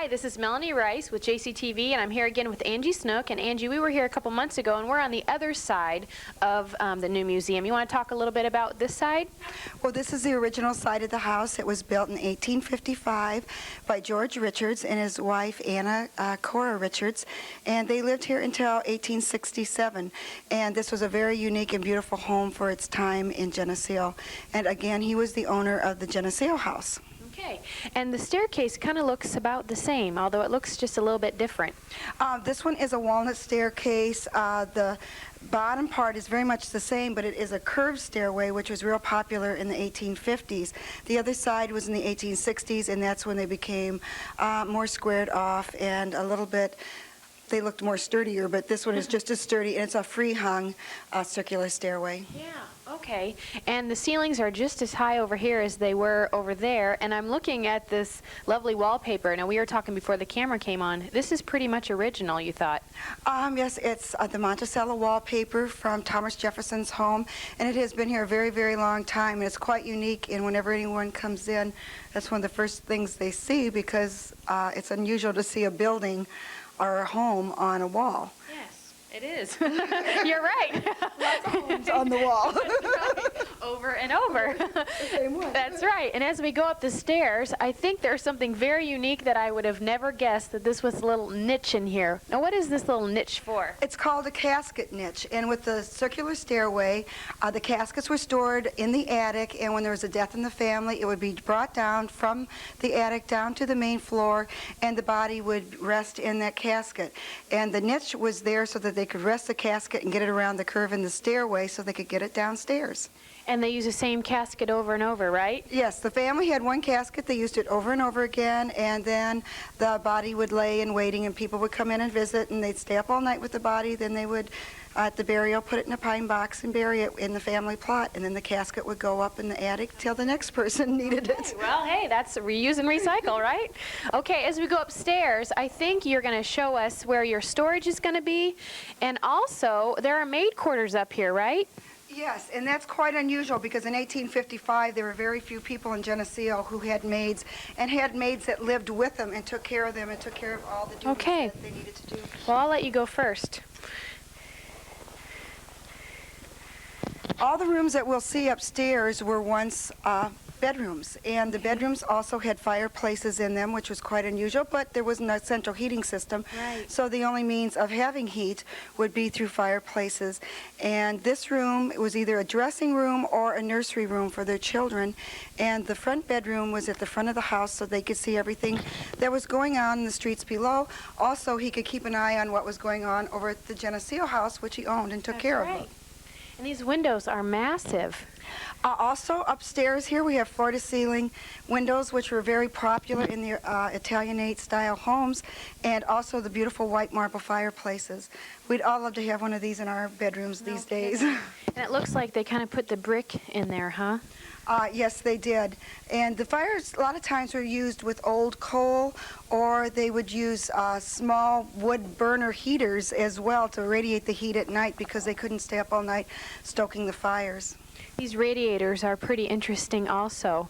Hi, this is Melanie Rice with JCTV, and I'm here again with Angie Snook. And Angie, we were here a couple months ago, and we're on the other side of the new museum. You want to talk a little bit about this side? Well, this is the original side of the house. It was built in 1855 by George Richards and his wife, Anna Cora Richards, and they lived here until 1867. And this was a very unique and beautiful home for its time in Geneseo. And again, he was the owner of the Geneseo house. Okay, and the staircase kind of looks about the same, although it looks just a little bit different. This one is a walnut staircase. The bottom part is very much the same, but it is a curved stairway, which was real popular in the 1850s. The other side was in the 1860s, and that's when they became more squared off and a little bit, they looked more sturdier, but this one is just as sturdy, and it's a free-hung circular stairway. Yeah, okay. And the ceilings are just as high over here as they were over there, and I'm looking at this lovely wallpaper. Now, we were talking before the camera came on. This is pretty much original, you thought? Yes, it's the Monticello wallpaper from Thomas Jefferson's home, and it has been here a very, very long time, and it's quite unique, and whenever anyone comes in, that's one of the first things they see, because it's unusual to see a building or a home on a wall. Yes, it is. You're right. Lots of homes on the wall. Right. Over and over. The same one. That's right. And as we go up the stairs, I think there's something very unique that I would have never guessed, that this was a little niche in here. Now, what is this little niche for? It's called a casket niche, and with the circular stairway, the caskets were stored in the attic, and when there was a death in the family, it would be brought down from the attic down to the main floor, and the body would rest in that casket. And the niche was there so that they could rest the casket and get it around the curve in the stairway so they could get it downstairs. And they use the same casket over and over, right? Yes, the family had one casket. They used it over and over again, and then the body would lay in waiting, and people would come in and visit, and they'd stay up all night with the body. Then they would, at the burial, put it in a pine box and bury it in the family plot, and then the casket would go up in the attic till the next person needed it. Well, hey, that's reuse and recycle, right? Okay, as we go upstairs, I think you're going to show us where your storage is going to be, and also there are maid quarters up here, right? Yes, and that's quite unusual because in 1855 there were very few people in Geneseo who had maids, and had maids that lived with them and took care of them and took care of all the duties that they needed to do. Well, I'll let you go first. All the rooms that we'll see upstairs were once bedrooms, and the bedrooms also had fireplaces in them, which was quite unusual, but there wasn't a central heating system. Right. So the only means of having heat would be through fireplaces. And this room was either a dressing room or a nursery room for their children, and the front bedroom was at the front of the house so they could see everything that was going on in the streets below. Also, he could keep an eye on what was going on over at the Geneseo house, which he owned and took care of. And these windows are massive. Also upstairs here we have floor-to-ceiling windows, which were very popular in the Italianate style homes, and also the beautiful white marble fireplaces. We'd all love to have one of these in our bedrooms these days. And it looks like they kind of put the brick in there, huh? Yes, they did. And the fires a lot of times were used with old coal, or they would use small wood burner heaters as well to radiate the heat at night because they couldn't stay up all night stoking the fires. These radiators are pretty interesting also.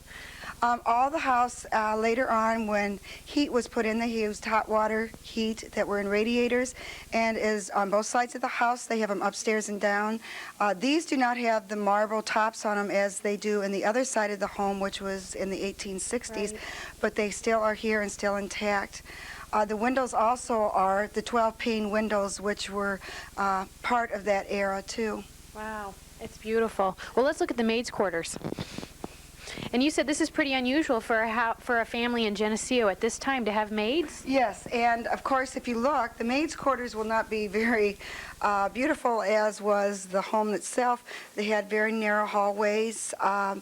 All the house later on, when heat was put in, they used hot water heat that were in radiators, and is on both sides of the house. They have them upstairs and down. These do not have the marble tops on them as they do in the other side of the home, which was in the 1860s, right. But they still are here and still intact. The windows also are the 12-pane windows, which were part of that era too. Wow, it's beautiful. Well, let's look at the maids' quarters. And you said this is pretty unusual for a family in Geneseo at this time to have maids? Yes, and of course if you look, the maids' quarters will not be very beautiful as was the home itself. They had very narrow hallways.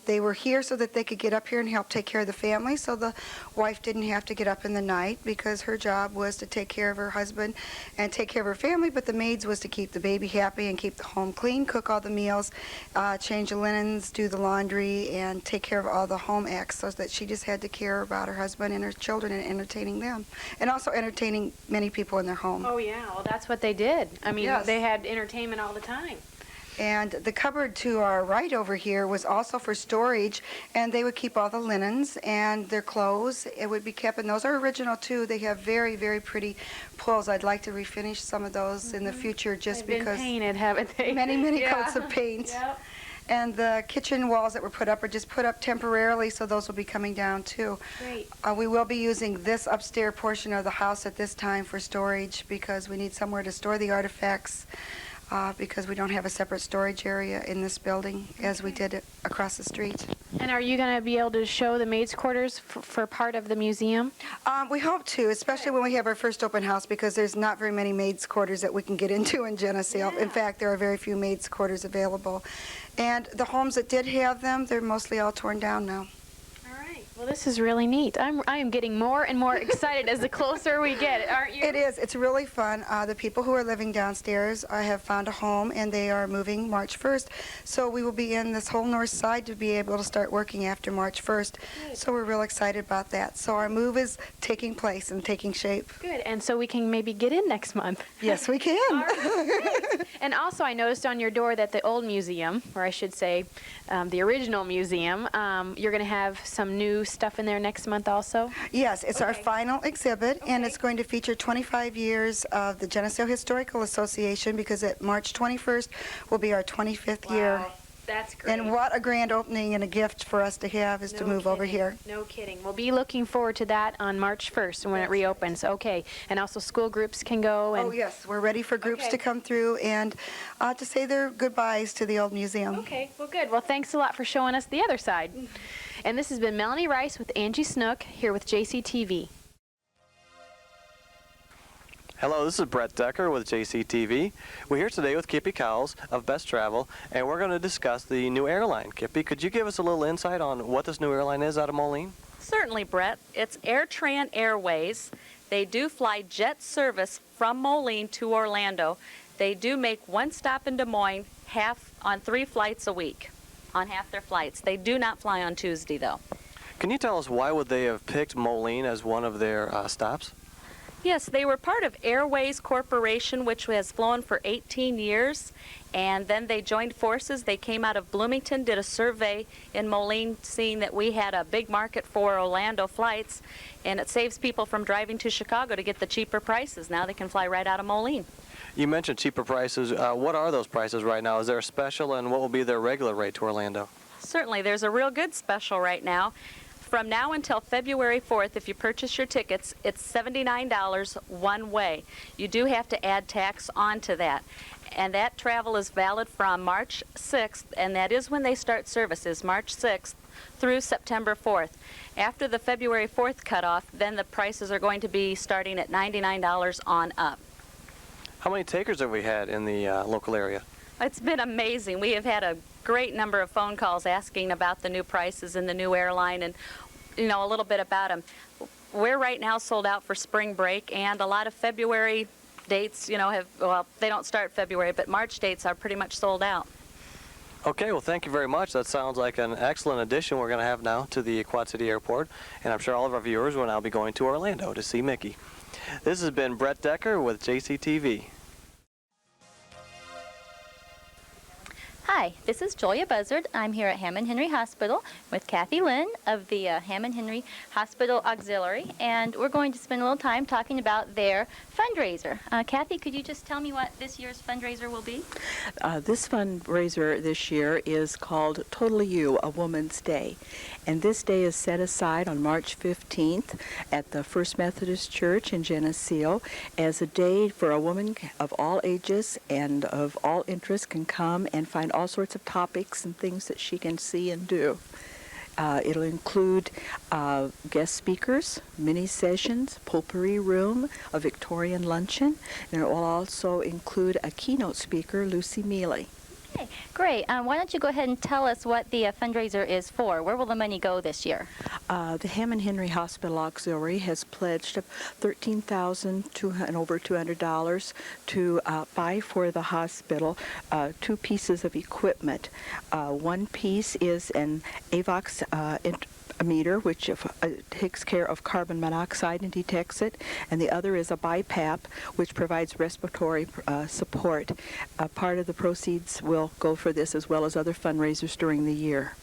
They were here so that they could get up here and help take care of the family, so the wife didn't have to get up in the night because her job was to take care of her husband and take care of her family, but the maids was to keep the baby happy and keep the home clean, cook all the meals, change the linens, do the laundry, and take care of all the home acts, so that she just had to care about her husband and her children and entertaining them, and also entertaining many people in their home. Oh yeah, well that's what they did. I mean, yes. They had entertainment all the time. And the cupboard to our right over here was also for storage, and they would keep all the linens and their clothes. It would be kept, and those are original too. They have very, very pretty pulls. I'd like to refinish some of those in the future just They've because been painted, haven't they? many Yeah. coats of paint. Yep. And the kitchen walls that were put up are just put up temporarily, so those will be coming down too. Great. We will be using this upstairs portion of the house at this time for storage because we need somewhere to store the artifacts because we don't have a separate storage area in this building as we did it across the street. And are you going to be able to show the maids' quarters for part of the museum? We hope to, especially when we have our first open house because there's not very many maids' quarters that we can get into in Geneseo. Yeah. In fact, there are very few maids' quarters available. And the homes that did have them, they're mostly all torn down now. All right. Well, this is really neat. I am getting more and more excited as the closer we get, aren't you? It is. It's really fun. The people who are living downstairs have found a home, and they are moving March 1st. So we will be in this whole north side to be able to start working after March 1st. Good. So we're real excited about that. So our move is taking place and taking shape. Good. And so we can maybe get in next month. Yes, we can. All right, great. And also, I noticed on your door that the old museum, or I should say the original museum, you're going to have some new stuff in there next month also? Yes, it's our Okay. final exhibit, and Okay. it's going to feature 25 years of the Geneseo Historical Association because at March 21st will be our 25th year. Wow, that's great. And what a grand opening and a gift for us to have is to No move over kidding. here. No kidding. We'll be looking forward to that on March 1st when it reopens. Okay. And also school groups can go. And Oh, yes, we're ready for groups Okay. to come through and to say their goodbyes to the old museum. Okay. Well, good. Well, thanks a lot for showing us the other side. And this has been Melanie Rice with Angie Snook here with JCTV. Hello, this is Brett Decker with JCTV. We're here today with Kippy Cowles of Best Travel, and we're going to discuss the new airline. Kippy, could you give us a little insight on what this new airline is out of Moline? Certainly, Brett. It's AirTran Airways. They do fly jet service from Moline to Orlando. They do make one stop in Des Moines on 3 flights a week, on half their flights. They do not fly on Tuesday, though. Can you tell us why would they have picked Moline as one of their stops? Yes, they were part of Airways Corporation, which has flown for 18 years, and then they joined forces. They came out of Bloomington, did a survey in Moline, seeing that we had a big market for Orlando flights, and it saves people from driving to Chicago to get the cheaper prices. Now they can fly right out of Moline. You mentioned cheaper prices. What are those prices right now? Is there a special, and what will be their regular rate to Orlando? Certainly, there's a real good special right now. From now until February 4th, if you purchase your tickets, it's $79 one way. You do have to add tax onto that. And that travel is valid from March 6th, and that is when they start services, March 6th through September 4th. After the February 4th cutoff, then the prices are going to be starting at $99 on up. How many takers have we had in the local area? It's been amazing. We have had a great number of phone calls asking about the new prices and the new airline and, you know, a little bit about them. We're right now sold out for spring break, and a lot of February dates, you know, they don't start February, but March dates are pretty much sold out. Okay, well, thank you very much. That sounds like an excellent addition we're going to have now to the Quad City Airport, and I'm sure all of our viewers will now be going to Orlando to see Mickey. This has been Brett Decker with JCTV. Hi, this is Julia Buzzard. I'm here at Hammond Henry Hospital with Kathy Lynn of the Hammond Henry Hospital Auxiliary, and we're going to spend a little time talking about their fundraiser. Kathy, could you just tell me what this year's fundraiser will be? This fundraiser this year is called Totally You, A Woman's Day. And this day is set aside on March 15th at the First Methodist Church in Geneseo as a day for a woman of all ages and of all interests can come and find all sorts of topics and things that she can see and do. It'll include guest speakers, mini sessions, potpourri room, a Victorian luncheon, and it will also include a keynote speaker, Lucy Mealy. Okay, great. Why don't you go ahead and tell us what the fundraiser is for? Where will the money go this year? The Hammond Henry Hospital Auxiliary has pledged $13,200 and over $200 to buy for the hospital 2 pieces of equipment. One piece is an AVOX meter, which takes care of carbon monoxide and detects it, and the other is a BiPAP, which provides respiratory support. Part of the proceeds will go for this as well as other fundraisers during the year.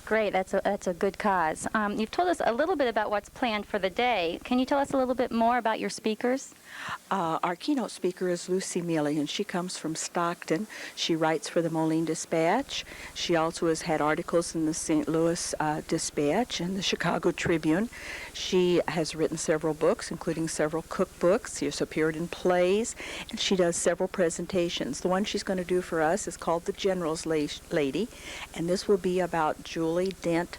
Great, that's a good cause. You've told us a little bit about what's planned for the day. Can you tell us a little bit more about your speakers? Our keynote speaker is Lucy Mealy, and she comes from Stockton. She writes for the Moline Dispatch. She also has had articles in the St. Louis Dispatch and the Chicago Tribune. She has written several books, including several cookbooks. She has appeared in plays, and she does several presentations. The one she's going to do for us is called The General's Lady, and this will be about Julie Dent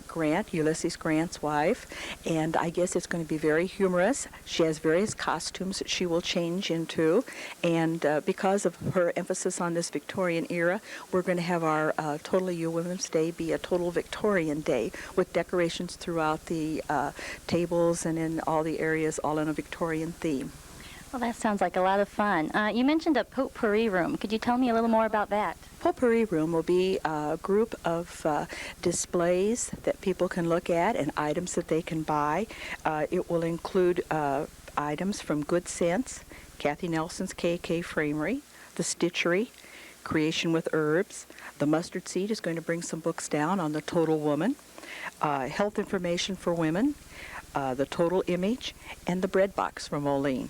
Grant, Ulysses Grant's wife, and I guess it's going to be very humorous. She has various costumes that she will change into, and because of her emphasis on this Victorian era, we're going to have our Totally You Women's Day be a total Victorian day with decorations throughout the tables and in all the areas, all in a Victorian theme. Well, that sounds like a lot of fun. You mentioned a potpourri room. Could you tell me a little more about that? Potpourri room will be a group of displays that people can look at and items that they can buy. It will include items from Good Sense, Kathy Nelson's KK Framery, The Stitchery, Creation with Herbs. The Mustard Seed is going to bring some books down on the Total Woman, Health Information for Women, The Total Image, and the Bread Box from Moline.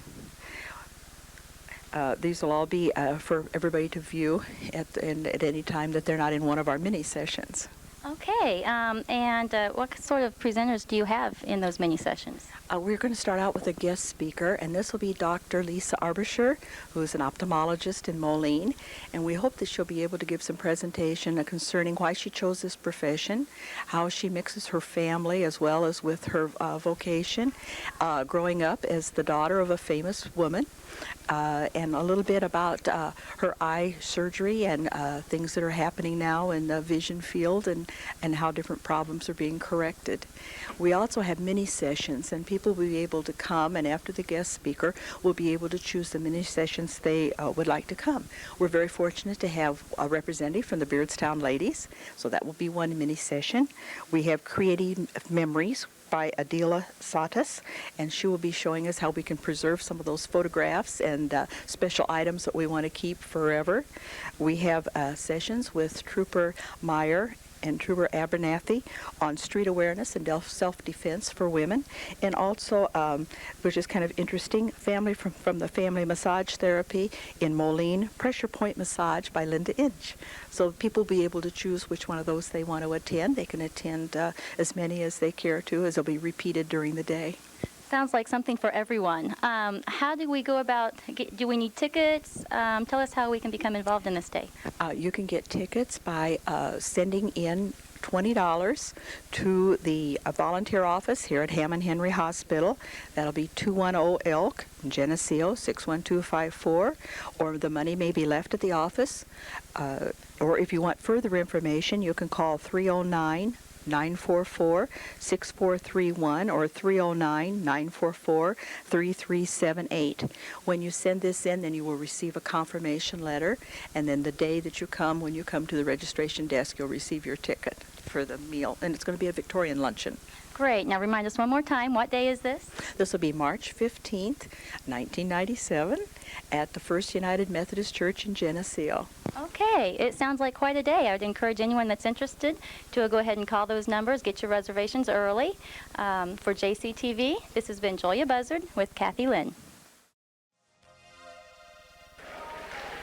These will all be for everybody to view at any time that they're not in one of our mini sessions. Okay, and what sort of presenters do you have in those mini sessions? We're going to start out with a guest speaker, and this will be Dr. Lisa Arbisher, who is an ophthalmologist in Moline, and we hope that she'll be able to give some presentation concerning why she chose this profession, how she mixes her family as well as with her vocation, growing up as the daughter of a famous woman, and a little bit about her eye surgery and things that are happening now in the vision field and how different problems are being corrected. We also have mini sessions, and people will be able to come, and after the guest speaker will be able to choose the mini sessions they would like to come. We're very fortunate to have a representative from the Beardstown Ladies, so that will be one mini session. We have Creative Memories by Adela Satas, and she will be showing us how we can preserve some of those photographs and special items that we want to keep forever. We have sessions with Trooper Meyer and Trooper Abernathy on street awareness and self-defense for women, and also, which is kind of interesting, family from the family massage therapy in Moline, pressure point massage by Linda Inch. So people will be able to choose which one of those they want to attend. They can attend as many as they care to, as they'll be repeated during the day. Sounds like something for everyone. How do we go about, do we need tickets? Tell us how we can become involved in this day. You can get tickets by sending in $20 to the volunteer office here at Hammond Henry Hospital. That'll be 210 Elk, Geneseo 61254, or the money may be left at the office. Or if you want further information, you can call 309-944-6431 or 309-944-3378. When you send this in, then you will receive a confirmation letter, and then the day that you come, when you come to the registration desk, you'll receive your ticket for the meal, and it's going to be a Victorian luncheon. Great. Now remind us one more time, what day is this? This will be March 15th, 1997, at the First United Methodist Church in Geneseo. Okay, it sounds like quite a day. I would encourage anyone that's interested to go ahead and call those numbers, get your reservations early. For JCTV, this has been Julia Buzzard with Kathy Lynn.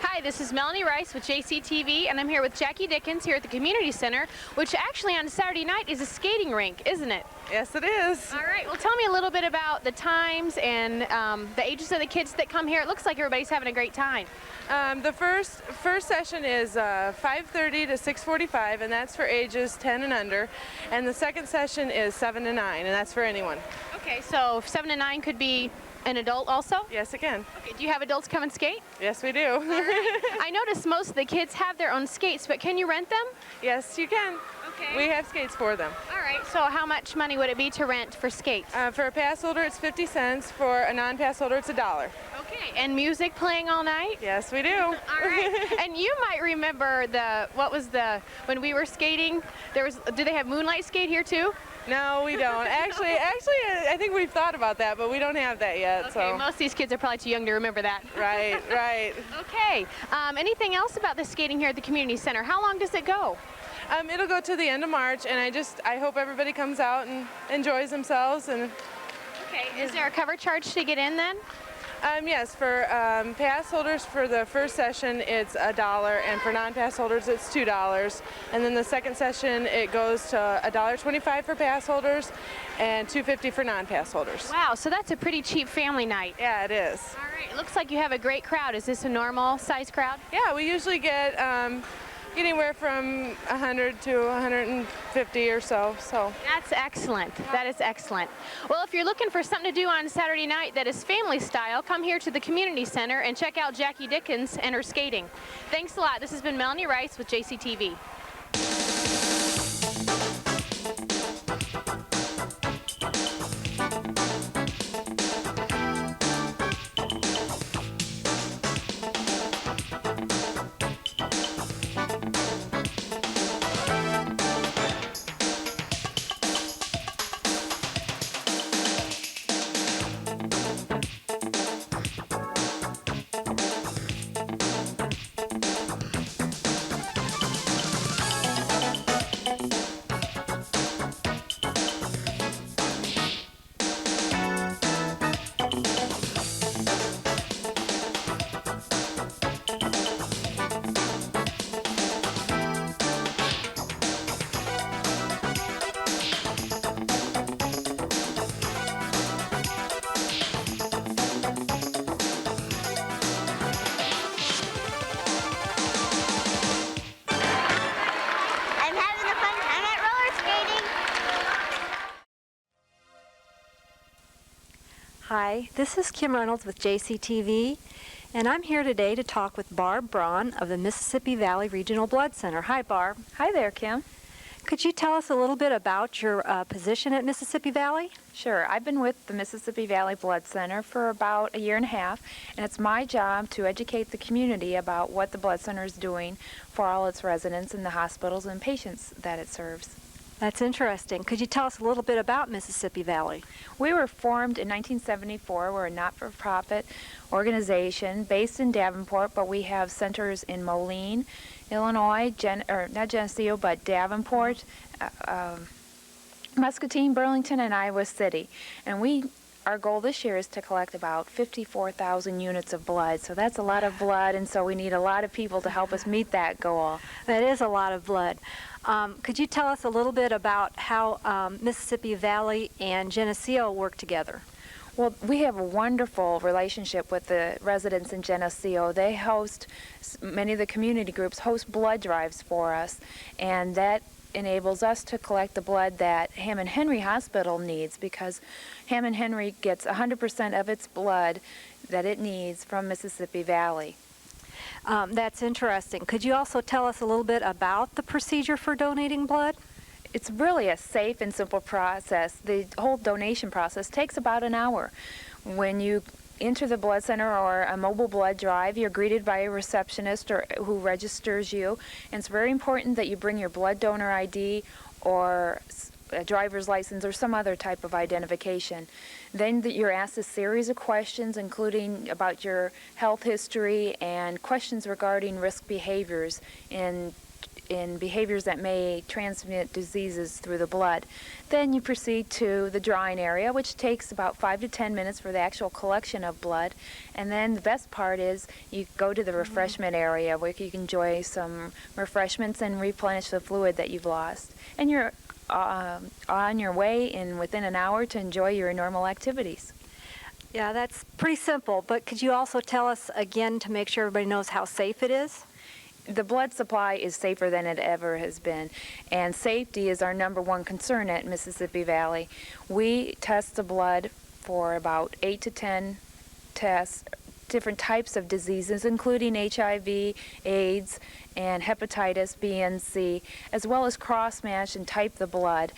Hi, this is Melanie Rice with JCTV, and I'm here with Jackie Dickens here at the Community Center, which actually on Saturday night is a skating rink, isn't it? Yes, it is. All right, well, tell me a little bit about the times and the ages of the kids that come here. It looks like everybody's having a great time. The first session is 5:30 to 6:45, and that's for ages 10 and under. And the second session is 7 to 9, and that's for anyone. Okay, so 7 to 9 could be an adult also? Yes, again. Okay, do you have adults come and skate? Yes, we do. All right. I noticed most of the kids have their own skates, but can you rent them? Yes, you can. Okay. We have skates for them. All right, So how much money would it be to rent for skates? For a pass holder, it's 50 cents. For a non-pass holder, it's $1. Okay, and music playing all night? Yes, we do. All right. And you might remember when we were skating, do they have moonlight skate here too? No, we don't. Actually, I think we've thought about that, but we don't have that yet. Okay, So. most of these kids are probably too young to remember that. Right, right. Okay, anything else about the skating here at the community center? How long does it go? It'll go to the end of March, and I hope everybody comes out and enjoys themselves. And Okay, is there a cover charge to get in then? yes, for pass holders for the first session it's $1, and for non-pass holders it's $2. And then the second session it goes to $1.25 for pass holders and $2.50 for non-pass holders. Wow, so that's a pretty cheap family night. Yeah, it is. All right, it looks like you have a great crowd. Is this a normal size crowd? Yeah, we usually get anywhere from 100 to 150 or so. That's excellent. That is excellent. Well, if you're looking for something to do on Saturday night that is family style, come here to the community center and check out Jackie Dickens and her skating. Thanks a lot. This has been Melanie Rice with JCTV. Hi, this is Kim Reynolds with JCTV, and I'm here today to talk with Barb Braun of the Mississippi Valley Regional Blood Center. Hi, Barb. Hi there, Kim. Could you tell us a little bit about your position at Mississippi Valley? Sure. I've been with the Mississippi Valley Blood Center for about a year and a half, and it's my job to educate the community about what the Blood Center is doing for all its residents and the hospitals and patients that it serves. That's interesting. Could you tell us a little bit about Mississippi Valley? We were formed in 1974. We're a not-for-profit organization based in Davenport, but we have centers in Moline, Illinois, not Geneseo, but Davenport, Muscatine, Burlington, and Iowa City. And our goal this year is to collect about 54,000 units of blood. So that's a lot of blood, and so we need a lot of people to help us meet that goal. That is a lot of blood. Could you tell us a little bit about how Mississippi Valley and Geneseo work together? Well, we have a wonderful relationship with the residents in Geneseo. They host, many of the community groups host blood drives for us, and that enables us to collect the blood that Hammond Henry Hospital needs, because Hammond Henry gets 100% of its blood that it needs from Mississippi Valley. That's interesting. Could you also tell us a little bit about the procedure for donating blood? It's really a safe and simple process. The whole donation process takes about an hour. When you enter the blood center or a mobile blood drive, you're greeted by a receptionist who registers you. And it's very important that you bring your blood donor ID or a driver's license or some other type of identification. Then you're asked a series of questions, including about your health history and questions regarding risk behaviors in behaviors that may transmit diseases through the blood. Then you proceed to the drawing area, which takes about 5 to 10 minutes for the actual collection of blood. And then the best part is you go to the refreshment area where you can enjoy some refreshments and replenish the fluid that you've lost. And you're on your way within an hour to enjoy your normal activities. Yeah, that's pretty simple, but could you also tell us again to make sure everybody knows how safe it is? The blood supply is safer than it ever has been, and safety is our number one concern at Mississippi Valley. We test the blood for about 8 to 10 tests, different types of diseases, including HIV, AIDS, and hepatitis B and C, as well as cross-match and type the blood.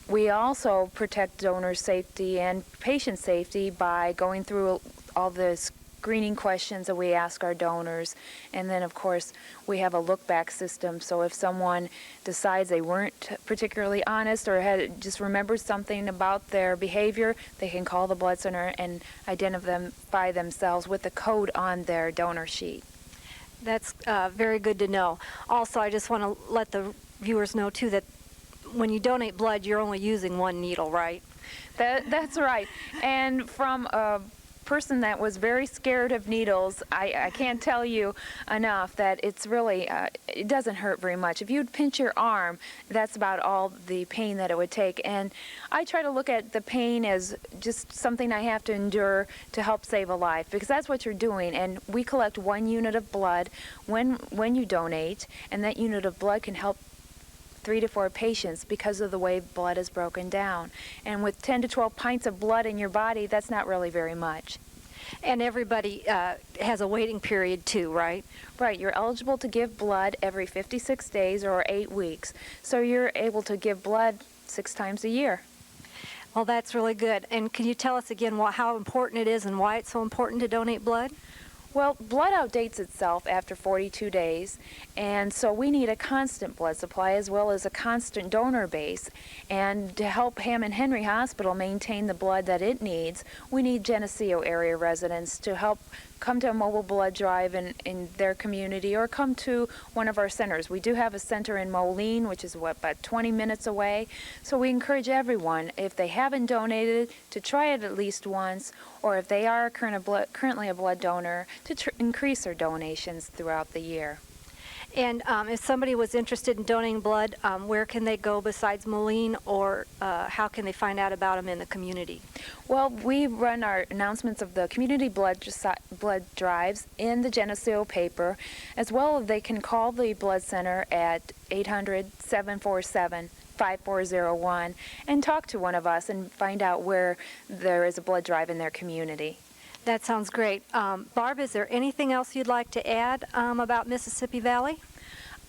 We also protect donor safety and patient safety by going through all the screening questions that we ask our donors. And then, of course, we have a look-back system. So if someone decides they weren't particularly honest or had just remembered something about their behavior, they can call the blood center and identify themselves with the code on their donor sheet. That's very good to know. Also, I just want to let the viewers know, too, that when you donate blood, you're only using one needle, right? That's right. And from a person that was very scared of needles, I can't tell you enough that it's really, it doesn't hurt very much. If you'd pinch your arm, that's about all the pain that it would take. And I try to look at the pain as just something I have to endure to help save a life, because that's what you're doing. And we collect 1 unit of blood when you donate, and that unit of blood can help 3 to 4 patients because of the way blood is broken down. And with 10 to 12 pints of blood in your body, that's not really very much. And everybody has a waiting period too, right? Right, you're eligible to give blood every 56 days or 8 weeks. So you're able to give blood 6 times a year. Well, that's really good. And can you tell us again how important it is and why it's so important to donate blood? Well, blood outdates itself after 42 days, and so we need a constant blood supply as well as a constant donor base. And to help Hammond Henry Hospital maintain the blood that it needs, we need Geneseo area residents to help come to a mobile blood drive in their community or come to one of our centers. We do have a center in Moline, which is about 20 minutes away. So we encourage everyone, if they haven't donated, to try it at least once, or if they are currently a blood donor, to increase their donations throughout the year. And if somebody was interested in donating blood, where can they go besides Moline, or how can they find out about them in the community? Well, we run our announcements of the community blood drives in the Geneseo paper, as well as they can call the blood center at 800-747-5401 and talk to one of us and find out where there is a blood drive in their community. That sounds great. Barb, is there anything else you'd like to add about Mississippi Valley?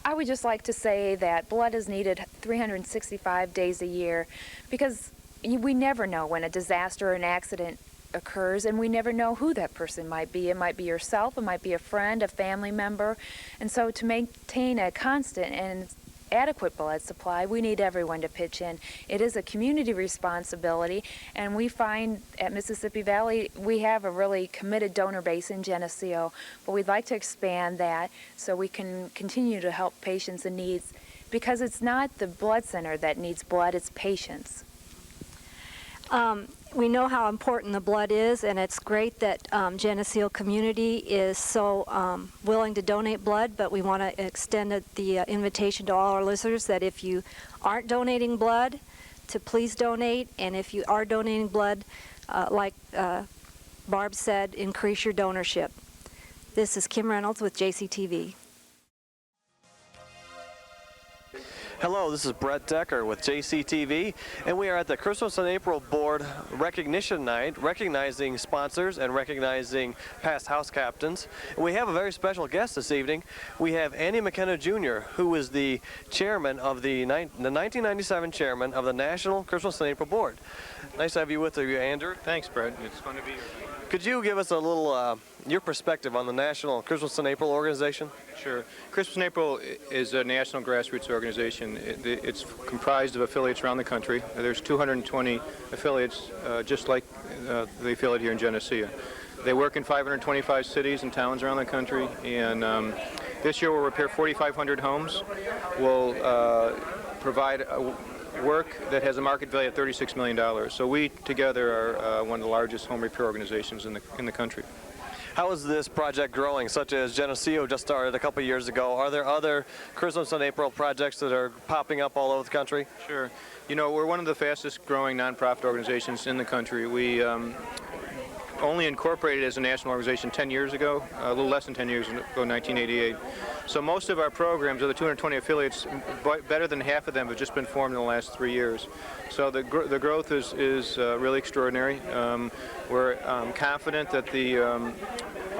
I would just like to say that blood is needed 365 days a year, because we never know when a disaster or an accident occurs, and we never know who that person might be. It might be yourself, it might be a friend, a family member. And so to maintain a constant and adequate blood supply, we need everyone to pitch in. It is a community responsibility, and we find at Mississippi Valley we have a really committed donor base in Geneseo, but we'd like to expand that so we can continue to help patients in need, because it's not the blood center that needs blood, it's patients. We know how important the blood is, and it's great that Geneseo community is so willing to donate blood, but we want to extend the invitation to all our listeners that if you aren't donating blood, to please donate, and if you are donating blood, like Barb said, increase your donorship. This is Kim Reynolds with JCTV. Hello, this is Brett Decker with JCTV, and we are at the Christmas and April Board Recognition Night, recognizing sponsors and recognizing past house captains. And we have a very special guest this evening. We have Andy McKenna Jr., who is the chairman of the 1997 chairman of the National Christmas and April Board. Nice to have you with us, Andrew. Thanks, Brett. It's fun to be here. Could you give us a little, your perspective on the National Christmas and April organization? Sure. Christmas and April is a national grassroots organization. It's comprised of affiliates around the country. There's 220 affiliates, just like the affiliate here in Geneseo. They work in 525 cities and towns around the country, and this year we'll repair 4,500 homes. We'll provide work that has a market value of $36 million. So we together are one of the largest home repair organizations in the country. How is this project growing, such as Geneseo just started a couple of years ago? Are there other Christmas and April projects that are popping up all over the country? Sure. You know, we're one of the fastest growing nonprofit organizations in the country. We only incorporated as a national organization 10 years ago, a little less than 10 years ago, 1988. So most of our programs, of the 220 affiliates, better than half of them have just been formed in the last 3 years. So the growth is really extraordinary. We're confident that the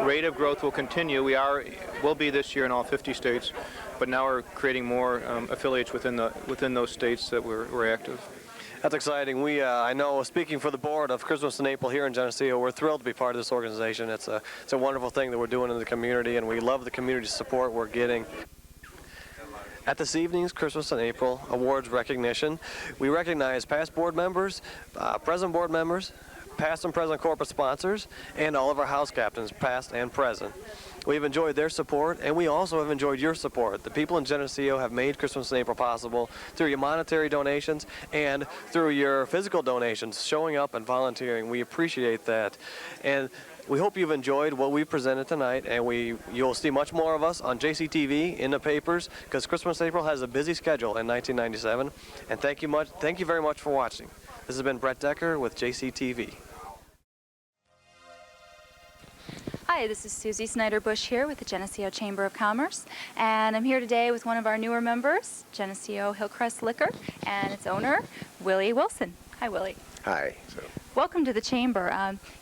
rate of growth will continue. Will be this year in all 50 states, but now we're creating more affiliates within those states that we're active. That's exciting. I know, speaking for the board of Christmas in April here in Geneseo, we're thrilled to be part of this organization. It's a wonderful thing that we're doing in the community, and we love the community support we're getting. At this evening's Christmas in April Awards recognition, we recognize past board members, present board members, past and present corporate sponsors, and all of our house captains, past and present. We've enjoyed their support, and we also have enjoyed your support. The people in Geneseo have made Christmas in April possible through your monetary donations and through your physical donations, showing up and volunteering. We appreciate that. And we hope you've enjoyed what we presented tonight, and you'll see much more of us on JCTV, in the papers, because Christmas in April has a busy schedule in 1997. And thank you very much for watching. This has been Brett Decker with JCTV. Hi, this is Susie Snyder-Bush here with the Geneseo Chamber of Commerce, and I'm here today with one of our newer members, Geneseo Hillcrest Liquor, and its owner, Willie Wilson. Hi, Willie. Hi. Welcome to the Chamber.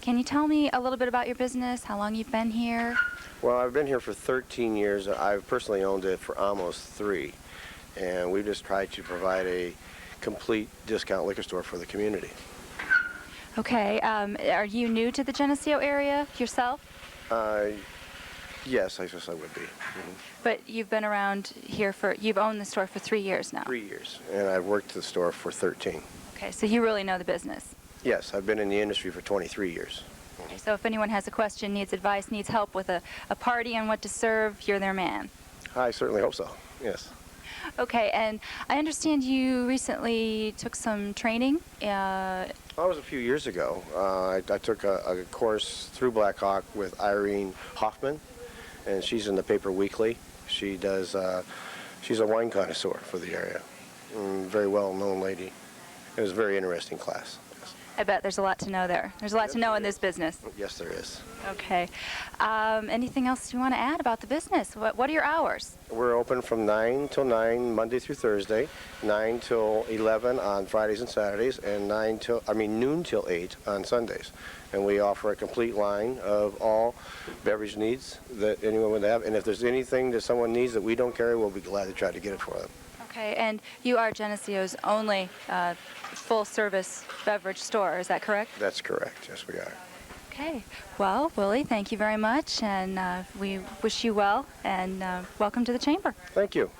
Can you tell me a little bit about your business, how long you've been here? Well, I've been here for 13 years. I've personally owned it for almost 3, and we've just tried to provide a complete discount liquor store for the community. Okay, are you new to the Geneseo area yourself? Yes, I guess I would be. Mm-hmm. But you've been around here you've owned the store for 3 years now? 3 years, and I've worked the store for 13. Okay, so you really know the business? Yes, I've been in the industry for 23 years. Okay, so if anyone has a question, needs advice, needs help with a party on what to serve, you're their man? I certainly hope so, yes. Okay, and I understand you recently took some training. That was a few years ago. I took a course through Blackhawk with Irene Hoffman, and she's in the paper weekly. She's a wine connoisseur for the area. Very well-known lady. It was a very interesting class. Yes. I bet there's a lot to know there. There's a lot to know in this business. Yes, there is. Okay. Anything else you want to add about the business? What are your hours? We're open from 9 till 9 Monday through Thursday, 9 till 11 on Fridays and Saturdays, and noon till 8 on Sundays. And we offer a complete line of all beverage needs that anyone would have. And if there's anything that someone needs that we don't carry, we'll be glad to try to get it for them. Okay, and you are Geneseo's only full-service beverage store, is that correct? That's correct, yes we are. Okay, well, Willie, thank you very much, and we wish you well, and welcome to the Chamber. Thank you.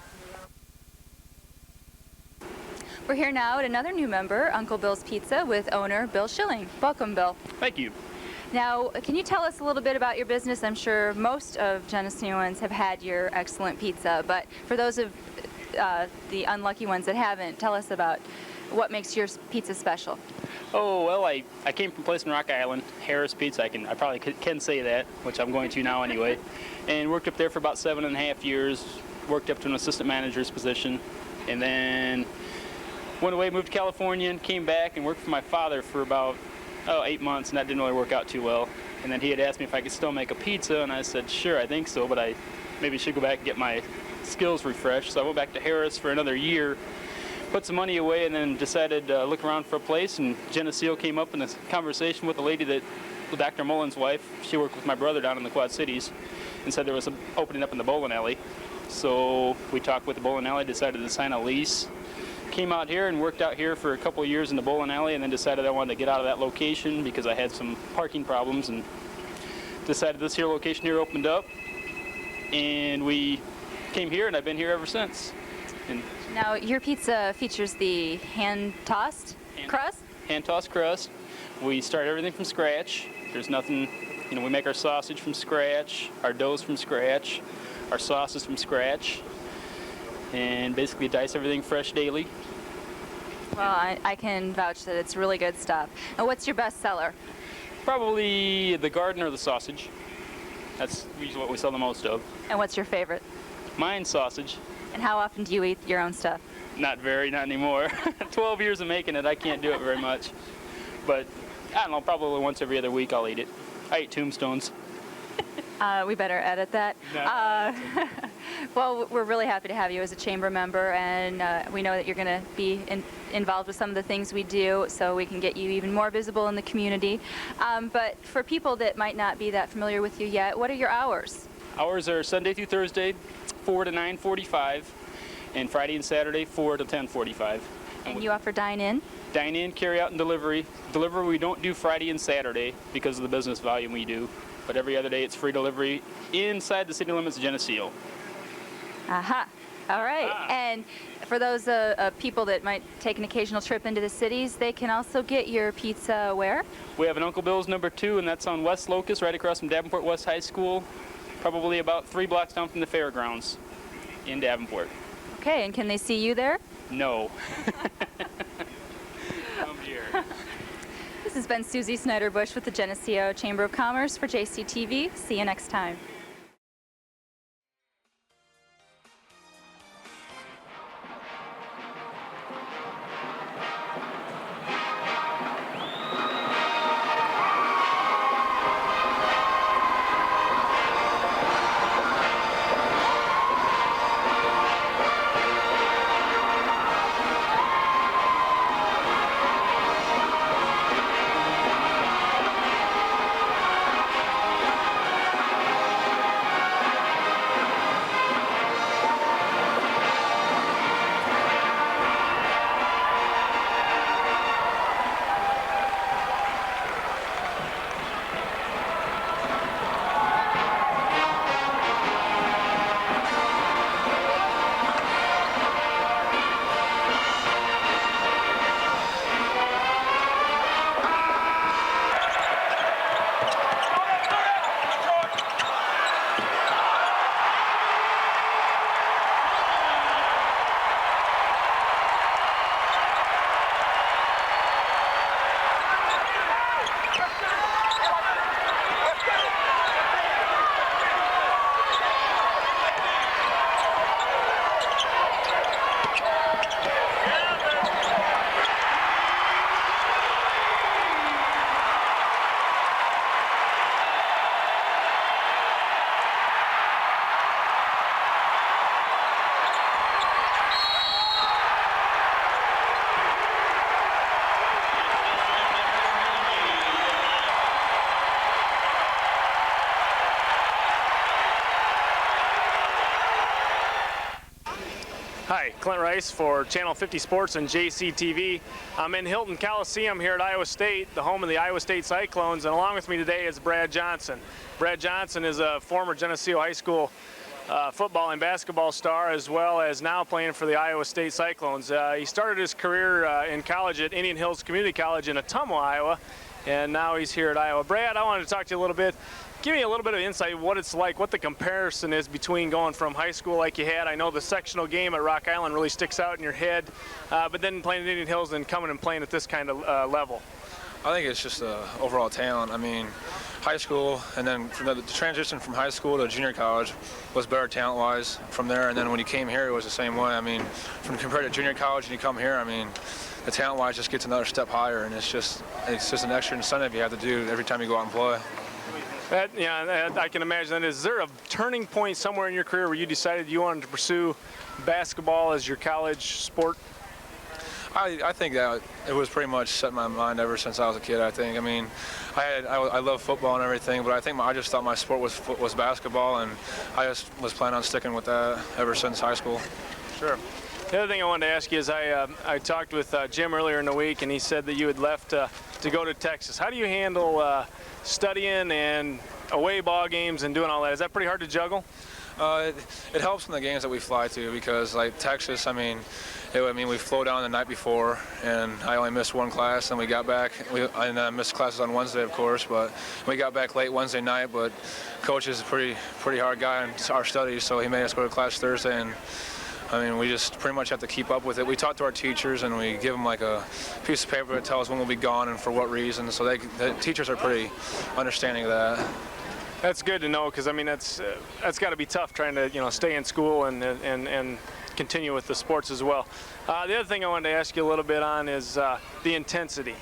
We're here now at another new member, Uncle Bill's Pizza, with owner Bill Schilling. Welcome, Bill. Thank you. Now, can you tell us a little bit about your business? I'm sure most of Geneseans have had your excellent pizza, but for those of the unlucky ones that haven't, tell us about what makes your pizza special. Oh, well, I came from a place in Rock Island, Harris Pizza. I probably can say that, which I'm going to now anyway. And worked up there for about 7.5 years, worked up to an assistant manager's position, and then went away, moved to California, and came back and worked for my father for about 8 months, and that didn't really work out too well. And then he had asked me if I could still make a pizza, and I said, sure, I think so, but I maybe should go back and get my skills refreshed. So I went back to Harris for another year, put some money away, and then decided to look around for a place, and Geneseo came up in a conversation with a lady that, Dr. Mullen's wife, she worked with my brother down in the Quad Cities, and said there was an opening up in the bowling alley. So we talked with the bowling alley, decided to sign a lease, came out here and worked out here for a couple of years in the bowling alley, and then decided I wanted to get out of that location because I had some parking problems, and decided this here location here opened up, and we came here, and I've been here ever since. And now, your pizza features the hand-tossed crust? Hand-tossed crust. We start everything from scratch. There's nothing, we make our sausage from scratch, our dough's from scratch, our sauce is from scratch, and basically dice everything fresh daily. Well, I can vouch that it's really good stuff. And what's your best seller? Probably the garden or the sausage. That's usually what we sell the most of. And what's your favorite? Mine's sausage. And how often do you eat your own stuff? Not anymore. 12 years of making it, I can't do it very much. But, I don't know, probably once every other week I'll eat it. I eat tombstones. We better edit that. No. Well, we're really happy to have you as a chamber member, and we know that you're going to be involved with some of the things we do, so we can get you even more visible in the community. But for people that might not be that familiar with you yet, what are your hours? Hours are Sunday through Thursday, 4 to 9:45, and Friday and Saturday, 4 to 10:45. And you offer dine-in? Dine-in, carry-out, and delivery. Delivery we don't do Friday and Saturday because of the business volume we do, but every other day it's free delivery inside the city limits of Geneseo. Aha. All right. And for those people that might take an occasional trip into the cities, they can also get your pizza where? We have an Uncle Bill's number 2, and that's on West Locust, right across from Davenport West High School, probably about 3 blocks down from the fairgrounds in Davenport. Okay, and can they see you there? No. Come here. This has been Susie Snyder-Bush with the Geneseo Chamber of Commerce for JCTV. See you next time. Hi, Clint Rice for Channel 50 Sports and JCTV. I'm in Hilton Coliseum here at Iowa State, the home of the Iowa State Cyclones, and along with me today is Brad Johnson. Brad Johnson is a former Geneseo High School football and basketball star, as well as now playing for the Iowa State Cyclones. He started his career in college at Indian Hills Community College in Ottumwa, Iowa, and now he's here at Iowa. Brad, I wanted to talk to you a little bit. Give me a little bit of insight what it's like, what the comparison is between going from high school like you had. I know the sectional game at Rock Island really sticks out in your head, but then playing at Indian Hills and coming and playing at this kind of level. I think it's just overall talent. I mean, high school, and then from the transition from high school to junior college was better talent-wise from there, and then when you came here, it was the same way. I mean, from compared to junior college and you come here, I mean, the talent-wise just gets another step higher, and it's just an extra incentive you have to do every time you go out and play. I can imagine that. Is there a turning point somewhere in your career where you decided you wanted to pursue basketball as your college sport? I think that it was pretty much set in my mind ever since I was a kid. I think. I mean, I love football and everything, but I think I just thought my sport was basketball, and I just was planning on sticking with that ever since high school. Sure. The other thing I wanted to ask you is I talked with Jim earlier in the week, and he said that you had left to go to Texas. How do you handle studying and away ball games and doing all that? Is that pretty hard to juggle? It helps in the games that we fly to, because like Texas, I mean, we flew down the night before, and I only missed one class, and we got back. I missed classes on Wednesday, of course, but we got back late Wednesday night. But coach is a pretty hard guy in our studies, so he made us go to class Thursday, and I mean, we just pretty much have to keep up with it. We talk to our teachers, and we give them like a piece of paper that tells us when we'll be gone and for what reason. So the teachers are pretty understanding of that. That's good to know, because I mean that's got to be tough trying to stay in school and continue with the sports as well. The other thing I wanted to ask you a little bit on is the intensity.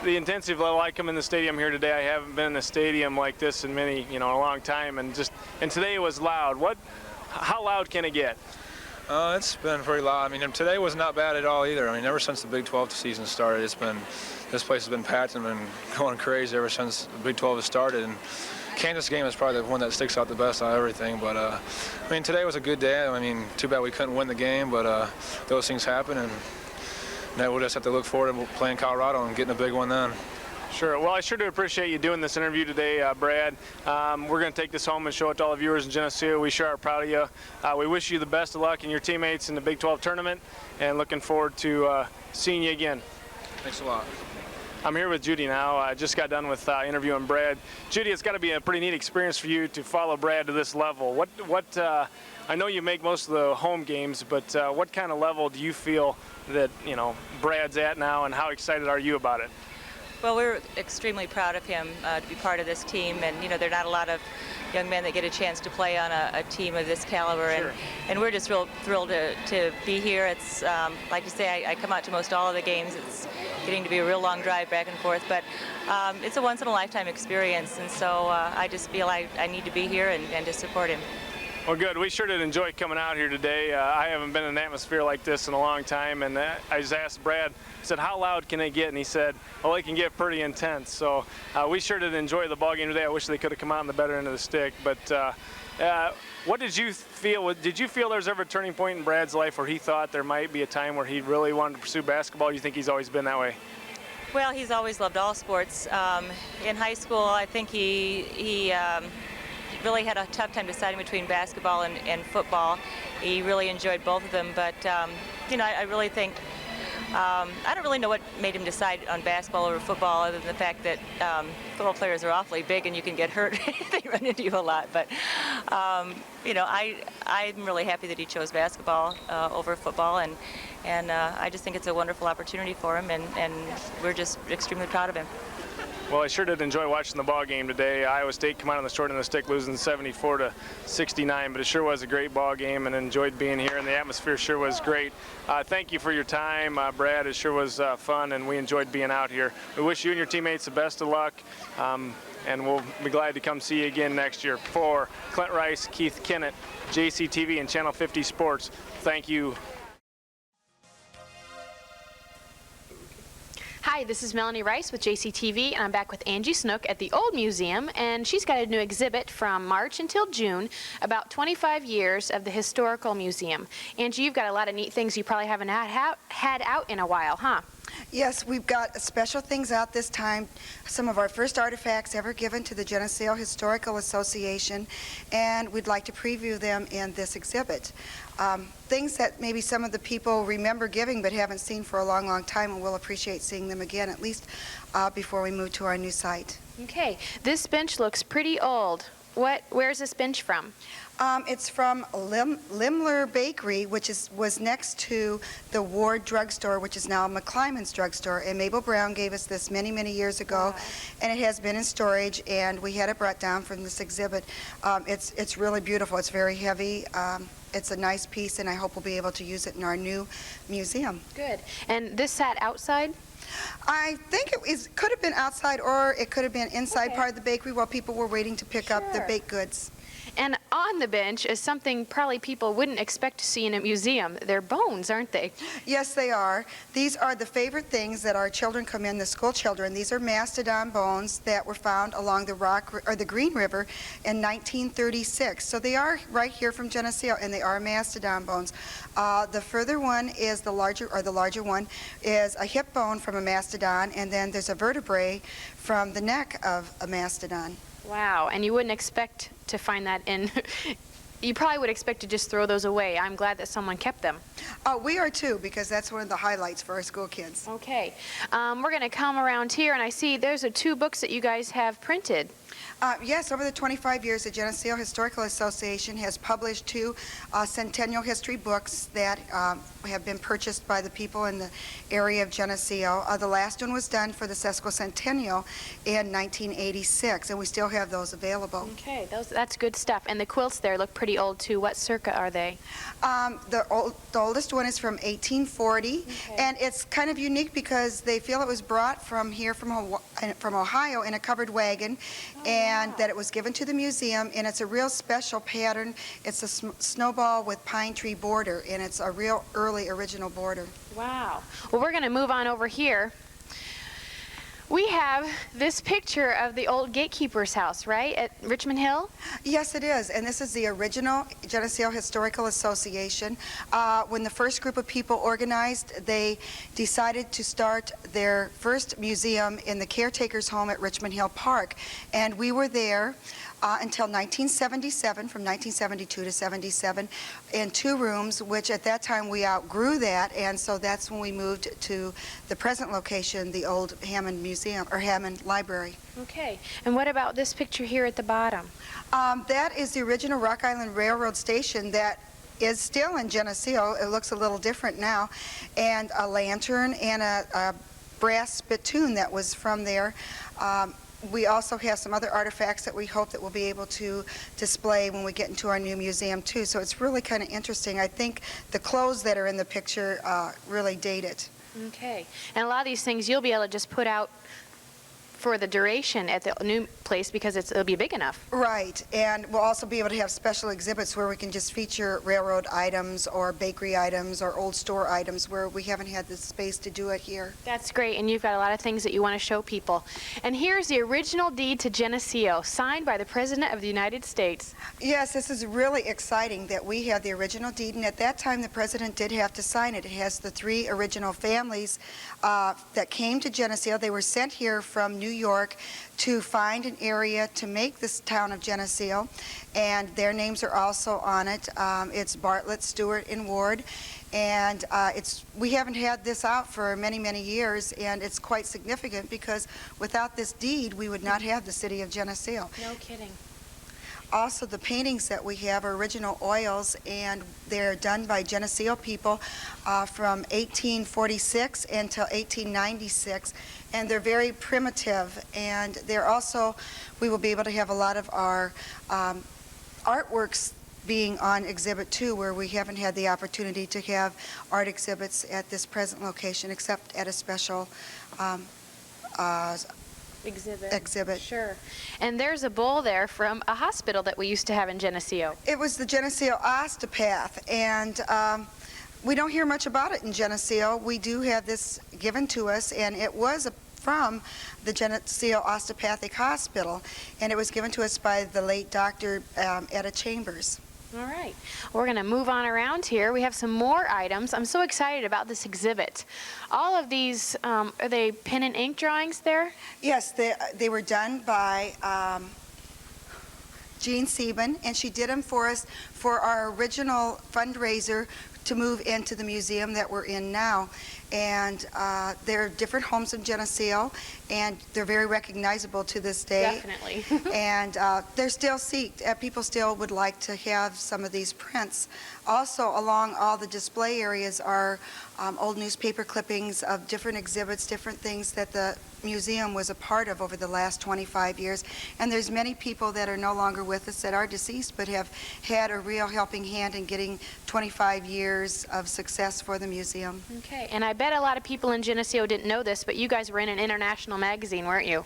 The intensity level. I come in the stadium here today. I haven't been in a stadium like this in a long time, and today it was loud. How loud can it get? It's been pretty loud. I mean, today was not bad at all either. I mean, ever since the Big 12 season started, this place has been packed and been going crazy ever since the Big 12 has started. And Kansas game is probably the one that sticks out the best out of everything. But I mean, today was a good day. I mean, too bad we couldn't win the game, but those things happen. And I now we'll just have to look forward to playing Colorado and getting a big one then. Sure. Well, I sure do appreciate you doing this interview today, Brad. We're going to take this home and show it to all the viewers in Geneseo. We sure are proud of you. We wish you the best of luck and your teammates in the Big 12 tournament, and looking forward to seeing you again. Thanks a lot. I'm here with Judy now. I just got done with interviewing Brad. Judy, it's got to be a pretty neat experience for you to follow Brad to this level. I know you make most of the home games, but what kind of level do you feel that Brad's at now, and how excited are you about it? Well, we're extremely proud of him to be part of this team, and there are not a lot of young men that get a chance to play on a team of this caliber, sure. and we're just real thrilled to be here. It's like you say, I come out to most all of the games. It's getting to be a real long drive back and forth, but it's a once-in-a-lifetime experience, and so I just feel I need to be here and to support him. Well, good. We sure did enjoy coming out here today. I haven't been in an atmosphere like this in a long time, and I just asked Brad, I said, how loud can they get? And he said, well, they can get pretty intense. So we sure did enjoy the ball game today. I wish they could have come out on the better end of the stick. But what did you feel? Did you feel there was ever a turning point in Brad's life where he thought there might be a time where he really wanted to pursue basketball? You think he's always been that way? Well, he's always loved all sports. In high school, I think he really had a tough time deciding between basketball and football. He really enjoyed both of them, but I really think I don't really know what made him decide on basketball over football, other than the fact that football players are awfully big and you can get hurt. They run into you a lot. But I'm really happy that he chose basketball over football, and I just think it's a wonderful opportunity for him, and we're just extremely proud of him. Well, I sure did enjoy watching the ball game today. Iowa State come out on the short end of the stick, losing 74-69, but it sure was a great ball game, and enjoyed being here, and the atmosphere sure was great. Thank you for your time, Brad. It sure was fun, and we enjoyed being out here. We wish you and your teammates the best of luck, and we'll be glad to come see you again next year. For Clint Rice, Keith Kennett, JCTV, and Channel 50 Sports, thank you. Hi, this is Melanie Rice with JCTV, and I'm back with Angie Snook at the Old Museum, and she's got a new exhibit from March until June about 25 years of the Historical Museum. Angie, you've got a lot of neat things you probably haven't had out in a while, huh? Yes, we've got special things out this time. Some of our first artifacts ever given to the Geneseo Historical Association, and we'd like to preview them in this exhibit. Things that maybe some of the people remember giving but haven't seen for a long, long time, and we'll appreciate seeing them again, at least before we move to our new site. Okay, this bench looks pretty old. Where's this bench from? It's from Limler Bakery, which was next to the Ward Drugstore, which is now McClymon's Drugstore. And Mabel Brown gave us this many, many years ago, and it has been in storage. And we had it brought down from this exhibit. It's really beautiful. It's very heavy. It's a nice piece, and I hope we'll be able to use it in our new museum. Good. And this sat outside? I think it could have been outside, or it could have been inside part of the bakery while people were waiting to pick up their baked goods. And on the bench is something probably people wouldn't expect to see in a museum. They're bones, aren't they? Yes, they are. These are the favorite things that our children come in, the school children. These are mastodon bones that were found along the Green River in 1936. So they are right here from Geneseo, and they are mastodon bones. The further one is the larger one is a hip bone from a mastodon, and then there's a vertebrae from the neck of a mastodon. Wow, and you wouldn't expect to find that in, you probably would expect to just throw those away. I'm glad that someone kept them. We are too, because that's one of the highlights for our school kids. Okay, we're going to come around here, and I see there's 2 books that you guys have printed. Yes, over the 25 years, the Geneseo Historical Association has published 2 centennial history books that have been purchased by the people in the area of Geneseo. The last one was done for the sesquicentennial in 1986, and we still have those available. Okay, that's good stuff. And the quilts there look pretty old, too. What circa are they? The oldest one is from 1840, and it's kind of unique because they feel it was brought from here, from Ohio, in a covered wagon, and that it was given to the museum, and it's a real special pattern. It's a snowball with pine tree border, and it's a real early original border. Wow. Well, we're going to move on over here. We have this picture of the old gatekeeper's house, right, at Richmond Hill? Yes, it is, and this is the original Geneseo Historical Association. When the first group of people organized, they decided to start their first museum in the caretaker's home at Richmond Hill Park, and we were there until 1977, from 1972 to 77, in 2 rooms, which at that time we outgrew that, and so that's when we moved to the present location, the old Hammond Museum, or Hammond Library. Okay, and what about this picture here at the bottom? That is the original Rock Island Railroad station that is still in Geneseo. It looks a little different now, and a lantern and a brass spittoon that was from there. We also have some other artifacts that we hope that we'll be able to display when we get into our new museum too. So it's really kind of interesting. I think the clothes that are in the picture really date it. Okay, and a lot of these things you'll be able to just put out for the duration at the new place because it'll be big enough. Right, and we'll also be able to have special exhibits where we can just feature railroad items or bakery items or old store items where we haven't had the space to do it here. That's great, and you've got a lot of things that you want to show people. And here's the original deed to Geneseo, signed by the President of the United States. Yes, this is really exciting that we have the original deed, and at that time the President did have to sign it. It has the 3 original families that came to Geneseo. They were sent here from New York to find an area to make this town of Geneseo, and their names are also on it. It's Bartlett, Stewart, and Ward, and we haven't had this out for many, many years, and it's quite significant because without this deed we would not have the city of Geneseo. No kidding. Also, the paintings that we have are original oils, and they're done by Geneseo people from 1846 until 1896, and they're very primitive, and they're also, we will be able to have a lot of our artworks being on exhibit too, where we haven't had the opportunity to have art exhibits at this present location except at a special exhibit. Sure. And there's a bowl there from a hospital that we used to have in Geneseo. It was the Geneseo Osteopath, and we don't hear much about it in Geneseo. We do have this given to us, and it was from the Geneseo Osteopathic Hospital, and it was given to us by the late Dr. Etta Chambers. All right. We're going to move on around here. We have some more items. I'm so excited about this exhibit. All of these, are they pen and ink drawings there? Yes, they were done by Jean Sieben, and she did them for us for our original fundraiser to move into the museum that we're in now. And there are different homes in Geneseo, and they're very recognizable to this day. Definitely. And they're still seeked. People still would like to have some of these prints. Also, along all the display areas are old newspaper clippings of different exhibits, different things that the museum was a part of over the last 25 years. And there's many people that are no longer with us that are deceased but have had a real helping hand in getting 25 years of success for the museum. Okay, and I bet a lot of people in Geneseo didn't know this, but you guys were in an international magazine, weren't you?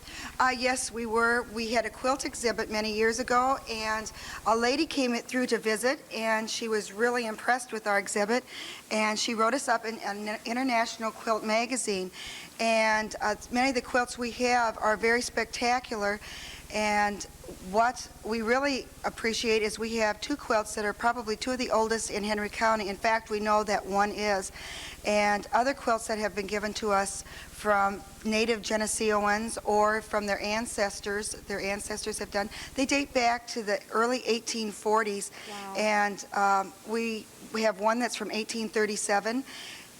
Yes, we were. We had a quilt exhibit many years ago, and a lady came through to visit, and she was really impressed with our exhibit, and she wrote us up in an international quilt magazine. And many of the quilts we have are very spectacular, and what we really appreciate is we have 2 quilts that are probably 2 of the oldest in Henry County. In fact, we know that one is. And other quilts that have been given to us from native Geneseoans or from their ancestors have done, they date back to the early 1840s. Wow. And we have one that's from 1837.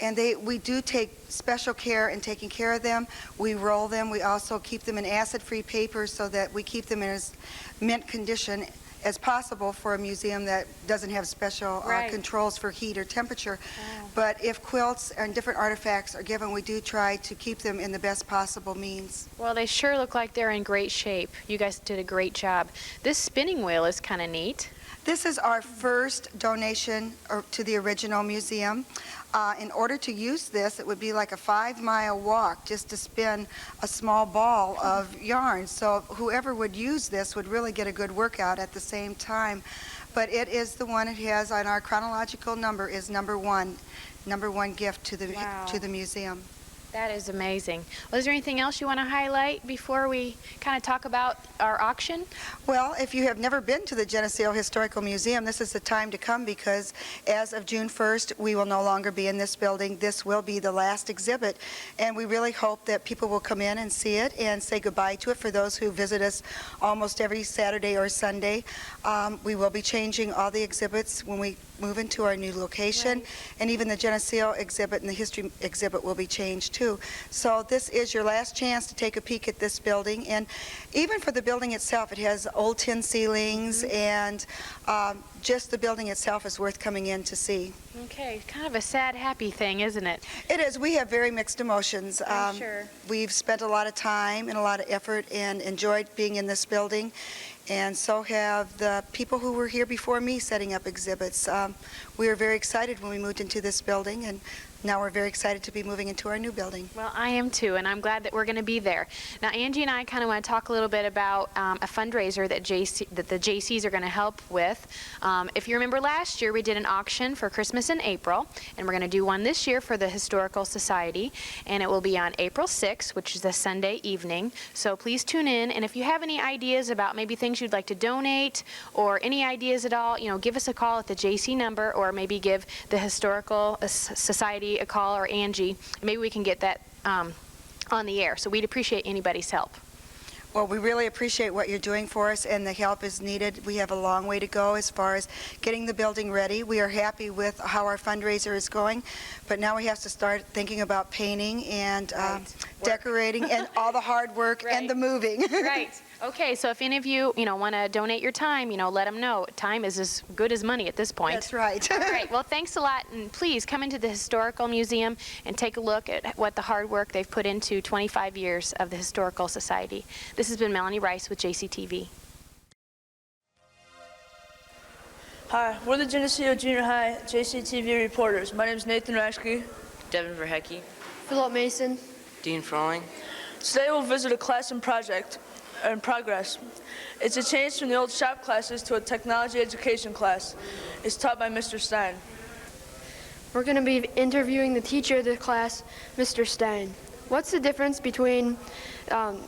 And we do take special care in taking care of them. We roll them. We also keep them in acid-free paper so that we keep them in as mint condition as possible for a museum that doesn't have special controls for heat or temperature. Wow. But if quilts and different artifacts are given, we do try to keep them in the best possible means. Well, they sure look like they're in great shape. You guys did a great job. This spinning wheel is kind of neat. This is our first donation to the original museum. In order to use this, it would be like a 5-mile walk just to spin a small ball of yarn. So whoever would use this would really get a good workout at the same time. But it is the one it has on our chronological number is number one gift to the museum. That is amazing. Well, is there anything else you want to highlight before we kind of talk about our auction? Well, if you have never been to the Geneseo Historical Museum, this is the time to come, because as of June 1st, we will no longer be in this building. This will be the last exhibit, and we really hope that people will come in and see it and say goodbye to it. For those who visit us almost every Saturday or Sunday, we will be changing all the exhibits when we move into our new location, and even the Geneseo exhibit and the history exhibit will be changed too. So this is your last chance to take a peek at this building, and even for the building itself, it has old tin ceilings, and just the building itself is worth coming in to see. Okay, kind of a sad, happy thing, isn't it? It is. We have very mixed emotions. I'm sure. We've spent a lot of time and a lot of effort and enjoyed being in this building, and so have the people who were here before me setting up exhibits. We were very excited when we moved into this building, and now we're very excited to be moving into our new building. Well, I am too, and I'm glad that we're going to be there. Now, Angie and I kind of want to talk a little bit about a fundraiser that the JCs are going to help with. If you remember last year, we did an auction for Christmas in April, and we're going to do one this year for the Historical Society, and it will be on April 6th, which is a Sunday evening. So please tune in, and if you have any ideas about maybe things you'd like to donate or any ideas at all, give us a call at the JC number, or maybe give the Historical Society a call, or Angie. Maybe we can get that on the air. So we'd appreciate anybody's help. Well, we really appreciate what you're doing for us, and the help is needed. We have a long way to go as far as getting the building ready. We are happy with how our fundraiser is going, but now we have to start thinking about painting and decorating and all the hard work and the moving. Right. Okay, so if any of you, want to donate your time, let them know. Time is as good as money at this point. That's right. All right. Well, thanks a lot, and please come into the Historical Museum and take a look at what the hard work they've put into 25 years of the Historical Society. This has been Melanie Rice with JCTV. Hi, we're the Geneseo Junior High JCTV reporters. My name is Nathan Raschke. Devin Verhecke. Philip Mason. Dean Froling. Today we'll visit a class in progress. It's a change from the old shop classes to a technology education class. It's taught by Mr. Stein. We're going to be interviewing the teacher of the class, Mr. Stein. What's the difference between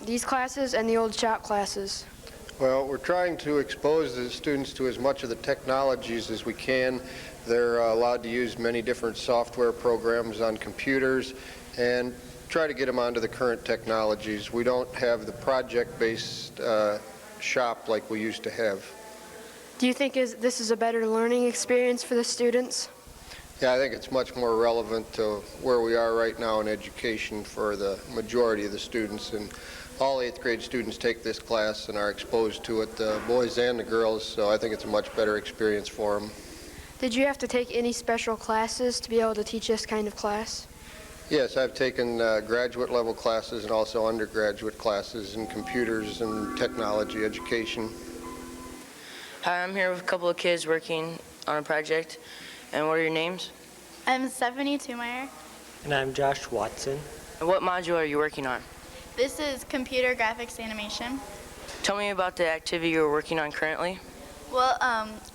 these classes and the old shop classes? Well, we're trying to expose the students to as much of the technologies as we can. They're allowed to use many different software programs on computers and try to get them onto the current technologies. We don't have the project-based shop like we used to have. Do you think this is a better learning experience for the students? Yeah, I think it's much more relevant to where we are right now in education for the majority of the students. And all 8th grade students take this class and are exposed to it, the boys and the girls, so I think it's a much better experience for them. Did you have to take any special classes to be able to teach this kind of class? Yes, I've taken graduate level classes and also undergraduate classes in computers and technology education. Hi, I'm here with a couple of kids working on a project. And what are your names? I'm Stephanie Tumeyer. And I'm Josh Watson. And what module are you working on? This is computer graphics animation. Tell me about the activity you're working on currently. Well,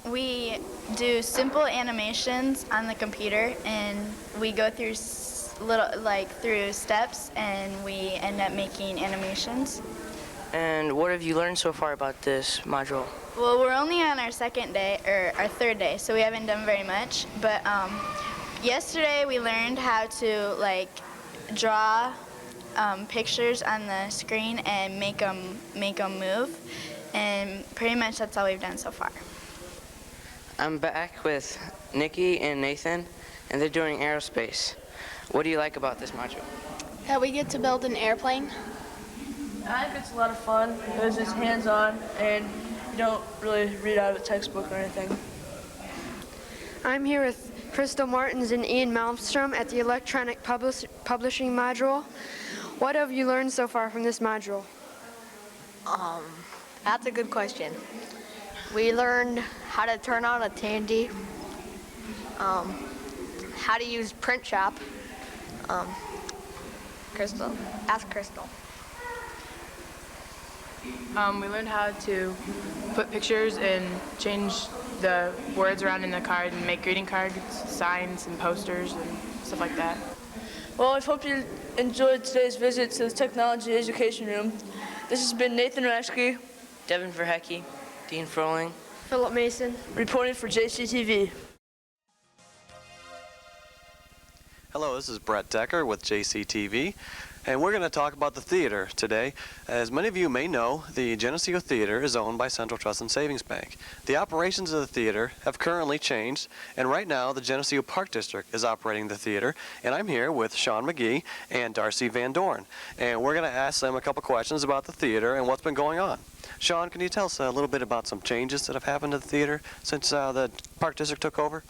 we do simple animations on the computer, and we go through through steps, and we end up making animations. And what have you learned so far about this module? Well, we're only on our second day, or our third day, so we haven't done very much. But yesterday we learned how to draw pictures on the screen and make them move, and pretty much that's all we've done so far. I'm back with Nikki and Nathan, and they're doing aerospace. What do you like about this module? That we get to build an airplane. I think it's a lot of fun because it's hands-on and you don't really read out of a textbook or anything. I'm here with Crystal Martins and Ian Malmstrom at the Electronic Publishing module. What have you learned so far from this module? That's a good question. We learned how to turn on a Tandy, how to use Print Shop. Crystal, ask Crystal. We learned how to put pictures and change the words around in the card and make greeting cards, signs, and posters and stuff like that. Well, I hope you enjoyed today's visit to the Technology Education Room. This has been Nathan Raschke, Devin Verhecke, Dean Froling, Philip Mason, reporting for JCTV. Hello, this is Brett Decker with JCTV, and we're going to talk about the theater today. As many of you may know, the Geneseo Theater is owned by Central Trust and Savings Bank. The operations of the theater have currently changed, and right now the Geneseo Park District is operating the theater, and I'm here with Sean McGee and Darcy Van Dorn, and we're going to ask them a couple questions about the theater and what's been going on. Sean, can you tell us a little bit about some changes that have happened to the theater since the Park District took over?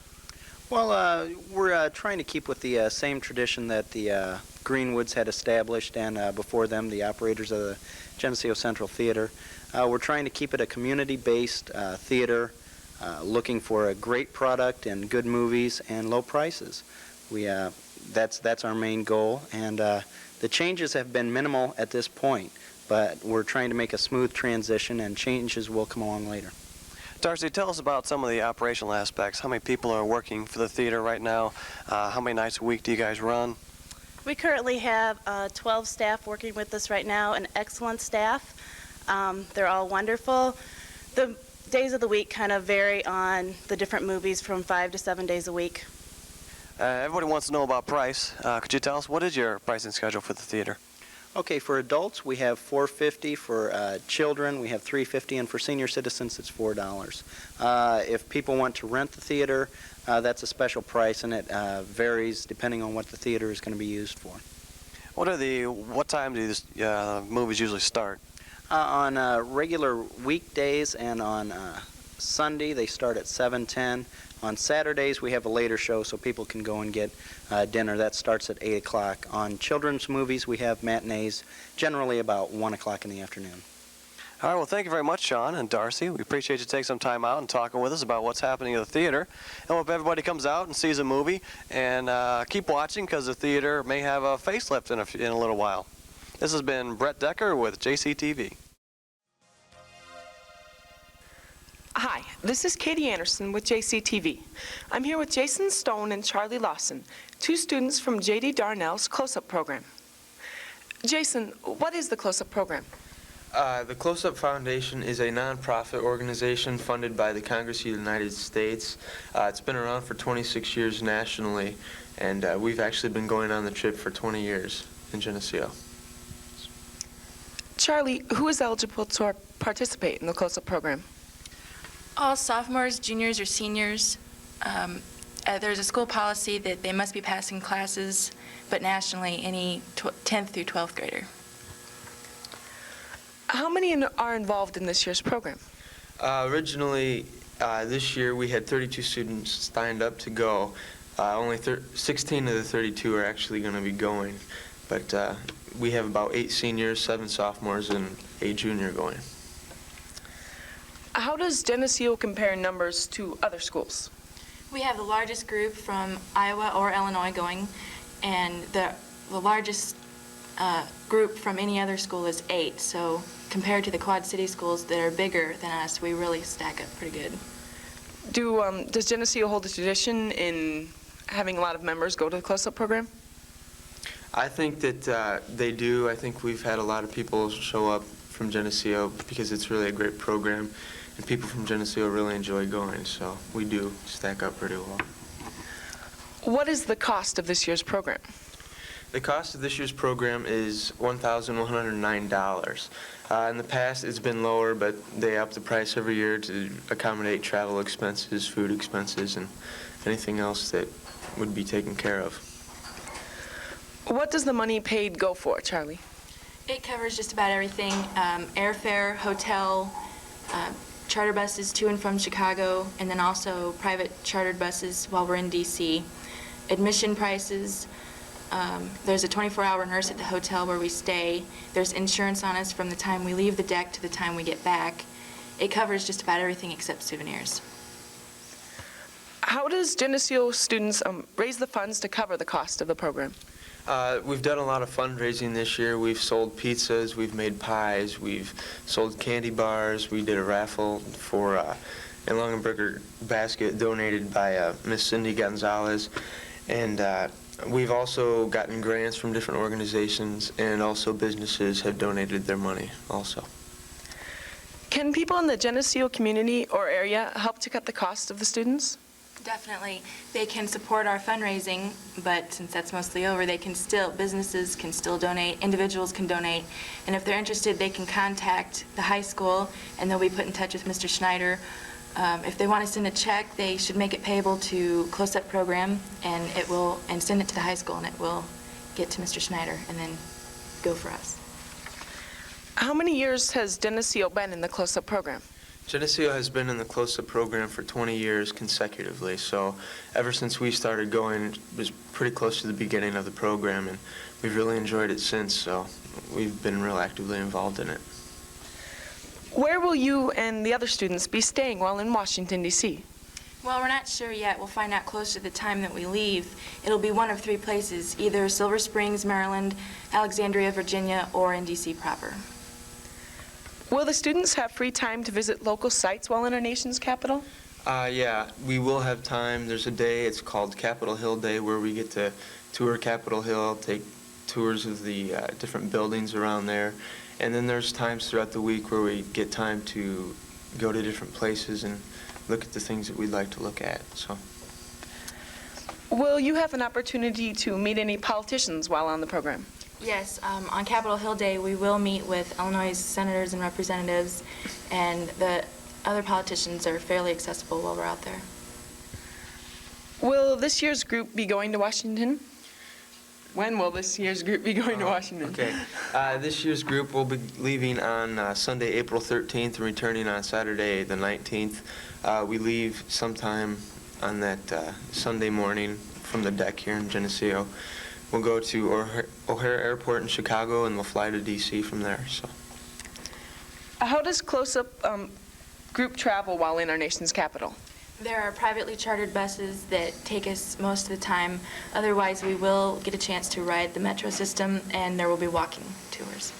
Well, we're trying to keep with the same tradition that the Greenwoods had established, and before them, the operators of the Geneseo Central Theater. We're trying to keep it a community-based theater, looking for a great product and good movies and low prices. That's our main goal, and the changes have been minimal at this point, but we're trying to make a smooth transition, and changes will come along later. Darcy, tell us about some of the operational aspects. How many people are working for the theater right now? How many nights a week do you guys run? We currently have 12 staff working with us right now, an excellent staff. They're all wonderful. The days of the week kind of vary on the different movies from 5 to 7 days a week. Everybody wants to know about price. Could you tell us what is your pricing schedule for the theater? Okay, for adults we have $4.50. For children we have $3.50, and for senior citizens it's $4. If people want to rent the theater, that's a special price, and it varies depending on what the theater is going to be used for. What time do these movies usually start? On regular weekdays and on Sunday they start at 7:10. On Saturdays we have a later show so people can go and get dinner. That starts at 8 o'clock. On children's movies we have matinees, generally about 1 o'clock in the afternoon. All right, well, thank you very much, Sean and Darcy. We appreciate you taking some time out and talking with us about what's happening at the theater. And hope everybody comes out and sees a movie, and keep watching because the theater may have a facelift in a little while. This has been Brett Decker with JCTV. Hi, this is Katie Anderson with JCTV. I'm here with Jason Stone and Charlie Lawson, two students from J.D. Darnell's Close-Up program. Jason, what is the Close-Up program? The Close-Up Foundation is a nonprofit organization funded by the Congress of the United States. It's been around for 26 years nationally, and we've actually been going on the trip for 20 years in Geneseo. Charlie, who is eligible to participate in the Close-Up program? All sophomores, juniors, or seniors. There's a school policy that they must be passing classes, but nationally, any 10th through 12th grader. How many are involved in this year's program? Originally, this year we had 32 students signed up to go. Only 16 of the 32 are actually going to be going, but we have about 8 seniors, 7 sophomores, and a junior going. How does Geneseo compare in numbers to other schools? We have the largest group from Iowa or Illinois going, and the largest group from any other school is 8. So compared to the Quad City schools that are bigger than us, we really stack up pretty good. Does Geneseo hold a tradition in having a lot of members go to the Close-Up program? I think that they do. I think we've had a lot of people show up from Geneseo because it's really a great program, and people from Geneseo really enjoy going, so we do stack up pretty well. What is the cost of this year's program? The cost of this year's program is $1,109. In the past, it's been lower, but they up the price every year to accommodate travel expenses, food expenses, and anything else that would be taken care of. What does the money paid go for, Charlie? It covers just about everything, airfare, hotel, charter buses to and from Chicago, and then also private chartered buses while we're in D.C. Admission prices, there's a 24-hour nurse at the hotel where we stay. There's insurance on us from the time we leave the deck to the time we get back. It covers just about everything except souvenirs. How does Geneseo students raise the funds to cover the cost of the program? We've done a lot of fundraising this year. We've sold pizzas, we've made pies, we've sold candy bars. We did a raffle for a Longenberger basket donated by Miss Cindy Gonzalez. And We've also gotten grants from different organizations, and also businesses have donated their money also. Can people in the Geneseo community or area help to cut the cost of the students? Definitely. They can support our fundraising, but since that's mostly over, businesses can still donate, individuals can donate, and if they're interested, they can contact the high school, and they'll be put in touch with Mr. Schneider. If they want to send a check, they should make it payable to Close-Up Program, and send it to the high school, and it will get to Mr. Schneider, and then go for us. How many years has Geneseo been in the Close-Up program? Geneseo has been in the Close-Up program for 20 years consecutively, so ever since we started going, it was pretty close to the beginning of the program, and we've really enjoyed it since, so we've been real actively involved in it. Where will you and the other students be staying while in Washington, D.C.? Well, we're not sure yet. We'll find out closer to the time that we leave. It'll be one of 3 places, either Silver Springs, Maryland, Alexandria, Virginia, or in D.C. proper. Will the students have free time to visit local sites while in our nation's capital? Yeah, we will have time. There's a day, it's called Capitol Hill Day, where we get to tour Capitol Hill, take tours of the different buildings around there. And then there's times throughout the week where we get time to go to different places and look at the things that we'd like to look at. So. Will you have an opportunity to meet any politicians while on the program? Yes, on Capitol Hill Day, we will meet with Illinois senators and representatives, and the other politicians are fairly accessible while we're out there. Will this year's group be going to Washington? When will this year's group be going to Washington? Okay. This year's group will be leaving on Sunday, April 13th, and returning on Saturday, the 19th. We leave sometime on that Sunday morning from the deck here in Geneseo. We'll go to O'Hare Airport in Chicago, and we'll fly to D.C. from there. So. How does Close-Up group travel while in our nation's capital? There are privately chartered buses that take us most of the time. Otherwise, we will get a chance to ride the metro system, and there will be walking tours.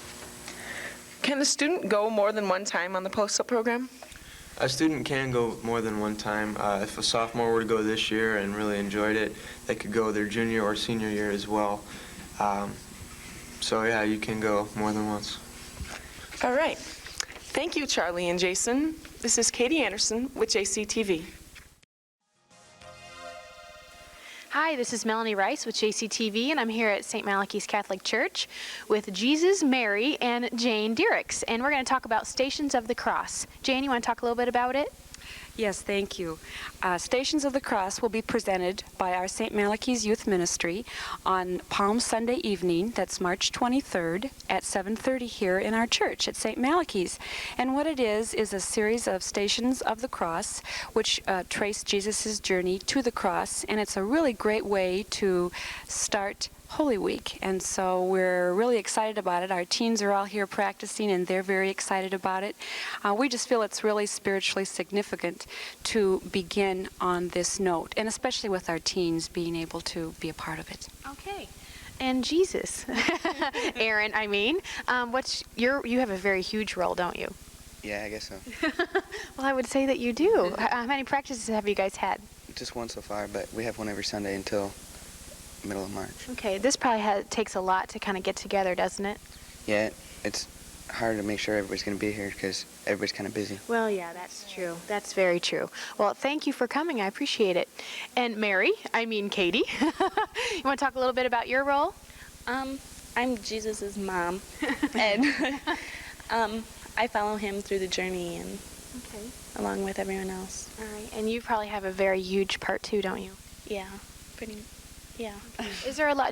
Can a student go more than one time on the Close-Up program? A student can go more than one time. If a sophomore were to go this year and really enjoyed it, they could go their junior or senior year as well. So yeah, you can go more than once. All right. Thank you, Charlie and Jason. This is Katie Anderson with JCTV. Hi, this is Melanie Rice with JCTV, and I'm here at St. Malachy's Catholic Church with Jesus, Mary, and Jane Diericks, and we're going to talk about Stations of the Cross. Jane, you want to talk a little bit about it? Yes, thank you. Stations of the Cross will be presented by our St. Malachy's Youth Ministry on Palm Sunday evening, that's March 23rd at 7:30 here in our church at St. Malachy's. And what it is a series of Stations of the Cross which trace Jesus' journey to the cross, and it's a really great way to start Holy Week, and so we're really excited about it. Our teens are all here practicing, and they're very excited about it. We just feel it's really spiritually significant to begin on this note, and especially with our teens being able to be a part of it. Okay. And Jesus, Aaron, you have a very huge role, don't you? Yeah, I guess so. Well, I would say that you do. How many practices have you guys had? Just one so far, but we have one every Sunday until middle of March. Okay, this probably takes a lot to kind of get together, doesn't it? Yeah, it's hard to make sure everybody's going to be here because everybody's kind of busy. Well, yeah, that's true. That's very true. Well, thank you for coming. I appreciate it. And Katie, you want to talk a little bit about your role? I'm Jesus's mom, and I follow him through the journey and along with everyone else. All right, and you probably have a very huge part too, don't you? Yeah, pretty. Yeah. Is there a lot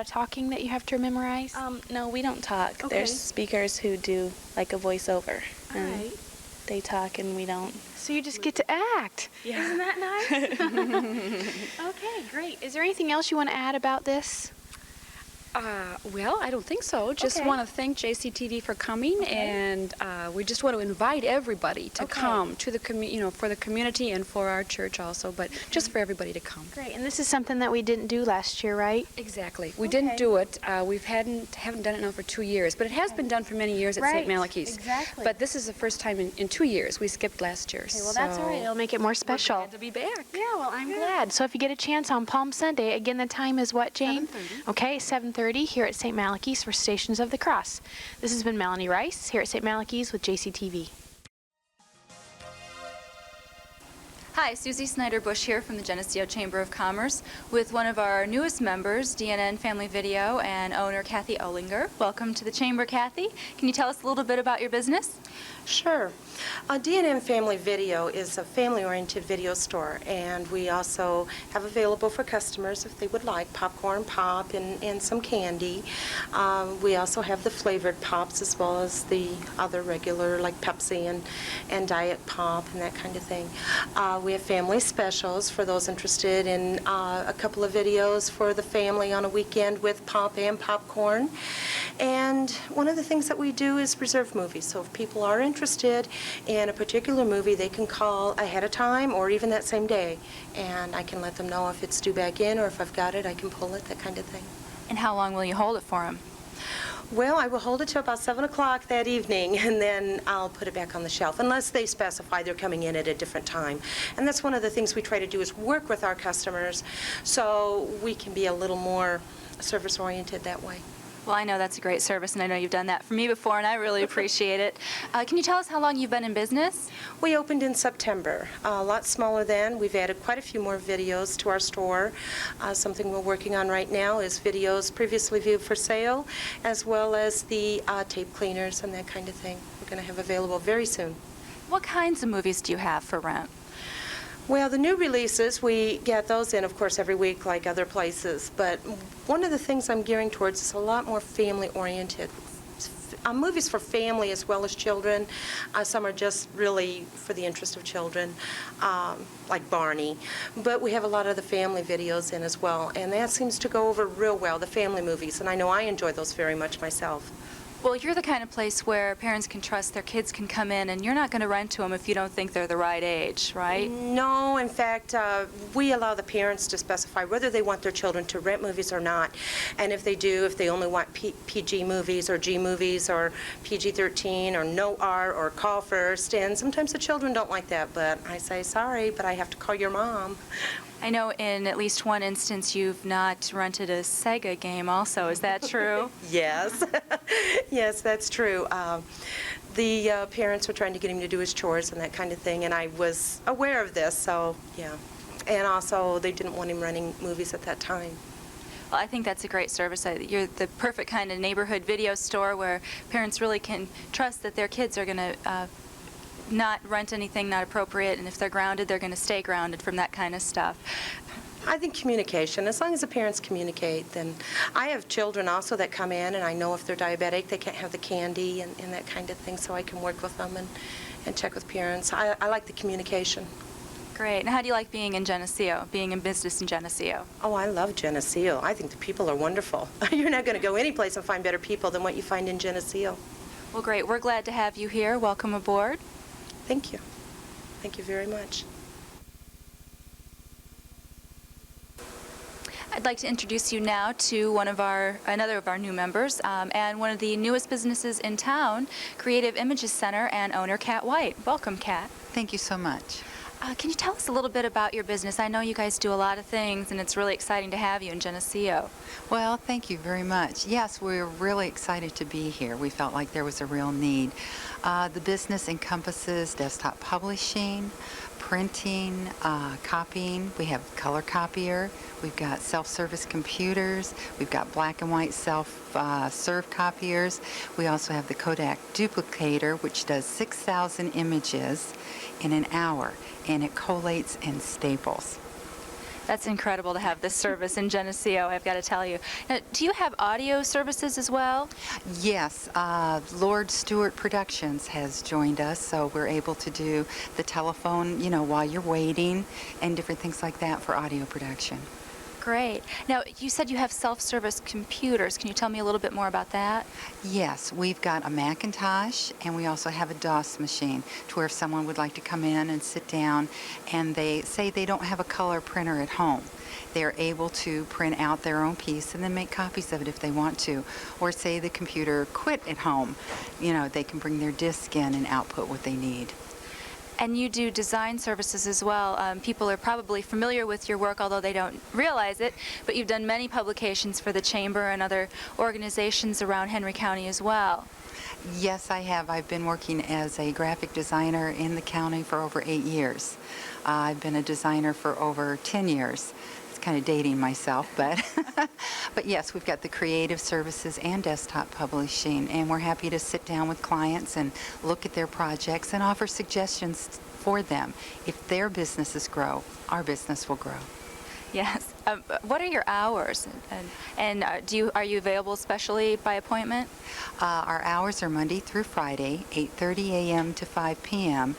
of talking that you have to memorize? No, we don't talk. Okay. There's speakers who do like a voiceover. All right. They talk and we don't. So you just get to act. Yeah. Isn't that nice? Okay, great. Is there anything else you want to add about this? Well, I don't think so. Just want to thank JCTV for coming, and we just want to invite everybody to come to the for the community and for our church also, but just for everybody to come. Great, and this is something that we didn't do last year, right? Exactly. We didn't do it. We haven't done it now for 2 years, but it has been done for many years at St. Malachy's. Exactly. But this is the first time in 2 years. We skipped last year. Okay, well, that's all right. It'll make it more special. We're glad to be back. Yeah, well, I'm glad. So if you get a chance on Palm Sunday, again, the time is what, Jane? 7:30. Okay, 7:30 here at St. Malachy's for Stations of the Cross. This has been Melanie Rice here at St. Malachy's with JCTV. Hi, Susie Snyder-Bush here from the Geneseo Chamber of Commerce with one of our newest members, DNN Family Video, and owner Kathy Olinger. Welcome to the Chamber, Kathy. Can you tell us a little bit about your business? Sure. DNN Family Video is a family-oriented video store, and we also have available for customers if they would like popcorn, pop, and some candy. We also have the flavored pops as well as the other regular like Pepsi and Diet Pop and that kind of thing. We have family specials for those interested in a couple of videos for the family on a weekend with pop and popcorn. And one of the things that we do is reserve movies. So if people are interested in a particular movie, they can call ahead of time or even that same day. And I can let them know if it's due back in or if I've got it, I can pull it, that kind of thing. And how long will you hold it for them? Well, I will hold it till about 7 o'clock that evening, and then I'll put it back on the shelf, unless they specify they're coming in at a different time. And that's one of the things we try to do is work with our customers so we can be a little more service-oriented that way. Well, I know that's a great service, and I know you've done that for me before, and I really appreciate it. Can you tell us how long you've been in business? We opened in September, a lot smaller then. We've added quite a few more videos to our store. Something we're working on right now is videos previously viewed for sale, as well as the tape cleaners and that kind of thing. We're going to have available very soon. What kinds of movies do you have for rent? Well, the new releases, we get those in, of course, every week like other places. But one of the things I'm gearing towards is a lot more family-oriented. Movies for family as well as children. Some are just really for the interest of children, like Barney. But we have a lot of the family videos in as well. And that seems to go over real well, the family movies. And I know I enjoy those very much myself. Well, you're the kind of place where parents can trust their kids can come in, and you're not going to rent to them if you don't think they're the right age, right? No, in fact, we allow the parents to specify whether they want their children to rent movies or not. And if they do, if they only want PG movies or G movies or PG-13 or no R or call first, and sometimes the children don't like that, but I say, sorry, but I have to call your mom. I know in at least one instance you've not rented a Sega game also. Is that true? Yes. Yes, that's true. The parents were trying to get him to do his chores and that kind of thing, and I was aware of this, so yeah. And also, they didn't want him renting movies at that time. Well, I think that's a great service. You're the perfect kind of neighborhood video store where parents really can trust that their kids are going to not rent anything not appropriate, and if they're grounded, they're going to stay grounded from that kind of stuff. I think communication. As long as the parents communicate, then I have children also that come in, and I know if they're diabetic, they can't have the candy and that kind of thing, so I can work with them and check with parents. I like the communication. Great. And how do you like being in Geneseo, being in business in Geneseo? Oh, I love Geneseo. I think the people are wonderful. You're not going to go any place and find better people than what you find in Geneseo. Well, great. We're glad to have you here. Welcome aboard. Thank you. Thank you very much. I'd like to introduce you now to another of our new members and one of the newest businesses in town, Creative Images Center, and owner Kat White. Welcome, Kat. Thank you so much. Can you tell us a little bit about your business? I know you guys do a lot of things, and it's really exciting to have you in Geneseo. Well, thank you very much. Yes, we're really excited to be here. We felt like there was a real need. The business encompasses desktop publishing, printing, copying. We have color copier. We've got self-service computers. We've got black and white self-serve copiers. We also have the Kodak duplicator, which does 6,000 images in an hour, and it collates and staples. That's incredible to have this service in Geneseo, I've got to tell you. Now, do you have audio services as well? Yes, Lord Stewart Productions has joined us, so we're able to do the telephone, while you're waiting and different things like that for audio production. Great. Now, you said you have self-service computers. Can you tell me a little bit more about that? Yes, we've got a Macintosh, and we also have a DOS machine to where if someone would like to come in and sit down and they say they don't have a color printer at home, they're able to print out their own piece and then make copies of it if they want to. Or say the computer quit at home, you know, they can bring their disk in and output what they need. And you do design services as well. People are probably familiar with your work, although they don't realize it, but you've done many publications for the Chamber and other organizations around Henry County as well. Yes, I have. I've been working as a graphic designer in the county for over 8 years. I've been a designer for over 10 years. It's kind of dating myself, but but yes, we've got the creative services and desktop publishing, and we're happy to sit down with clients and look at their projects and offer suggestions for them. If their businesses grow, our business will grow. Yes. What are your hours? And are you available especially by appointment? Our hours are Monday through Friday, 8:30 a.m. to 5 p.m.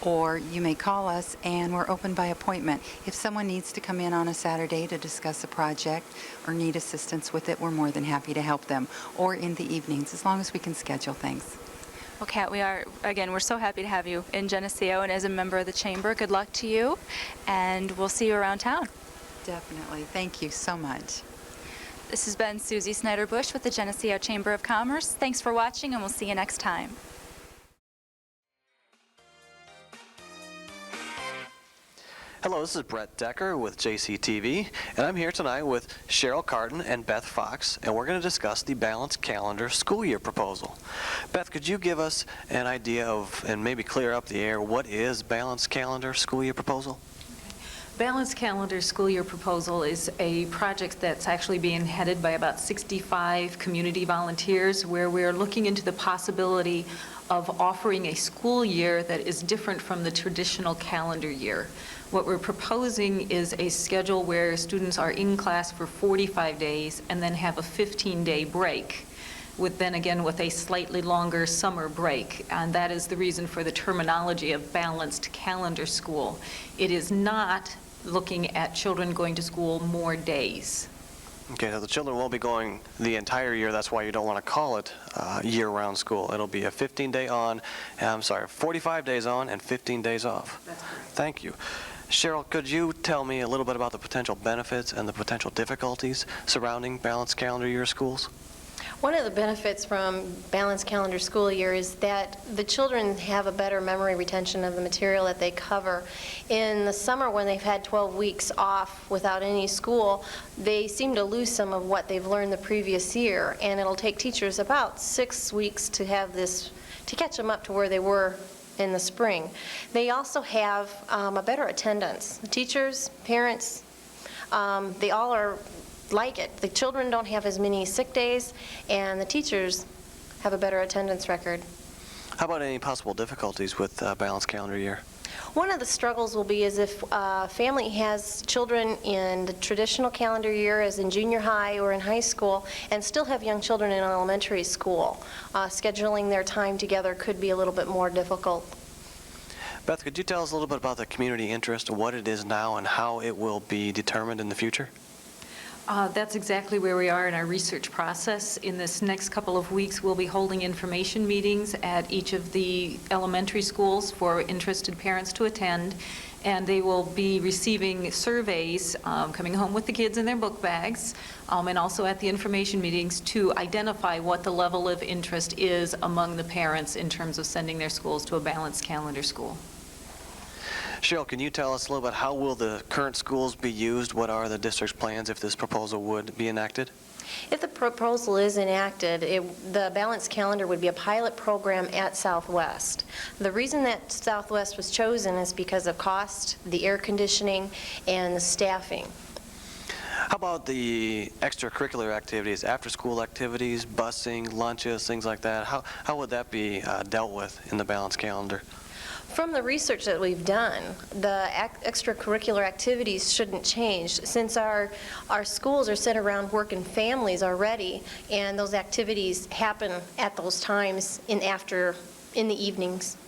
Or you may call us, and we're open by appointment. If someone needs to come in on a Saturday to discuss a project or need assistance with it, we're more than happy to help them. Or in the evenings, as long as we can schedule things. Well, Kat, we're so happy to have you in Geneseo, and as a member of the Chamber, good luck to you, and we'll see you around town. Definitely. Thank you so much. This has been Susie Snyder-Bush with the Geneseo Chamber of Commerce. Thanks for watching, and we'll see you next time. Hello, this is Brett Decker with JCTV, and I'm here tonight with Cheryl Carton and Beth Fox, and we're going to discuss the Balanced Calendar School Year proposal. Beth, could you give us an idea of, and maybe clear up the air, what is Balanced Calendar School Year proposal? Balanced Calendar School Year proposal is a project that's actually being headed by about 65 community volunteers, where we're looking into the possibility of offering a school year that is different from the traditional calendar year. What we're proposing is a schedule where students are in class for 45 days and then have a 15-day break, with a slightly longer summer break. And that is the reason for the terminology of balanced calendar school. It is not looking at children going to school more days. Okay, so the children won't be going the entire year. That's why you don't want to call it year-round school. It'll be a 45 days on and 15 days off. That's correct. Thank you. Cheryl, could you tell me a little bit about the potential benefits and the potential difficulties surrounding balanced calendar year schools? One of the benefits from balanced calendar school year is that the children have a better memory retention of the material that they cover. In the summer, when they've had 12 weeks off without any school, they seem to lose some of what they've learned the previous year, and it'll take teachers about 6 weeks to have this, to catch them up to where they were in the spring. They also have a better attendance. The teachers, parents, they all are like it. The children don't have as many sick days, and the teachers have a better attendance record. How about any possible difficulties with balanced calendar year? One of the struggles will be is if a family has children in the traditional calendar year, as in junior high or in high school, and still have young children in elementary school. Scheduling their time together could be a little bit more difficult. Beth, could you tell us a little bit about the community interest, what it is now, and how it will be determined in the future? That's exactly where we are in our research process. In this next couple of weeks, we'll be holding information meetings at each of the elementary schools for interested parents to attend, and they will be receiving surveys coming home with the kids in their book bags, and also at the information meetings to identify what the level of interest is among the parents in terms of sending their schools to a balanced calendar school. Cheryl, can you tell us a little bit how will the current schools be used? What are the district's plans if this proposal would be enacted? If the proposal is enacted, the balanced calendar would be a pilot program at Southwest. The reason that Southwest was chosen is because of cost, the air conditioning, and the staffing. How about the extracurricular activities, after-school activities, busing, lunches, things like that? How would that be dealt with in the balanced calendar? From the research that we've done, the extracurricular activities shouldn't change since our schools are set around work and families already, and those activities happen at those times in the evenings.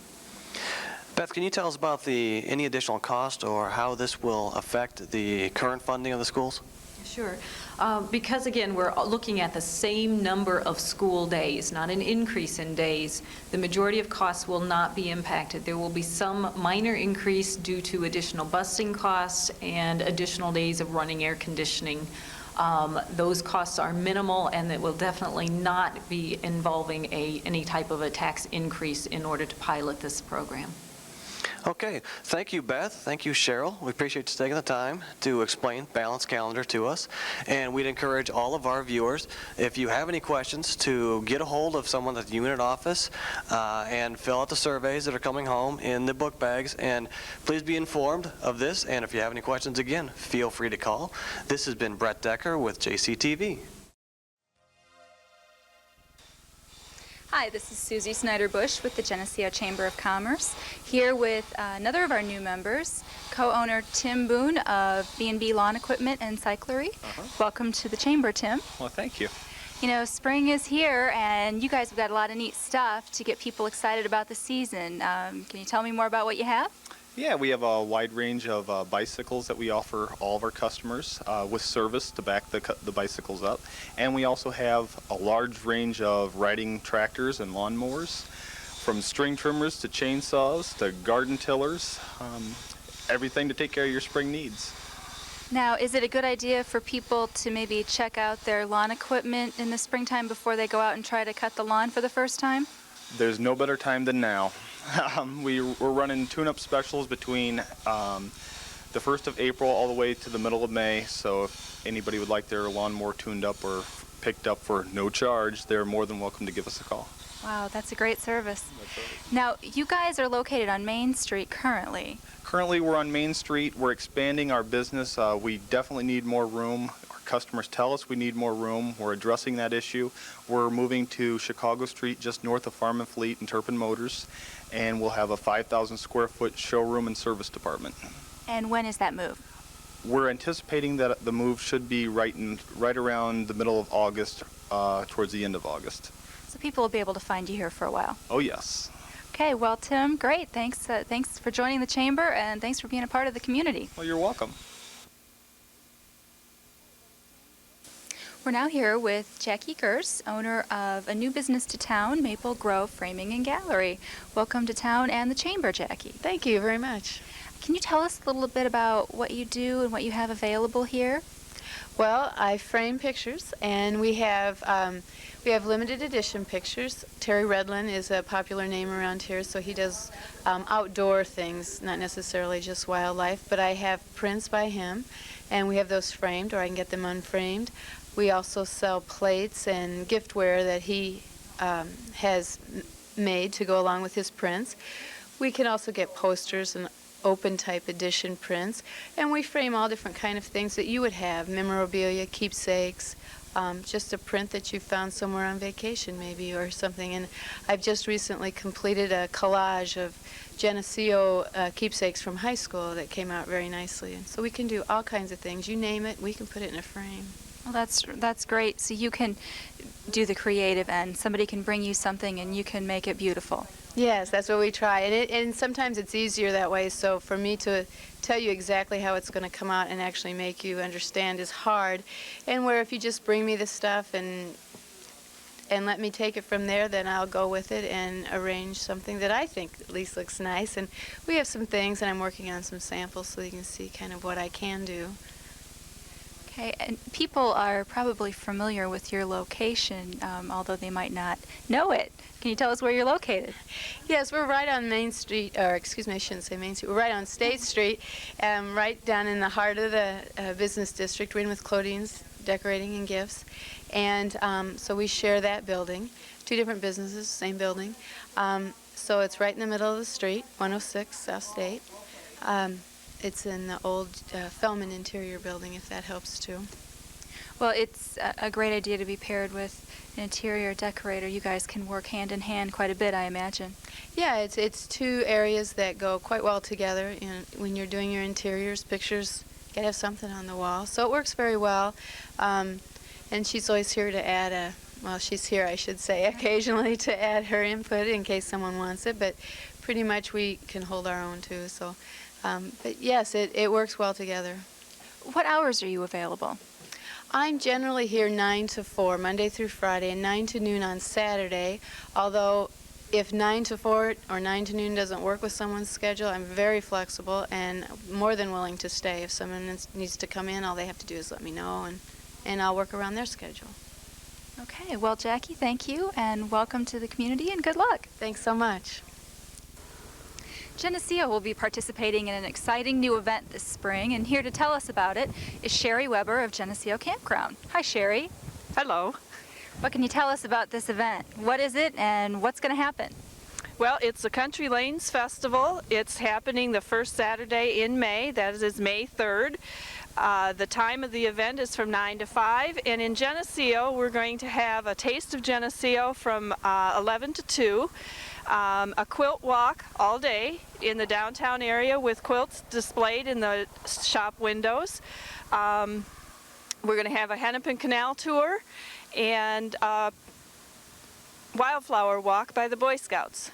Beth, can you tell us about any additional cost or how this will affect the current funding of the schools? Sure. Because again, we're looking at the same number of school days, not an increase in days. The majority of costs will not be impacted. There will be some minor increase due to additional busing costs and additional days of running air conditioning. Those costs are minimal, and it will definitely not be involving any type of a tax increase in order to pilot this program. Okay, thank you, Beth. Thank you, Cheryl. We appreciate you taking the time to explain Balanced Calendar to us. And we'd encourage all of our viewers, if you have any questions, to get a hold of someone at the unit office and fill out the surveys that are coming home in the book bags. And please be informed of this. And if you have any questions, again, feel free to call. This has been Brett Decker with JCTV. Hi, this is Susie Snyder-Bush with the Geneseo Chamber of Commerce, here with another of our new members, co-owner Tim Boone of B&B Lawn Equipment and Cyclery. Welcome to the Chamber, Tim. Well, thank you. You know, spring is here, and you guys have got a lot of neat stuff to get people excited about the season. Can you tell me more about what you have? Yeah, we have a wide range of bicycles that we offer all of our customers with service to back the bicycles up. And we also have a large range of riding tractors and lawnmowers, from string trimmers to chainsaws to garden tillers, everything to take care of your spring needs. Now, is it a good idea for people to maybe check out their lawn equipment in the springtime before they go out and try to cut the lawn for the first time? There's no better time than now. We're running tune-up specials between the 1st of April all the way to the middle of May, so if anybody would like their lawnmower tuned up or picked up for no charge, they're more than welcome to give us a call. Wow, that's a great service. That's right. Now, you guys are located on Main Street currently. Currently, we're on Main Street. We're expanding our business. We definitely need more room. Our customers tell us we need more room. We're addressing that issue. We're moving to Chicago Street, just north of Farm and Fleet and Turpin Motors, and we'll have a 5,000 square foot showroom and service department. And when is that move? We're anticipating that the move should be right around the middle of August, towards the end of August. So people will be able to find you here for a while. Oh, yes. Okay, well, Tim, great. Thanks for joining the Chamber, and thanks for being a part of the community. Well, you're welcome. We're now here with Jackie Gerst, owner of a new business to town, Maple Grove Framing and Gallery. Welcome to town and the Chamber, Jackie. Thank you very much. Can you tell us a little bit about what you do and what you have available here? Well, I frame pictures, and we have limited edition pictures. Terry Redlin is a popular name around here, so he does outdoor things, not necessarily just wildlife, but I have prints by him, and we have those framed, or I can get them unframed. We also sell plates and giftware that he has made to go along with his prints. We can also get posters and open type edition prints, and we frame all different kind of things that you would have, memorabilia, keepsakes, just a print that you found somewhere on vacation maybe or something. And I've just recently completed a collage of Geneseo keepsakes from high school that came out very nicely. And so we can do all kinds of things. You name it, we can put it in a frame. Well, that's great. So you can do the creative end. Somebody can bring you something and you can make it beautiful. Yes, that's what we try. And sometimes it's easier that way. So for me to tell you exactly how it's going to come out and actually make you understand is hard. And where if you just bring me the stuff and let me take it from there, then I'll go with it and arrange something that I think at least looks nice. And we have some things, and I'm working on some samples so you can see kind of what I can do. Okay, and people are probably familiar with your location, although they might not know it. Can you tell us where you're located? Yes, we're right on Main Street, or excuse me, I shouldn't say Main Street. We're right on State Street, right down in the heart of the business district. We're in with Claudine's Decorating and Gifts. And so we share that building, two different businesses, same building. So it's right in the middle of the street, 106 South State. It's in the old Fellman Interior building, if that helps too. Well, it's a great idea to be paired with an interior decorator. You guys can work hand in hand quite a bit, I imagine. Yeah, it's two areas that go quite well together. You know, when you're doing your interiors, pictures, you gotta have something on the wall. So it works very well. And she's always here to add she's here, I should say, occasionally to add her input in case someone wants it. But pretty much we can hold our own too. So, but yes, it works well together. What hours are you available? I'm generally here 9 to 4, Monday through Friday, and 9 to noon on Saturday, although if 9 to 4 or 9 to noon doesn't work with someone's schedule, I'm very flexible and more than willing to stay. If someone needs to come in, all they have to do is let me know, and I'll work around their schedule. Okay, well, Jackie, thank you, and welcome to the community, and good luck. Thanks so much. Geneseo will be participating in an exciting new event this spring, and here to tell us about it is Sherry Weber of Geneseo Campground. Hi, Sherry. Hello. What can you tell us about this event? What is it, and what's going to happen? Well, it's the Country Lanes Festival. It's happening the first Saturday in May. That is May 3rd. The time of the event is from 9 to 5, and in Geneseo we're going to have a Taste of Geneseo from 11 to 2, a quilt walk all day in the downtown area with quilts displayed in the shop windows. We're going to have a Hennepin Canal tour and a wildflower walk by the Boy Scouts.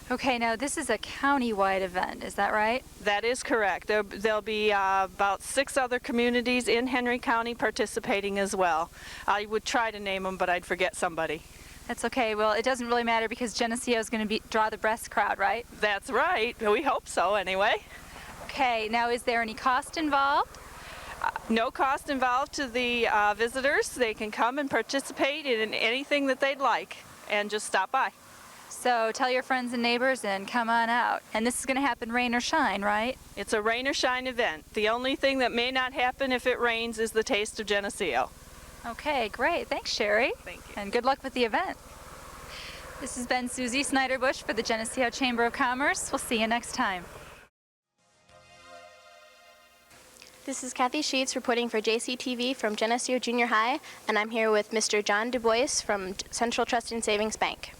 Okay, now this is a county-wide event, is that right? That is correct. There'll be about 6 other communities in Henry County participating as well. I would try to name them, but I'd forget somebody. That's okay. Well, it doesn't really matter because Geneseo is going to draw the best crowd, right? That's right. We hope so, anyway. Okay, now is there any cost involved? No cost involved to the visitors. They can come and participate in anything that they'd like and just stop by. So tell your friends and neighbors and come on out. And this is going to happen rain or shine, right? It's a rain or shine event. The only thing that may not happen if it rains is the Taste of Geneseo. Okay, great. Thanks, Sherry. Thank you. And good luck with the event. This has been Susie Snyder-Bush for the Geneseo Chamber of Commerce. We'll see you next time. This is Kathy Sheets reporting for JCTV from Geneseo Junior High, and I'm here with Mr. John Du Bois from Central Trust and Savings Bank.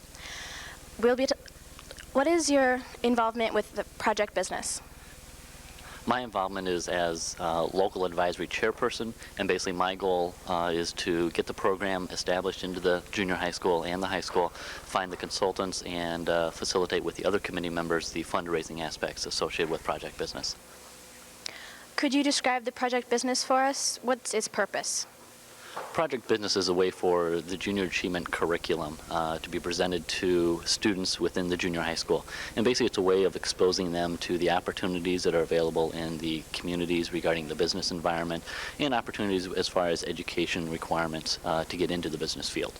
What is your involvement with the project business? My involvement is as local advisory chairperson, and basically my goal is to get the program established into the junior high school and the high school, find the consultants, and facilitate with the other committee members the fundraising aspects associated with project business. Could you describe the project business for us? What's its purpose? Project business is a way for the junior achievement curriculum to be presented to students within the junior high school. And basically it's a way of exposing them to the opportunities that are available in the communities regarding the business environment and opportunities as far as education requirements to get into the business field.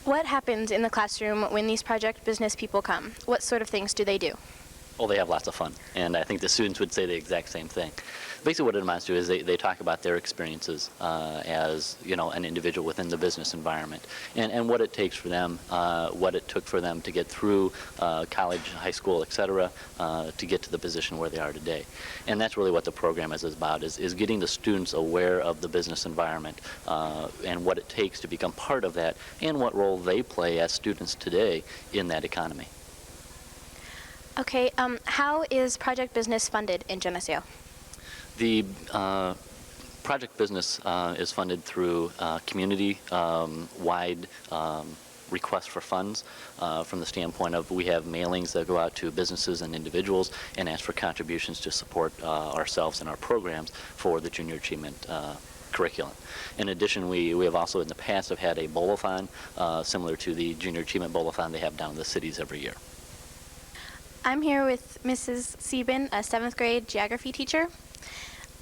What happens in the classroom when these project business people come? What sort of things do they do? Well, they have lots of fun, and I think the students would say the exact same thing. Basically what it amounts to is they talk about their experiences as, you know, an individual within the business environment and what it takes for them, what it took for them to get through college, high school, etc., to get to the position where they are today. And that's really what the program is about, is getting the students aware of the business environment and what it takes to become part of that and what role they play as students today in that economy. Okay, how is project business funded in Geneseo? The project business is funded through community-wide requests for funds from the standpoint of we have mailings that go out to businesses and individuals and ask for contributions to support ourselves and our programs for the junior achievement curriculum. In addition, we have also in the past have had a bowl-a-thon similar to the junior achievement bowl-a-thon they have down in the cities every year. I'm here with Mrs. Sieben, a 7th grade geography teacher.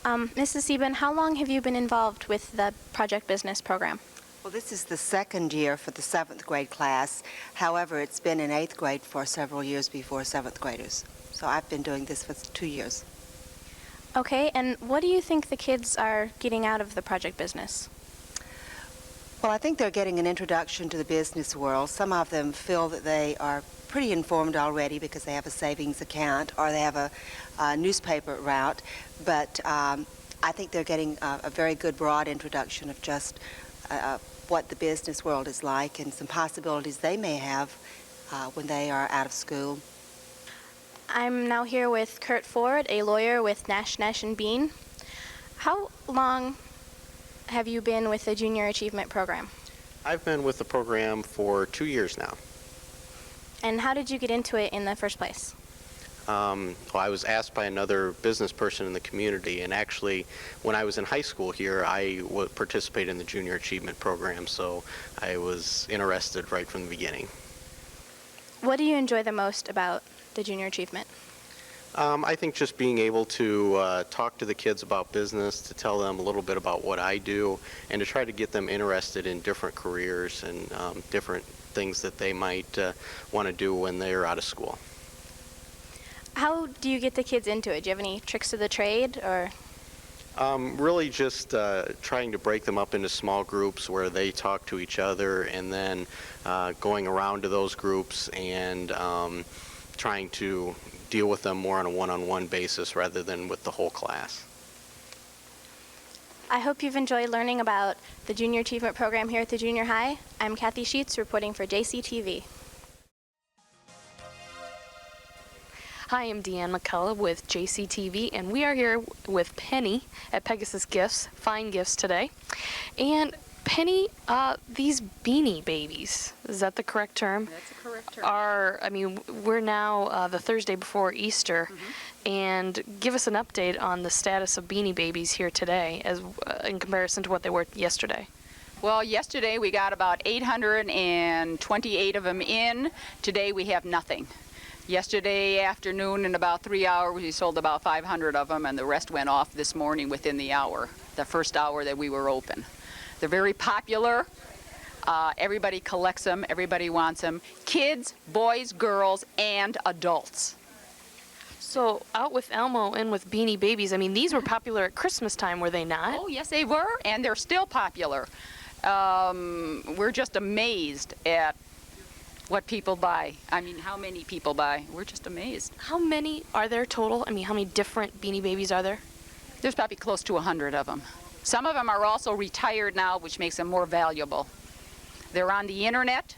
Mrs. Sieben, how long have you been involved with the project business program? Well, this is the second year for the 7th grade class. However, it's been in 8th grade for several years before 7th graders. So I've been doing this for 2 years. Okay, and what do you think the kids are getting out of the project business? Well, I think they're getting an introduction to the business world. Some of them feel that they are pretty informed already because they have a savings account or they have a newspaper route, but I think they're getting a very good broad introduction of just what the business world is like and some possibilities they may have when they are out of school. I'm now here with Kurt Ford, a lawyer with Nash & Bean. How long have you been with the Junior Achievement Program? I've been with the program for 2 years now. And how did you get into it in the first place? I was asked by another business person in the community, and actually when I was in high school here, I participated in the Junior Achievement Program, so I was interested right from the beginning. What do you enjoy the most about the Junior Achievement? I think just being able to talk to the kids about business, to tell them a little bit about what I do, and to try to get them interested in different careers and different things that they might want to do when they're out of school. How do you get the kids into it? Do you have any tricks of the trade, or? Really just trying to break them up into small groups where they talk to each other, and then going around to those groups and trying to deal with them more on a one-on-one basis rather than with the whole class. I hope you've enjoyed learning about the Junior Achievement Program here at the Junior High. I'm Kathy Sheets reporting for JCTV. Hi, I'm Deanne McCullough with JCTV, and we are here with Penny at Pegasus Gifts, fine gifts today. And Penny, these Beanie Babies, is that the correct term? That's the correct term. We're now the Thursday before Easter, and give us an update on the status of Beanie Babies here today as in comparison to what they were yesterday. Well, yesterday we got about 828 of them in. Today we have nothing. Yesterday afternoon, in about 3 hours, we sold about 500 of them, and the rest went off this morning within the hour, the first hour that we were open. They're very popular. Everybody collects them. Everybody wants them. Kids, boys, girls, and adults. So out with Elmo and with Beanie Babies, I mean, these were popular at Christmas time, were they not? Oh, yes, they were, and they're still popular. We're just amazed at what people buy. I mean, how many people buy. We're just amazed. How many are there total? I mean, how many different Beanie Babies are there? There's probably close to 100 of them. Some of them are also retired now, which makes them more valuable. They're on the internet,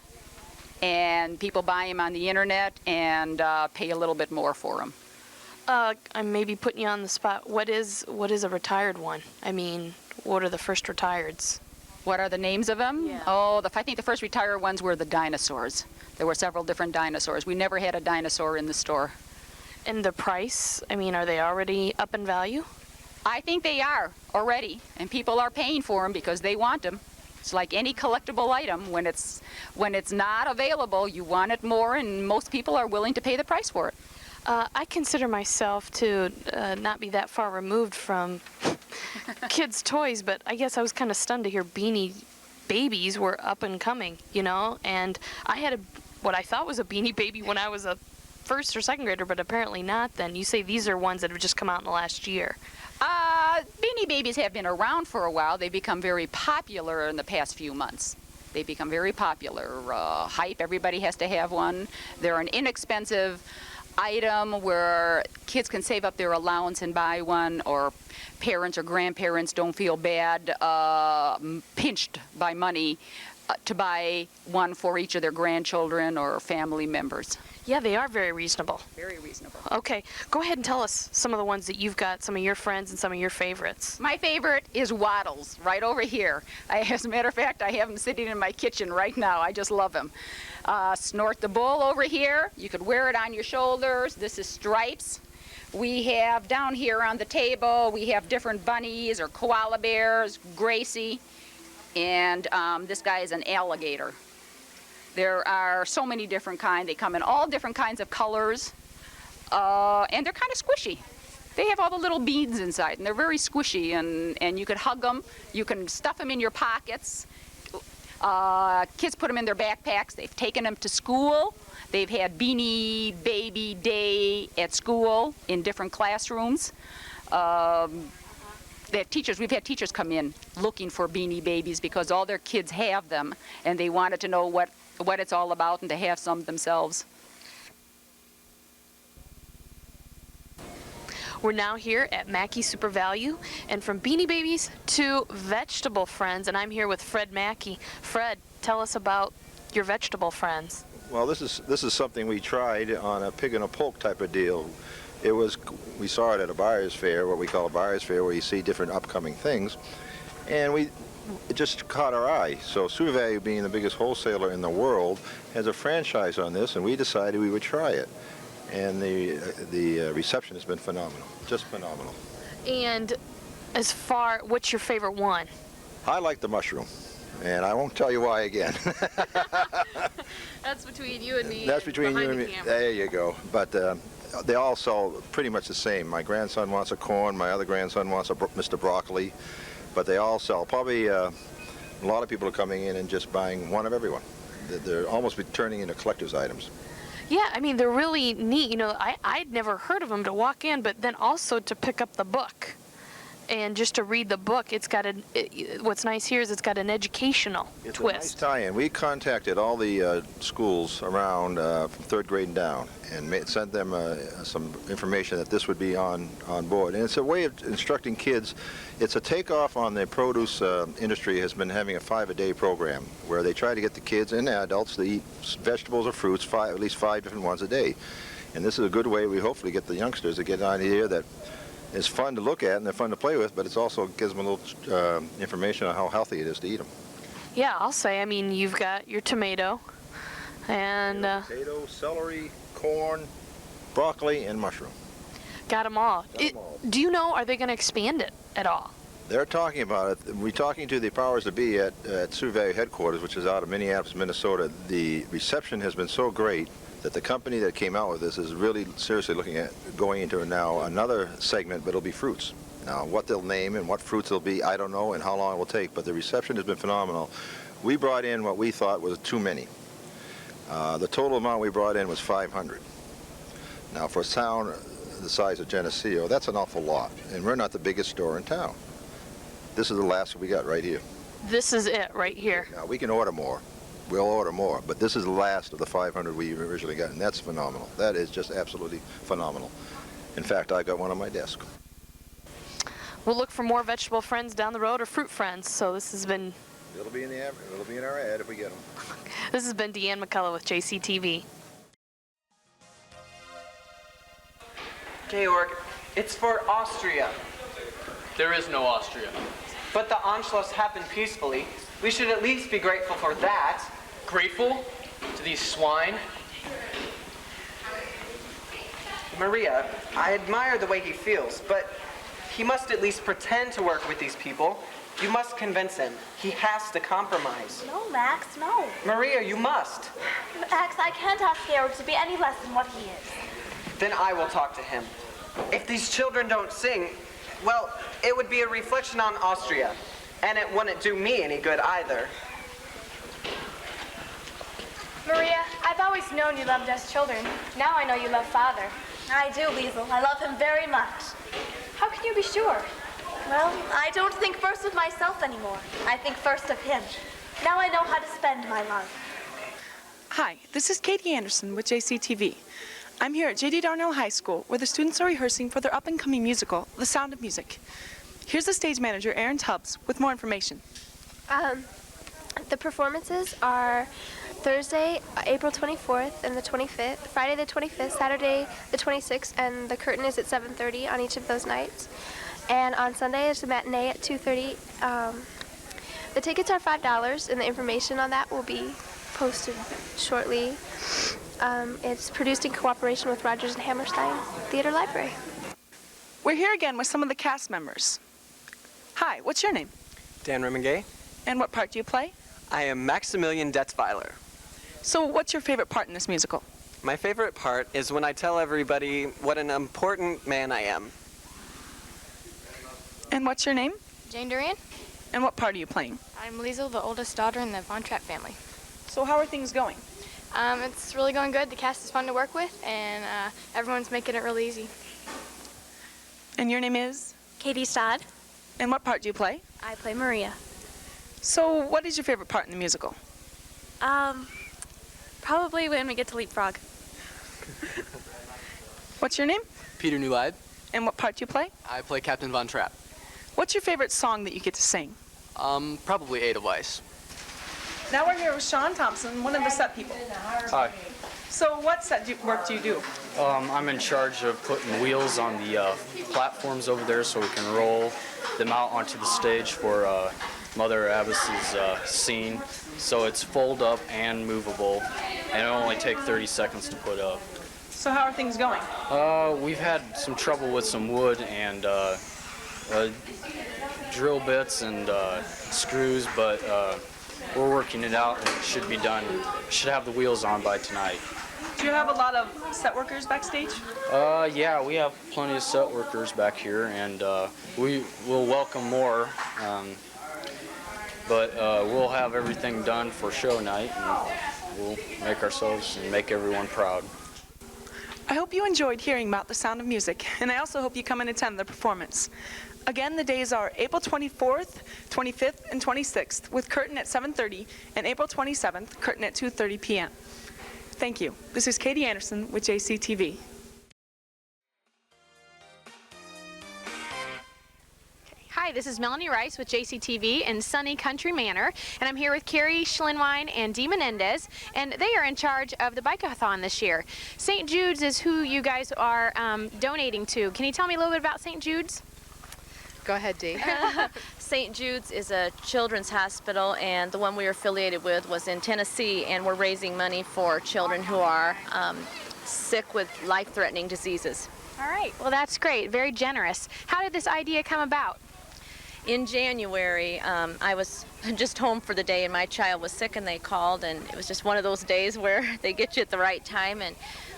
and people buy them on the internet and pay a little bit more for them. I'm maybe putting you on the spot. What is a retired one? I mean, what are the first retireds? What are the names of them? Yeah. Oh, I think the first retired ones were the dinosaurs. There were several different dinosaurs. We never had a dinosaur in the store. And the price? I mean, are they already up in value? I think they are already, and people are paying for them because they want them. It's like any collectible item. When it's not available, you want it more, and most people are willing to pay the price for it. I consider myself to not be that far removed from kids' toys, but I guess I was kind of stunned to hear Beanie Babies were up and coming, you know? And I had what I thought was a Beanie Baby when I was a first or second grader, but apparently not then. You say these are ones that have just come out in the last year. Beanie Babies have been around for a while. They've become very popular in the past few months. They've become very popular. Hype, everybody has to have one. They're an inexpensive item where kids can save up their allowance and buy one, or parents or grandparents don't feel bad pinched by money to buy one for each of their grandchildren or family members. Yeah, they are very reasonable. Very reasonable. Okay, go ahead and tell us some of the ones that you've got, some of your friends and some of your favorites. My favorite is Waddles, right over here. As a matter of fact, I have him sitting in my kitchen right now. I just love him. Snort the Bull over here. You could wear it on your shoulders. This is Stripes. We have down here on the table, we have different bunnies or koala bears, Gracie, and this guy is an alligator. There are so many different kinds. They come in all different kinds of colors, and they're kind of squishy. They have all the little beads inside, and they're very squishy, and you can hug them. You can stuff them in your pockets. Kids put them in their backpacks. They've taken them to school. They've had Beanie Baby Day at school in different classrooms. They have teachers. We've had teachers come in looking for Beanie Babies because all their kids have them, and they wanted to know what it's all about and to have some themselves. We're now here at Mackey Super Value, and from Beanie Babies to vegetable friends, and I'm here with Fred Mackey. Fred, tell us about your vegetable friends. Well, this is something we tried on a pig in a poke type of deal. We saw it at a buyer's fair, what we call a buyer's fair, where you see different upcoming things, and it just caught our eye. So Super Value, being the biggest wholesaler in the world, has a franchise on this, and we decided we would try it. and the reception has been phenomenal, just phenomenal. And as far, what's your favorite one? I like the mushroom, and I won't tell you why again. That's between you and me. That's between you and me. There you go. But they all sell pretty much the same. My grandson wants a corn, my other grandson wants a Mr. Broccoli, but they all sell. Probably a lot of people are coming in and just buying one of everyone. They're almost turning into collector's items. Yeah, I mean, they're really neat. You know, I'd never heard of them to walk in, but then also to pick up the book. And just to read the book, it's got what's nice here is it's got an educational twist. It's a nice tie-in. We contacted all the schools around from 3rd grade and down and sent them some information that this would be on board. And it's a way of instructing kids. It's a takeoff on the produce industry has been having a 5-a-day program where they try to get the kids and the adults to eat vegetables or fruits, at least 5 different ones a day. And this is a good way we hopefully get the youngsters to get an idea that it's fun to look at and they're fun to play with, but it also gives them a little information on how healthy it is to eat them. Yeah, I'll say, I mean, you've got your tomato and... potato, celery, corn, broccoli, and mushroom. Got them all. Do you know, are they going to expand it at all? They're talking about it. We're talking to the powers that be at Sioux Valley headquarters, which is out of Minneapolis, Minnesota. The reception has been so great that the company that came out with this is really seriously looking at going into now another segment, but it'll be fruits. Now, what they'll name and what fruits they'll be, I don't know, and how long it will take, but the reception has been phenomenal. We brought in what we thought was too many. The total amount we brought in was 500. Now, for a town the size of Geneseo, that's an awful lot, and we're not the biggest store in town. This is the last we got right here. This is it right here. Now, we can order more. We'll order more, but this is the last of the 500 we originally got, and that's phenomenal. That is just absolutely phenomenal. In fact, I got one on my desk. We'll look for more vegetable friends down the road or fruit friends. So this has been... It'll be in our ad if we get them. This has been Deanne McCullough with JCTV. Georg, it's for Austria. There is no Austria. But the Anschluss happened peacefully. We should at least be grateful for that. Grateful to these swine? Maria, I admire the way he feels, but he must at least pretend to work with these people. You must convince him. He has to compromise. No, Max, no. Maria, you must. Max, I can't ask Georg to be any less than what he is. Then I will talk to him. If these children don't sing, well, it would be a reflection on Austria. And it wouldn't do me any good either. Maria, I've always known you loved us children. Now I know you love Father. I do, Liesel. I love him very much. How can you be sure? Well, I don't think first of myself anymore. I think first of him. Now I know how to spend my love. Hi, this is Katie Anderson with JCTV. I'm here at J.D. Darnell High School, where the students are rehearsing for their up-and-coming musical, The Sound of Music. Here's the stage manager, Erin Tubbs, with more information. The performances are Thursday, April 24th and the 25th, Friday the 25th, Saturday the 26th, and the curtain is at 7:30 on each of those nights. And on Sunday is the matinee at 2:30. The tickets are $5, and the information on that will be posted shortly. It's produced in cooperation with Rogers and Hammerstein Theater Library. We're here again with some of the cast members. Hi, what's your name? Dan Remingay. And what part do you play? I am Maximilian Detzweiler. So what's your favorite part in this musical? My favorite part is when I tell everybody what an important man I am. And what's your name? Jane Durian. And what part are you playing? I'm Liesel, the oldest daughter in the Von Trapp family. So how are things going? It's really going good. The cast is fun to work with, and everyone's making it really easy. And your name is? Katie Stodd. And what part do you play? I play Maria. So what is your favorite part in the musical? Probably when we get to leapfrog. What's your name? Peter Newlide. And what part do you play? I play Captain Von Trapp. What's your favorite song that you get to sing? Probably Edelweiss. Now we're here with Sean Thompson, one of the set people. Hi. So what work do you do? I'm in charge of putting wheels on the platforms over there so we can roll them out onto the stage for Mother Abbess's scene. So it's fold up and movable, and it'll only take 30 seconds to put up. So how are things going? We've had some trouble with some wood and drill bits and screws, but we're working it out and it should be done. Should have the wheels on by tonight. Do you have a lot of set workers backstage? Yeah, we have plenty of set workers back here, and we will welcome more. But we'll have everything done for show night, and we'll make ourselves and make everyone proud. I hope you enjoyed hearing about the sound of music, and I also hope you come and attend the performance. Again, the days are April 24th, 25th, and 26th, with curtain at 7:30, and April 27th, curtain at 2:30 p.m. Thank you. This is Katie Anderson with JCTV. Hi, this is Melanie Rice with JCTV in sunny Country Manor, and I'm here with Carrie Schlinwine and Dee Menendez, and they are in charge of the Bike-a-thon this year. St. Jude's is who you guys are donating to. Can you tell me a little bit about St. Jude's? Go ahead, Dee. St. Jude's is a children's hospital, and the one we were affiliated with was in Tennessee, and we're raising money for children who are sick with life-threatening diseases. All right, well that's great, very generous. How did this idea come about? In January, I was just home for the day, and my child was sick, and they called, and it was just one of those days where they get you at the right time, and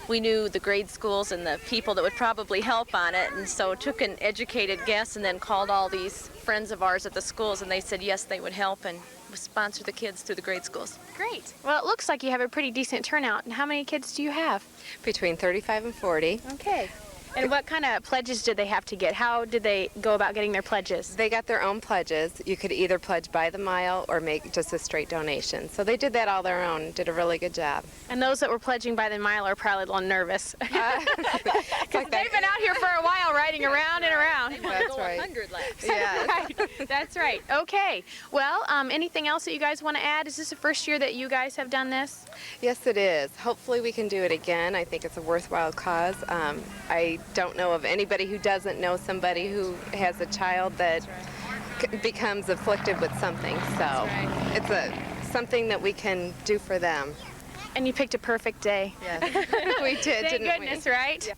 we knew the grade schools and the people that would probably help on it, and so took an educated guess and then called all these friends of ours at the schools, and they said yes, they would help and sponsor the kids through the grade schools. Great. Well, it looks like you have a pretty decent turnout. And how many kids do you have? Between 35 and 40. Okay. And what kind of pledges did they have to get? How did they go about getting their pledges? They got their own pledges. You could either pledge by the mile or make just a straight donation. So they did that all their own, did a really good job. And those that were pledging by the mile are probably a little nervous. Because they've been out here for a while riding around and around. That's right. 100 laps. Yeah. Right. That's right. Okay. Well, anything else that you guys want to add? Is this the first year that you guys have done this? Yes, it is. Hopefully we can do it again. I think it's a worthwhile cause. I don't know of anybody who doesn't know somebody who has a child that becomes afflicted with something. So it's something that we can do for them. And you picked a perfect day. Yes, we did, Thank didn't goodness, we? right? Yeah.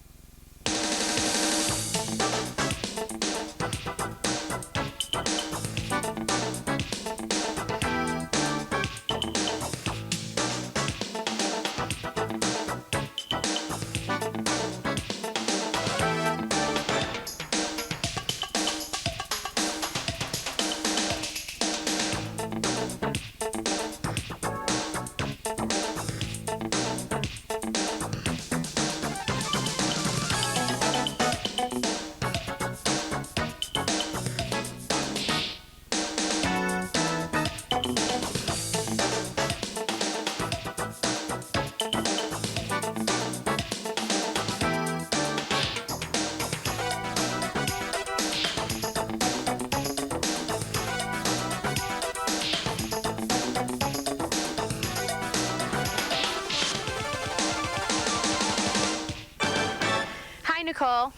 Nicole,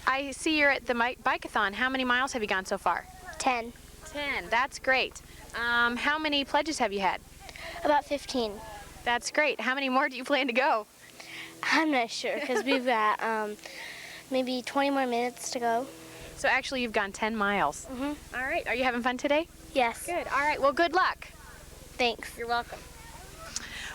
I see you're at the Bike-a-thon. How many miles have you gone so far? 10. 10. That's great. How many pledges have you had? About 15. That's great. How many more do you plan to go? I'm not sure because we've got maybe 20 more minutes to go. So actually you've gone 10 miles. Mm-hmm. All right. Are you having fun today? Yes. Good. All right. Well, good luck. Thanks. You're welcome.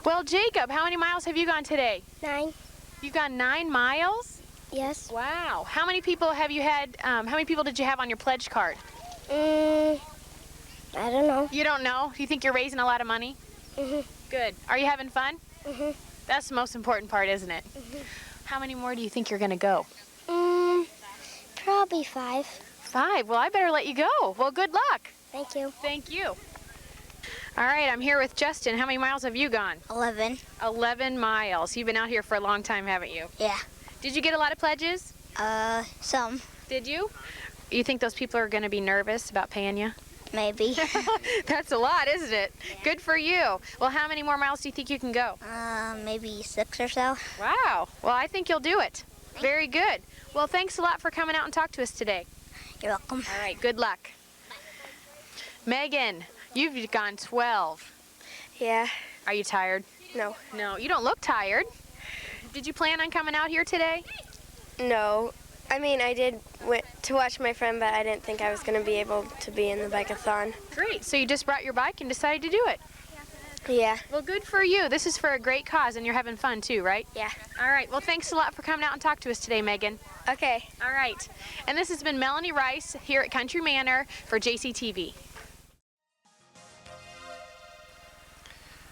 Well, Jacob, how many miles have you gone today? 9. You've gone 9 miles? Yes. Wow. How many people have you had, how many people did you have on your pledge card? I don't know. You don't know? You think you're raising a lot of money? Mm-hmm. Good. Are you having fun? Mm-hmm. That's the most important part, isn't it? Mm-hmm. How many more do you think you're going to go? Probably 5. 5? Well, I better let you go. Well, good luck. Thank you. Thank you. All right, I'm here with Justin. How many miles have you gone? 11. 11 miles. You've been out here for a long time, haven't you? Yeah. Did you get a lot of pledges? Some. Did you? You think those people are going to be nervous about paying you? Maybe. That's a lot, isn't it? Yeah. Good for you. Well, how many more miles do you think you can go? Maybe 6 or so. Wow. Well, I think you'll do it. Very good. Well, thanks a lot for coming out and talk to us today. You're welcome. All right, good luck. Megan, you've gone 12. Yeah. Are you tired? No. No, you don't look tired. Did you plan on coming out here today? No. I mean, I did to watch my friend, but I didn't think I was going to be able to be in the bike-a-thon. Great. So you just brought your bike and decided to do it? Yeah. Well, good for you. This is for a great cause, and you're having fun too, right? Yeah. All right. Well, thanks a lot for coming out and talk to us today, Megan. Okay. All right. And this has been Melanie Rice here at Country Manor for JCTV.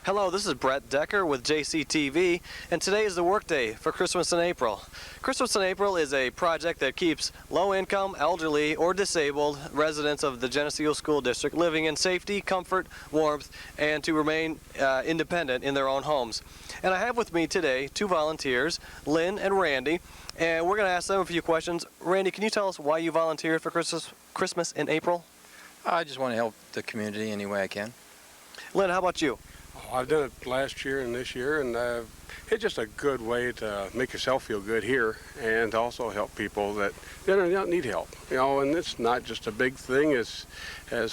Hello, this is Brett Decker with JCTV, and today is the workday for Christmas in April. Christmas in April is a project that keeps low-income, elderly, or disabled residents of the Geneseo School District living in safety, comfort, warmth, and to remain independent in their own homes. And I have with me today two volunteers, Lynn and Randy, and we're going to ask them a few questions. Randy, can you tell us why you volunteered for Christmas in April? I just want to help the community any way I can. Lynn, how about you? I've done it last year and this year, and it's just a good way to make yourself feel good here and to also help people that don't need help. You know, and it's not just a big thing as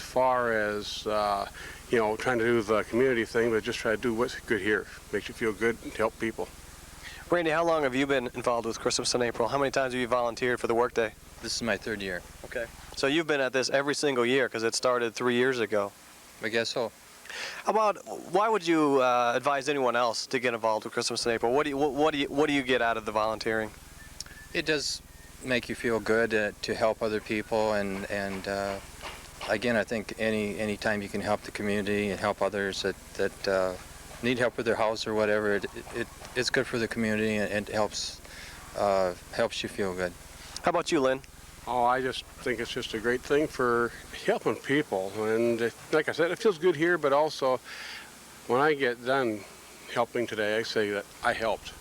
far as trying to do the community thing, but just try to do what's good here. Makes you feel good and help people. Randy, how long have you been involved with Christmas in April? How many times have you volunteered for the workday? This is my 3rd year. Okay. So you've been at this every single year because it started 3 years ago. I guess so. Why would you advise anyone else to get involved with Christmas in April? What do you get out of the volunteering? It does make you feel good to help other people, and again, I think any time you can help the community and help others that need help with their house or whatever, it's good for the community, and it helps you feel good. How about you, Lynn? Oh, I just think it's just a great thing for helping people. And like I said, it feels good here, but also when I get done helping today, I say that I helped.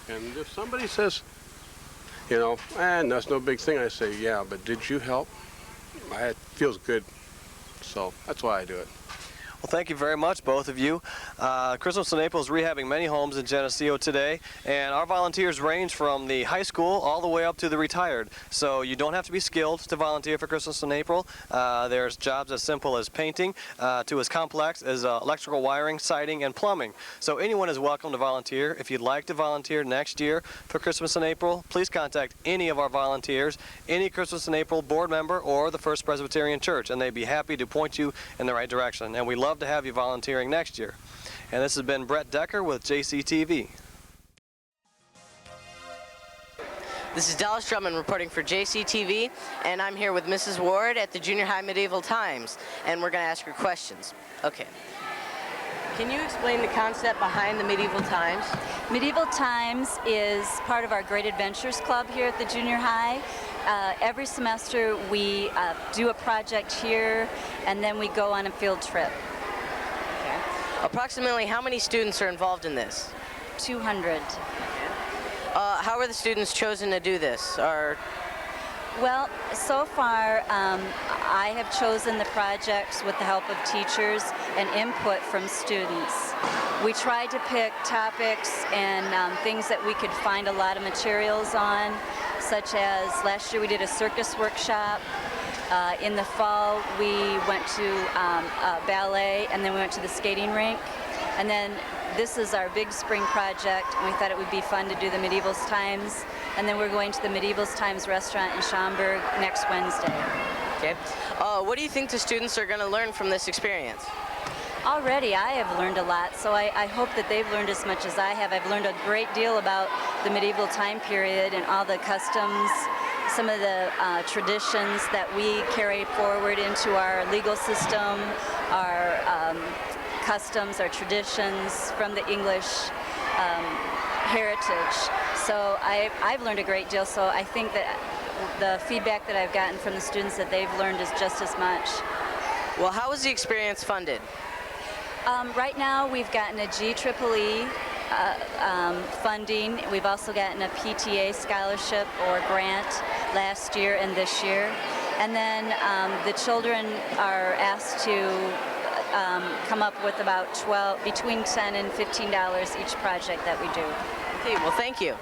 And if somebody says, that's no big thing, I say, yeah, but did you help? It feels good. So that's why I do it. Well, thank you very much, both of you. Christmas in April is rehabbing many homes in Geneseo today, and our volunteers range from the high school all the way up to the retired. So you don't have to be skilled to volunteer for Christmas in April. There's jobs as simple as painting to as complex as electrical wiring, siding, and plumbing. So anyone is welcome to volunteer. If you'd like to volunteer next year for Christmas in April, please contact any of our volunteers, any Christmas in April board member, or the First Presbyterian Church, and they'd be happy to point you in the right direction. And we love to have you volunteering next year. And this has been Brett Decker with JCTV. This is Dallas Drummond reporting for JCTV, and I'm here with Mrs. Ward at the Junior High Medieval Times, and we're going to ask her questions. Okay. Can you explain the concept behind the Medieval Times? Medieval Times is part of our Great Adventures Club here at the junior high. Every semester we do a project here, and then we go on a field trip. Okay. Approximately how many students are involved in this? 200. How are the students chosen to do this? Well, so far I have chosen the projects with the help of teachers and input from students. We tried to pick topics and things that we could find a lot of materials on, such as last year we did a circus workshop. In the fall we went to ballet, and then we went to the skating rink. And then this is our big spring project, and we thought it would be fun to do the Medieval Times. And then we're going to the Medieval Times restaurant in Schaumburg next Wednesday. Okay. What do you think the students are going to learn from this experience? Already I have learned a lot, so I hope that they've learned as much as I have. I've learned a great deal about the medieval time period and all the customs, some of the traditions that we carry forward into our legal system, our customs, our traditions from the English heritage. So I've learned a great deal, so I think that the feedback that I've gotten from the students that they've learned is just as much. Well, how was the experience funded? Right now we've gotten a GEEE funding. We've also gotten a PTA scholarship or grant last year and this year. And then the children are asked to come up with about between $10 and $15 each project that we do. Okay, well, thank you.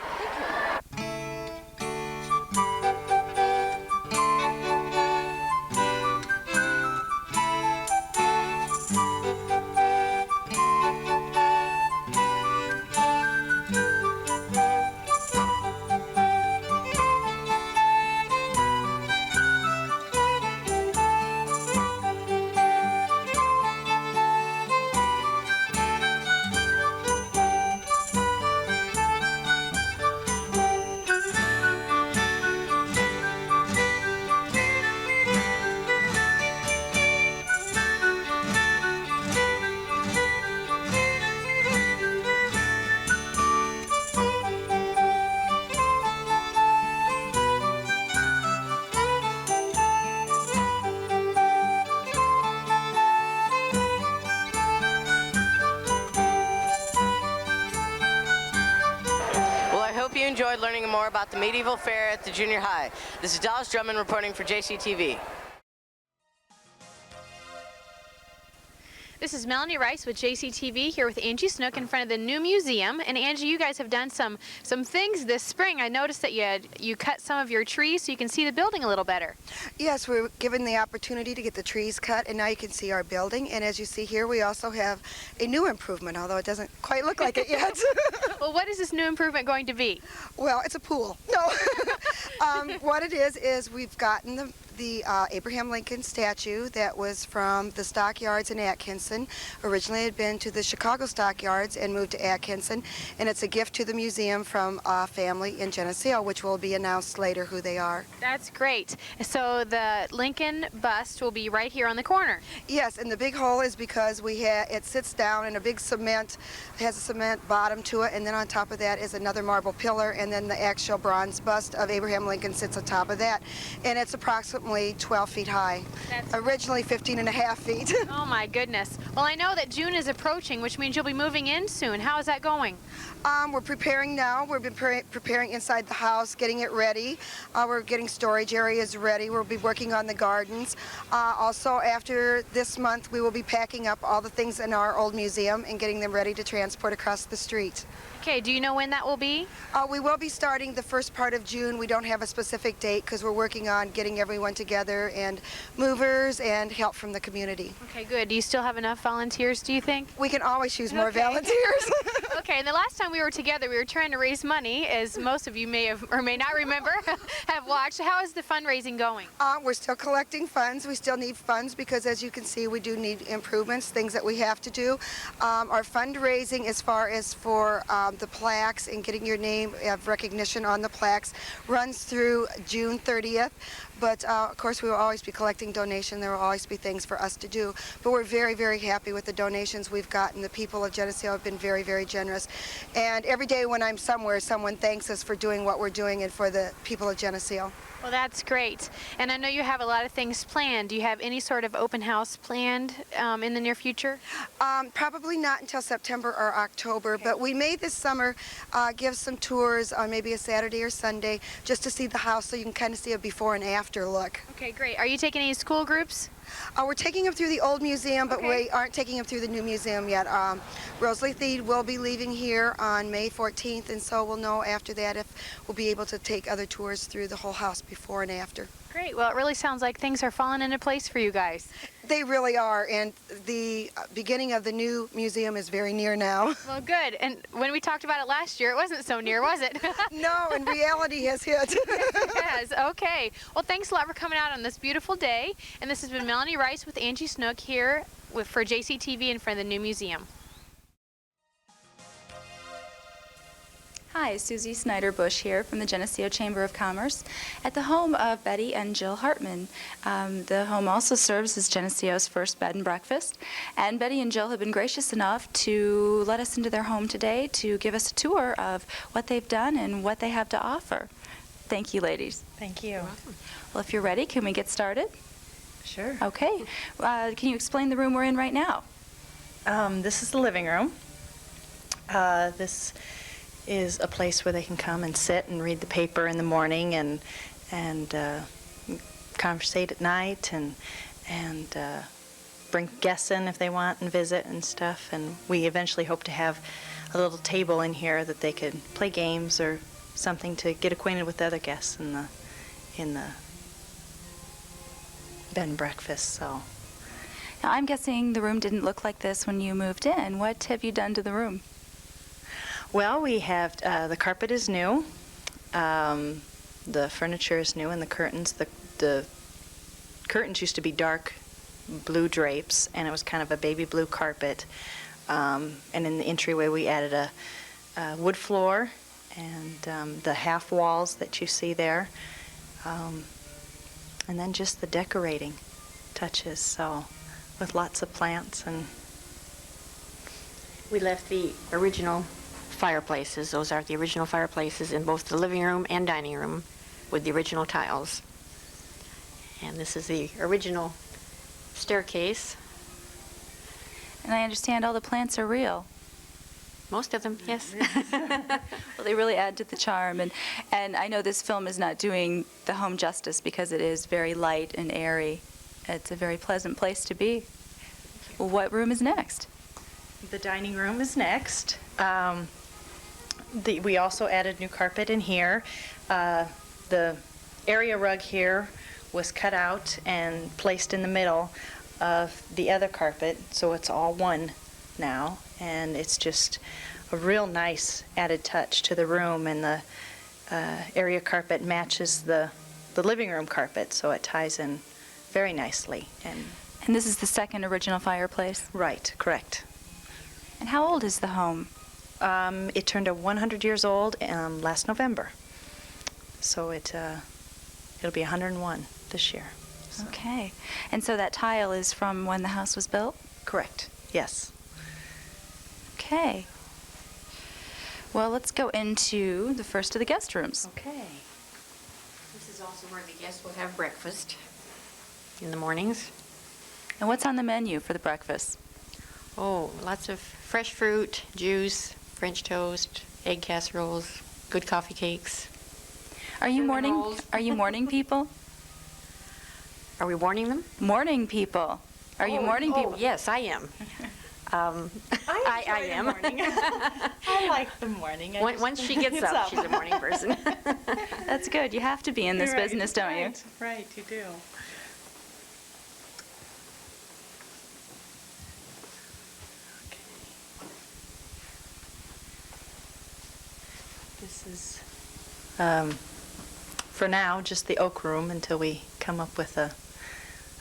about the medieval fair at the junior high. This is Dallas Drummond reporting for JCTV. This is Melanie Rice with JCTV here with Angie Snook in front of the new museum. And Angie, you guys have done some things this spring. I noticed that you cut some of your trees so you can see the building a little better. Yes, we were given the opportunity to get the trees cut, and now you can see our building. And as you see here, we also have a new improvement, although it doesn't quite look like it yet. Well, what is this new improvement going to be? Well, it's a pool. No. What it is we've gotten the Abraham Lincoln statue that was from the stockyards in Atkinson. Originally it had been to the Chicago stockyards and moved to Atkinson, and it's a gift to the museum from a family in Geneseo, which will be announced later who they are. That's great. So the Lincoln bust will be right here on the corner. Yes, and the big hole is because it sits down in a big cement, has a cement bottom to it, and then on top of that is another marble pillar, and then the actual bronze bust of Abraham Lincoln sits on top of that, and it's approximately 12 feet high. Originally 15 and a half feet. Oh my goodness. Well, I know that June is approaching, which means you'll be moving in soon. How is that going? We're preparing now. We've been preparing inside the house, getting it ready. We're getting storage areas ready. We'll be working on the gardens. Also, after this month, we will be packing up all the things in our old museum and getting them ready to transport across the street. Okay, do you know when that will be? We will be starting the first part of June. We don't have a specific date because we're working on getting everyone together and movers and help from the community. Okay, good. Do you still have enough volunteers, do you think? We can always use more volunteers. Okay, and the last time we were together, we were trying to raise money, as most of you may have or may not remember, have watched. How is the fundraising going? We're still collecting funds. We still need funds because, as you can see, we do need improvements, things that we have to do. Our fundraising, as far as for the plaques and getting your name of recognition on the plaques, runs through June 30th. But of course, we will always be collecting donations. There will always be things for us to do. But we're very, very happy with the donations we've gotten. The people of Geneseo have been very, very generous. And every day when I'm somewhere, someone thanks us for doing what we're doing and for the people of Geneseo. Well, that's great. And I know you have a lot of things planned. Do you have any sort of open house planned in the near future? Probably not until September or October, but we may this summer give some tours on maybe a Saturday or Sunday just to see the house so you can kind of see a before and after look. Okay, great. Are you taking any school groups? We're taking them through the old museum, but we aren't taking them through the new museum yet. Rosalie Theed will be leaving here on May 14th, and so we'll know after that if we'll be able to take other tours through the whole house before and after. Great. Well, it really sounds like things are falling into place for you guys. They really are, and the beginning of the new museum is very near now. Well, good. And when we talked about it last year, it wasn't so near, was it? No, and reality has hit. Yes, it has. Okay. Well, thanks a lot for coming out on this beautiful day. And this has been Melanie Rice with Angie Snook here for JCTV in front of the new museum. Hi, Susie Snyder-Bush here from the Geneseo Chamber of Commerce at the home of Betty and Jill Hartman. The home also serves as Geneseo's first bed and breakfast, and Betty and Jill have been gracious enough to let us into their home today to give us a tour of what they've done and what they have to offer. Thank you, ladies. Thank you. Well, if you're ready, can we get started? Sure. Okay. Can you explain the room we're in right now? This is the living room. This is a place where they can come and sit and read the paper in the morning and conversate at night and bring guests in if they want and visit and stuff. And we eventually hope to have a little table in here that they could play games or something to get acquainted with the other guests in the bed and breakfast. So Now, I'm guessing the room didn't look like this when you moved in. What have you done to the room? well, we have the carpet is new, the furniture is new, and the curtains. The curtains used to be dark blue drapes, and it was kind of a baby blue carpet. And in the entryway, we added a wood floor and the half walls that you see there, and then just the decorating touches. So, with lots of plants and. We left the original fireplaces. Those are the original fireplaces in both the living room and dining room with the original tiles. And this is the original staircase. And I understand all the plants are real. Most of them, yes. Well, they really add to the charm. And I know this film is not doing the home justice because it is very light and airy. It's a very pleasant place to be. Well, what room is next? The dining room is next. We also added new carpet in here. The area rug here was cut out and placed in the middle of the other carpet, so it's all one now, and it's just a real nice added touch to the room, and the area carpet matches the living room carpet, so it ties in very nicely. And this is the second original fireplace? Right, correct. And how old is the home? It turned 100 years old last November, so it'll be 101 this year. So. Okay. And so that tile is from when the house was built? Correct, yes. Okay. Well, let's go into the first of the guest rooms. Okay. This is also where the guests will have breakfast in the mornings. And what's on the menu for the breakfast? Oh, lots of fresh fruit, juice, French toast, egg casseroles, good coffee cakes. Are you morning people? Are we warning them? Morning people. Are you morning people? Yes, I am. I am. I like the morning. Once she gets up, she's a morning person. That's good. You have to be in this business, don't you? Right, you do. This is, for now, just the oak room until we come up with a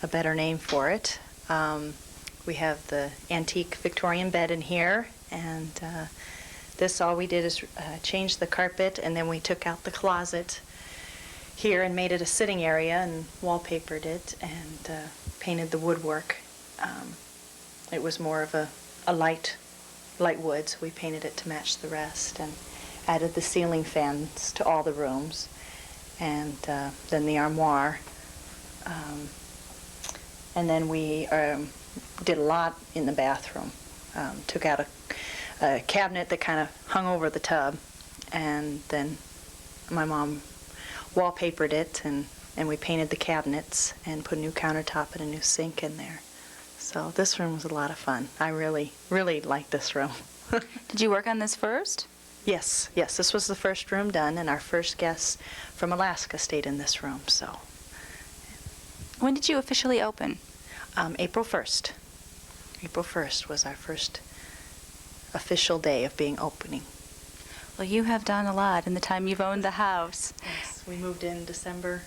better name for it. We have the antique Victorian bed in here, and this, all we did is change the carpet, and then we took out the closet here and made it a sitting area and wallpapered it and painted the woodwork. It was more of a light wood, so we painted it to match the rest and added the ceiling fans to all the rooms, and then the armoire. And then we did a lot in the bathroom. Took out a cabinet that kind of hung over the tub, and then my mom wallpapered it, and we painted the cabinets and put a new countertop and a new sink in there. So this room was a lot of fun. I really, really liked this room. Did you work on this first? Yes, this was the first room done, and our first guests from Alaska stayed in this room, so. When did you officially open? April 1st. April 1st was our first official day of being opening. Well, you have done a lot in the time you've owned the house. Yes, we moved in December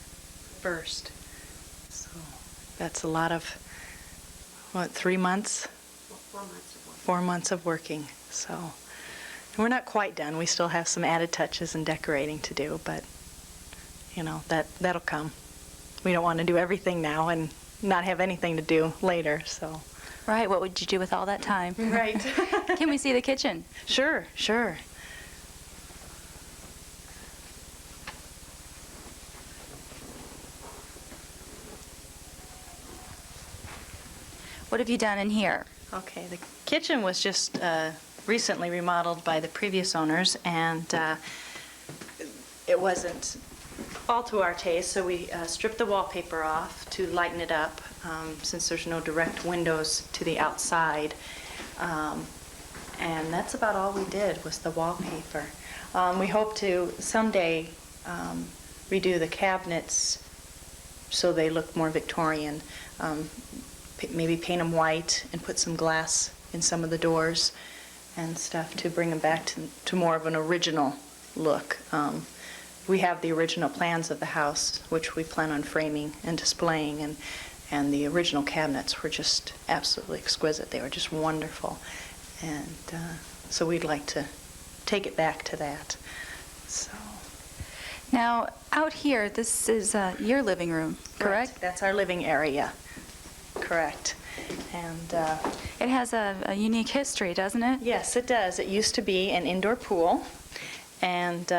1st, so that's a lot of, 3 months? 4 months of work. 4 months of working, so. We're not quite done. We still have some added touches and decorating to do, but, that'll come. We don't want to do everything now and not have anything to do later, so. Right, what would you do with all that time? Right. Can we see the kitchen? Sure. What have you done in here? Okay, the kitchen was just recently remodeled by the previous owners, and it wasn't all to our taste, so we stripped the wallpaper off to lighten it up, since there's no direct windows to the outside. And that's about all we did, was the wallpaper. We hope to someday redo the cabinets so they look more Victorian. Maybe paint them white and put some glass in some of the doors and stuff to bring them back to more of an original look. We have the original plans of the house, which we plan on framing and displaying, and the original cabinets were just absolutely exquisite. They were just wonderful. And so we'd like to take it back to that. So. Now, out here, this is your living room, correct? Right. That's our living area. Correct. And it has a unique history, doesn't it? Yes, it does. It used to be an indoor pool, and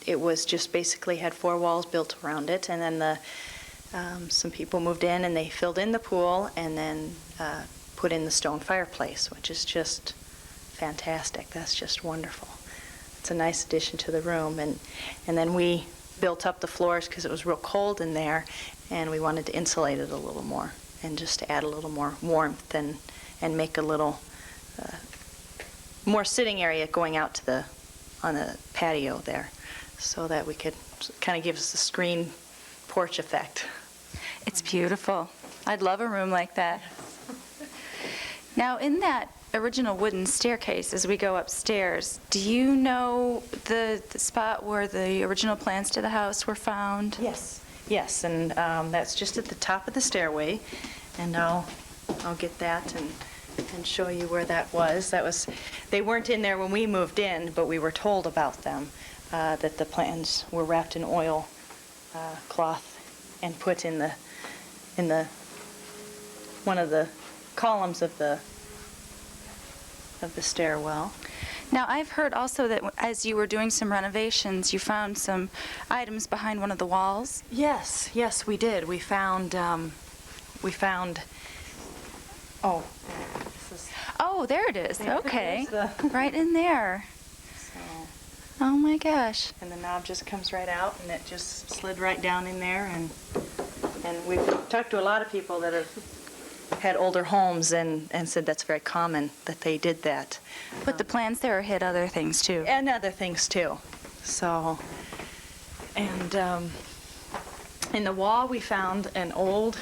it was just basically had 4 walls built around it, and then some people moved in and they filled in the pool and then put in the stone fireplace, which is just fantastic. That's just wonderful. It's a nice addition to the room. And then we built up the floors because it was real cold in there, and we wanted to insulate it a little more and just to add a little more warmth and make a little more sitting area going out to on the patio there, so that we could kind of give us the screen porch effect. It's beautiful. I'd love a room like that. Now, in that original wooden staircase, as we go upstairs, do you know the spot where the original plans to the house were found? Yes. Yes, and that's just at the top of the stairway, and I'll get that and show you where that was. They weren't in there when we moved in, but we were told about them, that the plans were wrapped in oil cloth and put in the one of the columns of the stairwell. Now, I've heard also that as you were doing some renovations, you found some items behind one of the walls. Yes, we did. We found oh, there it is. Okay. Right in there. Oh my gosh. And the knob just comes right out, and it just slid right down in there. And we've talked to a lot of people that have had older homes and said that's very common that they did that. But the plans there hid other things too. And other things too. So, and in the wall we found an old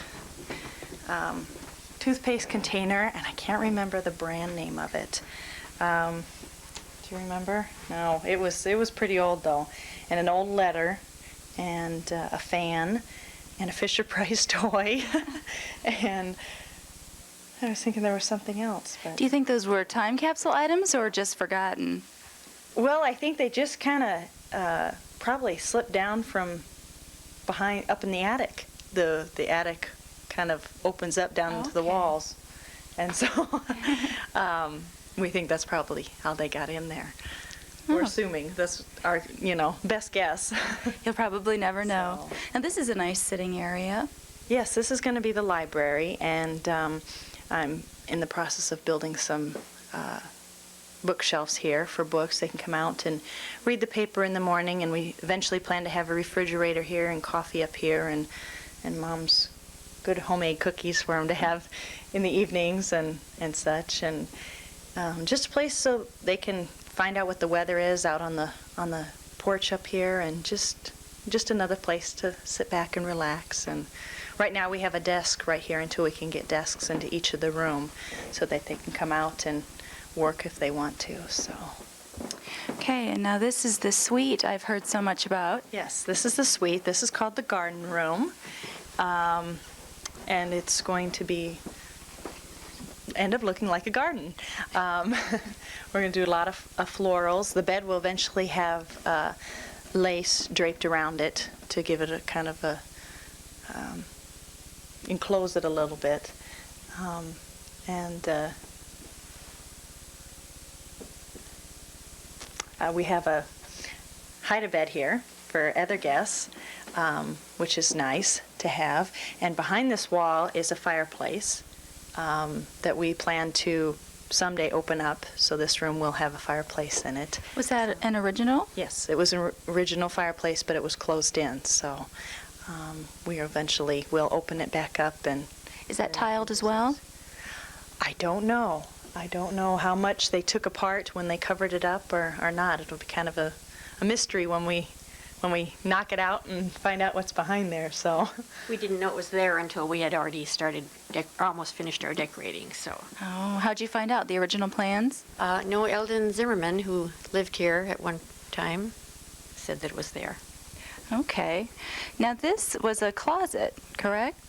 toothpaste container, and I can't remember the brand name of it. Do you remember? No, it was pretty old though. And an old letter, and a fan, and a Fisher-Price toy, and I was thinking there was something else. But do you think those were time capsule items or just forgotten? Well, I think they just kind of probably slipped down from behind, up in the attic. The attic kind of opens up down into the walls, and so we think that's probably how they got in there. We're assuming that's our, best guess. You'll probably never know. And this is a nice sitting area. Yes, this is going to be the library, and I'm in the process of building some bookshelves here for books. They can come out and read the paper in the morning, and we eventually plan to have a refrigerator here and coffee up here, and Mom's good homemade cookies for them to have in the evenings and such, and just a place so they can find out what the weather is out on the porch up here, and just another place to sit back and relax. And right now we have a desk right here until we can get desks into each of the room so that they can come out and work if they want to. So. Okay, and now this is the suite I've heard so much about. Yes, this is the suite. This is called the garden room, and it's going to end up looking like a garden. We're going to do a lot of florals. The bed will eventually have lace draped around it to give it a kind of a enclose it a little bit, we have a hide-a-bed here for other guests, which is nice to have. And behind this wall is a fireplace that we plan to someday open up, so this room will have a fireplace in it. Was that an original? Yes, it was an original fireplace, but it was closed in, so we eventually will open it back up. And is that tiled as well? I don't know. I don't know how much they took apart when they covered it up or not. It'll be kind of a mystery when we knock it out and find out what's behind there. So we didn't know it was there until we had already started, almost finished our decorating. So. Oh, how'd you find out? The original plans? No, Eldon Zimmerman, who lived here at one time, said that it was there. Okay. Now this was a closet, correct?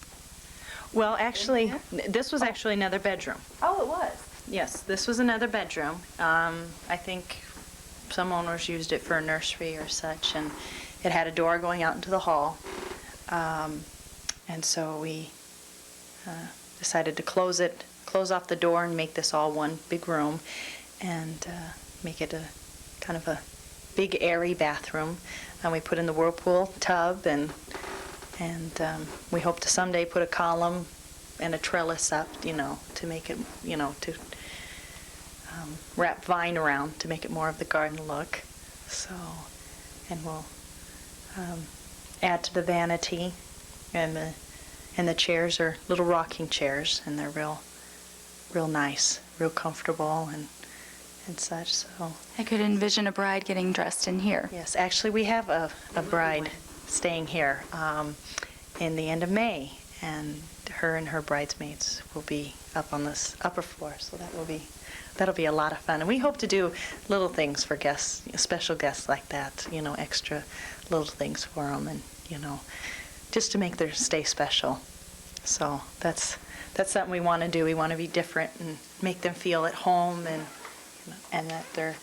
Well, actually, this was actually another bedroom. Oh, it was? Yes, this was another bedroom. I think some owners used it for a nursery or such, and it had a door going out into the hall. And so we decided to close off the door and make this all one big room, and make it a kind of a big airy bathroom. And we put in the whirlpool tub, and we hope to someday put a column and a trellis up, to make it, to wrap vine around to make it more of the garden look. So, and we'll add to the vanity, and the chairs are little rocking chairs, and they're real nice, real comfortable, and such. So I could envision a bride getting dressed in here. yes, actually we have a bride staying here in the end of May, and her bridesmaids will be up on this upper floor, so that'll be a lot of fun. And we hope to do little things for guests, special guests like that, extra little things for them, and just to make their stay special. So that's something we want to do. We want to be different and make them feel at home, and that they're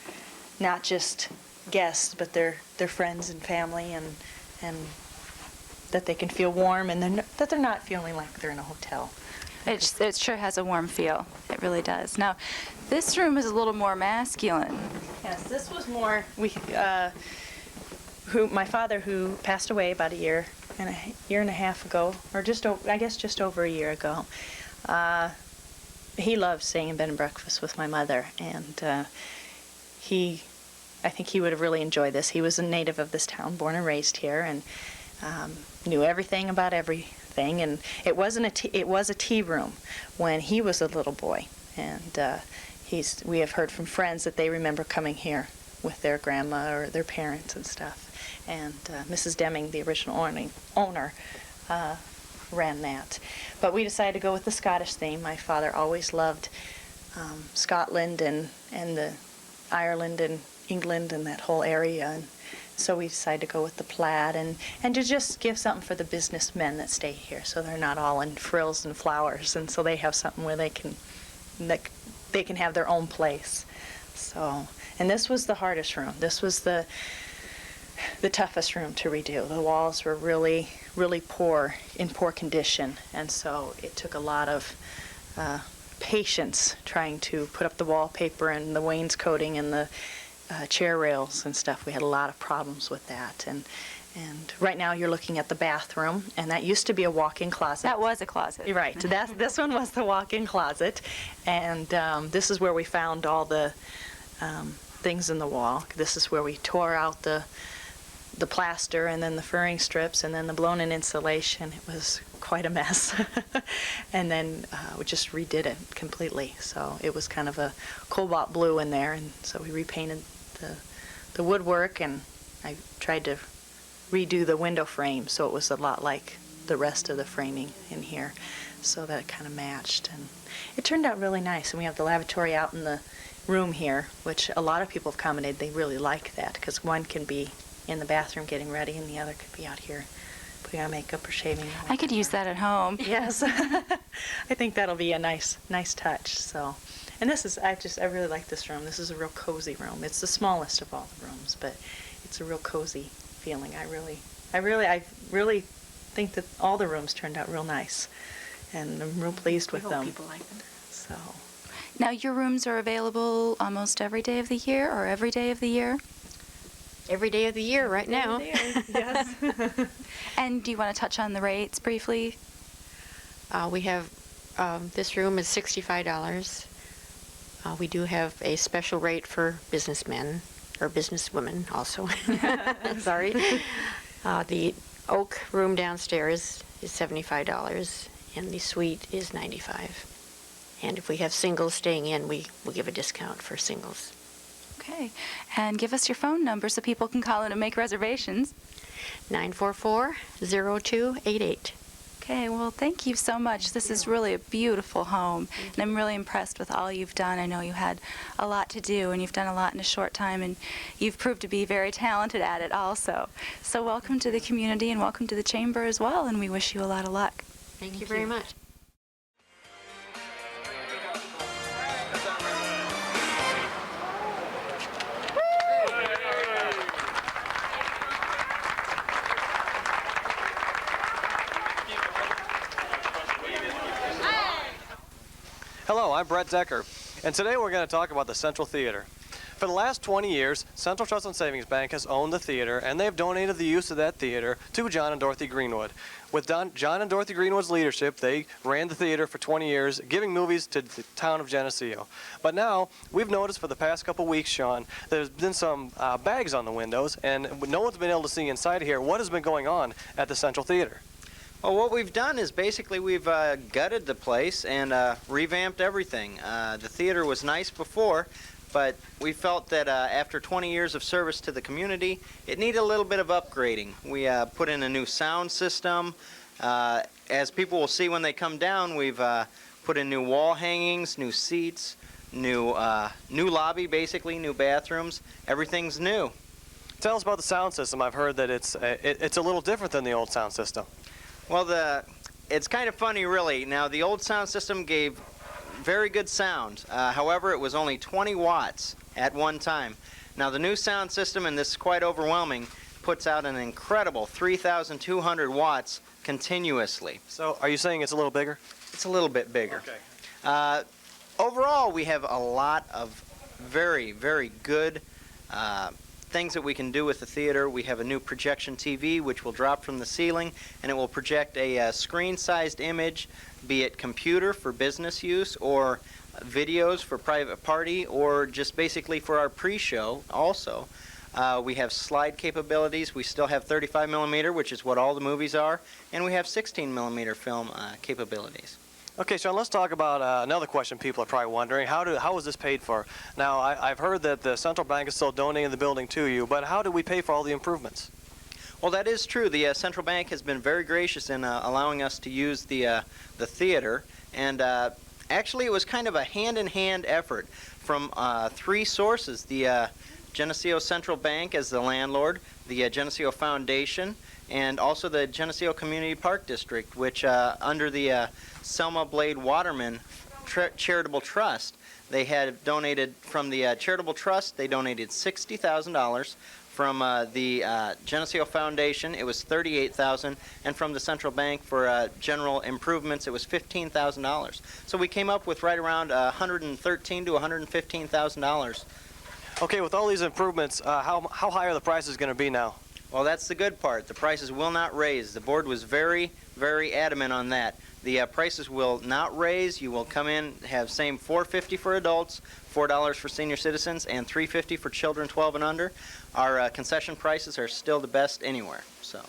not just guests, but they're friends and family, and that they can feel warm, and that they're not feeling like they're in a hotel. It sure has a warm feel. It really does. Now, this room is a little more masculine. Yes, this was more my father, who passed away about a year and a half ago, or just over a year ago. He loved staying in bed and breakfast with my mother, and I think he would have really enjoyed this. He was a native of this town, born and raised here, and knew everything about everything. And it was a tea room when he was a little boy, and we have heard from friends that they remember coming here with their grandma or their parents and stuff. And Mrs. Deming, the original owner, ran that. But we decided to go with the Scottish theme. My father always loved Scotland and the Ireland and England and that whole area, and so we decided to go with the plaid and to just give something for the businessmen that stay here, so they're not all in frills and flowers, and so they have something where they can have their own place. So, and this was the hardest room. This was the toughest room to redo. The walls were really in poor condition, and so it took a lot of patience trying to put up the wallpaper and the wainscoting and the chair rails and stuff. We had a lot of problems with that, and right now you're looking at the bathroom, and that used to be a walk-in closet. That was a closet. You're right. This one was the walk-in closet, and this is where we found all the things in the wall. This is where we tore out the plaster and then the furring strips and then the blown-in insulation. It was quite a mess. And then we just redid it completely. So it was kind of a cobalt blue in there, and so we repainted the woodwork, and I tried to redo the window frame so it was a lot like the rest of the framing in here, so that it kind of matched. And it turned out really nice. And we have the lavatory out in the room here, which a lot of people have commented they really like that, because one can be in the bathroom getting ready, and the other could be out here putting on makeup or shaving. I could use that at home. Yes. I think that'll be a nice touch. So, and this is, I really like this room. This is a real cozy room. It's the smallest of all the rooms, but it's a real cozy feeling. I really think that all the rooms turned out real nice, and I'm real pleased with them. People like them. So. Now, your rooms are available almost every day of the year, or every day of the year? Every day of the year right now. Yes. And do you want to touch on the rates briefly? We have, this room is $65. We do have a special rate for businessmen, or businesswomen also. Sorry. The oak room downstairs is $75, and the suite is $95. And if we have singles staying in, we will give a discount for singles. Okay. And give us your phone number so people can call in and make reservations. 944-0288. Okay, well, thank you so much. This is really a beautiful home, and I'm really impressed with all you've done. I know you had a lot to do, and you've done a lot in a short time, and you've proved to be very talented at it also. So welcome to the community, and welcome to the Chamber as well, and we wish you a lot of luck. Thank you very much. Hello, I'm Brett Decker, and today we're going to talk about the Central Theater. For the last 20 years, Central Trust and Savings Bank has owned the theater, and they've donated the use of that theater to John and Dorothy Greenwood. With John and Dorothy Greenwood's leadership, they ran the theater for 20 years, giving movies to the town of Geneseo. But now, we've noticed for the past couple weeks, Sean, there's been some bags on the windows, and no one's been able to see inside here. What has been going on at the Central Theater? Well, what we've done is basically we've gutted the place and revamped everything. The theater was nice before, but we felt that after 20 years of service to the community, it needed a little bit of upgrading. We put in a new sound system. As people will see when they come down, we've put in new wall hangings, new seats, new lobby, basically, new bathrooms. Everything's new. Tell us about the sound system. I've heard that it's a little different than the old sound system. Well, it's kind of funny, really. Now, the old sound system gave very good sound. However, it was only 20 watts at one time. Now, the new sound system, and this is quite overwhelming, puts out an incredible 3,200 watts continuously. So, are you saying it's a little bigger? It's a little bit bigger. Okay. Overall, we have a lot of very, very good things that we can do with the theater. We have a new projection TV which will drop from the ceiling, and it will project a screen-sized image, be it computer for business use or videos for private party or just basically for our pre-show also. We have slide capabilities. We still have 35 millimeter, which is what all the movies are, and we have 16 millimeter film capabilities. Okay, Sean, let's talk about another question people are probably wondering. How is this paid for? Now, I've heard that the Central Bank is still donating the building to you, but how do we pay for all the improvements? Well, that is true. The Central Bank has been very gracious in allowing us to use the theater, and actually it was kind of a hand-in-hand effort from three sources. The Geneseo Central Bank as the landlord, the Geneseo Foundation, and also the Geneseo Community Park District, which under the Selma Blade Waterman Charitable Trust, they had donated from the Charitable Trust, they donated $60,000. From the Geneseo Foundation, it was $38,000, and from the Central Bank for general improvements, it was $15,000. So we came up with right around $113,000 to $115,000. Okay, with all these improvements, how high are the prices going to be now? Well, that's the good part. The prices will not raise. The board was very, very adamant on that. The prices will not raise. You will come in, have same $4.50 for adults, $4 for senior citizens, and $3.50 for children 12 and under. Our concession prices are still the best anywhere. So.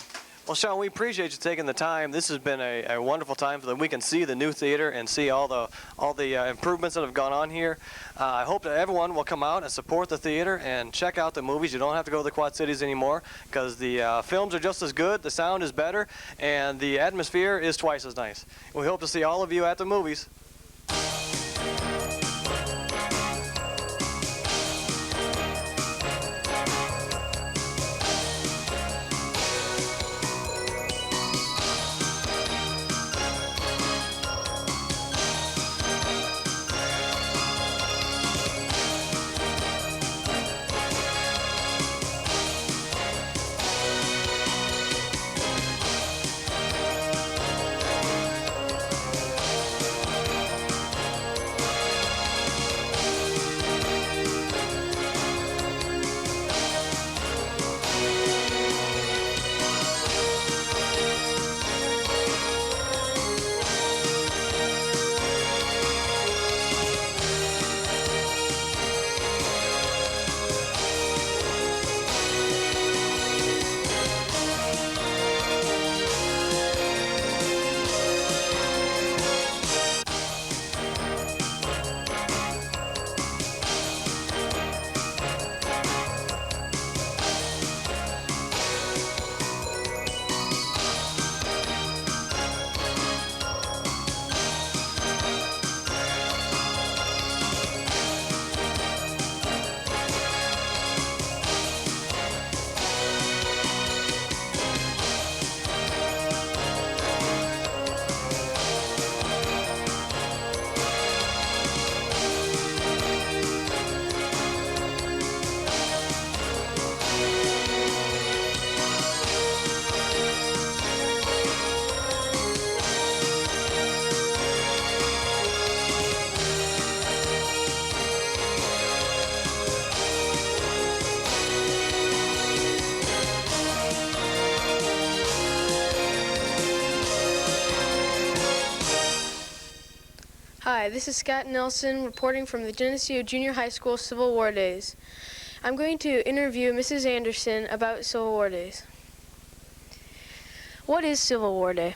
Well, Sean, we appreciate you taking the time. This has been a wonderful time so that we can see the new theater and see all the improvements that have gone on here. I hope that everyone will come out and support the theater and check out the movies. You don't have to go to the Quad Cities anymore because the films are just as good, the sound is better, and the atmosphere is twice as nice. We hope to see all of you at the movies. Hi, this is Scott Nelson reporting from the Geneseo Junior High School Civil War Days. I'm going to interview Mrs. Anderson about Civil War Days. What is Civil War Day?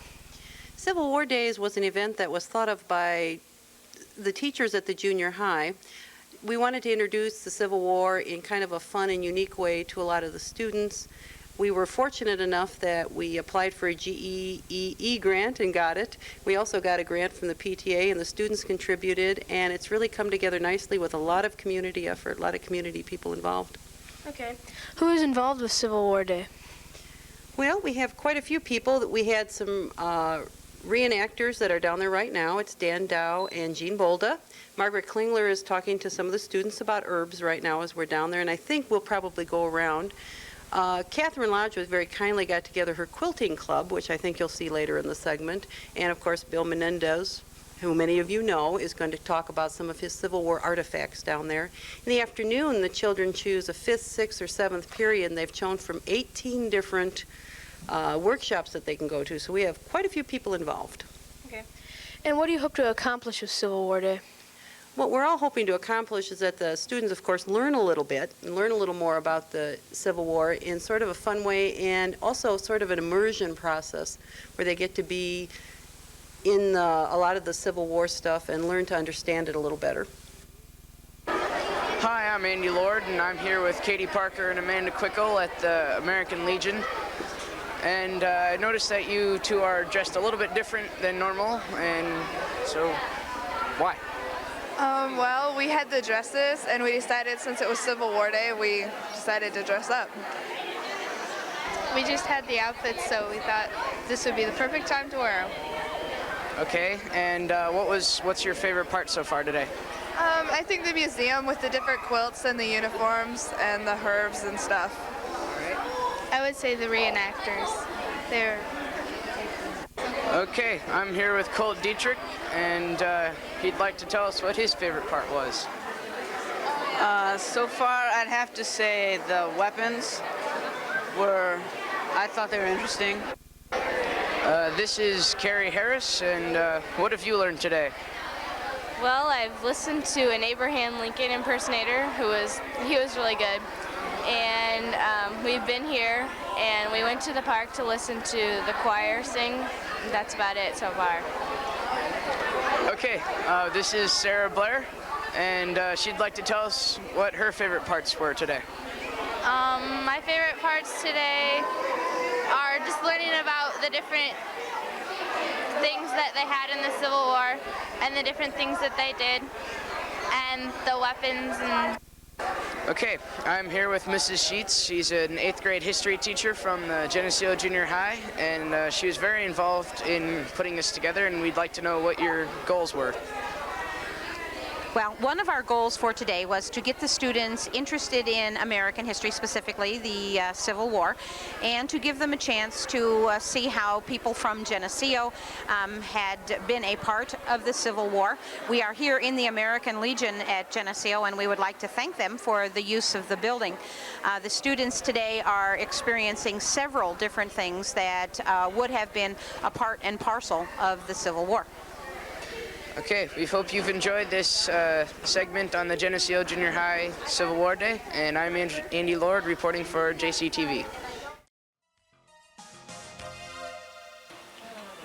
Civil War Days was an event that was thought of by the teachers at the junior high. We wanted to introduce the Civil War in kind of a fun and unique way to a lot of the students. We were fortunate enough that we applied for a GEEE grant and got it. We also got a grant from the PTA, and the students contributed, and it's really come together nicely with a lot of community effort, a lot of community people involved. Okay. Who is involved with Civil War Day? Well, we have quite a few people. We had some reenactors that are down there right now. It's Dan Dow and Jean Bolda. Margaret Klingler is talking to some of the students about herbs right now as we're down there, and I think we'll probably go around. Catherine Lodge was very kindly got together her quilting club, which I think you'll see later in the segment, and of course Bill Menendez, who many of you know, is going to talk about some of his Civil War artifacts down there. In the afternoon, the children choose a 5th, 6th, or 7th period, and they've chosen from 18 different workshops that they can go to, so we have quite a few people involved. Okay. And what do you hope to accomplish with Civil War Day? What we're all hoping to accomplish is that the students, of course, learn a little bit and learn a little more about the Civil War in sort of a fun way, and also sort of an immersion process where they get to be in a lot of the Civil War stuff and learn to understand it a little better. Hi, I'm Andy Lord, and I'm here with Katie Parker and Amanda Quickle at the American Legion. And I noticed that you two are dressed a little bit different than normal, and so why? Well, we had the dresses, and we decided since it was Civil War Day, we decided to dress up. We just had the outfits, so we thought this would be the perfect time to wear them. Okay, and what's your favorite part so far today? I think the museum with the different quilts and the uniforms and the herbs and stuff. I would say the reenactors. They're Okay, I'm here with Colt Dietrich, and he'd like to tell us what his favorite part was. So far, I'd have to say the weapons I thought they were interesting. This is Carrie Harris, and what have you learned today? Well, I've listened to an Abraham Lincoln impersonator he was really good. And we've been here, and we went to the park to listen to the choir sing. That's about it so far. Okay, this is Sarah Blair, and she'd like to tell us what her favorite parts were today. My favorite parts today are just learning about the different things that they had in the Civil War and the different things that they did and the weapons and... Okay, I'm here with Mrs. Sheets. She's an 8th grade history teacher from the Geneseo Junior High, and she was very involved in putting this together, and we'd like to know what your goals were. Well, one of our goals for today was to get the students interested in American history, specifically the Civil War, and to give them a chance to see how people from Geneseo had been a part of the Civil War. We are here in the American Legion at Geneseo, and we would like to thank them for the use of the building. The students today are experiencing several different things that would have been a part and parcel of the Civil War. Okay, we hope you've enjoyed this segment on the Geneseo Junior High Civil War Day, and I'm Andy Lord reporting for JCTV.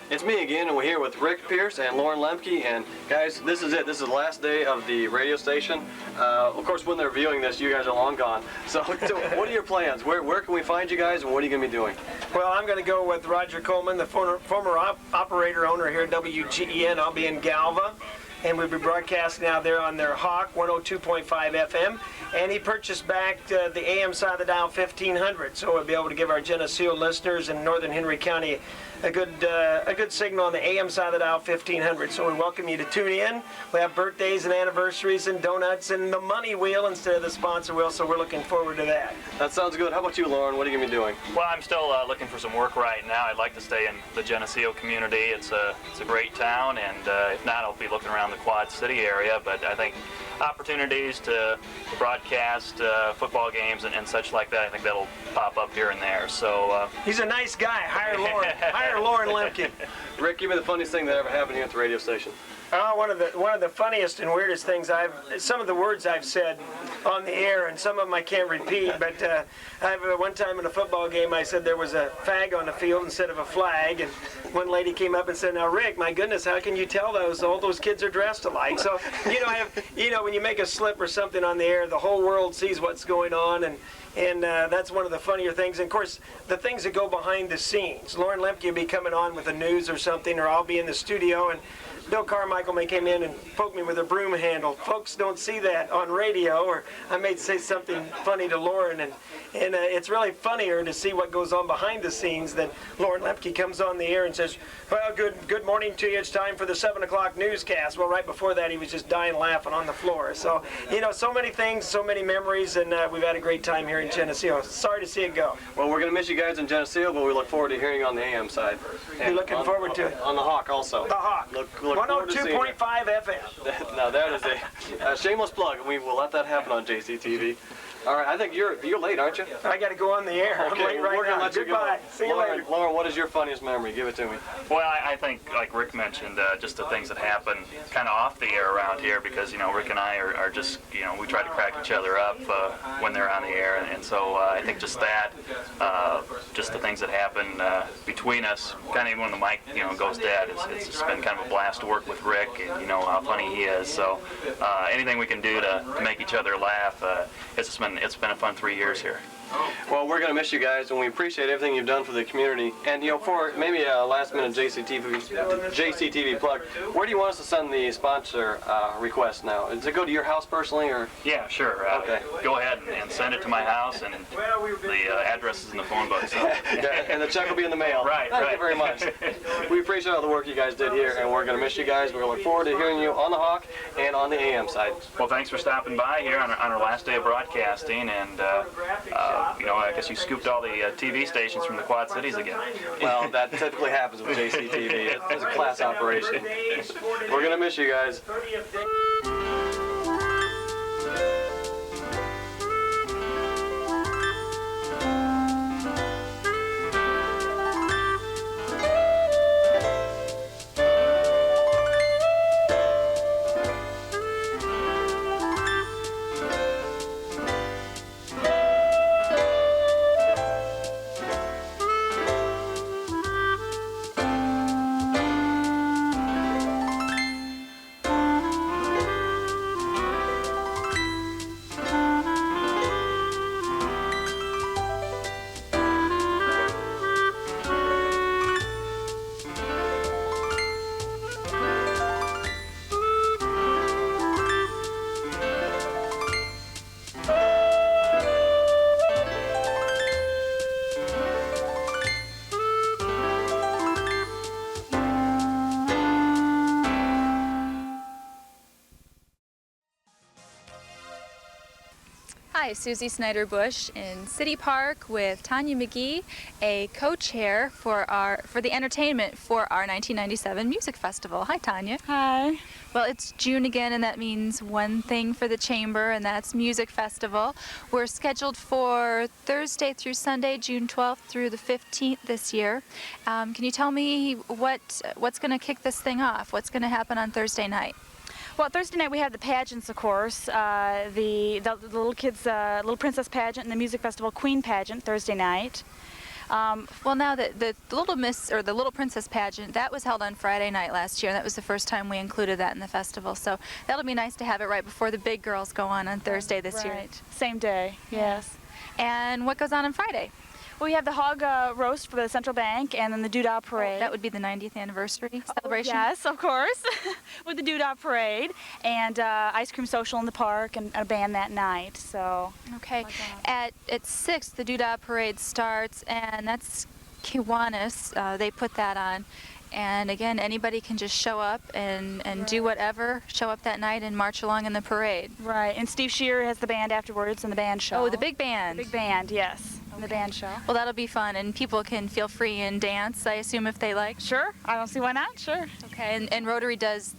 It's me again, and we're here with Rick Pierce and Lauren Lemke, and guys, this is it. This is the last day of the radio station. Of course, when they're viewing this, you guys are long gone. So what are your plans? Where can we find you guys, and what are you going to be doing? Well, I'm going to go with Roger Coleman, the former operator owner here at WGEN. I'll be in Galva, and we'll be broadcasting out there on their Hawk 102.5 FM. And he purchased back the AM side of the dial 1500, so we'll be able to give our Geneseo listeners in northern Henry County a good signal on the AM side of the dial 1500. So we welcome you to tune in. We have birthdays and anniversaries and donuts and the money wheel instead of the sponsor wheel, so we're looking forward to that. That sounds good. How about you, Lauren? What are you going to be doing? Well, I'm still looking for some work right now. I'd like to stay in the Geneseo community. It's a great town, and if not, I'll be looking around the Quad City area, but I think opportunities to broadcast football games and such like that, I think that'll pop up here and there. So he's a nice guy. Hire Lauren Lemke. Rick, give me the funniest thing that ever happened here at the radio station. Oh, one of the funniest and weirdest things some of the words I've said on the air, and some of them I can't repeat. But one time in a football game, I said there was a fag on the field instead of a flag, and one lady came up and said, "Now, Rick, my goodness, how can you tell all those kids are dressed alike?" So when you make a slip or something on the air, the whole world sees what's going on, and that's one of the funnier things. And of course, the things that go behind the scenes. Lauren Lemke will be coming on with the news or something, or I'll be in the studio, and Bill Carmichael may come in and poke me with a broom handle. Folks don't see that on radio, or I may say something funny to Lauren, and it's really funnier to see what goes on behind the scenes than Lauren Lemke comes on the air and says, "Well, good morning to you. It's time for the 7 o'clock newscast." Well, right before that, he was just dying laughing on the floor. So, so many things, so many memories, and we've had a great time here in Geneseo. Sorry to see it go. Well, we're going to miss you guys in Geneseo, but we look forward to hearing you on the AM side. You're looking forward to it. On the Hawk also. The Hawk. Look 102.5 FM. Now that is a shameless plug, and we will let that happen on JCTV. All right, I think you're late, aren't you? I got to go on the air. Okay, I'm late right we're gonna now. let you Goodbye. go. See you later. Lauren, what is your funniest memory? Give it to me. Well, I think, like Rick mentioned, just the things that happen kind of off the air around here, because Rick and I are just we try to crack each other up when they're on the air, and so I think just that, just the things that happen between us, kind of even when the mic goes dead, it's just been kind of a blast to work with Rick, and how funny he is. So anything we can do to make each other laugh, it's been a fun 3 years here. Well, we're going to miss you guys, and we appreciate everything you've done for the community. And, for maybe a last-minute JCTV plug, where do you want us to send the sponsor request now? Does it go to your house personally, or? Yeah, sure. Okay. Go ahead and send it to my house, and the address is in the phone book. So. And the check will be in the mail. Right, Thank you very much. We appreciate all the work you guys did here, and we're going to miss you guys. We're going to look forward to hearing you on the Hawk and on the AM side. Well, thanks for stopping by here on our last day of broadcasting, and I guess you scooped all the TV stations from the Quad Cities again. Well, that typically happens with JCTV. It's a class operation. We're going to miss you guys. Hi, Susie Snyder-Bush in City Park with Tanya McGee, a co-chair for the entertainment for our 1997 Music Festival. Hi, Tanya. Hi. Well, it's June again, and that means one thing for the Chamber, and that's Music Festival. We're scheduled for Thursday through Sunday, June 12th through the 15th this year. Can you tell me what's going to kick this thing off? What's going to happen on Thursday night? Well, Thursday night we have the pageants, of course. The little kids, Little Princess pageant and the Music Festival Queen pageant Thursday night. Well, now the Little Miss or the Little Princess pageant, that was held on Friday night last year. That was the first time we included that in the festival. So that'll be nice to have it right before the big girls go on Thursday this year. Right. Same day. Yes. And what goes on Friday? Well, we have the hog roast for the Central Bank, and then the Doodah Parade. That would be the 90th anniversary celebration? Yes, of course, with the Doodah Parade, and ice cream social in the park, and a band that night. So. Okay. At 6, the Doodah Parade starts, and that's Kiwanis. They put that on. And again, anybody can just show up and do whatever, show up that night and march along in the parade. Right, and Steve Shearer has the band afterwards and the band show. Oh, the big band. The big band, yes. in the band show. Well, that'll be fun, and people can feel free and dance, I assume, if they like. Sure, I don't see why not. Sure. Okay, and Rotary does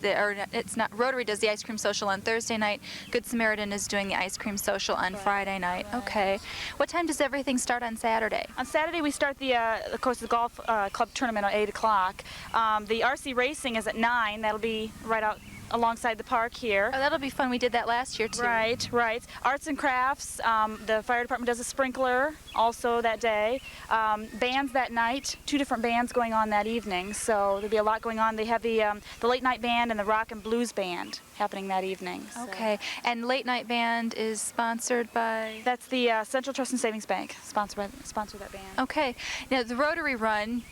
Rotary does the ice cream social on Thursday night. Good Samaritan is doing the ice cream social on Friday night. Right. Okay. What time does everything start on Saturday? On Saturday we start of course, the golf club tournament at 8 o'clock. The RC racing is at 9. That'll be right out alongside the park here. Oh, that'll be fun. We did that last year too. Right, right. Arts and crafts. The fire department does a sprinkler also that day. Bands that night. 2 different bands going on that evening. So there'll be a lot going on. They have the late night band and the rock and blues band happening that evening. So. Okay. And late night band is sponsored by? That's the Central Trust and Savings Bank. Sponsor that band. Okay. Now the Rotary Run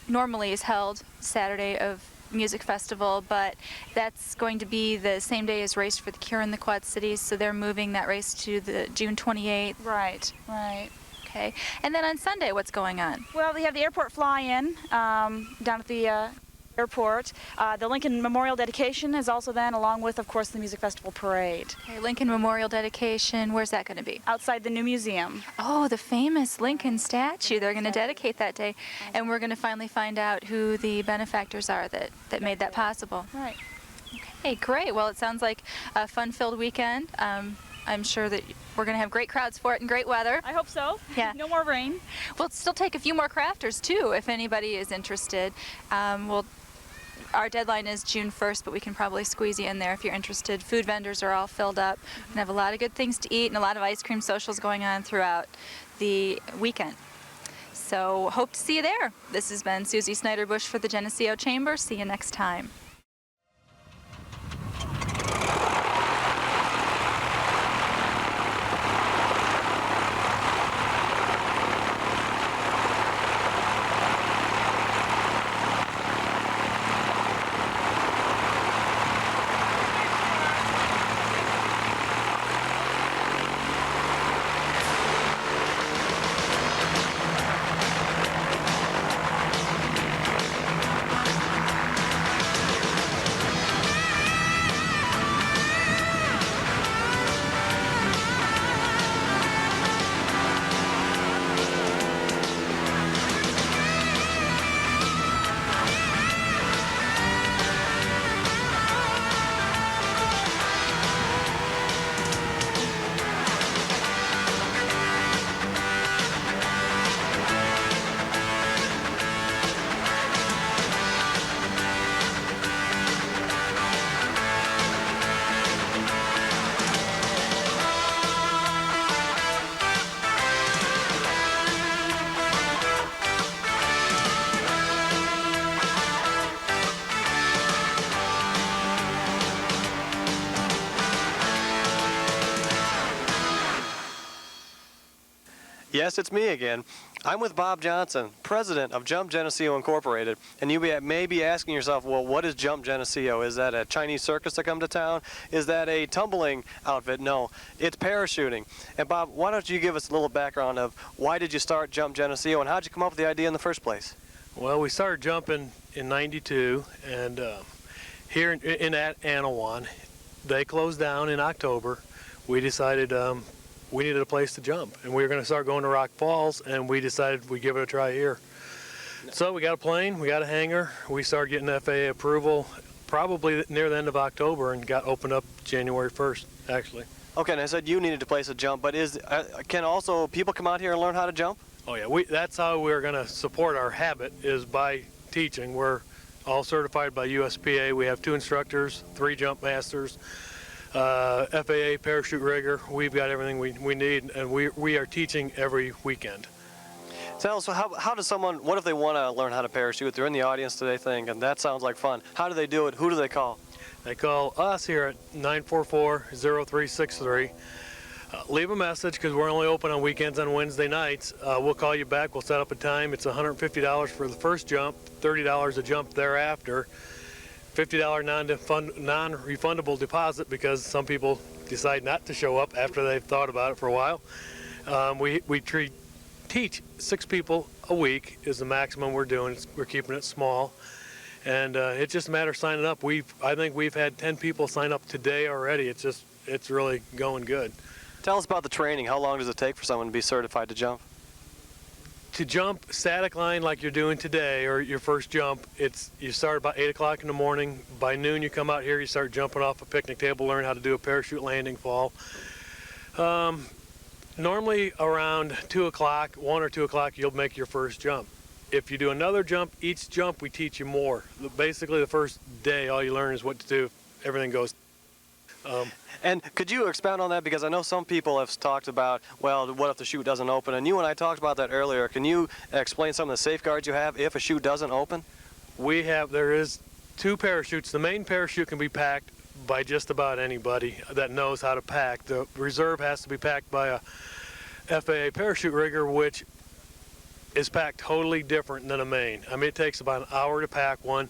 normally is held Saturday of Music Festival, but that's going to be the same day as Race for the Cure in the Quad Cities, so they're moving that race to the June 28th. Right, right. Okay. And then on Sunday, what's going on? Well, they have the airport fly-in down at the airport. The Lincoln Memorial dedication is also then, along with, of course, the Music Festival parade. Okay, Lincoln Memorial dedication, where's that going to be? Outside the new museum. Oh, the famous Lincoln statue. They're going to dedicate that day. And we're going to finally find out who the benefactors are that made that possible. Right. Okay, great. Well, it sounds like a fun-filled weekend. I'm sure that we're going to have great crowds for it and great weather. I hope so. Yeah. No more rain. We'll still take a few more crafters, too, if anybody is interested. Our deadline is June 1st, but we can probably squeeze you in there if you're interested. Food vendors are all filled up. We have a lot of good things to eat and a lot of ice cream socials going on throughout the weekend. So hope to see you there. This has been Susie Snyder-Bush for the Geneseo Chamber. See you next time. Yes, it's me again. I'm with Bob Johnson, president of Jump Geneseo Incorporated. And you may be asking yourself, well, what is Jump Geneseo? Is that a Chinese circus that come to town? Is that a tumbling outfit? No, it's parachuting. And Bob, why don't you give us a little background of why did you start Jump Geneseo and how did you come up with the idea in the first place? Well, we started jumping in '92, and here in Anawan, they closed down in October. We decided we needed a place to jump, and we were going to start going to Rock Falls, and we decided we'd give it a try here. So we got a plane, we got a hangar, we started getting FAA approval probably near the end of October and got opened up January 1st, actually. Okay, and I said you needed a place to jump, but can also people come out here and learn how to jump? Oh yeah, that's how we're going to support our habit, is by teaching. We're all certified by USPA. We have 2 instructors, 3 jump masters, FAA parachute rigger. We've got everything we need, and we are teaching every weekend. Tell us, how does someone, what if they want to learn how to parachute? They're in the audience today thinking, that sounds like fun. How do they do it? Who do they call? They call us here at 944-0363. Leave a message, because we're only open on weekends on Wednesday nights. We'll call you back. We'll set up a time. It's $150 for the first jump, $30 a jump thereafter. $50 non-refundable deposit, because some people decide not to show up after they've thought about it for a while. We teach 6 people a week is the maximum we're doing. We're keeping it small, and it's just a matter of signing up. I think we've had 10 people sign up today already. It's really going good. Tell us about the training. How long does it take for someone to be certified to jump? To jump static line like you're doing today, or your first jump, you start about 8 o'clock in the morning. By noon, you come out here, you start jumping off a picnic table, learn how to do a parachute landing fall. Normally around 2 o'clock, 1 or 2 o'clock, you'll make your first jump. If you do another jump, each jump we teach you more. Basically, the first day, all you learn is what to do. Everything goes. And could you expound on that? Because I know some people have talked about, well, what if the chute doesn't open? And you and I talked about that earlier. Can you explain some of the safeguards you have if a chute doesn't open? There is 2 parachutes. The main parachute can be packed by just about anybody that knows how to pack. The reserve has to be packed by a FAA parachute rigger, which is packed totally different than a main. I mean, it takes about an hour to pack one.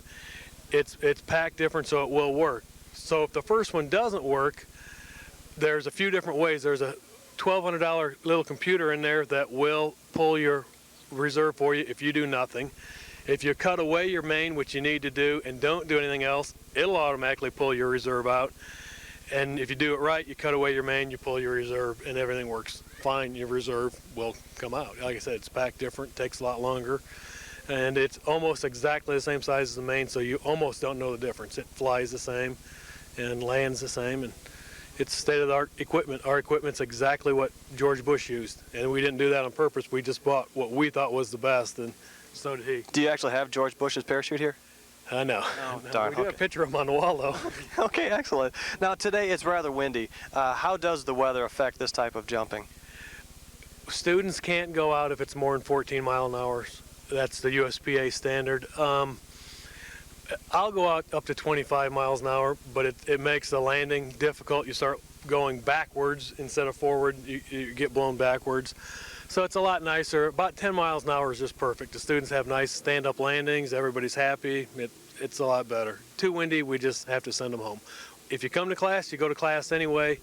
It's packed different, so it will work. So if the first one doesn't work, there's a few different ways. There's a $1,200 little computer in there that will pull your reserve for you if you do nothing. If you cut away your main, which you need to do, and don't do anything else, it'll automatically pull your reserve out. And if you do it right, you cut away your main, you pull your reserve, and everything works fine. Your reserve will come out. Like I said, it's packed different, takes a lot longer, and it's almost exactly the same size as the main, so you almost don't know the difference. It flies the same and lands the same, and it's state-of-the-art equipment. Our equipment's exactly what George Bush used, and we didn't do that on purpose. We just bought what we thought was the best, and so did he. Do you actually have George Bush's parachute here? No. No, darn. We do have a picture of him on the wall, though. Okay, excellent. Now, today it's rather windy. How does the weather affect this type of jumping? Students can't go out if it's more than 14 mile an hour. That's the USPA standard. I'll go out up to 25 miles an hour, but it makes the landing difficult. You start going backwards instead of forward. You get blown backwards. So it's a lot nicer. About 10 miles an hour is just perfect. The students have nice stand-up landings. Everybody's happy. It's a lot better. Too windy, we just have to send them home. If you come to class, you go to class anyway,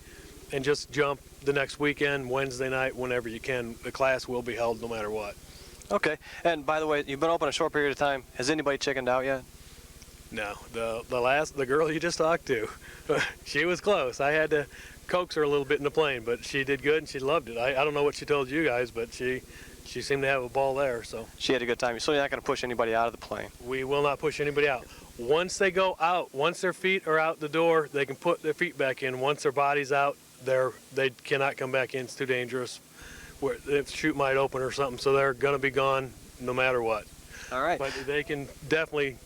and just jump the next weekend, Wednesday night, whenever you can. The class will be held no matter what. Okay. And by the way, you've been open a short period of time. Has anybody chickened out yet? No. The girl you just talked to, she was close. I had to coax her a little bit in the plane, but she did good and she loved it. I don't know what she told you guys, but she seemed to have a ball there. So she had a good time. So you're not going to push anybody out of the plane? We will not push anybody out. Once they go out, once their feet are out the door, they can put their feet back in. Once their body's out, they cannot come back in. It's too dangerous. The chute might open or something, so they're going to be gone no matter what. All right. But they can definitely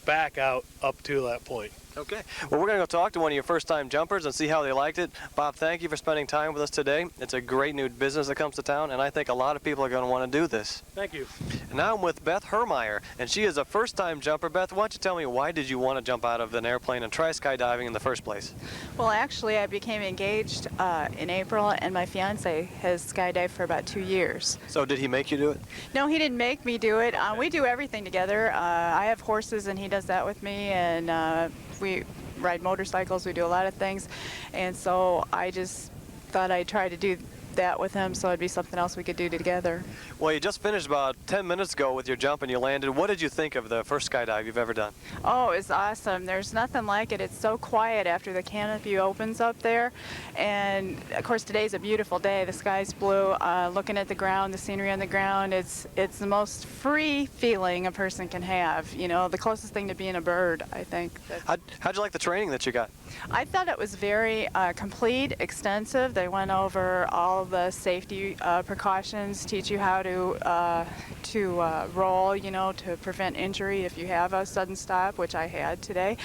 back out up to that point. Okay. Well, we're going to go talk to one of your first-time jumpers and see how they liked it. Bob, thank you for spending time with us today. It's a great new business that comes to town, and I think a lot of people are going to want to do this. Thank you. And now I'm with Beth Hermeyer, and she is a first-time jumper. Beth, why don't you tell me, why did you want to jump out of an airplane and try skydiving in the first place? Well, actually, I became engaged in April, and my fiance has skydived for about 2 years. So did he make you do it? No, he didn't make me do it. We do everything together. I have horses, and he does that with me, and we ride motorcycles. We do a lot of things, and so I just thought I'd try to do that with him, so it'd be something else we could do together. Well, you just finished about 10 minutes ago with your jump and you landed. What did you think of the first skydive you've ever done? Oh, it's awesome. There's nothing like it. It's so quiet after the canopy opens up there, and of course today's a beautiful day. The sky's blue. Looking at the ground, the scenery on the ground, it's the most free feeling a person can have. You know, the closest thing to being a bird, I think. How'd you like the training that you got? I thought it was very complete, extensive. They went over all the safety precautions, teach you how to roll, you know, to prevent injury if you have a sudden stop, which I had today.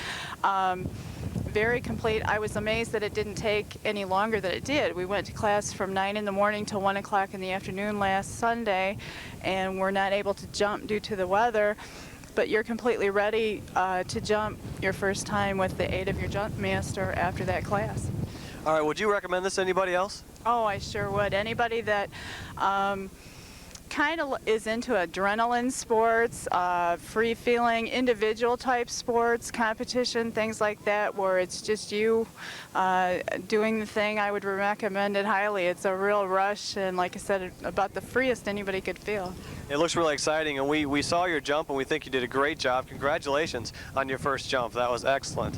Very complete. I was amazed that it didn't take any longer than it did. We went to class from 9 in the morning till 1 o'clock in the afternoon last Sunday, and we're not able to jump due to the weather. But you're completely ready to jump your first time with the aid of your jump master after that class. All right, would you recommend this to anybody else? Oh, I sure would. Anybody that kind of is into adrenaline sports, free-feeling, individual type sports, competition, things like that, where it's just you doing the thing, I would recommend it highly. It's a real rush, and like I said, about the freest anybody could feel. It looks really exciting, and we saw your jump, and we think you did a great job. Congratulations on your first jump. That was excellent.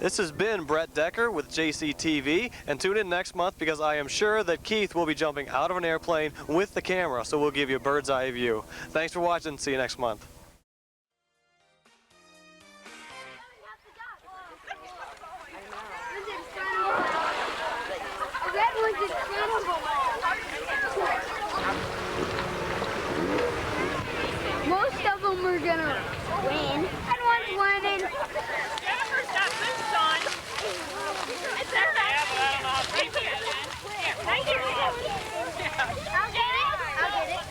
This has been Brett Decker with JCTV, and tune in next month because I am sure that Keith will be jumping out of an airplane with the camera, so we'll give you a bird's eye view. Thanks for watching. See you next month. Most of them are gonna win. And one's winning. Jennifer's got boots on. It's her right here. Right here. I'll get it. I'll get it.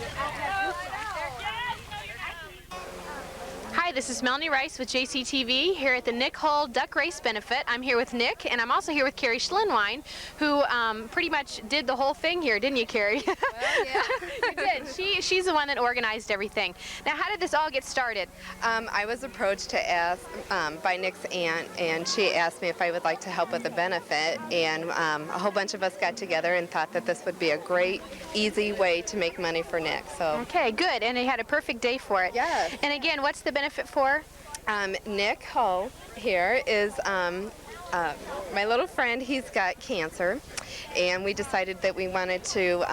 Hi, this is Melanie Rice with JCTV here at the Nick Hull Duck Race Benefit. I'm here with Nick, and I'm also here with Carrie Schlinwine, who pretty much did the whole thing here, didn't you, Carrie? Well, yeah. You did. She's the one that organized everything. Now, how did this all get started? I was approached to ask by Nick's aunt, and she asked me if I would like to help with the benefit, and a whole bunch of us got together and thought that this would be a great, easy way to make money for Nick. So. Okay, good, and they had a perfect day for it. Yes. And again, what's the benefit for? Nick Hull here is my little friend. He's got cancer, and we decided that we wanted to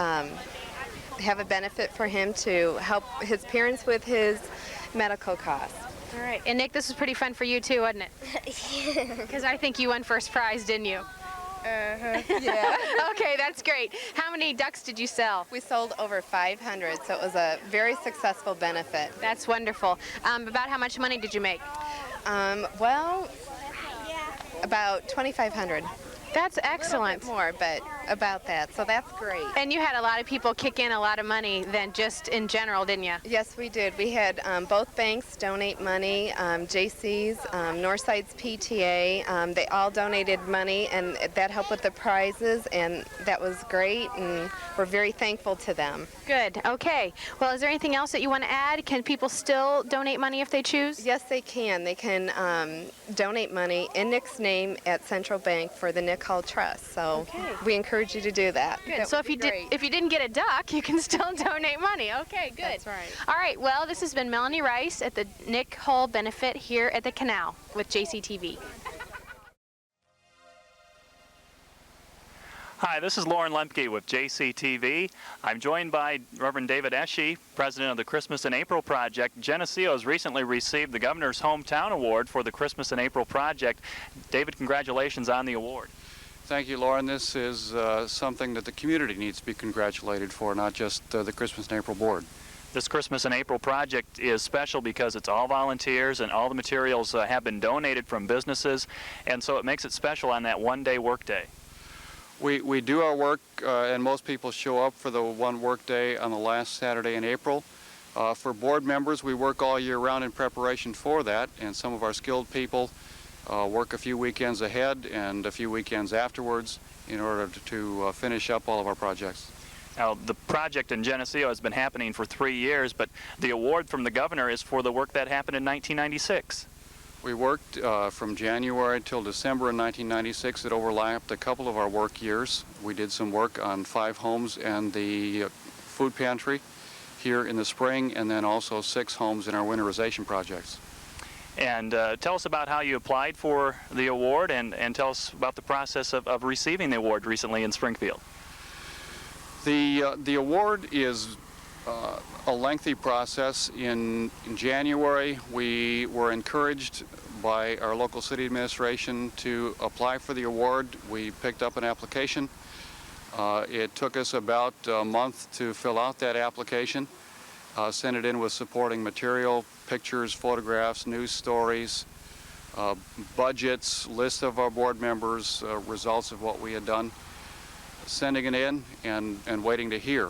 have a benefit for him to help his parents with his medical costs. All right, and Nick, this was pretty fun for you too, wasn't it? Because I think you won first prize, didn't you? Yeah. Okay, that's great. How many ducks did you sell? We sold over 500, so it was a very successful benefit. That's wonderful. About how much money did you make? Well, about 2,500. That's excellent. A little bit more, but about that, so that's great. And you had a lot of people kick in a lot of money then just in general, didn't you? Yes, we did. We had both banks donate money, JC's, Northside's PTA, they all donated money, and that helped with the prizes, and that was great, and we're very thankful to them. Good. Okay. Well, is there anything else that you want to add? Can people still donate money if they choose? Yes, they can. They can donate money in Nick's name at Central Bank for the Nick Hull Trust. So we encourage you to do that. Good. So if you didn't get a duck, you can still donate money. Okay, good. That's right. All right. Well, this has been Melanie Rice at the Nick Hull Benefit here at the Canal with JCTV. Hi, this is Lauren Lemke with JCTV. I'm joined by Reverend David Esche, president of the Christmas in April Project. Geneseo has recently received the Governor's Hometown Award for the Christmas in April Project. David, congratulations on the award. Thank you, Lauren. This is something that the community needs to be congratulated for, not just the Christmas in April Board. This Christmas in April project is special because it's all volunteers and all the materials have been donated from businesses, and so it makes it special on that one-day workday. We do our work, and most people show up for the one work day on the last Saturday in April. For board members, we work all year round in preparation for that, and some of our skilled people work a few weekends ahead and a few weekends afterwards in order to finish up all of our projects. Now, the project in Geneseo has been happening for 3 years, but the award from the governor is for the work that happened in 1996. We worked from January till December in 1996. It overlapped a couple of our work years. We did some work on 5 homes and the food pantry here in the spring, and then also 6 homes in our winterization projects. And tell us about how you applied for the award, and tell us about the process of receiving the award recently in Springfield. The award is a lengthy process. In January, we were encouraged by our local city administration to apply for the award. We picked up an application. It took us about a month to fill out that application, send it in with supporting material, pictures, photographs, news stories, budgets, list of our board members, results of what we had done, sending it in and waiting to hear.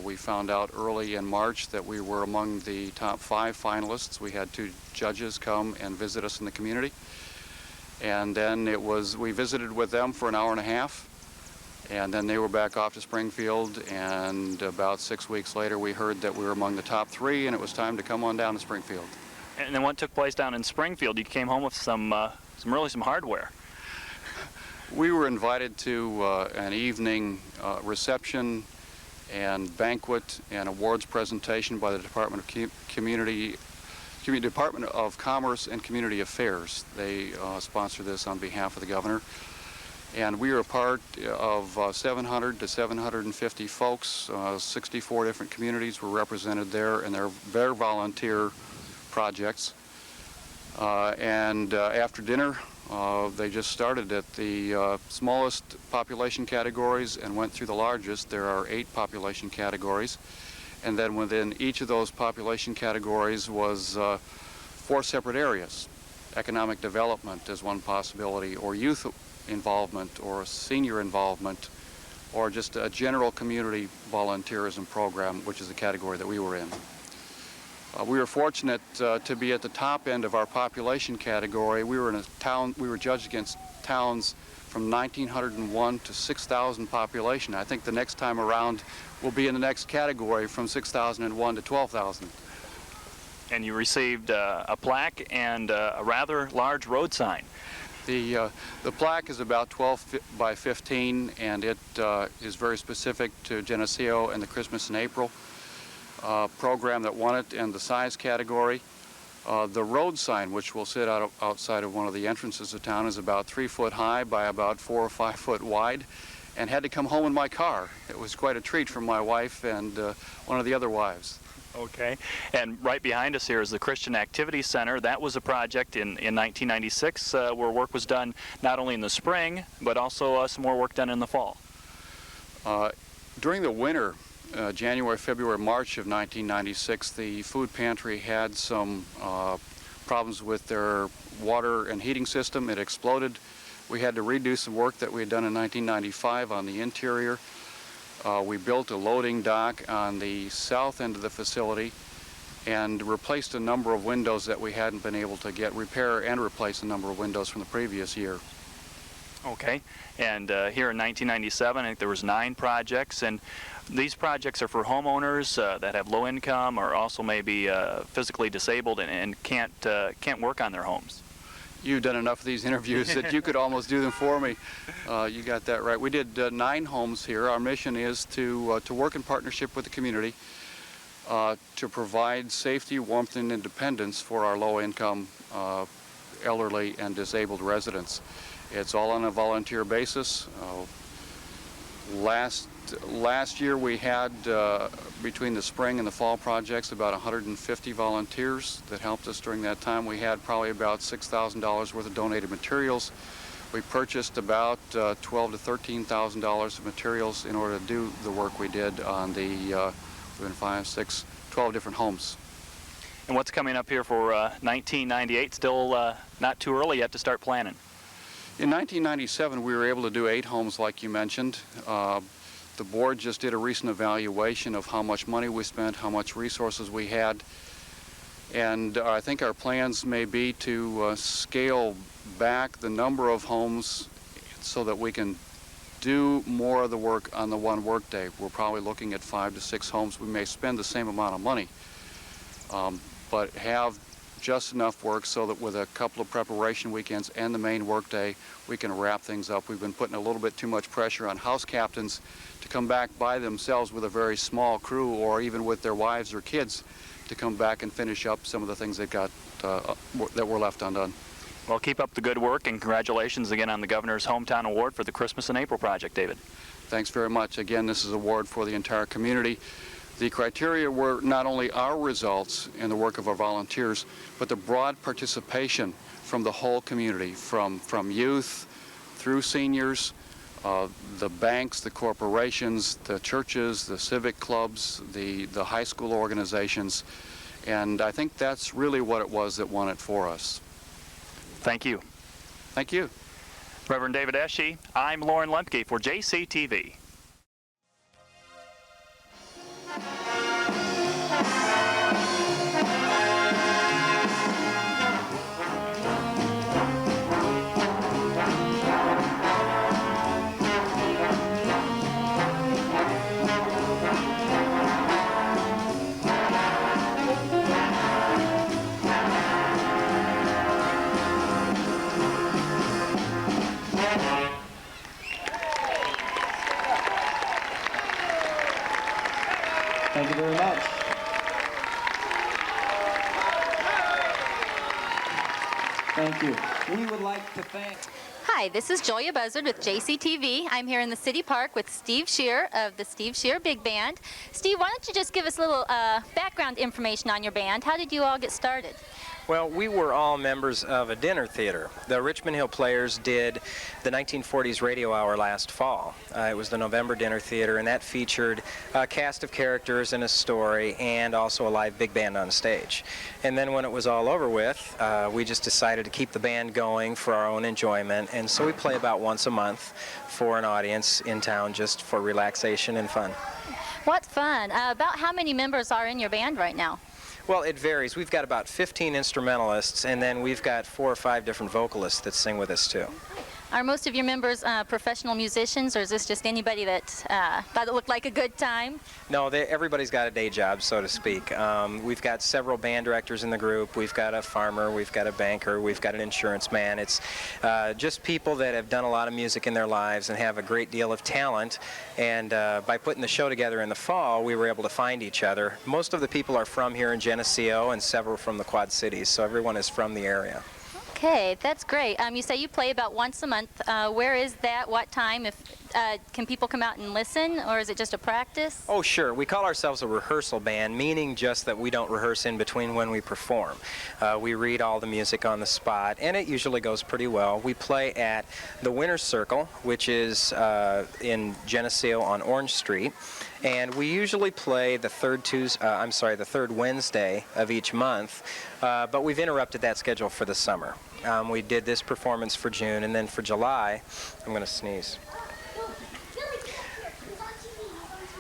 We found out early in March that we were among the top 5 finalists. We had 2 judges come and visit us in the community. And then we visited with them for an hour and a half. And then they were back off to Springfield. And about 6 weeks later, we heard that we were among the top 3, and it was time to come on down to Springfield. And then what took place down in Springfield? You came home with some hardware. We were invited to an evening reception and banquet and awards presentation by the Department of Department of Commerce and Community Affairs. They sponsor this on behalf of the governor. And we are a part of 700 to 750 folks. 64 different communities were represented there in their volunteer projects. After dinner, they just started at the smallest population categories and went through the largest. There are 8 population categories. And then within each of those population categories was 4 separate areas. Economic development is one possibility, or youth involvement, or senior involvement, or just a general community volunteerism program, which is the category that we were in. We were fortunate to be at the top end of our population category. We were in a town, we were judged against towns from 1,901 to 6,000 population. I think the next time around we'll be in the next category from 6,001 to 12,000. And you received a plaque and a rather large road sign. The plaque is about 12 by 15, and it is very specific to Geneseo and the Christmas in April program that won it in the size category. The road sign, which will sit outside of one of the entrances of town, is about 3 foot high by about 4 or 5 foot wide, and had to come home in my car. It was quite a treat for my wife and one of the other wives. Okay, and right behind us here is the Christian Activity Center. That was a project in 1996 where work was done not only in the spring, but also some more work done in the fall. During the winter, January, February, March of 1996, the food pantry had some problems with their water and heating system. It exploded. We had to redo some work that we had done in 1995 on the interior. We built a loading dock on the south end of the facility and replaced a number of windows that we hadn't been able to repair and replace a number of windows from the previous year. Okay, and here in 1997, I think there was 9 projects, and these projects are for homeowners that have low income or also maybe physically disabled and can't work on their homes. You've done enough of these interviews that you could almost do them for me. You got that right. We did 9 homes here. Our mission is to work in partnership with the community to provide safety, warmth, and independence for our low-income, elderly, and disabled residents. It's all on a volunteer basis. Last year we had, between the spring and the fall projects, about 150 volunteers that helped us during that time. We had probably about $6,000 worth of donated materials. We purchased about $12,000 to $13,000 of materials in order to do the work we did on the 12 different homes. And what's coming up here for 1998? Still not too early yet to start planning. In 1997, we were able to do 8 homes like you mentioned. The board just did a recent evaluation of how much money we spent, how much resources we had, and I think our plans may be to scale back the number of homes so that we can do more of the work on the one work day. We're probably looking at 5 to 6 homes. We may spend the same amount of money, but have just enough work so that with a couple of preparation weekends and the main work day, we can wrap things up. We've been putting a little bit too much pressure on house captains to come back by themselves with a very small crew, or even with their wives or kids, to come back and finish up some of the things they've got that were left undone. Well, keep up the good work, and congratulations again on the Governor's Hometown Award for the Christmas in April project, David. Thanks very much. Again, this is an award for the entire community. The criteria were not only our results in the work of our volunteers, but the broad participation from the whole community, from youth through seniors, the banks, the corporations, the churches, the civic clubs, the high school organizations, and I think that's really what it was that won it for us. Thank you. Thank you. Reverend David Esche, I'm Lauren Lemke for JCTV. Thank you. We would like to thank... Hi, this is Julia Buzzard with JCTV. I'm here in the City Park with Steve Shear of the Steve Shear Big Band. Steve, why don't you just give us a little background information on your band? How did you all get started? Well, we were all members of a dinner theater. The Richmond Hill Players did the 1940s radio hour last fall. It was the November dinner theater, and that featured a cast of characters and a story and also a live big band on stage. And then when it was all over with, we just decided to keep the band going for our own enjoyment, and so we play about once a month for an audience in town just for relaxation and fun. What fun. About how many members are in your band right now? Well, it varies. We've got about 15 instrumentalists, and then we've got 4 or 5 different vocalists that sing with us, too. Are most of your members professional musicians, or is this just anybody that thought it looked like a good time? No, everybody's got a day job, so to speak. We've got several band directors in the group. We've got a farmer, we've got a banker, we've got an insurance man. It's just people that have done a lot of music in their lives and have a great deal of talent. And by putting the show together in the fall, we were able to find each other. Most of the people are from here in Geneseo and several from the Quad Cities, so everyone is from the area. Okay, that's great. You say you play about once a month. Where is that? What time? Can people come out and listen, or is it just a practice? Oh, sure. We call ourselves a rehearsal band, meaning just that we don't rehearse in between when we perform. We read all the music on the spot, and it usually goes pretty well. We play at the Winner's Circle, which is in Geneseo on Orange Street. And we usually play the the third Wednesday of each month, but we've interrupted that schedule for the summer. We did this performance for June, and then for July, I'm going to sneeze.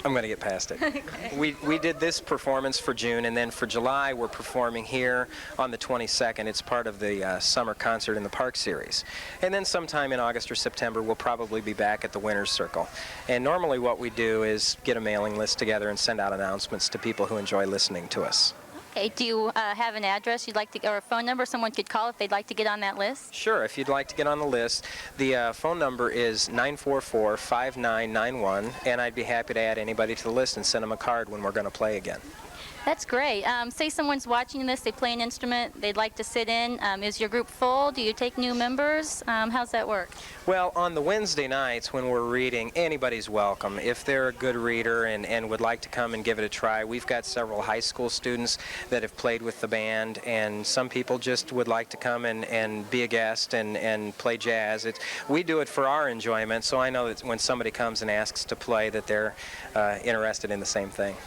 I'm going to get past it. Okay. We did this performance for June, and then for July we're performing here on the 22nd. It's part of the Summer Concert in the Park series. And then sometime in August or September we'll probably be back at the Winner's Circle. And normally what we do is get a mailing list together and send out announcements to people who enjoy listening to us. Okay, do you have an address you'd like to, or a phone number someone could call if they'd like to get on that list? Sure, if you'd like to get on the list, the phone number is 944-5991, and I'd be happy to add anybody to the list and send them a card when we're going to play again. That's great. Say someone's watching this, they play an instrument, they'd like to sit in. Is your group full? Do you take new members? How's that work? Well, on the Wednesday nights when we're reading, anybody's welcome. If they're a good reader and would like to come and give it a try, we've got several high school students that have played with the band, and some people just would like to come and be a guest and play jazz. We do it for our enjoyment, so I know that when somebody comes and asks to play that they're interested in the same thing.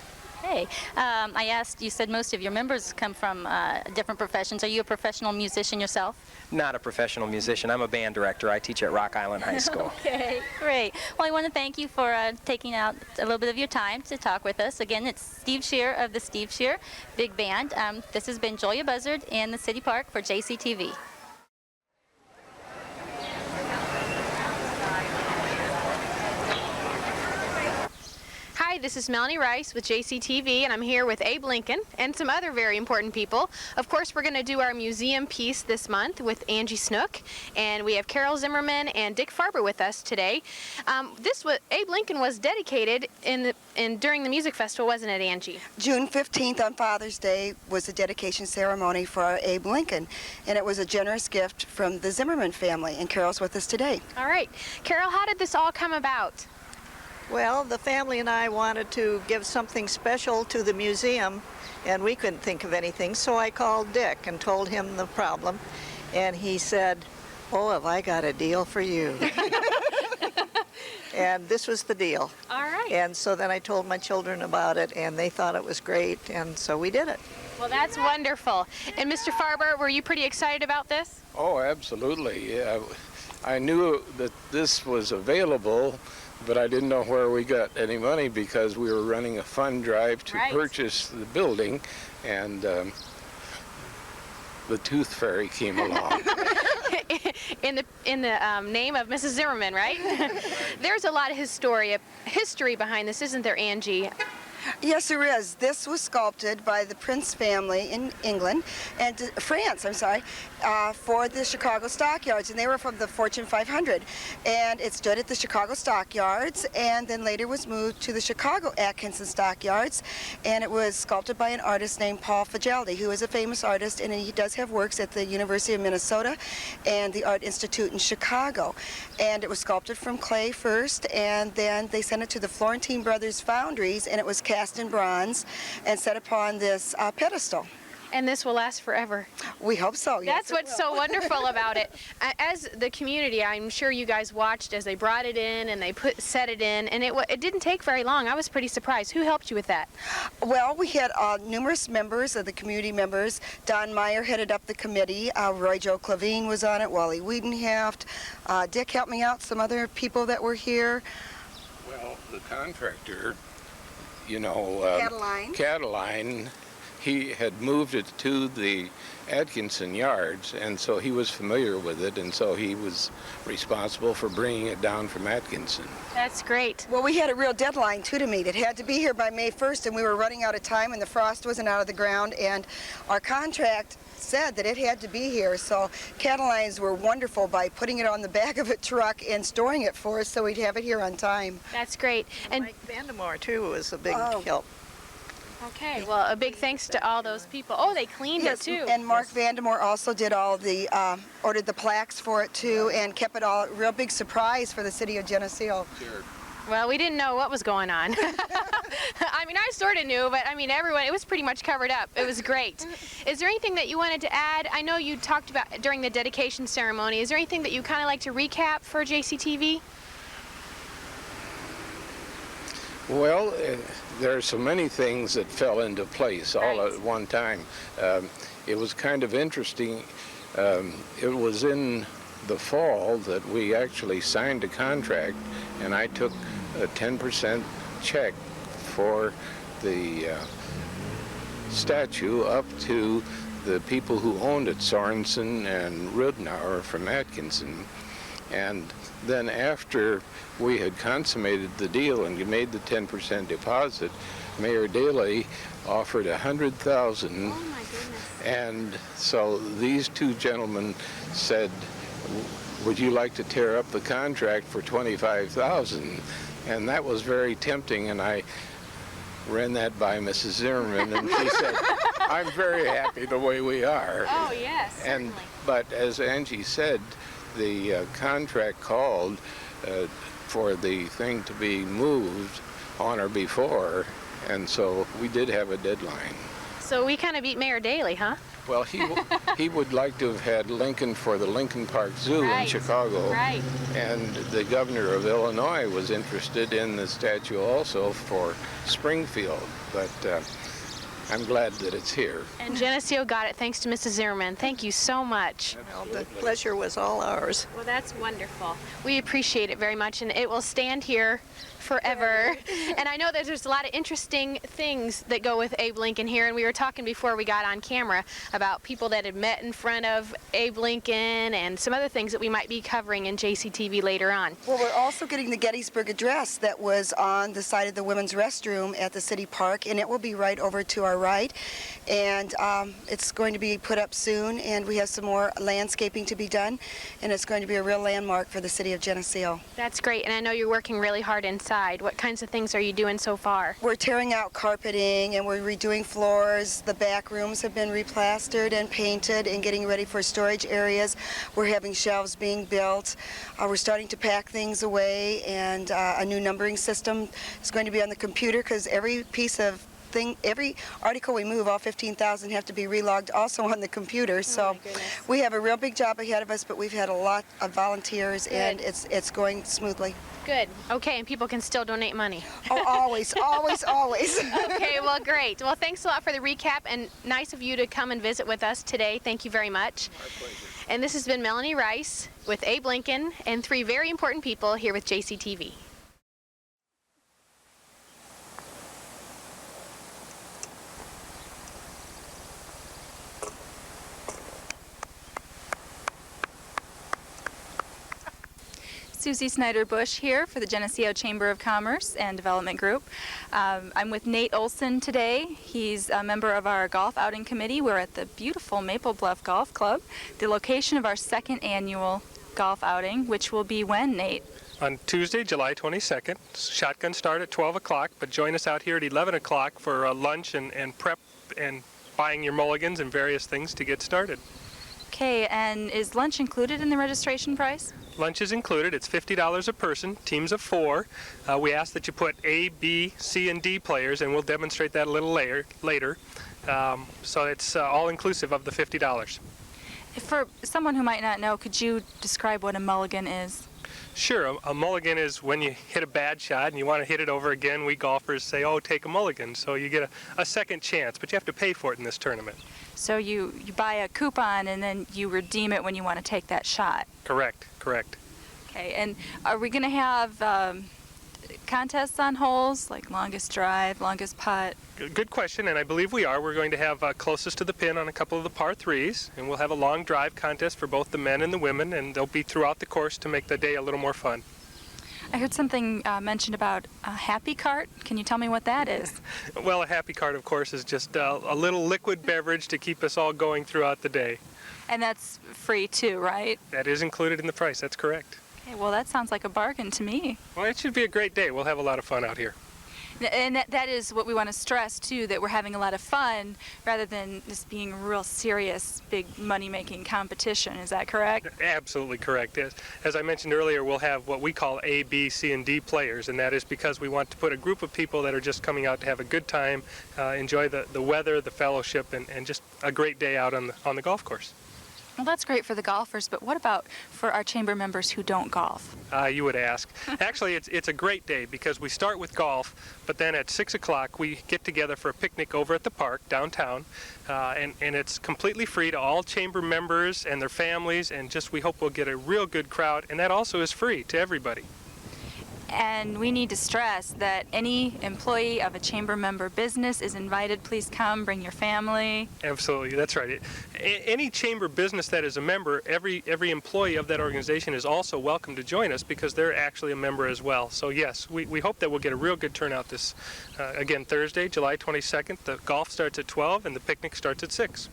Hey, I asked, you said most of your members come from different professions. Are you a professional musician yourself? Not a professional musician. I'm a band director. I teach at Rock Island High School. Okay, great. Well, I want to thank you for taking out a little bit of your time to talk with us. Again, it's Steve Shear of the Steve Shear Big Band. This has been Julia Buzzard in the City Park for JCTV. Hi, this is Melanie Rice with JCTV, and I'm here with Abe Lincoln and some other very important people. Of course, we're going to do our museum piece this month with Angie Snook, and we have Carol Zimmerman and Dick Farber with us today. Abe Lincoln was dedicated during the music festival, wasn't it, Angie? June 15th on Father's Day was the dedication ceremony for Abe Lincoln, and it was a generous gift from the Zimmerman family, and Carol's with us today. All right. Carol, how did this all come about? Well, the family and I wanted to give something special to the museum, and we couldn't think of anything, so I called Dick and told him the problem, and he said, "Oh, have I got a deal for you." And this was the deal. All right. And so then I told my children about it, and they thought it was great, and so we did it. Well, that's wonderful. And Mr. Farber, were you pretty excited about this? Oh, absolutely. Yeah. I knew that this was available, but I didn't know where we got any money because we were running a fund drive to purchase the building, and the Tooth Fairy came along. in the name of Mrs. Zimmerman, right? There's a lot of history behind this, isn't there, Angie? Yes, there is. This was sculpted by the Prince family in England, and France, I'm sorry, for the Chicago Stockyards, and they were from the Fortune 500. And it stood at the Chicago Stockyards, and then later was moved to the Chicago Atkinson Stockyards, and it was sculpted by an artist named Paul Fajaldi, who is a famous artist, and he does have works at the University of Minnesota and the Art Institute in Chicago. And it was sculpted from clay first, and then they sent it to the Florentine Brothers foundries, and it was cast in bronze and set upon this pedestal. And this will last forever. We hope so. That's what's so wonderful about it. As the community, I'm sure you guys watched as they brought it in and they set it in, and it didn't take very long. I was pretty surprised. Who helped you with that? Well, we had numerous members of the community members. Don Meyer headed up the committee. Roy Joe Clavine was on it. Wally Wiedenhaft. Dick helped me out. Some other people that were here. Well, the contractor, you know, Cataline, he had moved it to the Atkinson yards, and so he was familiar with it, and so he was responsible for bringing it down from Atkinson. That's great. Well, we had a real deadline, too, to meet. It had to be here by May 1st, and we were running out of time, and the frost wasn't out of the ground, and our contract said that it had to be here, so Catalines were wonderful by putting it on the back of a truck and storing it for us so we'd have it here on time. That's great. And Mike Vandemore, too, was a big help. Okay, well, a big thanks to all those people. Oh, they cleaned it, too. And Mark Vandemore also did all the, ordered the plaques for it, too, and kept it all a real big surprise for the city of Geneseo. Sure. Well, we didn't know what was going on. I mean, I sort of knew, but I mean, everyone, it was pretty much covered up. It was great. Is there anything that you wanted to add? I know you talked about during the dedication ceremony. Is there anything that you kind of like to recap for JCTV? Well, there are so many things that fell into place all at one time. It was kind of interesting. It was in the fall that we actually signed a contract, and I took a 10% check for the statue up to the people who owned it, Sorensen and Rudnauer from Atkinson. And then after we had consummated the deal and you made the 10% deposit, Mayor Daley offered $100,000. Oh my goodness. And so these two gentlemen said, would you like to tear up the contract for $25,000? And that was very tempting, and I ran that by Mrs. Zimmerman, and she said, I'm very happy the way we are. Oh, yes, certainly. But as Angie said, the contract called for the thing to be moved on or before, and so we did have a deadline. So we kind of beat Mayor Daley, huh? Well, he would like to have had Lincoln for the Lincoln Park Zoo in Chicago. Right. And the governor of Illinois was interested in the statue also for Springfield. But I'm glad that it's here. And Geneseo got it thanks to Mrs. Zimmerman. Thank you so much. Well, the pleasure was all ours. Well, that's wonderful. We appreciate it very much, and it will stand here forever. And I know that there's a lot of interesting things that go with Abe Lincoln here, and we were talking before we got on camera about people that had met in front of Abe Lincoln and some other things that we might be covering in JCTV later on. Well, we're also getting the Gettysburg Address that was on the side of the women's restroom at the city park, and it will be right over to our right. And it's going to be put up soon, and we have some more landscaping to be done, and it's going to be a real landmark for the city of Geneseo. That's great, and I know you're working really hard inside. What kinds of things are you doing so far? We're tearing out carpeting, and we're redoing floors. The back rooms have been replastered and painted and getting ready for storage areas. We're having shelves being built. We're starting to pack things away, and a new numbering system is going to be on the computer, because every piece of every article we move, all 15,000 have to be relogged also on the computer. So we have a real big job ahead of us, but we've had a lot of volunteers, and it's going smoothly. Good. Okay, and people can still donate money. Oh, always, always, always. Okay, well, great. Well, thanks a lot for the recap, and nice of you to come and visit with us today. Thank you very much. My pleasure. And this has been Melanie Rice with Abe Lincoln and three very important people here with JCTV. Susie Snyder-Bush here for the Geneseo Chamber of Commerce and Development Group. I'm with Nate Olson today. He's a member of our golf outing committee. We're at the beautiful Maple Bluff Golf Club, the location of our second annual golf outing, which will be when, Nate? On Tuesday, July 22nd. Shotgun start at 12 o'clock, but join us out here at 11 o'clock for lunch and prep and buying your mulligans and various things to get started. Okay, and is lunch included in the registration price? Lunch is included. It's $50 a person, teams of 4. We ask that you put A, B, C, and D players, and we'll demonstrate that a little later. So it's all inclusive of the $50. For someone who might not know, could you describe what a mulligan is? Sure. A mulligan is when you hit a bad shot and you want to hit it over again. We golfers say, oh, take a mulligan. So you get a second chance, but you have to pay for it in this tournament. So you buy a coupon and then you redeem it when you want to take that shot. Correct. Okay, and are we going to have contests on holes, like longest drive, longest putt? Good question, and I believe we are. We're going to have closest to the pin on a couple of the par 3s, and we'll have a long drive contest for both the men and the women, and they'll be throughout the course to make the day a little more fun. I heard something mentioned about a happy cart. Can you tell me what that is? Well, a happy cart, of course, is just a little liquid beverage to keep us all going throughout the day. And that's free too, right? That is included in the price. That's correct. Okay, well, that sounds like a bargain to me. Well, it should be a great day. We'll have a lot of fun out here. And that is what we want to stress, too, that we're having a lot of fun rather than this being a real serious, big money-making competition. Is that correct? Absolutely correct. As I mentioned earlier, we'll have what we call A, B, C, and D players, and that is because we want to put a group of people that are just coming out to have a good time, enjoy the weather, the fellowship, and just a great day out on the golf course. Well, that's great for the golfers, but what about for our chamber members who don't golf? You would ask. Actually, it's a great day because we start with golf, but then at 6 o'clock we get together for a picnic over at the park downtown, and it's completely free to all chamber members and their families, and just we hope we'll get a real good crowd, and that also is free to everybody. And we need to stress that any employee of a chamber member business is invited. Please come, bring your family. Absolutely, that's right. Any chamber business that is a member, every employee of that organization is also welcome to join us because they're actually a member as well. So yes, we hope that we'll get a real good turnout this, again, Thursday, July 22nd. The golf starts at 12 and the picnic starts at 6.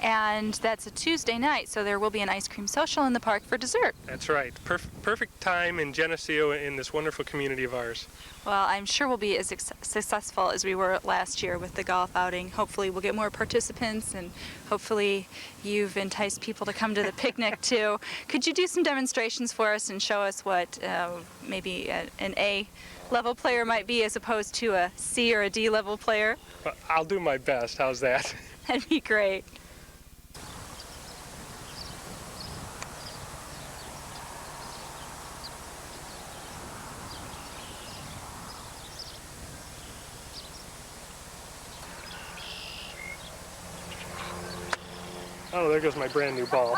And that's a Tuesday night, so there will be an ice cream social in the park for dessert. That's right. Perfect time in Geneseo in this wonderful community of ours. Well, I'm sure we'll be as successful as we were last year with the golf outing. Hopefully we'll get more participants, and hopefully you've enticed people to come to the picnic too. Could you do some demonstrations for us and show us what maybe an A-level player might be as opposed to a C or a D-level player? Well, I'll do my best. How's that? That'd be great. Oh, there goes my brand new ball.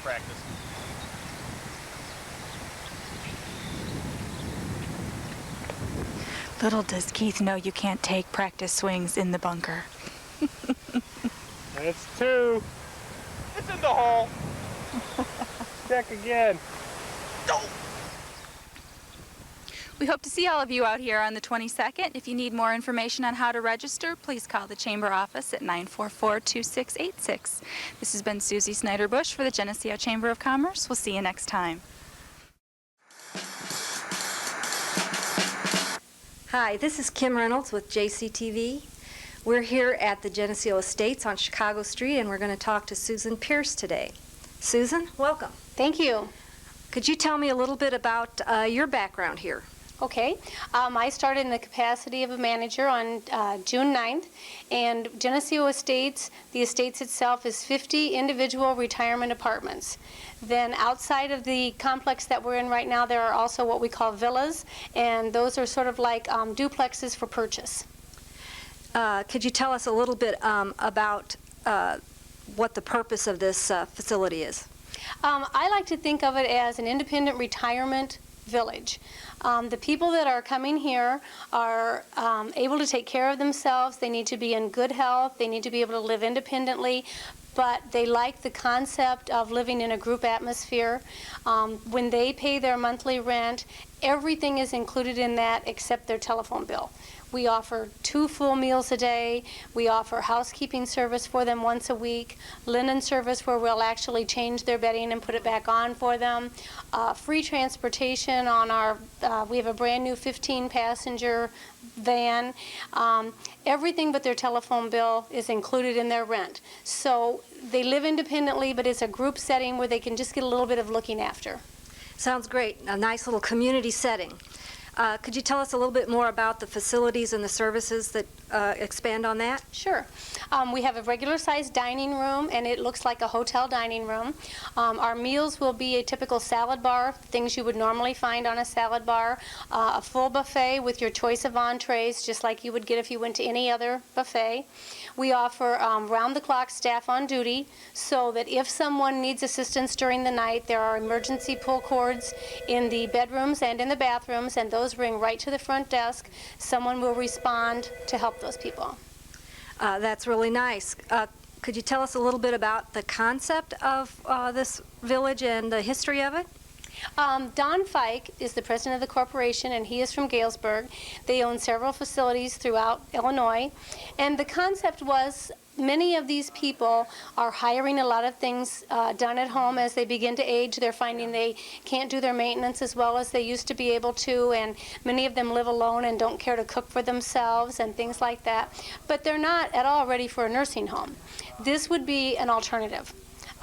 Practice. Little does Keith know you can't take practice swings in the bunker. That's 2. It's in the hole. Check again. We hope to see all of you out here on the 22nd. If you need more information on how to register, please call the Chamber office at 944-2686. This has been Susie Snyder-Bush for the Geneseo Chamber of Commerce. We'll see you next time. Hi, this is Kim Reynolds with JCTV. We're here at the Geneseo Estates on Chicago Street, and we're going to talk to Susan Pierce today. Susan, welcome. Thank you. Could you tell me a little bit about your background here? Okay. I started in the capacity of a manager on June 9th, and Geneseo Estates, the estates itself is 50 individual retirement apartments. Then outside of the complex that we're in right now, there are also what we call villas, and those are sort of like duplexes for purchase. Could you tell us a little bit about what the purpose of this facility is? I like to think of it as an independent retirement village. The people that are coming here are able to take care of themselves. They need to be in good health. They need to be able to live independently. But they like the concept of living in a group atmosphere. When they pay their monthly rent, everything is included in that except their telephone bill. We offer 2 full meals a day. We offer housekeeping service for them once a week, linen service where we'll actually change their bedding and put it back on for them, free transportation on our, we have a brand new 15-passenger van. Everything but their telephone bill is included in their rent. So they live independently, but it's a group setting where they can just get a little bit of looking after. Sounds great. A nice little community setting. Could you tell us a little bit more about the facilities and the services that expand on that? Sure. We have a regular-sized dining room, and it looks like a hotel dining room. Our meals will be a typical salad bar, things you would normally find on a salad bar, a full buffet with your choice of entrees, just like you would get if you went to any other buffet. We offer round-the-clock staff on duty so that if someone needs assistance during the night, there are emergency pull cords in the bedrooms and in the bathrooms, and those ring right to the front desk. Someone will respond to help those people. That's really nice. Could you tell us a little bit about the concept of this village and the history of it? Don Fike is the president of the corporation, and he is from Galesburg. They own several facilities throughout Illinois, and the concept was many of these people are hiring a lot of things done at home. As they begin to age, they're finding they can't do their maintenance as well as they used to be able to, and many of them live alone and don't care to cook for themselves and things like that. But they're not at all ready for a nursing home. This would be an alternative.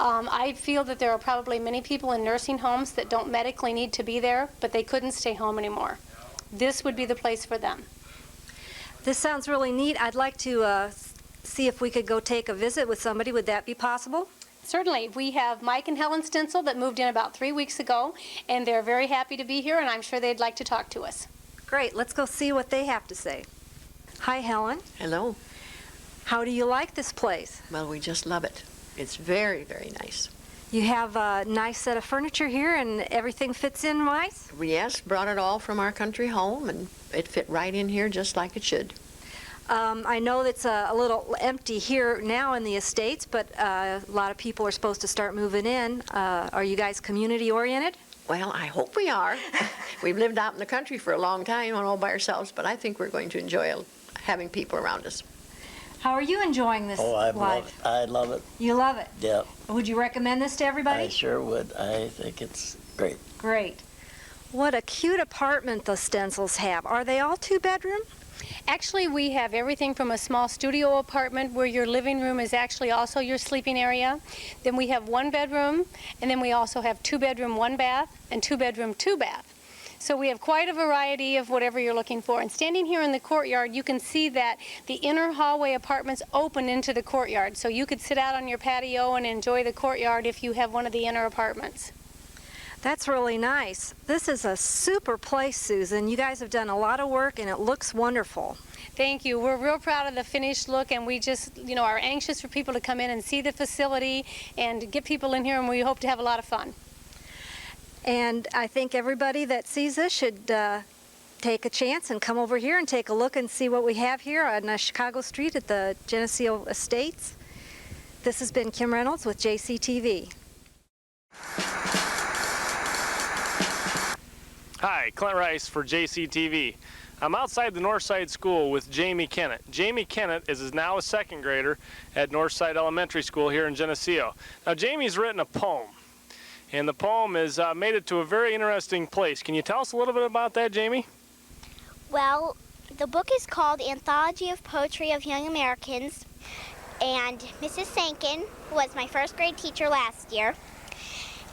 I feel that there are probably many people in nursing homes that don't medically need to be there, but they couldn't stay home anymore. This would be the place for them. This sounds really neat. I'd like to see if we could go take a visit with somebody. Would that be possible? Certainly. We have Mike and Helen Stencil that moved in about 3 weeks ago, and they're very happy to be here, and I'm sure they'd like to talk to us. Great. Let's go see what they have to say. Hi, Helen. Hello. How do you like this place? Well, we just love it. It's very, very nice. You have a nice set of furniture here and everything fits in nice? Yes, brought it all from our country home, and it fit right in here just like it should. I know it's a little empty here now in the estates, but a lot of people are supposed to start moving in. Are you guys community oriented? Well, I hope we are. We've lived out in the country for a long time all by ourselves, but I think we're going to enjoy having people around us. How are you enjoying this life? Love it. I love it. You love it? Yep. Would you recommend this to everybody? I sure would. I think it's great. Great. What a cute apartment the Stencils have. Are they all 2-bedroom? Actually, we have everything from a small studio apartment where your living room is actually also your sleeping area. Then we have 1 bedroom, and then we also have 2-bedroom, 1 bath, and 2-bedroom, 2 bath. So we have quite a variety of whatever you're looking for. And standing here in the courtyard, you can see that the inner hallway apartments open into the courtyard. So you could sit out on your patio and enjoy the courtyard if you have one of the inner apartments. That's really nice. This is a super place, Susan. You guys have done a lot of work and it looks wonderful. Thank you. We're real proud of the finished look, and we just, are anxious for people to come in and see the facility and get people in here, and we hope to have a lot of fun. And I think everybody that sees this should take a chance and come over here and take a look and see what we have here on Chicago Street at the Geneseo Estates. This has been Kim Reynolds with JCTV. Hi, Clint Rice for JCTV. I'm outside the Northside School with Jamie Kennett. Jamie Kennett is now a 2nd grader at Northside Elementary School here in Geneseo. Now, Jamie's written a poem, and the poem has made it to a very interesting place. Can you tell us a little bit about that, Jamie? Well, the book is called Anthology of Poetry of Young Americans, and Mrs. Sankin was my 1st grade teacher last year,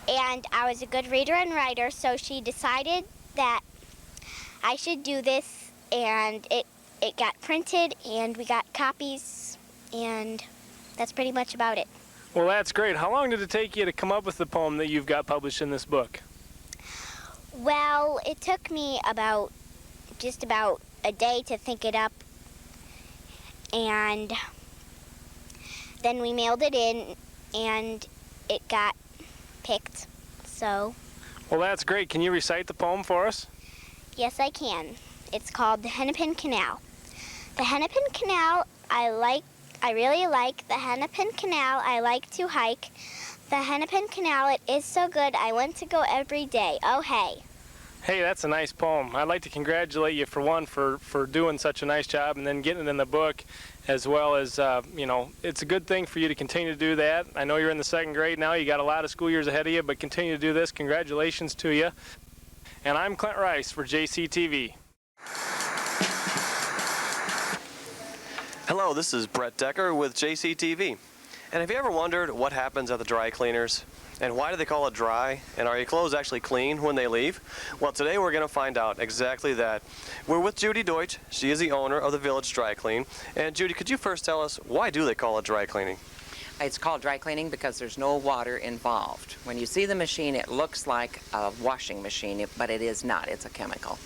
and I was a good reader and writer, so she decided that I should do this, and it got printed, and we got copies, and that's pretty much about it. Well, that's great. How long did it take you to come up with the poem that you've got published in this book? Well, it took me just about a day to think it up, and then we mailed it in, and it got picked, so. Well, that's great. Can you recite the poem for us? Yes, I can. It's called The Hennepin Canal. The Hennepin Canal I really like. The Hennepin Canal I like to hike. The Hennepin Canal, it is so good. I want to go every day. Oh, hey. Hey, that's a nice poem. I'd like to congratulate you for doing such a nice job and then getting it in the book, as well as, you know, it's a good thing for you to continue to do that. I know you're in the 2nd grade now. You got a lot of school years ahead of you, but continue to do this. Congratulations to you. And I'm Clint Rice for JCTV. Hello, this is Brett Decker with JCTV. And have you ever wondered what happens at the dry cleaners? And why do they call it dry? And are your clothes actually clean when they leave? Well, today we're going to find out exactly that. We're with Judy Deutsch. She is the owner of the Village Dry Clean. And Judy, could you first tell us, why do they call it dry cleaning? It's called dry cleaning because there's no water involved. When you see the machine, it looks like a washing machine, but it is not. It's a chemical.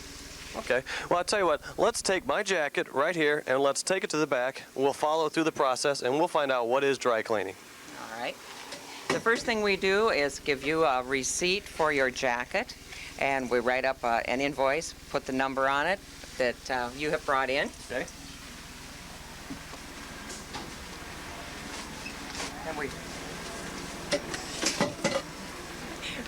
Okay, well, I'll tell you what, let's take my jacket right here and let's take it to the back. We'll follow through the process and we'll find out what is dry cleaning. All right. The first thing we do is give you a receipt for your jacket, and we write up an invoice, put the number on it that you have brought in. Okay.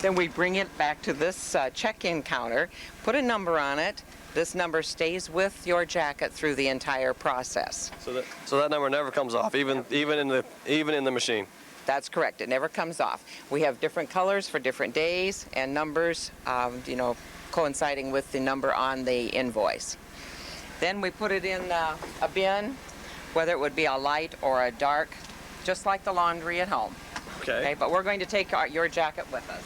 Then we bring it back to this check-in counter, put a number on it. This number stays with your jacket through the entire process. So that number never comes off, even in the machine. That's correct. It never comes off. We have different colors for different days and numbers, you know, coinciding with the number on the invoice. Then we put it in a bin, whether it would be a light or a dark, just like the laundry at home. Okay. But we're going to take your jacket with us.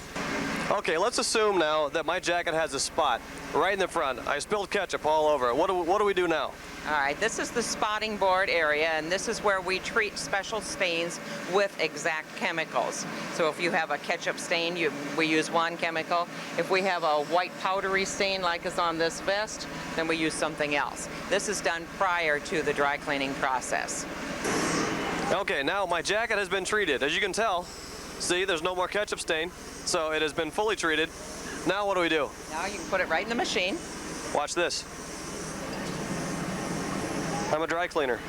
Okay, let's assume now that my jacket has a spot right in the front. I spilled ketchup all over it. What do we do now? All right, this is the spotting board area, and this is where we treat special stains with exact chemicals. So if you have a ketchup stain, we use one chemical. If we have a white powdery stain like is on this vest, then we use something else. This is done prior to the dry cleaning process. Okay, now my jacket has been treated. As you can tell, see, there's no more ketchup stain. So it has been fully treated. Now what do we do? Now you can put it right in the machine. Watch this. I'm a dry cleaner.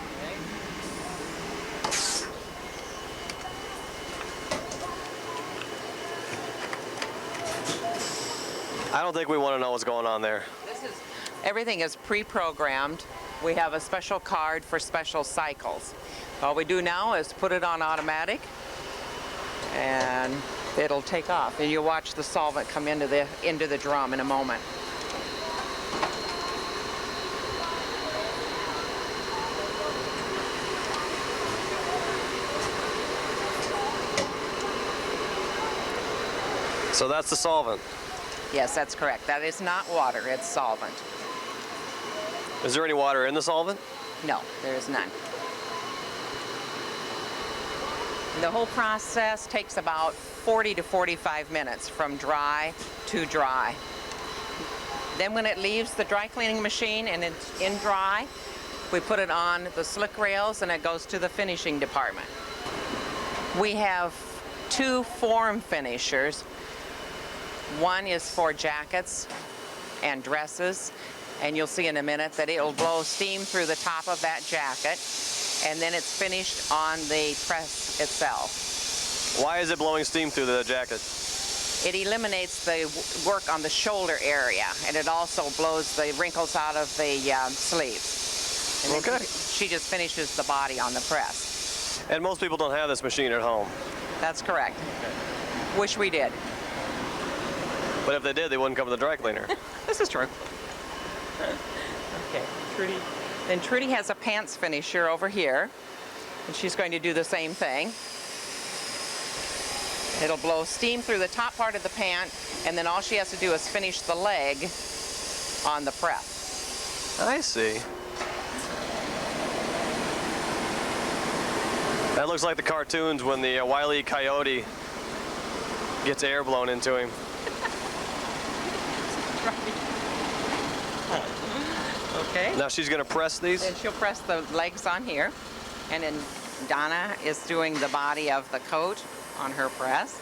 I don't think we want to know what's going on there. Everything is pre-programmed. We have a special card for special cycles. All we do now is put it on automatic, and it'll take off. And you'll watch the solvent come into the drum in a moment. So that's the solvent. Yes, that's correct. That is not water, it's solvent. Is there any water in the solvent? No, there is none. The whole process takes about 40 to 45 minutes from dry to dry. Then when it leaves the dry cleaning machine and it's in dry, we put it on the slick rails and it goes to the finishing department. We have 2 form finishers. One is for jackets and dresses, and you'll see in a minute that it'll blow steam through the top of that jacket, and then it's finished on the press itself. Why is it blowing steam through the jacket? It eliminates the work on the shoulder area, and it also blows the wrinkles out of the sleeves. And okay. She just finishes the body on the press. And most people don't have this machine at home. That's correct. Okay. Wish we did. But if they did, they wouldn't come to the dry cleaner. This is true. Okay, Trudy. Then Trudy has a pants finisher over here, and she's going to do the same thing. It'll blow steam through the top part of the pant, and then all she has to do is finish the leg on the press. I see. That looks like the cartoons when the Wile E. Coyote gets air blown into him. Okay. Now she's going to press these? Then she'll press the legs on here, and then Donna is doing the body of the coat on her press.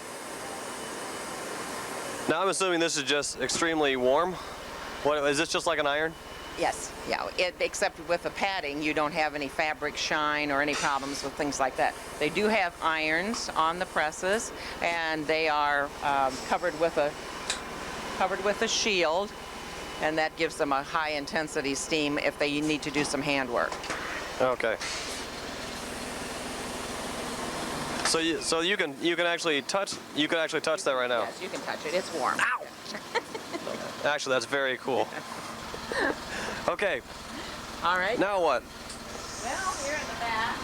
Now I'm assuming this is just extremely warm. What is this, just like an iron? Yes, yeah, except with the padding, you don't have any fabric shine or any problems with things like that. They do have irons on the presses, and they are covered with a shield, and that gives them a high intensity steam if they need to do some handwork. Okay. So you can actually touch that right now. Yes, you can touch it. It's warm. Ow! Actually, that's very cool. Okay. All right. Now what? Well, here in the back,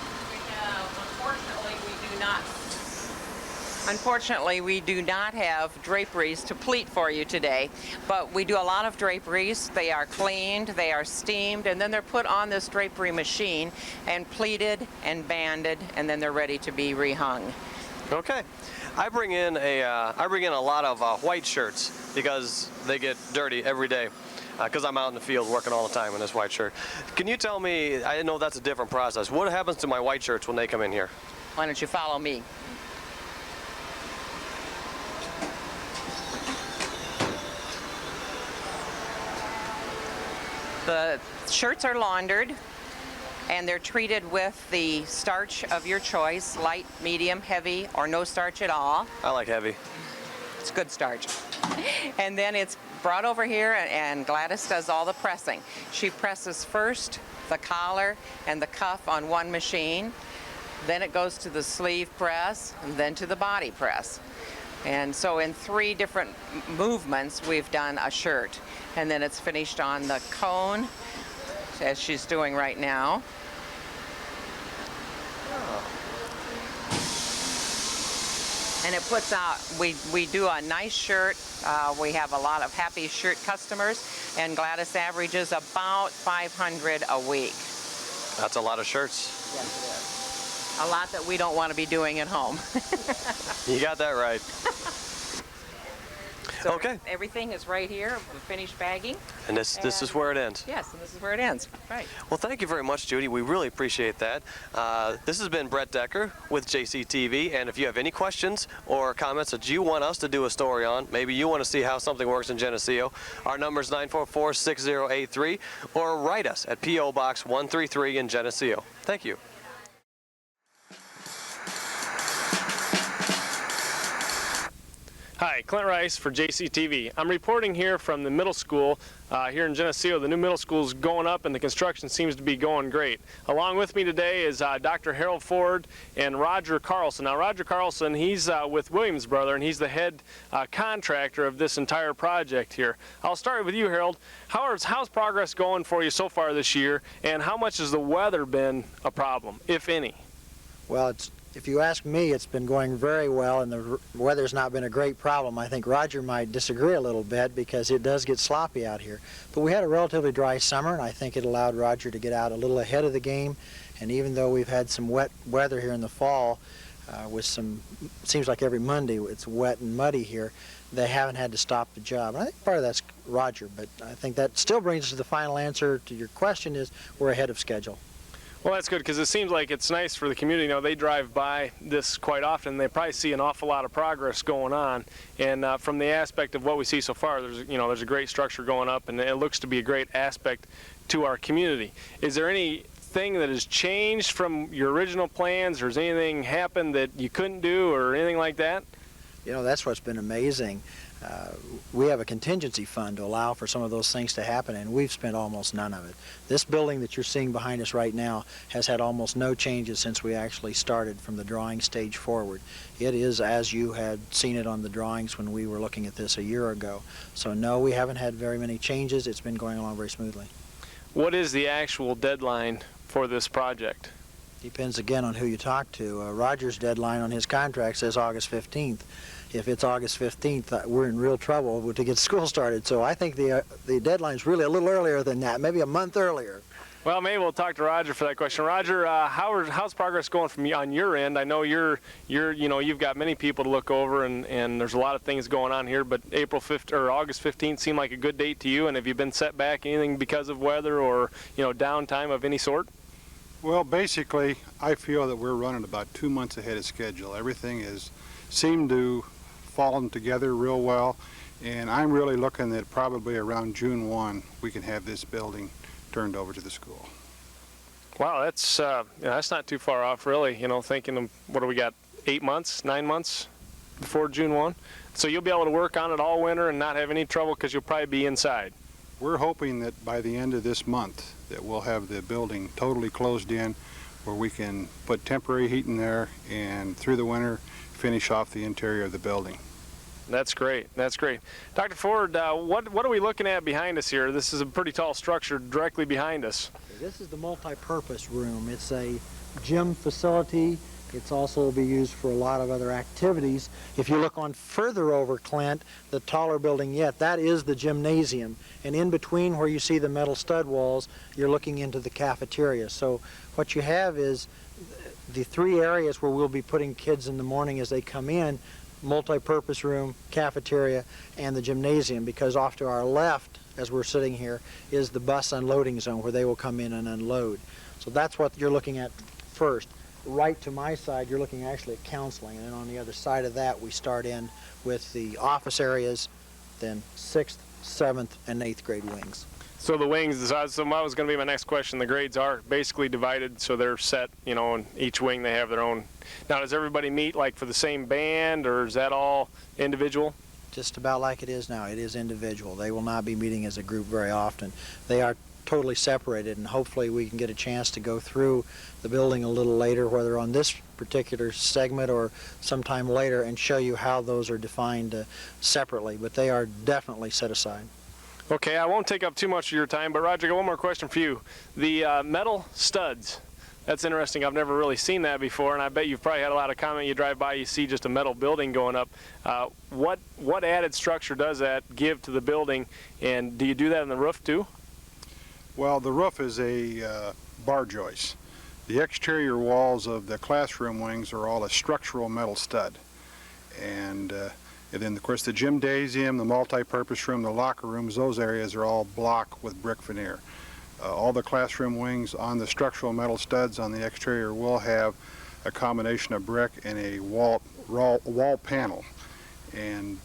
unfortunately, we do not have draperies to pleat for you today, but we do a lot of draperies. They are cleaned, they are steamed, and then they're put on this drapery machine and pleated and banded, and then they're ready to be rehung. Okay. I bring in a lot of white shirts because they get dirty every day. Because I'm out in the field working all the time in this white shirt. Can you tell me, I know that's a different process, what happens to my white shirts when they come in here? Why don't you follow me? The shirts are laundered, and they're treated with the starch of your choice, light, medium, heavy, or no starch at all. I like heavy. It's good starch. And then it's brought over here, and Gladys does all the pressing. She presses first the collar and the cuff on one machine, then it goes to the sleeve press, and then to the body press. And so in 3 different movements, we've done a shirt. And then it's finished on the cone, as she's doing right now. And it puts out, we do a nice shirt. We have a lot of happy shirt customers, and Gladys averages about 500 a week. That's a lot of shirts. Yes, it is. A lot that we don't want to be doing at home. You got that right. So okay. Everything is right here, the finished bagging. And this is where it ends. Yes, and this is where it ends. Right. Well, thank you very much, Judy. We really appreciate that. This has been Brett Decker with JCTV, and if you have any questions or comments that you want us to do a story on, maybe you want to see how something works in Geneseo, our number is 944-6083, or write us at P.O. Box 133 in Geneseo. Thank you. Hi, Clint Rice for JCTV. I'm reporting here from the middle school here in Geneseo. The new middle school is going up and the construction seems to be going great. Along with me today is Dr. Harold Ford and Roger Carlson. Now Roger Carlson, he's with Williams Brother, and he's the head contractor of this entire project here. I'll start with you, Harold. How's progress going for you so far this year, and how much has the weather been a problem, if any? Well, if you ask me, it's been going very well, and the weather's not been a great problem. I think Roger might disagree a little bit because it does get sloppy out here. But we had a relatively dry summer, and I think it allowed Roger to get out a little ahead of the game. And even though we've had some wet weather here in the fall, with seems like every Monday it's wet and muddy here, they haven't had to stop the job. And I think part of that's Roger, but I think that still brings us to the final answer to your question is we're ahead of schedule. Well, that's good, because it seems like it's nice for the community. You know, they drive by this quite often. They probably see an awful lot of progress going on. And from the aspect of what we see so far, there's a great structure going up, and it looks to be a great aspect to our community. Is there anything that has changed from your original plans, or has anything happened that you couldn't do, or anything like that? You know, that's what's been amazing. We have a contingency fund to allow for some of those things to happen, and we've spent almost none of it. This building that you're seeing behind us right now has had almost no changes since we actually started from the drawing stage forward. It is as you had seen it on the drawings when we were looking at this a year ago. So no, we haven't had very many changes. It's been going along very smoothly. What is the actual deadline for this project? Depends again on who you talk to. Roger's deadline on his contract says August 15th. If it's August 15th, we're in real trouble to get school started. So I think the deadline's really a little earlier than that, maybe a month earlier. Well, maybe we'll talk to Roger for that question. Roger, how's progress going from on your end? I know you've got many people to look over, and there's a lot of things going on here. But August 15th seemed like a good date to you. And have you been set back anything because of weather or downtime of any sort? Well, basically, I feel that we're running about 2 months ahead of schedule. Everything has seemed to fallen together real well, And I'm really looking that probably around June 1, we can have this building turned over to the school. Wow, that's not too far off, really. You know, thinking of, what do we got, 8 months, 9 months before June 1? So you'll be able to work on it all winter and not have any trouble because you'll probably be inside. We're hoping that by the end of this month that we'll have the building totally closed in, where we can put temporary heat in there and through the winter finish off the interior of the building. That's great. That's great. Dr. Ford, what are we looking at behind us here? This is a pretty tall structure directly behind us. This is the multi-purpose room. It's a gym facility. It's also will be used for a lot of other activities. If you look on further over, Clint, the taller building yet, that is the gymnasium. And in between where you see the metal stud walls, you're looking into the cafeteria. So what you have is the three areas where we'll be putting kids in the morning as they come in: multi-purpose room, cafeteria, and the gymnasium, because off to our left, as we're sitting here, is the bus unloading zone where they will come in and unload. So that's what you're looking at first. Right to my side, you're looking actually at counseling, and then on the other side of that, we start in with the office areas, then 6th, 7th, and 8th grade wings. So the wings, so that was going to be my next question. The grades are basically divided, so they're set, you know, in each wing they have their own. Now, does everybody meet like for the same band, or is that all individual? Just about like it is now. It is individual. They will not be meeting as a group very often. They are totally separated, and hopefully we can get a chance to go through the building a little later, whether on this particular segment or sometime later, and show you how those are defined separately. But they are definitely set aside. Okay, I won't take up too much of your time, but Roger, I got one more question for you. The metal studs, that's interesting. I've never really seen that before, and I bet you've probably had a lot of comment. You drive by, you see just a metal building going up. What added structure does that give to the building, and do you do that in the roof too? Well, the roof is a bar joist. The exterior walls of the classroom wings are all a structural metal stud. And then, of course, the gymnasium, the multi-purpose room, the locker rooms, those areas are all block with brick veneer. All the classroom wings on the structural metal studs on the exterior will have a combination of brick and a wall panel.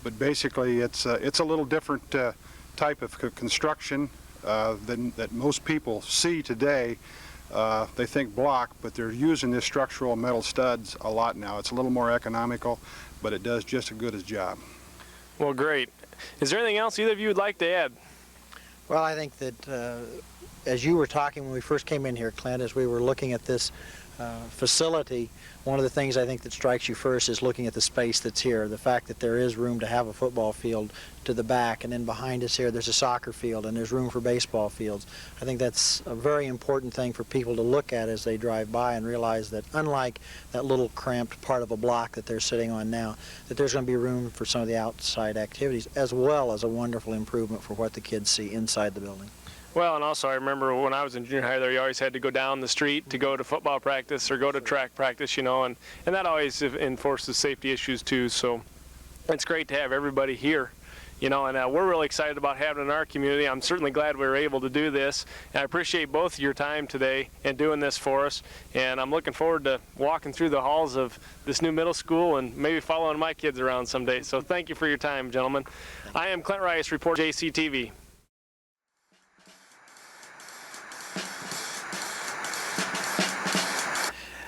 But basically, it's a little different type of construction that most people see today. They think block, but they're using this structural metal studs a lot now. It's a little more economical, but it does just as good a job. Well, great. Is there anything else either of you would like to add? Well, I think that as you were talking when we first came in here, Clint, as we were looking at this facility, one of the things I think that strikes you first is looking at the space that's here, the fact that there is room to have a football field to the back, and then behind us here there's a soccer field and there's room for baseball fields. I think that's a very important thing for people to look at as they drive by and realize that unlike that little cramped part of a block that they're sitting on now, that there's going to be room for some of the outside activities, as well as a wonderful improvement for what the kids see inside the building. Well, and also I remember when I was in junior high there, you always had to go down the street to go to football practice or go to track practice, you know, and that always enforces safety issues too. So it's great to have everybody here, you know, and we're really excited about having it in our community. I'm certainly glad we were able to do this, and I appreciate both of your time today and doing this for us, and I'm looking forward to walking through the halls of this new middle school and maybe following my kids around someday. So thank you for your time, gentlemen. I am Clint Rice, reporter JCTV.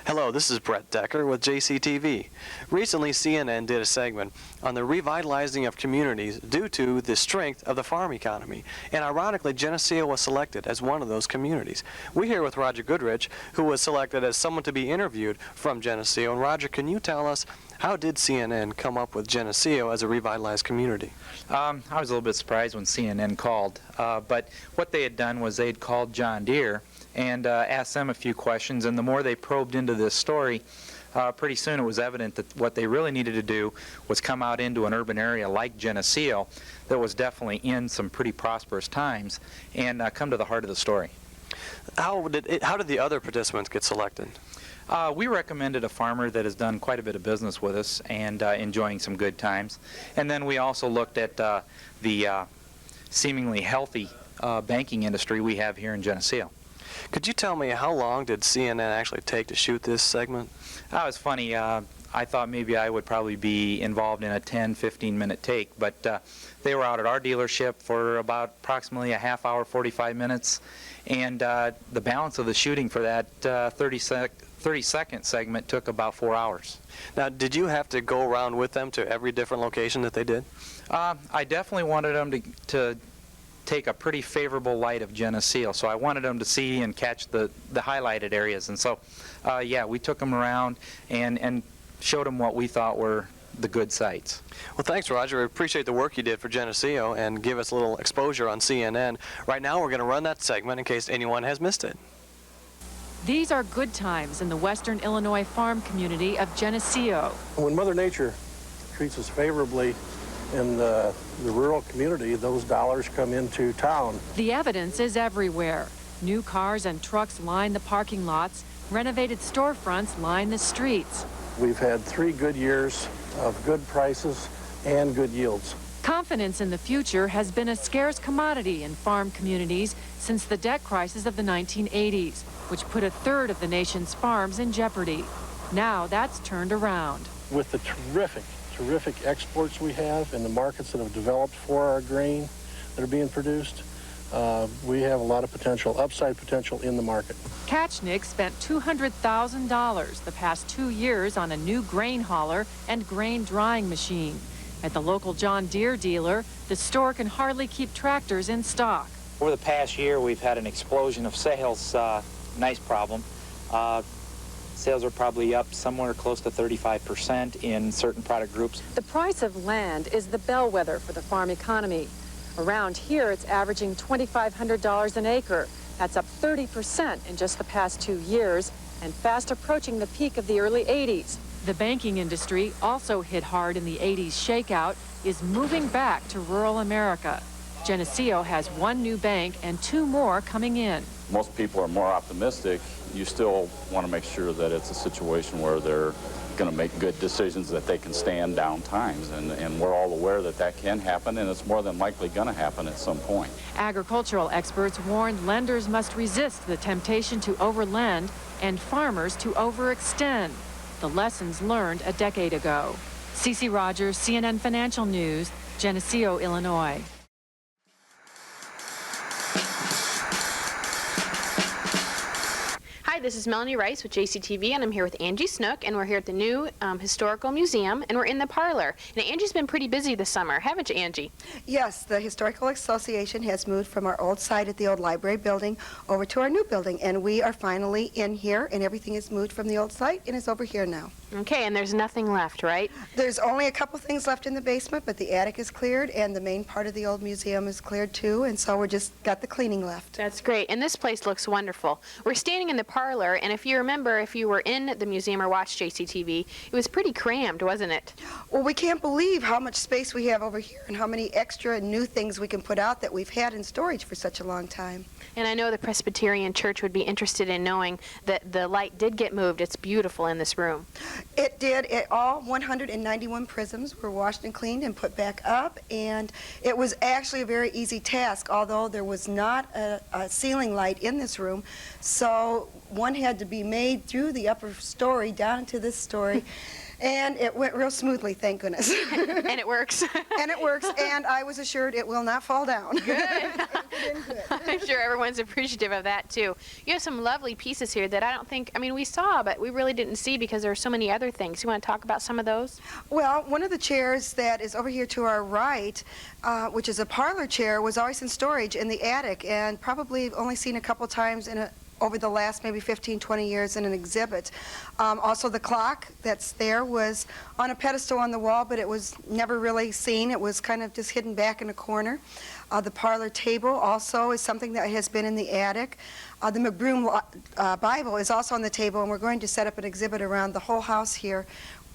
Hello, this is Brett Decker with JCTV. Recently, CNN did a segment on the revitalizing of communities due to the strength of the farm economy. And ironically, Geneseo was selected as one of those communities. We're here with Roger Goodrich, who was selected as someone to be interviewed from Geneseo. And Roger, can you tell us, how did CNN come up with Geneseo as a revitalized community? I was a little bit surprised when CNN called, but what they had done was they had called John Deere and asked them a few questions, and the more they probed into this story, pretty soon it was evident that what they really needed to do was come out into an urban area like Geneseo that was definitely in some pretty prosperous times and come to the heart of the story. How did the other participants get selected? We recommended a farmer that has done quite a bit of business with us and enjoying some good times. And then we also looked at the seemingly healthy banking industry we have here in Geneseo. Could you tell me how long did CNN actually take to shoot this segment? It was funny. I thought maybe I would probably be involved in a 10-15 minute take, but they were out at our dealership for about approximately a half hour, 45 minutes, and the balance of the shooting for that 30-second segment took about 4 hours. Now, did you have to go around with them to every different location that they did? I definitely wanted them to take a pretty favorable light of Geneseo, so I wanted them to see and catch the highlighted areas, and so yeah, we took them around and showed them what we thought were the good sites. Well, thanks, Roger. We appreciate the work you did for Geneseo and give us a little exposure on CNN. Right now, we're going to run that segment in case anyone has missed it. These are good times in the western Illinois farm community of Geneseo. When Mother Nature treats us favorably in the rural community, those dollars come into town. The evidence is everywhere. New cars and trucks line the parking lots. Renovated storefronts line the streets. We've had 3 good years of good prices and good yields. Confidence in the future has been a scarce commodity in farm communities since the debt crisis of the 1980s, which put 1/3 of the nation's farms in jeopardy. Now that's turned around. With the terrific exports we have and the markets that have developed for our grain that are being produced, we have a lot of potential, upside potential in the market. Katchnick spent $200,000 the past 2 years on a new grain hauler and grain drying machine. At the local John Deere dealer, the store can hardly keep tractors in stock. Over the past year, we've had an explosion of sales, nice problem. Sales are probably up somewhere close to 35% in certain product groups. The price of land is the bellwether for the farm economy. Around here, it's averaging $2,500 an acre. That's up 30% in just the past 2 years and fast approaching the peak of the early 80s. The banking industry, also hit hard in the 80s shakeout, is moving back to rural America. Geneseo has 1 new bank and 2 more coming in. Most people are more optimistic. You still want to make sure that it's a situation where they're going to make good decisions, that they can stand down times, and we're all aware that that can happen, and it's more than likely going to happen at some point. Agricultural experts warned lenders must resist the temptation to overlend and farmers to overextend. The lessons learned a decade ago. Cece Rogers, CNN Financial News, Geneseo, Illinois. Hi, this is Melanie Rice with JCTV, and I'm here with Angie Snook, and we're here at the new Historical Museum, and we're in the parlor. And Angie's been pretty busy this summer, haven't you, Angie? Yes, the Historical Association has moved from our old site at the old library building over to our new building, and we are finally in here, and everything is moved from the old site and is over here now. Okay, and there's nothing left, right? There's only a couple things left in the basement, but the attic is cleared, and the main part of the old museum is cleared too, and so we're just got the cleaning left. That's great, and this place looks wonderful. We're standing in the parlor, and if you remember, if you were in the museum or watched JCTV, it was pretty crammed, wasn't it? Well, we can't believe how much space we have over here and how many extra and new things we can put out that we've had in storage for such a long time. And I know the Presbyterian Church would be interested in knowing that the light did get moved. It's beautiful in this room. It did. All 191 prisms were washed and cleaned and put back up, and it was actually a very easy task, although there was not a ceiling light in this room, so one had to be made through the upper story down into this story. And it went real smoothly, thank goodness. And it works. And it works, and I was assured it will not fall down. Good. I'm sure everyone's appreciative of that, too. You have some lovely pieces here that I don't think, I mean, we saw, but we really didn't see because there are so many other things. You want to talk about some of those? Well, one of the chairs that is over here to our right, which is a parlor chair, was always in storage in the attic, and probably only seen a couple times over the last maybe 15, 20 years in an exhibit. Also, the clock that's there was on a pedestal on the wall, but it was never really seen. It was kind of just hidden back in a corner. The parlor table also is something that has been in the attic. The McBroom Bible is also on the table, and we're going to set up an exhibit around the whole house here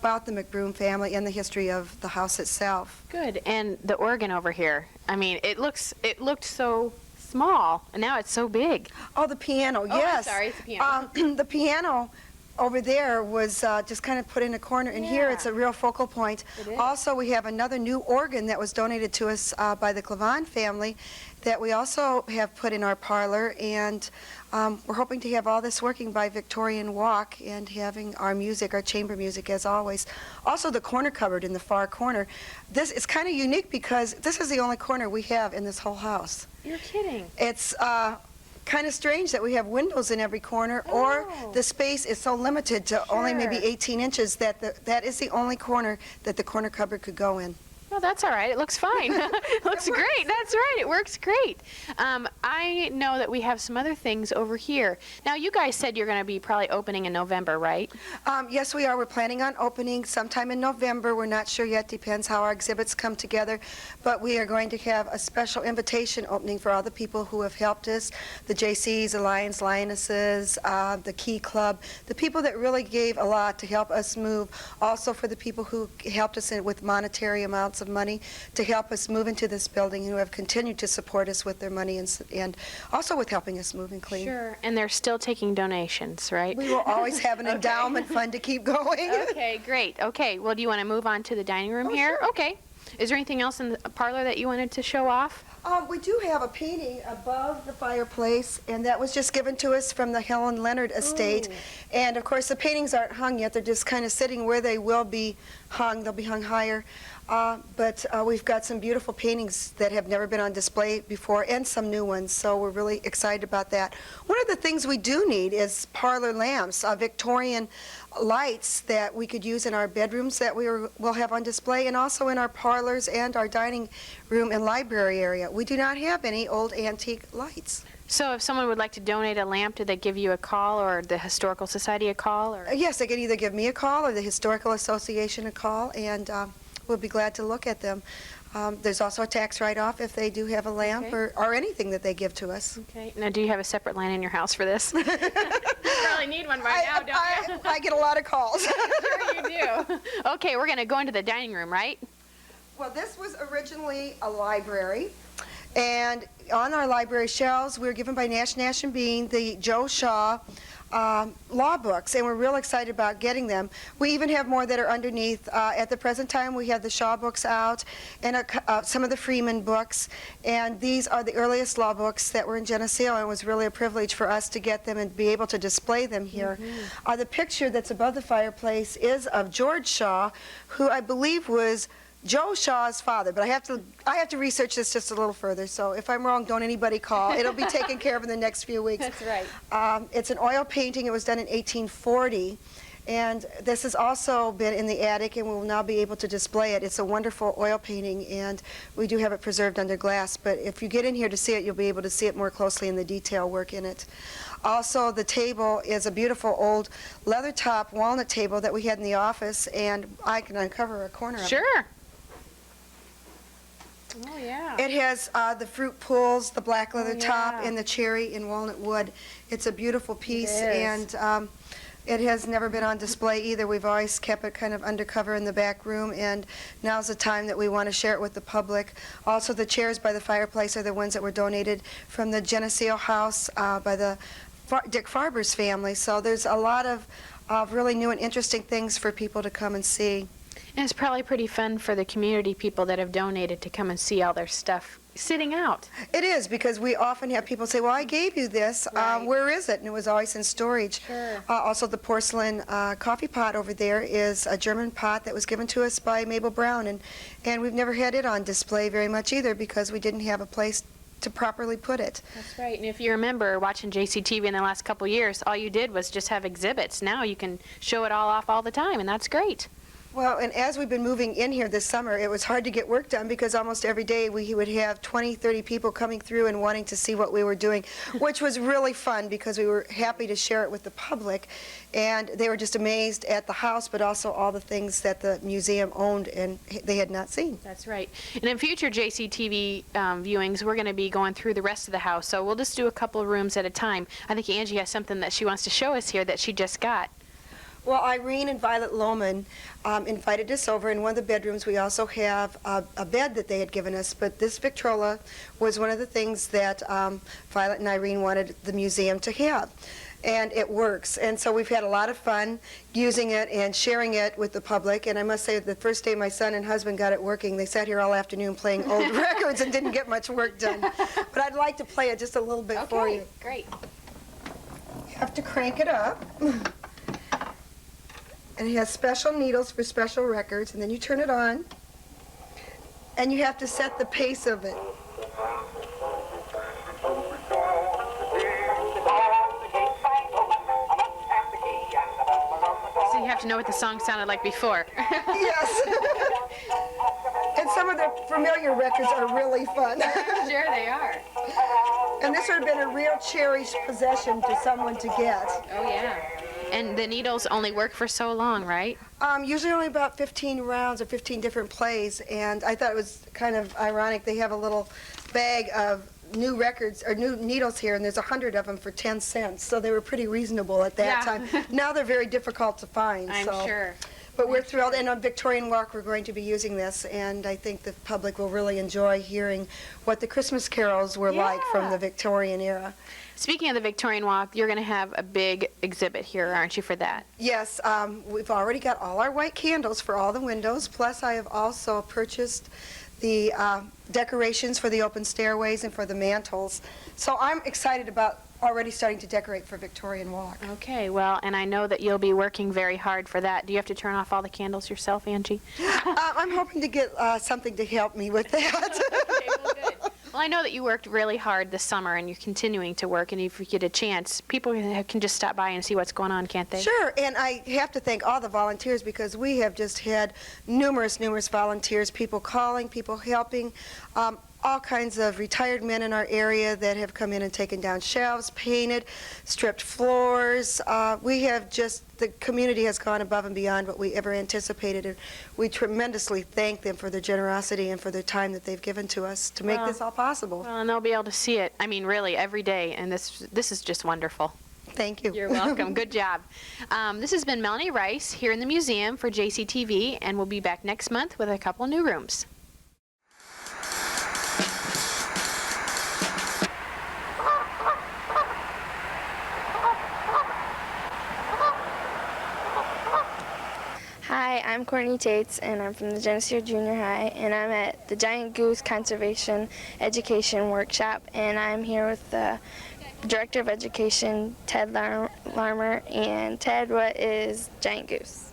about the McBroom family and the history of the house itself. Good. And the organ over here, I mean, it looked so small, and now it's so big. Oh, the piano, yes. I'm sorry, it's the piano. The piano over there was just kind of put in a corner, and here it's a real focal point. Also, we have another new organ that was donated to us by the Clavon family that we also have put in our parlor, and we're hoping to have all this working by Victorian Walk and having our music, our chamber music as always. Also the corner cupboard in the far corner. This is kind of unique because this is the only corner we have in this whole house. You're kidding. It's kind of strange that we have windows in every corner, or the space is so limited to only maybe 18 inches that that is the only corner that the corner cupboard could go in. Well, that's all right. It looks fine. It looks great. That's right. It works great. I know that we have some other things over here. Now, you guys said you're going to be probably opening in November, right? Yes, we are. We're planning on opening sometime in November. We're not sure yet. Depends how our exhibits come together. But we are going to have a special invitation opening for all the people who have helped us, the JCs, the Lions, Lionesses, the Key Club, the people that really gave a lot to help us move. Also for the people who helped us with monetary amounts of money to help us move into this building, and who have continued to support us with their money and also with helping us move and clean. Sure. And they're still taking donations, right? We will always have an endowment fund to keep going. Okay, great. Okay, well, do you want to move on to the dining room here? Sure. Okay. Is there anything else in the parlor that you wanted to show off? We do have a painting above the fireplace, and that was just given to us from the Helen Leonard estate. And of course, the paintings aren't hung yet. They're just kind of sitting where they will be hung. They'll be hung higher. But we've got some beautiful paintings that have never been on display before, and some new ones, so we're really excited about that. One of the things we do need is parlor lamps, Victorian lights that we could use in our bedrooms that we'll have on display, and also in our parlors and our dining room and library area. We do not have any old antique lights. So if someone would like to donate a lamp, do they give you a call, or the Historical Society a call? Or? Yes, they can either give me a call or the Historical Association a call, and we'll be glad to look at them. There's also a tax write-off if they do have a lamp or anything that they give to us. Okay. Now, do you have a separate line in your house for this? You probably need one by now, don't you? I get a lot of calls. Sure you do. Okay, we're going to go into the dining room, right? Well, this was originally a library, and on our library shelves, we were given by Nash and Bean the Joe Shaw law books, and we're real excited about getting them. We even have more that are underneath. At the present time, we have the Shaw books out and some of the Freeman books, and these are the earliest law books that were in Geneseo, and it was really a privilege for us to get them and be able to display them here. The picture that's above the fireplace is of George Shaw, who I believe was Joe Shaw's father, but I have to research this just a little further, so if I'm wrong, don't anybody call. It'll be taken care of in the next few weeks. That's right. It's an oil painting. It was done in 1840, and this has also been in the attic, and we'll now be able to display it. It's a wonderful oil painting, and we do have it preserved under glass, but if you get in here to see it, you'll be able to see it more closely in the detail work in it. Also, the table is a beautiful old leather-top walnut table that we had in the office, and I can uncover a corner of it. Sure. Oh, yeah. It has the fruit pulls, the black leather top, and the cherry and walnut wood. It's a beautiful piece, and it has never been on display either. We've always kept it kind of undercover in the back room, and now's the time that we want to share it with the public. Also, the chairs by the fireplace are the ones that were donated from the Geneseo house by the Dick Farber's family. So there's a lot of really new and interesting things for people to come and see. And it's probably pretty fun for the community people that have donated to come and see all their stuff sitting out. It is, because we often have people say, well, I gave you this. Where is it? And it was always in storage. Sure. Also, the porcelain coffee pot over there is a German pot that was given to us by Mabel Brown, and we've never had it on display very much either because we didn't have a place to properly put it. That's right. And if you remember watching JCTV in the last couple years, all you did was just have exhibits. Now you can show it all off all the time, and that's great. Well, and as we've been moving in here this summer, it was hard to get work done because almost every day we would have 20, 30 people coming through and wanting to see what we were doing, which was really fun because we were happy to share it with the public. And they were just amazed at the house, but also all the things that the museum owned and they had not seen. That's right. And in future JCTV viewings, we're going to be going through the rest of the house. So we'll just do a couple of rooms at a time. I think Angie has something that she wants to show us here that she just got. Well, Irene and Violet Lohman invited us over. In one of the bedrooms, we also have a bed that they had given us, but this Victrola was one of the things that Violet and Irene wanted the museum to have. and it works. And so we've had a lot of fun using it and sharing it with the public. And I must say, the first day my son and husband got it working, they sat here all afternoon playing old records and didn't get much work done. But I'd like to play it just a little bit for you. Great. You have to crank it up. And it has special needles for special records, and then you turn it on, and you have to set the pace of it. So you have to know what the song sounded like before. Yes. And some of the familiar records are really fun. I'm sure they are. And this would have been a real cherished possession to someone to get. Oh, yeah. And the needles only work for so long, right? Usually only about 15 rounds or 15 different plays, and I thought it was kind of ironic. They have a little bag of new records or new needles here, and there's 100 of them for 10 cents, so they were pretty reasonable at that time. Now they're very difficult to find. I'm sure. But we're thrilled, and on Victorian Walk we're going to be using this, and I think the public will really enjoy hearing what the Christmas carols were like from the Victorian era. Speaking of the Victorian Walk, you're going to have a big exhibit here, aren't you, for that? Yes, we've already got all our white candles for all the windows, plus I have also purchased the decorations for the open stairways and for the mantles. So I'm excited about already starting to decorate for Victorian Walk. Okay, well, and I know that you'll be working very hard for that. Do you have to turn off all the candles yourself, Angie? I'm hoping to get something to help me with that. Okay, well, good. Well, I know that you worked really hard this summer, and you're continuing to work, and if you get a chance, people can just stop by and see what's going on, can't they? Sure, and I have to thank all the volunteers, because we have just had numerous volunteers, people calling, people helping, all kinds of retired men in our area that have come in and taken down shelves, painted, stripped floors. We have just, the community has gone above and beyond what we ever anticipated, and we tremendously thank them for their generosity and for their time that they've given to us to make this all possible. Well, and they'll be able to see it, I mean, really, every day, and this is just wonderful. Thank you. You're welcome. Good job. This has been Melanie Rice here in the museum for JCTV, and we'll be back next month with a couple new rooms. Hi, I'm Courtney Tates, and I'm from the Geneseo Junior High, and I'm at the Giant Goose Conservation Education Workshop, and I'm here with the Director of Education, Ted Larmer. And Ted, what is Giant Goose?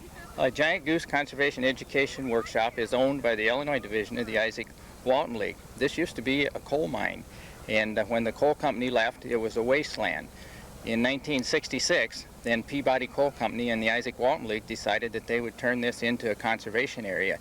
Giant Goose Conservation Education Workshop is owned by the Illinois Division of the Isaac Walton League. This used to be a coal mine, and when the coal company left, it was a wasteland. In 1966, then Peabody Coal Company and the Isaac Walton League decided that they would turn this into a conservation area.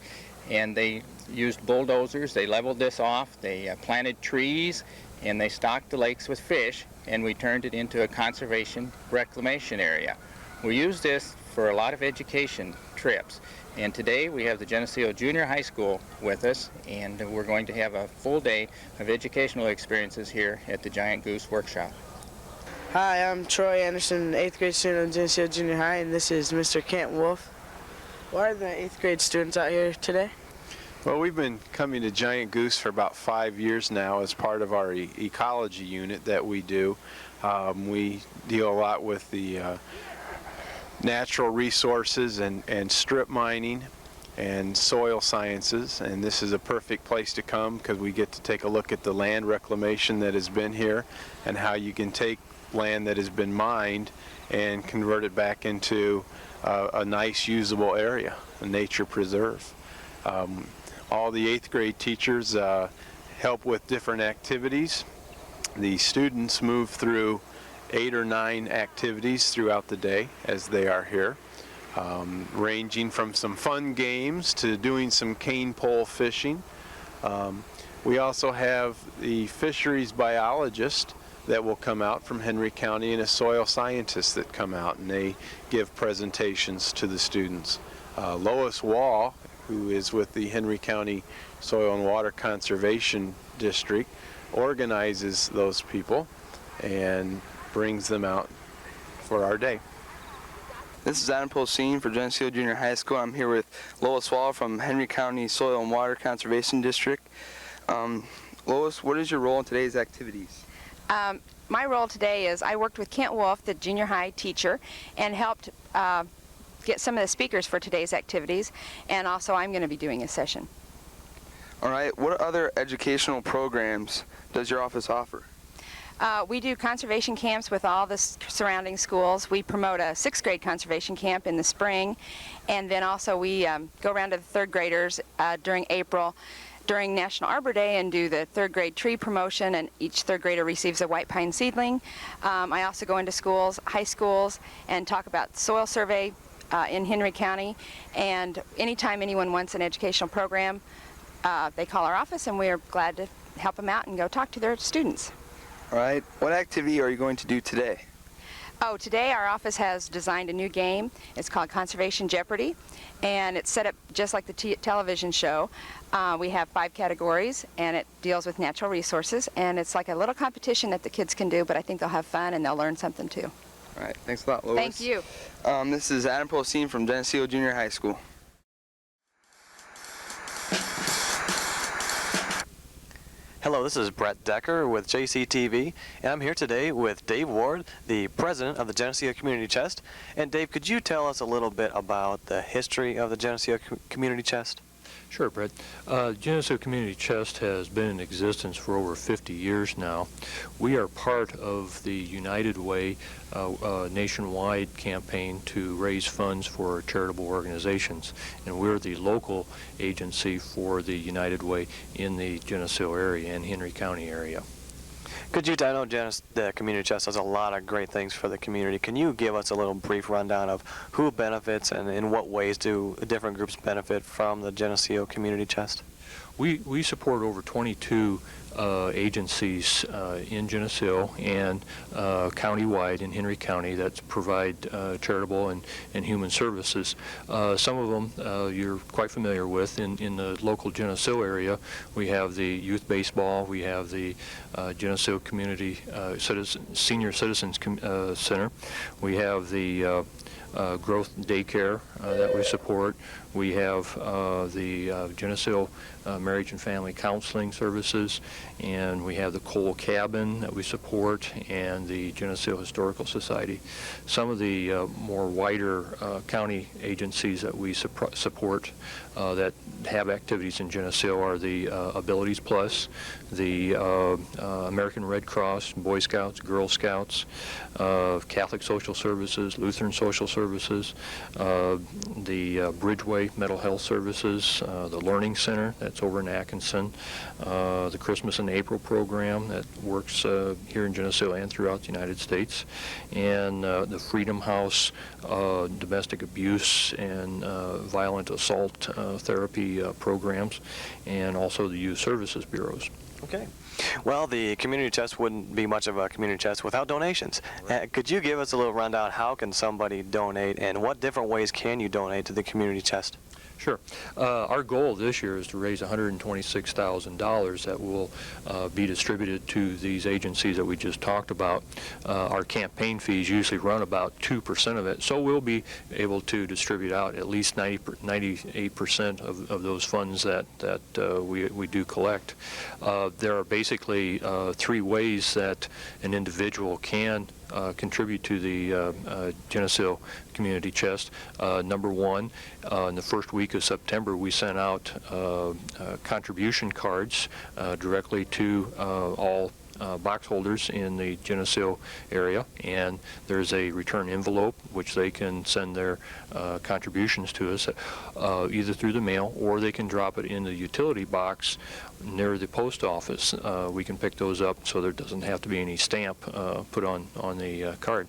And they used bulldozers, they leveled this off, they planted trees, and they stocked the lakes with fish, and we turned it into a conservation reclamation area. We use this for a lot of education trips. And today we have the Geneseo Junior High School with us, and we're going to have a full day of educational experiences here at the Giant Goose Workshop. Hi, I'm Troy Anderson, 8th grade student at Geneseo Junior High, and this is Mr. Kent Wolf. Why are the 8th grade students out here today? Well, we've been coming to Giant Goose for about 5 years now as part of our ecology unit that we do. We deal a lot with the natural resources and strip mining and soil sciences, and this is a perfect place to come because we get to take a look at the land reclamation that has been here and how you can take land that has been mined and convert it back into a nice usable area, a nature preserve. All the 8th grade teachers help with different activities. The students move through 8 or 9 activities throughout the day as they are here, ranging from some fun games to doing some cane pole fishing. We also have the fisheries biologist that will come out from Henry County and a soil scientist that come out, and they give presentations to the students. Lois Wall, who is with the Henry County Soil and Water Conservation District, organizes those people and brings them out for our day. This is Adam Polsine for Geneseo Junior High School. I'm here with Lois Wall from Henry County Soil and Water Conservation District. Lois, what is your role in today's activities? My role today is I worked with Kent Wolf, the junior high teacher, and helped get some of the speakers for today's activities, and also I'm going to be doing a session. All right, what other educational programs does your office offer? We do conservation camps with all the surrounding schools. We promote a 6th grade conservation camp in the spring, and then also we go around to the 3rd graders during April during National Arbor Day and do the 3rd grade tree promotion, and each 3rd grader receives a white pine seedling. I also go into schools, high schools, and talk about soil survey in Henry County, and anytime anyone wants an educational program, they call our office and we are glad to help them out and go talk to their students. All right, what activity are you going to do today? Oh, today our office has designed a new game. It's called Conservation Jeopardy, and it's set up just like the television show. We have 5 categories, and it deals with natural resources, and it's like a little competition that the kids can do, but I think they'll have fun and they'll learn something too. All right, thanks a lot, Lois. Thank you. This is Adam Poseen from Geneseo Junior High School. Hello, this is Brett Decker with JCTV, and I'm here today with Dave Ward, the president of the Geneseo Community Chest. And Dave, could you tell us a little bit about the history of the Geneseo Community Chest? Sure, Brett. Geneseo Community Chest has been in existence for over 50 years now. We are part of the United Way nationwide campaign to raise funds for charitable organizations, and we're the local agency for the United Way in the Geneseo area and Henry County area. Could you, I know the Community Chest does a lot of great things for the community. Can you give us a little brief rundown of who benefits and in what ways do different groups benefit from the Geneseo Community Chest? We support over 22 agencies in Geneseo and countywide in Henry County that provide charitable and human services. Some of them you're quite familiar with. In the local Geneseo area, we have the youth baseball, we have the Geneseo Community Senior Citizens Center, we have the growth daycare that we support. We have the Geneseo Marriage and Family Counseling Services, and we have the Cole Cabin that we support, and the Geneseo Historical Society. Some of the more wider county agencies that we support that have activities in Geneseo are the Abilities Plus, the American Red Cross, Boy Scouts, Girl Scouts, Catholic Social Services, Lutheran Social Services, the Bridgeway Mental Health Services, the Learning Center that's over in Atkinson, the Christmas in April program that works here in Geneseo and throughout the United States, and the Freedom House domestic abuse and violent assault therapy programs, and also the Youth Services Bureaus. Okay. Well, the Community Chest wouldn't be much of a Community Chest without donations. Right. Could you give us a little rundown? How can somebody donate, and what different ways can you donate to the Community Chest? Sure. Our goal this year is to raise $126,000 that will be distributed to these agencies that we just talked about. Our campaign fees usually run about 2% of it, so we'll be able to distribute out at least 98% of those funds that we do collect. There are basically 3 ways that an individual can contribute to the Geneseo Community Chest. Number 1, in the first week of September, we sent out contribution cards directly to all box holders in the Geneseo area, and there's a return envelope which they can send their contributions to us either through the mail, or they can drop it in the utility box near the post office. We can pick those up so there doesn't have to be any stamp put on the card.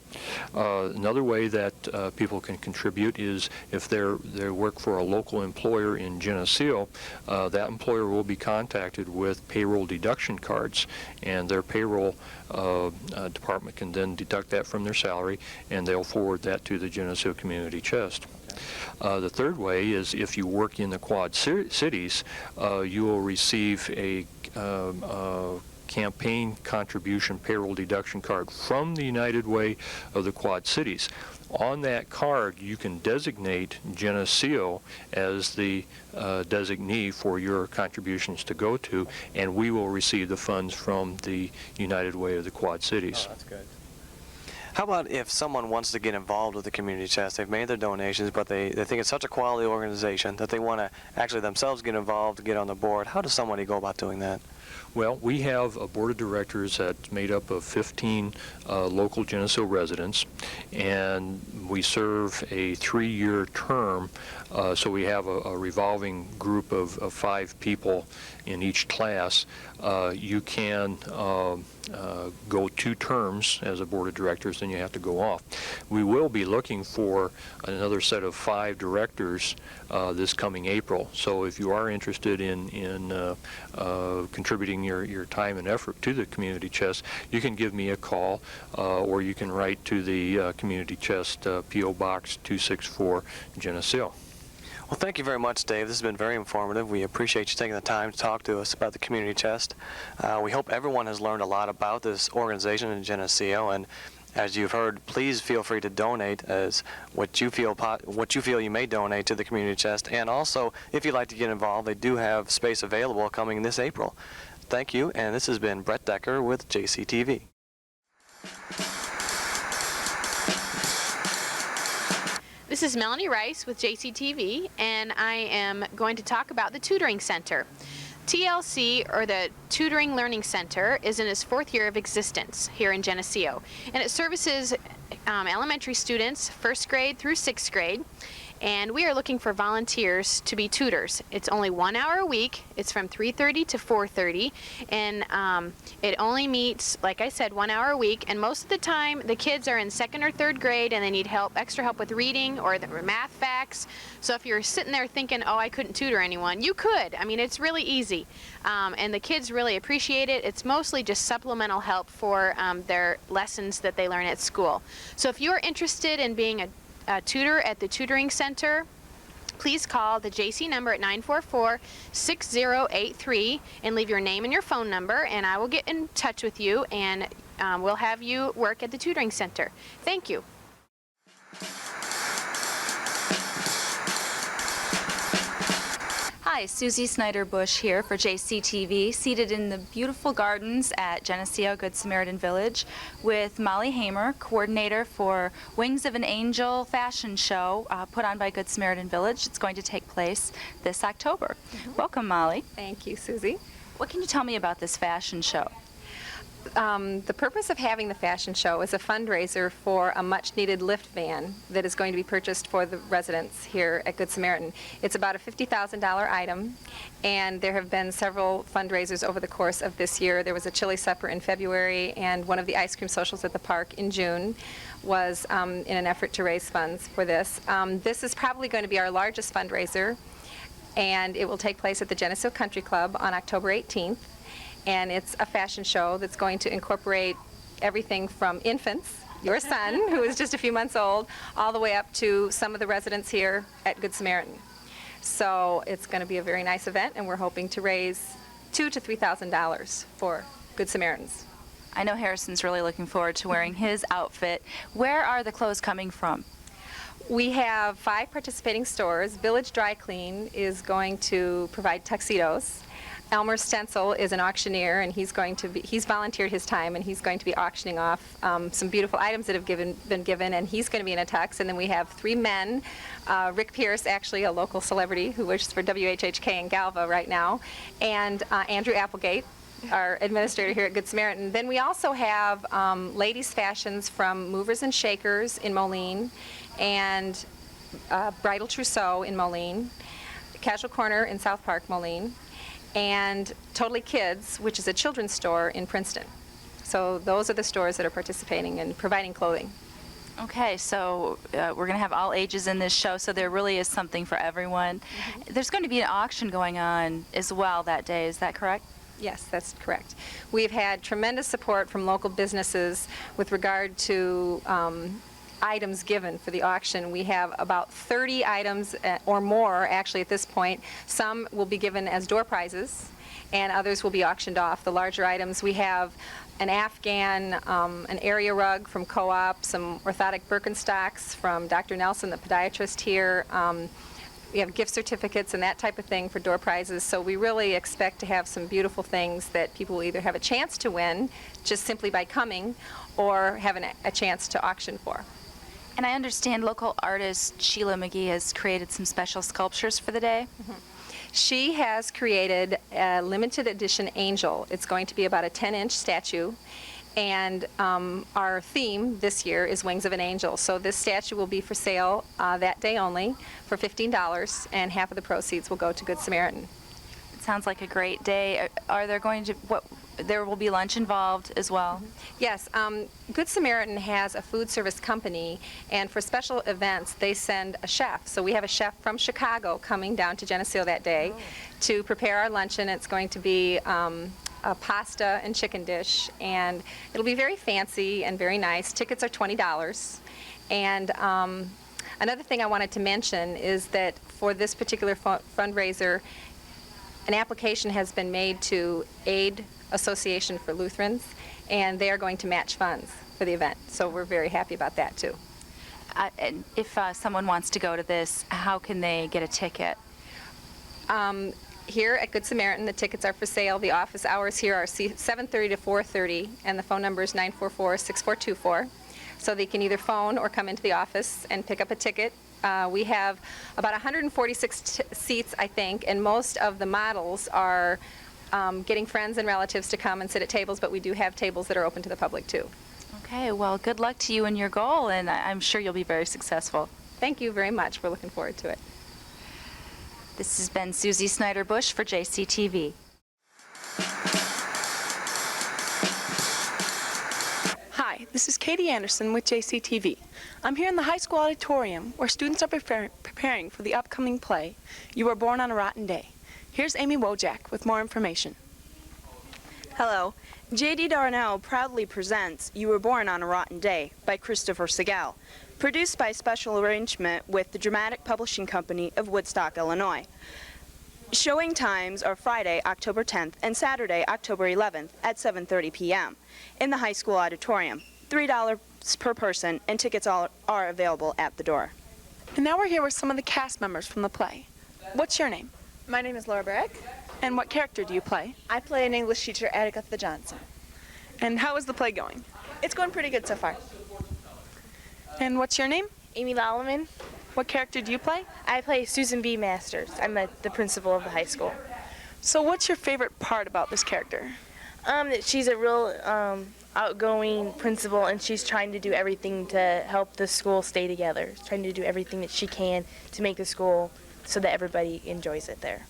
Another way that people can contribute is if they work for a local employer in Geneseo, that employer will be contacted with payroll deduction cards, and their payroll department can then deduct that from their salary, and they'll forward that to the Geneseo Community Chest. The third way is if you work in the Quad Cities, you will receive a campaign contribution payroll deduction card from the United Way of the Quad Cities. On that card, you can designate Geneseo as the designee for your contributions to go to, and we will receive the funds from the United Way of the Quad Cities. Oh, that's good. How about if someone wants to get involved with the Community Chest? They've made their donations, but they think it's such a quality organization that they want to actually themselves get involved, get on the board. How does somebody go about doing that? Well, we have a board of directors that's made up of 15 local Geneseo residents, and we serve a 3-year term, so we have a revolving group of 5 people in each class. You can go 2 terms as a board of directors, then you have to go off. We will be looking for another set of 5 directors this coming April, so if you are interested in contributing your time and effort to the Community Chest, you can give me a call, or you can write to the Community Chest P.O. Box 264, Geneseo. Well, thank you very much, Dave. This has been very informative. We appreciate you taking the time to talk to us about the Community Chest. We hope everyone has learned a lot about this organization in Geneseo, and as you've heard, please feel free to donate as what you feel you may donate to the Community Chest. And also, if you'd like to get involved, they do have space available coming this April. Thank you, and this has been Brett Decker with JCTV. This is Melanie Rice with JCTV, and I am going to talk about the Tutoring Center. TLC, or the Tutoring Learning Center, is in its 4th year of existence here in Geneseo, and it services elementary students 1st grade through 6th grade, and we are looking for volunteers to be tutors. It's only 1 hour a week. It's from 3:30 to 4:30, and it only meets, like I said, 1 hour a week, and most of the time the kids are in 2nd or 3rd grade and they need extra help with reading or the math facts. So if you're sitting there thinking, oh, I couldn't tutor anyone, you could. I mean, it's really easy, and the kids really appreciate it. It's mostly just supplemental help for their lessons that they learn at school. So if you're interested in being a tutor at the Tutoring Center, please call the JC number at 944-6083 and leave your name and your phone number, and I will get in touch with you, and we'll have you work at the Tutoring Center. Thank you. Hi, Susie Snyder-Bush here for JCTV, seated in the beautiful gardens at Geneseo Good Samaritan Village with Molly Hamer, coordinator for Wings of an Angel fashion show put on by Good Samaritan Village. It's going to take place this October. Welcome, Molly. Thank you, Susie. What can you tell me about this fashion show? The purpose of having the fashion show is a fundraiser for a much-needed lift van that is going to be purchased for the residents here at Good Samaritan. It's about a $50,000 item, and there have been several fundraisers over the course of this year. There was a chili supper in February, and one of the ice cream socials at the park in June was in an effort to raise funds for this. This is probably going to be our largest fundraiser, and it will take place at the Geneseo Country Club on October 18th. And it's a fashion show that's going to incorporate everything from infants, your son, who is just a few months old, all the way up to some of the residents here at Good Samaritan. So it's going to be a very nice event, and we're hoping to raise $2,000 to $3,000 for Good Samaritans. I know Harrison's really looking forward to wearing his outfit. Where are the clothes coming from? We have 5 participating stores. Village Dry Clean is going to provide tuxedos. Elmer Stencil is an auctioneer, and he's volunteered his time, and he's going to be auctioning off some beautiful items that have been given, and he's going to be in a tux. And then we have 3 men, Rick Pierce, actually a local celebrity who works for WHHK in Galva right now, and Andrew Applegate, our administrator here at Good Samaritan. Then we also have ladies' fashions from Movers and Shakers in Moline, and Bridal Trousseau in Moline, Casual Corner in South Park, Moline, and Totally Kids, which is a children's store in Princeton. So those are the stores that are participating and providing clothing. Okay, so we're going to have all ages in this show, so there really is something for everyone. Mm-hmm. There's going to be an auction going on as well that day, is that correct? Yes, that's correct. We've had tremendous support from local businesses with regard to items given for the auction. We have about 30 items or more actually at this point. Some will be given as door prizes and others will be auctioned off. The larger items, we have an Afghan, an area rug from Co-op, some orthotic Birkenstocks from Dr. Nelson, the podiatrist here. We have gift certificates and that type of thing for door prizes. So we really expect to have some beautiful things that people will either have a chance to win just simply by coming or have a chance to auction for. And I understand local artist Sheila McGee has created some special sculptures for the day. Mm-hmm. She has created a limited edition angel. It's going to be about a 10-inch statue. And our theme this year is Wings of an Angel. So this statue will be for sale that day only for $15, and half of the proceeds will go to Good Samaritan. It sounds like a great day. Are there going to, there will be lunch involved as well? Mm-hmm. Yes, Good Samaritan has a food service company, and for special events they send a chef. So we have a chef from Chicago coming down to Geneseo that day to prepare our luncheon. It's going to be a pasta and chicken dish, and it'll be very fancy and very nice. Tickets are $20. And another thing I wanted to mention is that for this particular fundraiser, an application has been made to Aid Association for Lutherans, and they are going to match funds for the event. So we're very happy about that too. And if someone wants to go to this, how can they get a ticket? Here at Good Samaritan, the tickets are for sale. The office hours here are 7:30 to 4:30, and the phone number is 944-6424. So they can either phone or come into the office and pick up a ticket. We have about 146 seats, I think, and most of the models are getting friends and relatives to come and sit at tables, but we do have tables that are open to the public too. Okay, well, good luck to you and your goal, and I'm sure you'll be very successful. Thank you very much. We're looking forward to it. This has been Susie Snyder-Bush for JCTV. Hi, this is Katie Anderson with JCTV. I'm here in the high school auditorium where students are preparing for the upcoming play, You Were Born on a Rotten Day. Here's Amy Wojak with more information. Hello. J.D. Darnell proudly presents You Were Born on a Rotten Day by Christopher Segal, produced by special arrangement with the Dramatic Publishing Company of Woodstock, Illinois. Showing times are Friday, October 10th and Saturday, October 11th at 7:30 p.m. in the high school auditorium. $3 per person, and tickets are available at the door. And now we're here with some of the cast members from the play. What's your name? My name is Laura Barrick. And what character do you play? I play an English teacher, Agatha Johnson. And how is the play going? It's going pretty good so far. And what's your name? Amy Lallman. What character do you play? I play Susan B. Masters. I'm the principal of the high school. So what's your favorite part about this character? That she's a real outgoing principal, and she's trying to do everything to help the school stay together. She's trying to do everything that she can to make the school so that everybody enjoys it there.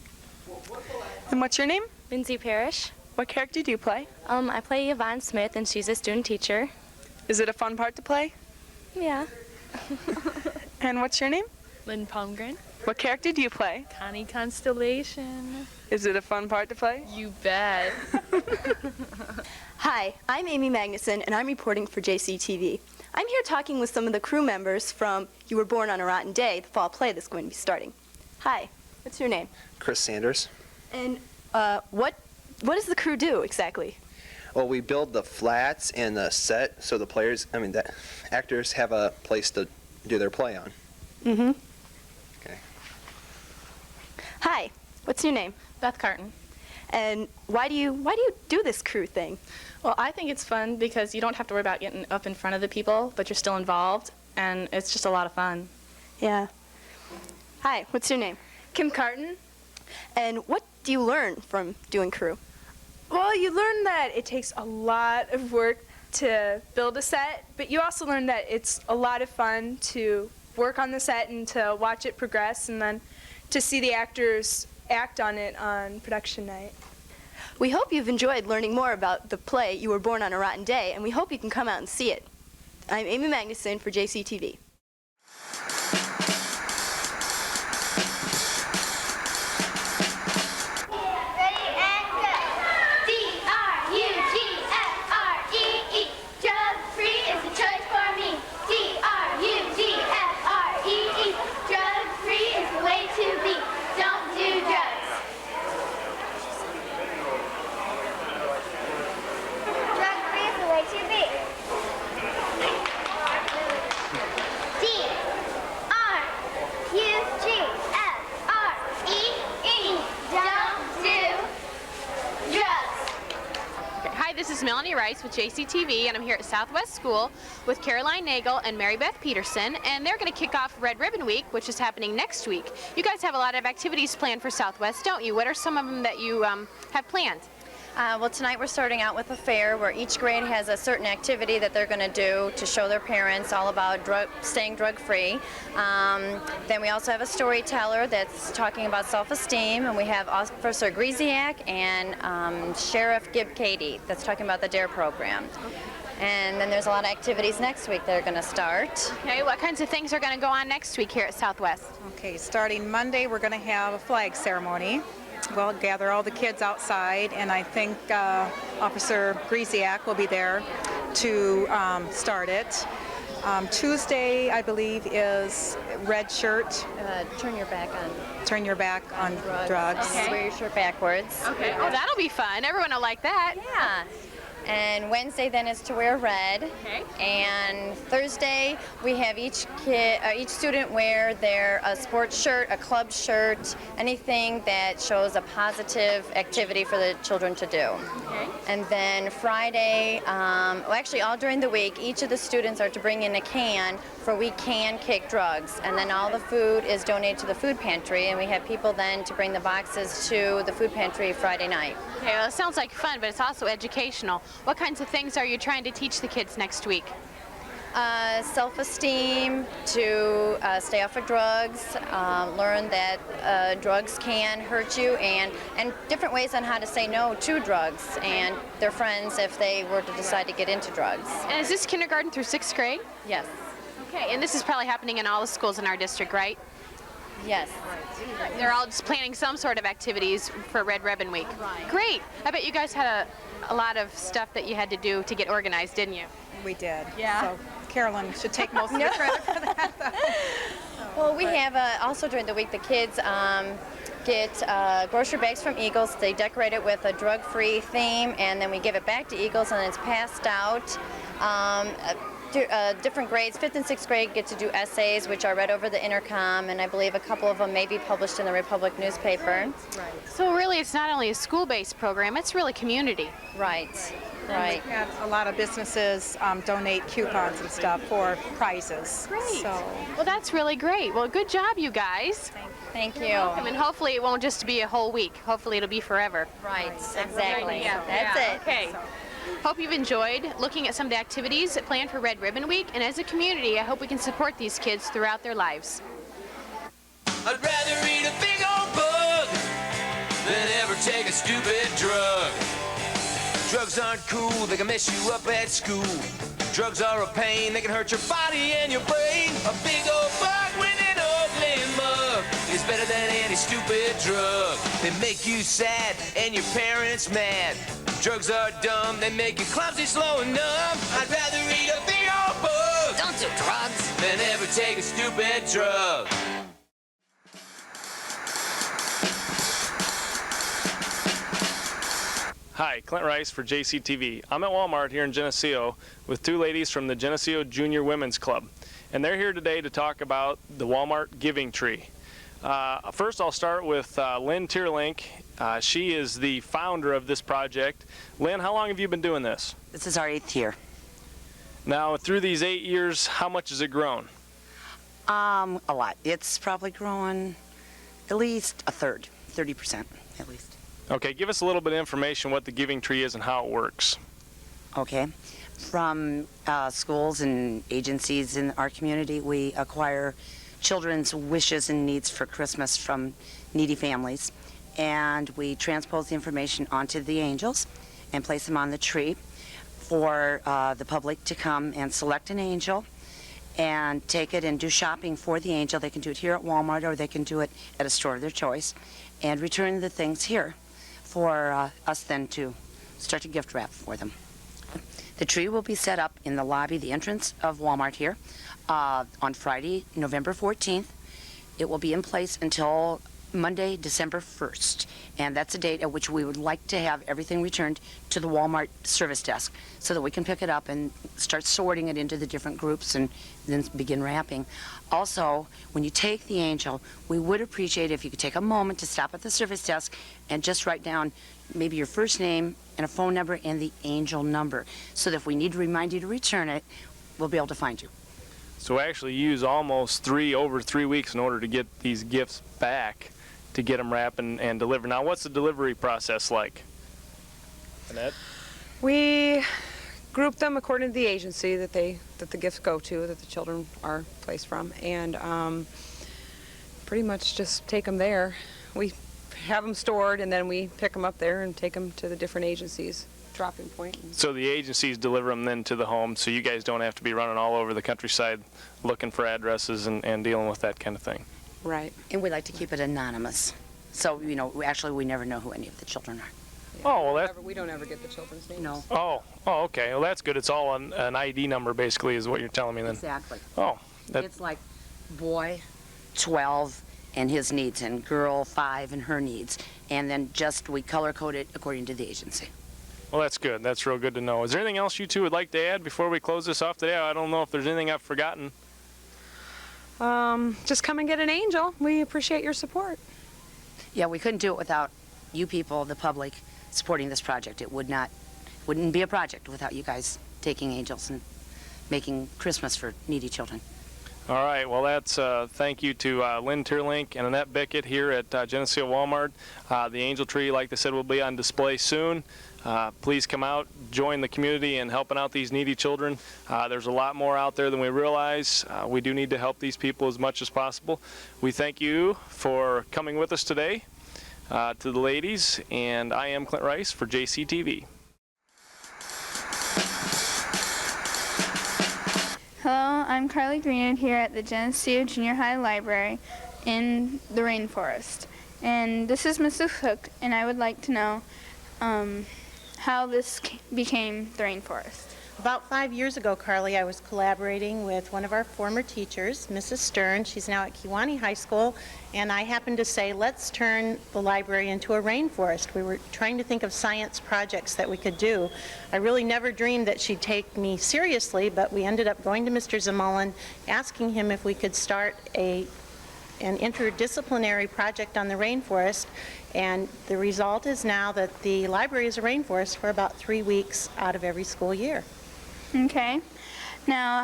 And what's your name? Lindsay Parrish. What character do you play? I play Yvonne Smith, and she's a student teacher. Is it a fun part to play? Yeah. And what's your name? Lynn Palmgren. What character do you play? Connie Constellation. Is it a fun part to play? You bet. Hi, I'm Amy Magnuson, and I'm reporting for JCTV. I'm here talking with some of the crew members from You Were Born on a Rotten Day, the fall play that's going to be starting. Hi, what's your name? Chris Sanders. And what does the crew do exactly? Well, we build the flats and the set so the players, the actors have a place to do their play on. Mm-hmm. Okay. Hi, what's your name? Beth Carton. And why do you do this crew thing? Well, I think it's fun because you don't have to worry about getting up in front of the people, but you're still involved, and it's just a lot of fun. Yeah. Hi, what's your name? Kim Carton. And what do you learn from doing crew? Well, you learn that it takes a lot of work to build a set, but you also learn that it's a lot of fun to work on the set and to watch it progress, and then to see the actors act on it on production night. We hope you've enjoyed learning more about the play You Were Born on a Rotten Day, and we hope you can come out and see it. I'm Amy Magnuson for JCTV. Drug-free is a choice for me. D-R-U Rice with JCTV, and I'm here at Southwest School with Caroline Nagel and Mary Beth Peterson, and they're going to kick off Red Ribbon Week, which is happening next week. You guys have a lot of activities planned for Southwest, don't you? What are some of them that you have planned? Well, tonight we're starting out with a fair where each grade has a certain activity that they're going to do to show their parents all about staying drug-free. Then we also have a storyteller that's talking about self-esteem, and we have Officer Griesiak and Sheriff Gib Cady that's talking about the DARE program. And then there's a lot of activities next week that are going to start. Okay, what kinds of things are going to go on next week here at Southwest? Okay, starting Monday we're going to have a flag ceremony. We'll gather all the kids outside, and I think Officer Griesiak will be there to start it. Tuesday, I believe, is red shirt. Turn your back on. Turn your back on drugs. Okay. Wear your shirt backwards. Okay. Oh, that'll be fun. Everyone will like that. Yeah. And Wednesday then is to wear red. Okay. And Thursday we have each student wear their sports shirt, a club shirt, anything that shows a positive activity for the children to do. Okay. And then Friday, well actually all during the week, each of the students are to bring in a can for We Can Kick Drugs. And then all the food is donated to the food pantry, and we have people then to bring the boxes to the food pantry Friday night. Okay, well, it sounds like fun, but it's also educational. What kinds of things are you trying to teach the kids next week? Self-esteem, to stay off of drugs, learn that drugs can hurt you, and different ways on how to say no to drugs and their friends if they were to decide to get into drugs. And is this kindergarten through 6th grade? Yes. Okay, and this is probably happening in all the schools in our district, right? Yes. They're all just planning some sort of activities for Red Ribbon Week. Right. Great. I bet you guys had a lot of stuff that you had to do to get organized, didn't you? We did. Yeah. So Carolyn should take most of the credit for that. Well, we have also during the week the kids get grocery bags from Eagles. They decorate it with a drug-free theme, and then we give it back to Eagles, and it's passed out. Different grades, 5th and 6th grade, get to do essays, which are read over the intercom, and I believe a couple of them may be published in the Republic newspaper. Right. So really, it's not only a school-based program; it's really community. Right. Right. We've had a lot of businesses donate coupons and stuff for prizes. Great. So. Well, that's really great. Well, good job, you guys. Thank you. I mean, hopefully it won't just be a whole week. Hopefully it'll be forever. Right. Exactly. Yeah. That's it. Okay. Hope you've enjoyed looking at some of the activities planned for Red Ribbon Week, and as a community, I hope we can support these kids throughout their lives. I'd rather eat a big old bug than ever take a stupid drug. Drugs aren't cool, they can mess you up at school. Drugs are a pain, they can hurt your body and your brain. A big old bug with an ugly mug is better than any stupid drug. They make you sad and your parents mad. Drugs are dumb, they make you clumsy, slow and numb. I'd rather eat a big old bug, don't do drugs, than ever take a stupid drug. Hi, Clint Rice for JCTV. I'm at Walmart here in Geneseo with two ladies from the Geneseo Junior Women's Club, and they're here today to talk about the Walmart Giving Tree. First, I'll start with Lynn Tierlink. She is the founder of this project. Lynn, how long have you been doing this? This is our 8th year. Now, through these 8 years, how much has it grown? A lot. It's probably grown at least a third, 30% at least. Okay, give us a little bit of information what the Giving Tree is and how it works. Okay. From schools and agencies in our community, we acquire children's wishes and needs for Christmas from needy families, and we transpose the information onto the angels and place them on the tree for the public to come and select an angel and take it and do shopping for the angel. They can do it here at Walmart, or they can do it at a store of their choice, and return the things here for us then to start to gift wrap for them. The tree will be set up in the lobby, the entrance of Walmart here, on Friday, November 14th. It will be in place until Monday, December 1st, and that's a date at which we would like to have everything returned to the Walmart service desk so that we can pick it up and start sorting it into the different groups and then begin wrapping. Also, when you take the angel, we would appreciate if you could take a moment to stop at the service desk and just write down maybe your first name and a phone number and the angel number, so that if we need to remind you to return it, we'll be able to find you. So we actually use almost over 3 weeks in order to get these gifts back, to get them wrapped and delivered. Now, what's the delivery process like? Annette? We group them according to the agency that the gifts go to, that the children are placed from, and pretty much just take them there. We have them stored, and then we pick them up there and take them to the different agencies' dropping point. So the agencies deliver them then to the home, so you guys don't have to be running all over the countryside looking for addresses and dealing with that kind of thing. Right. And we like to keep it anonymous. So, you know, actually we never know who any of the children are. Oh, well, we don't ever get the children's names. No. Oh, okay. Well, that's good. It's all an ID number, basically, is what you're telling me then. Exactly. Oh. It's like boy 12 and his needs, and girl 5 and her needs. And then just we color code it according to the agency. Well, that's good. That's real good to know. Is there anything else you two would like to add before we close this off today? I don't know if there's anything I've forgotten. Just come and get an angel. We appreciate your support. Yeah, we couldn't do it without you people, the public, supporting this project. It wouldn't be a project without you guys taking angels and making Christmas for needy children. All right. Well, that's thank you to Lynn Tierlink and Annette Bickett here at Geneseo Walmart. The angel tree, like they said, will be on display soon. Please come out, join the community in helping out these needy children. There's a lot more out there than we realize. We do need to help these people as much as possible. We thank you for coming with us today, to the ladies, and I am Clint Rice for JCTV. Hello, I'm Carly Greenwood here at the Geneseo Junior High Library in the rainforest. And this is Mrs. Hook, and I would like to know how this became the rainforest. About 5 years ago, Carly, I was collaborating with one of our former teachers, Mrs. Stern. She's now at Kewanee High School, and I happened to say, let's turn the library into a rainforest. We were trying to think of science projects that we could do. I really never dreamed that she'd take me seriously, but we ended up going to Mr. Zamulin, asking him if we could start an interdisciplinary project on the rainforest, and the result is now that the library is a rainforest for about 3 weeks out of every school year. Okay. Now,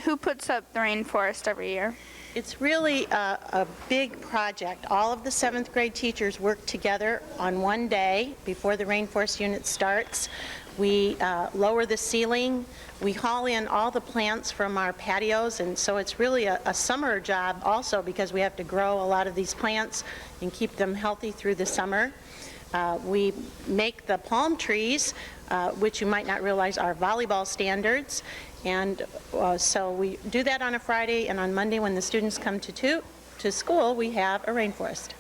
who puts up the rainforest every year? It's really a big project. All of the 7th grade teachers work together on one day before the rainforest unit starts. We lower the ceiling. We haul in all the plants from our patios, and so it's really a summer job also, because we have to grow a lot of these plants and keep them healthy through the summer. We make the palm trees, which you might not realize are volleyball standards, and so we do that on a Friday, and on Monday when the students come to school, we have a rainforest.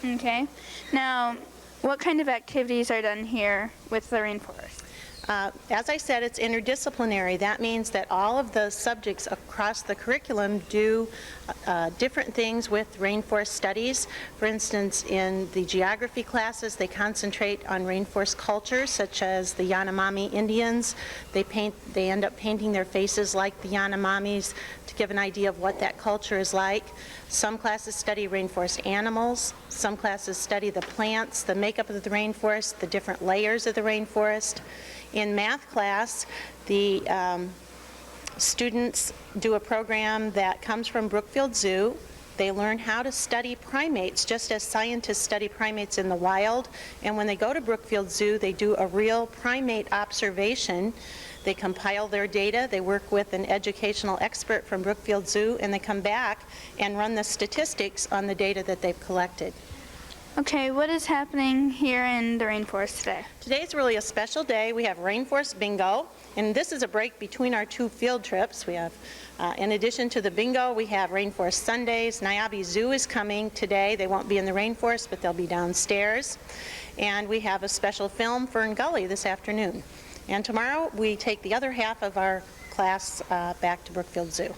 Okay. Now, what kind of activities are done here with the rainforest? As I said, it's interdisciplinary. That means that all of the subjects across the curriculum do different things with rainforest studies. For instance, in the geography classes, they concentrate on rainforest cultures, such as the Yanomami Indians. They end up painting their faces like the Yanomamis to give an idea of what that culture is like. Some classes study rainforest animals. Some classes study the plants, the makeup of the rainforest, the different layers of the rainforest. In math class, the students do a program that comes from Brookfield Zoo. They learn how to study primates, just as scientists study primates in the wild. And when they go to Brookfield Zoo, they do a real primate observation. They compile their data, they work with an educational expert from Brookfield Zoo, and they come back and run the statistics on the data that they've collected. Okay, what is happening here in the rainforest today? Today's really a special day. We have Rainforest Bingo, and this is a break between our 2 field trips. We have, in addition to the bingo, we have Rainforest Sundays. Niabi Zoo is coming today. They won't be in the rainforest, but they'll be downstairs. And we have a special film, Fern Gully, this afternoon. And tomorrow, we take the other half of our class back to Brookfield Zoo.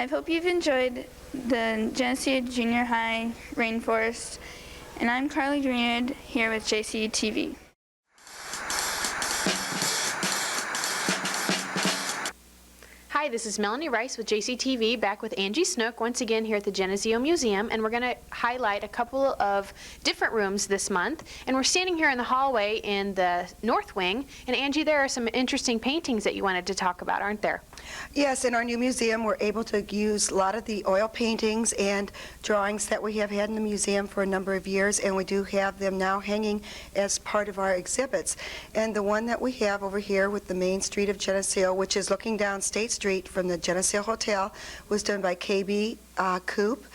I hope you've enjoyed the Geneseo Junior High Rainforest, and I'm Carly Greenwood here with JCTV. Hi, this is Melanie Rice with JCTV, back with Angie Snook once again here at the Geneseo Museum, and we're going to highlight a couple of different rooms this month. And we're standing here in the hallway in the north wing, and Angie, there are some interesting paintings that you wanted to talk about, aren't there? Yes, in our new museum we're able to use a lot of the oil paintings and drawings that we have had in the museum for a number of years, and we do have them now hanging as part of our exhibits. And the one that we have over here with the main street of Geneseo, which is looking down State Street from the Geneseo Hotel, was done by KB Coop,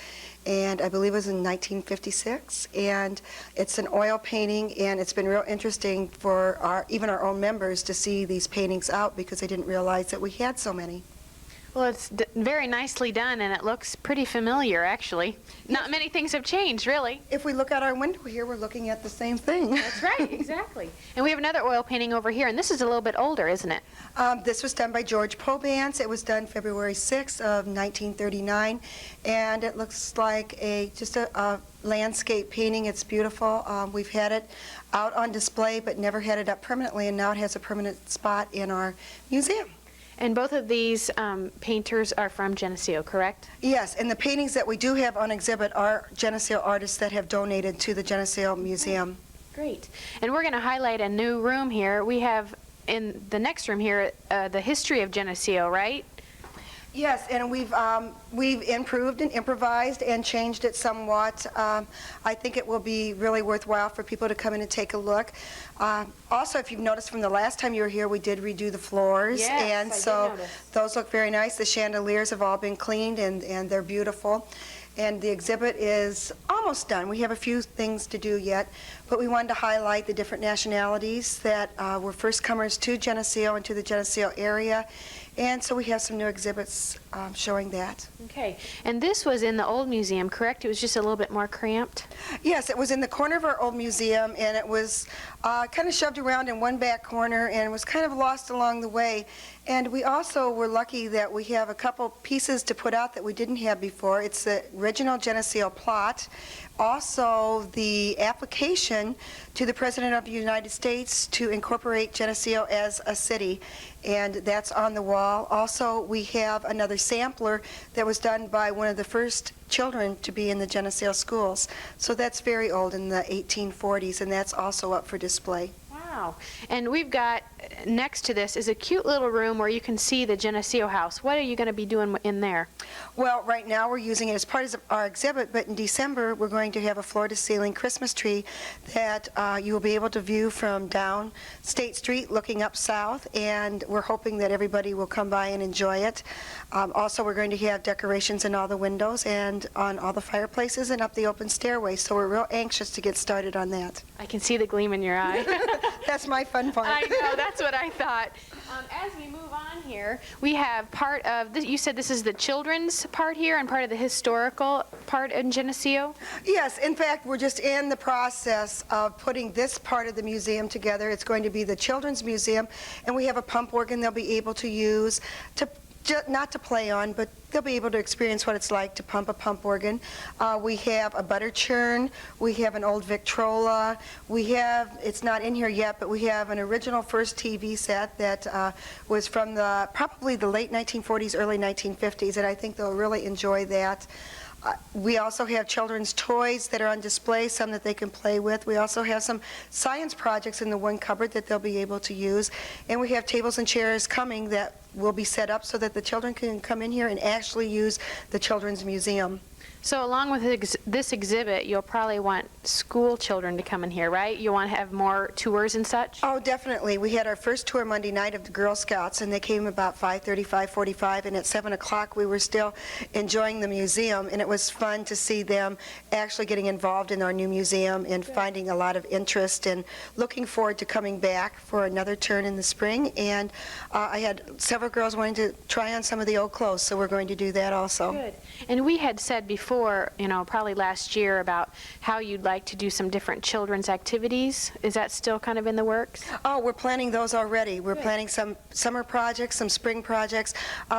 and I believe it was in 1956. And it's an oil painting, and it's been real interesting for even our own members to see these paintings out, because they didn't realize that we had so many. Well, it's very nicely done, and it looks pretty familiar, actually. Not many things have changed, really. If we look out our window here, we're looking at the same thing. That's right, exactly. And we have another oil painting over here, and this is a little bit older, isn't it? This was done by George Pobance. It was done February 6th of 1939, and it looks like just a landscape painting. It's beautiful. We've had it out on display, but never had it up permanently, and now it has a permanent spot in our museum. And both of these painters are from Geneseo, correct? Yes, and the paintings that we do have on exhibit are Geneseo artists that have donated to the Geneseo Museum. Great. And we're going to highlight a new room here. We have in the next room here the history of Geneseo, right? Yes, and we've improved and improvised and changed it somewhat. I think it will be really worthwhile for people to come in and take a look. Also, if you've noticed from the last time you were here, we did redo the floors. Yes, and so those look very nice. The chandeliers have all been cleaned, and they're beautiful. And the exhibit is almost done. We have a few things to do yet, but we wanted to highlight the different nationalities that were first comers to Geneseo and to the Geneseo area. And so we have some new exhibits showing that. Okay. And this was in the old museum, correct? It was just a little bit more cramped? Yes, it was in the corner of our old museum, and it was kind of shoved around in one back corner and was kind of lost along the way. And we also were lucky that we have a couple pieces to put out that we didn't have before. It's the original Geneseo plot, also the application to the President of the United States to incorporate Geneseo as a city, and that's on the wall. Also, we have another sampler that was done by one of the first children to be in the Geneseo schools. So that's very old, in the 1840s, and that's also up for display. Wow. And we've got, next to this is a cute little room where you can see the Geneseo house. What are you going to be doing in there? Well, right now we're using it as part of our exhibit, but in December we're going to have a floor-to-ceiling Christmas tree that you will be able to view from down State Street looking up south, and we're hoping that everybody will come by and enjoy it. Also, we're going to have decorations in all the windows and on all the fireplaces and up the open stairway, so we're real anxious to get started on that. I can see the gleam in your eye. That's my fun part. I know, that's what I thought. As we move on here, we have part of, you said this is the children's part here and part of the historical part in Geneseo? Yes, in fact, we're just in the process of putting this part of the museum together. It's going to be the Children's Museum, and we have a pump organ they'll be able to use not to play on, but they'll be able to experience what it's like to pump a pump organ. We have a butter churn. We have an old Victrola. We have, it's not in here yet, but we have an original first TV set that was from probably the late 1940s, early 1950s, and I think they'll really enjoy that. We also have children's toys that are on display, some that they can play with. We also have some science projects in the one cupboard that they'll be able to use. And we have tables and chairs coming that will be set up so that the children can come in here and actually use the Children's Museum. So along with this exhibit, you'll probably want school children to come in here, right? You want to have more tours and such? Oh, definitely. We had our first tour Monday night of the Girl Scouts, and they came about 5:30, 5:45, and at 7 o'clock we were still enjoying the museum, and it was fun to see them actually getting involved in our new museum and finding a lot of interest, and looking forward to coming back for another turn in the spring. And I had several girls wanting to try on some of the old clothes, so we're going to do that also. Good. And we had said before before, probably last year, about how you'd like to do some different children's activities. Is that still kind of in the works? Oh, we're planning those already. We're planning some summer projects, some spring projects.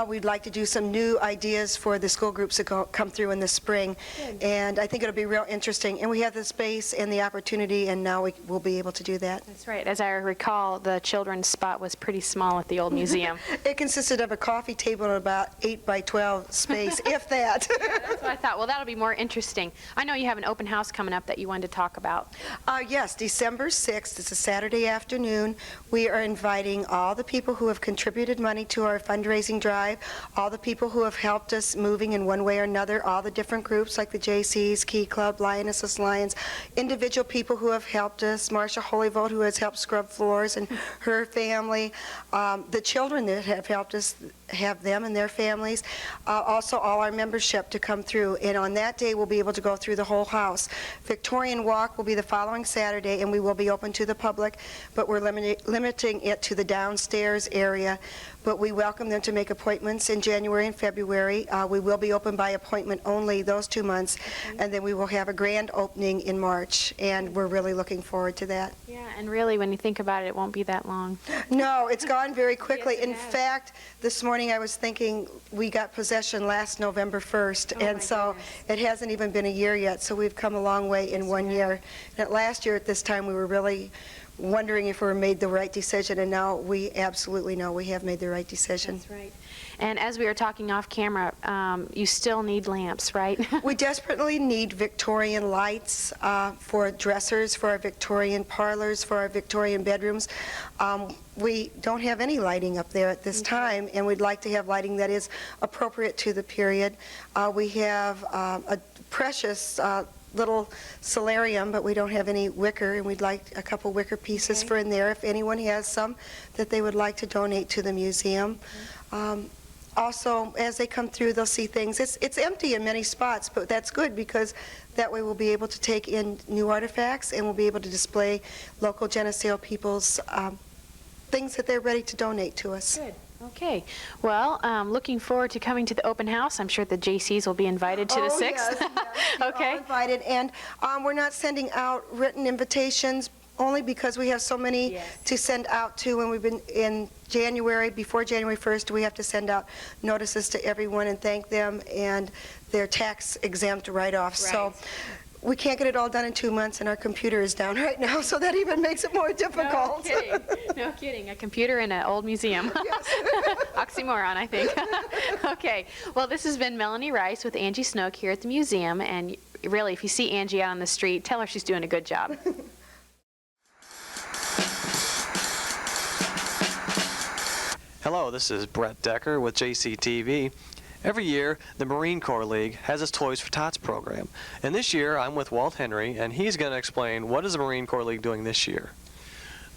We'd like to do some new ideas for the school groups to come through in the spring. Good. And I think it'll be real interesting. And we have the space and the opportunity, and now we will be able to do that. That's right. As I recall, the children's spot was pretty small at the old museum. It consisted of a coffee table and about 8 by 12 space, if that. Yeah, that's what I thought. Well, that'll be more interesting. I know you have an open house coming up that you wanted to talk about. Yes, December 6th. It's a Saturday afternoon. We are inviting all the people who have contributed money to our fundraising drive, all the people who have helped us moving in one way or another, all the different groups like the JCs, Key Club, Lionesses Lions, individual people who have helped us, Marcia Holyvold, who has helped scrub floors, and her family, the children that have helped us, have them and their families, also all our membership to come through. And on that day, we'll be able to go through the whole house. Victorian Walk will be the following Saturday, and we will be open to the public, but we're limiting it to the downstairs area. But we welcome them to make appointments in January and February. We will be open by appointment only those 2 months, and then we will have a grand opening in March, and we're really looking forward to that. Yeah, and really, when you think about it, it won't be that long. No, it's gone very quickly. Yes, it in has. fact, this morning I was thinking we got possession last November 1st, and so it hasn't even been a year yet, so we've come a long way in 1 year. And last year at this time, we were really wondering if we made the right decision, and now we absolutely know we have made the right decision. That's right. And as we were talking off camera, you still need lamps, right? We desperately need Victorian lights for dressers, for our Victorian parlors, for our Victorian bedrooms. We don't have any lighting up there at this time, and we'd like to have lighting that is appropriate to the period. We have a precious little solarium, but we don't have any wicker, and we'd like a couple wicker pieces for in there if anyone has some that they would like to donate to the museum. Also, as they come through, they'll see things. It's empty in many spots, but that's good because that way we'll be able to take in new artifacts, and we'll be able to display local Geneseo people's things that they're ready to donate to us. Good. Okay. Well, looking forward to coming to the open house. I'm sure the JCs will be invited to the 6th. Yes, okay. All invited, and we're not sending out written invitations only because we have so many to send out to, and we've been in January, before January 1st, we have to send out notices to everyone and thank them and their tax exempt write-offs. Right. So we can't get it all done in 2 months, and our computer is down right now, so that even makes it more difficult. No kidding. No kidding. A computer in an old museum. Oxymoron, I think. Okay. Well, this has been Melanie Rice with Angie Snook here at the museum, and really, if you see Angie out on the street, tell her she's doing a good job. Hello, this is Brett Decker with JCTV. Every year, the Marine Corps League has its Toys for Tots program. And this year, I'm with Walt Henry, and he's going to explain what is the Marine Corps League doing this year.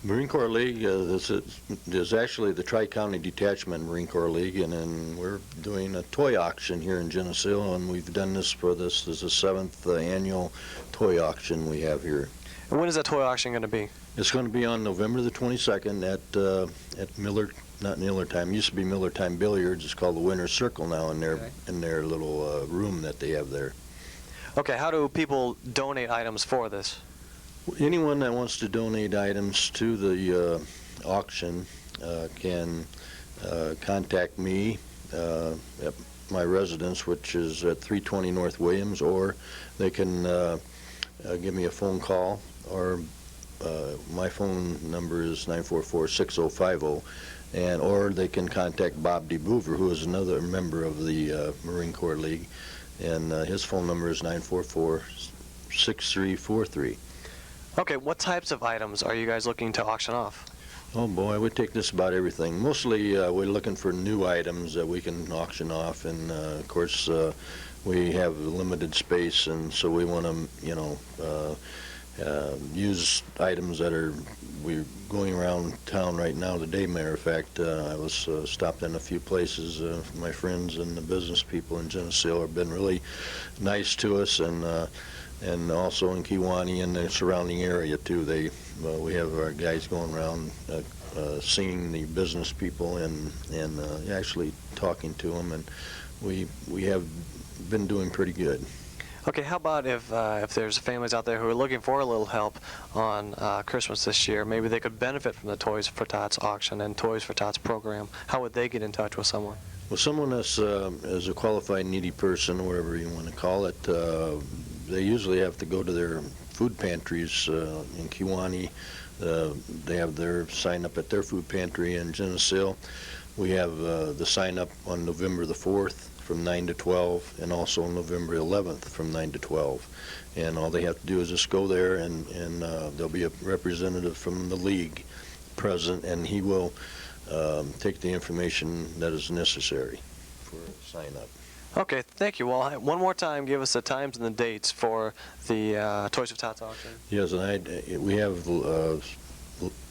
Marine Corps League is actually the Tri-County Detachment Marine Corps League, and then we're doing a toy auction here in Geneseo, and we've done this for this is the 7th annual toy auction we have here. And when is that toy auction going to be? It's going to be on November the 22nd at Miller. Not Miller Time. It used to be Miller Time Billiards. It's called the Winner's Circle now in their little room that they have there. Okay, how do people donate items for this? Anyone that wants to donate items to the auction can contact me at my residence, which is at 320 North Williams, or they can give me a phone call, or my phone number is 944-6050. Or they can contact Bob DeBoover, who is another member of the Marine Corps League, and his phone number is 944-6343. Okay, what types of items are you guys looking to auction off? Oh boy, we take just about everything. Mostly we're looking for new items that we can auction off, and of course we have limited space, and so we want to, use items that we're going around town right now today. Matter of fact, I was stopped in a few places. My friends and the business people in Geneseo have been really nice to us, and also in Kewanee and the surrounding area too. We have our guys going around seeing the business people and actually talking to them, and we have been doing pretty good. Okay, how about if there's families out there who are looking for a little help on Christmas this year, maybe they could benefit from the Toys for Tots auction and Toys for Tots program. How would they get in touch with someone? Well, someone that's is a qualified needy person, or whatever you want to call it, they usually have to go to their food pantries in Kewanee. They have their sign up at their food pantry in Geneseo. We have the sign up on November the 4th from 9 to 12, and also on November 11th from 9 to 12. And all they have to do is just go there, and there'll be a representative from the league present, and he will take the information that is necessary for sign up. Okay, thank you. Well, one more time, give us the times and the dates for the Toys for Tots auction. Yes, and we have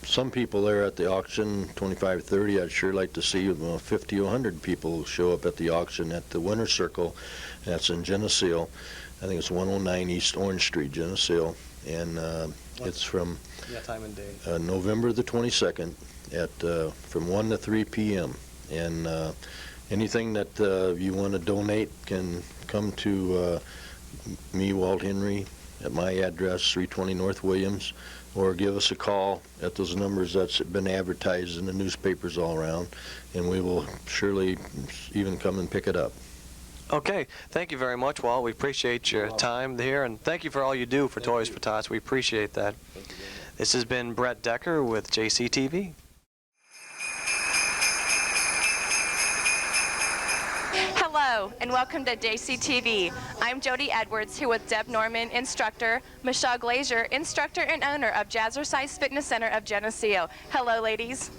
some people there at the auction, 25, 30. I'd sure like to see 50 to 100 people show up at the auction at the Winter Circle. That's in Geneseo. I think it's 109 East Orange Street, Geneseo. And it's from time and date. November the 22nd at from 1 to 3 p.m. And anything that you want to donate can come to me, Walt Henry, at my address, 320 North Williams, or give us a call at those numbers that's been advertised in the newspapers all around, and we will surely even come and pick it up. Okay, thank you very much, Walt. We appreciate your time here, and thank you for all you do for Toys for Tots. We appreciate that. This has been Brett Decker with JCTV. Hello, and welcome to JCTV. I'm Jody Edwards, here with Deb Norman, instructor, Michelle Glazier, instructor and owner of Jazzercise Fitness Center of Geneseo. Hello, ladies.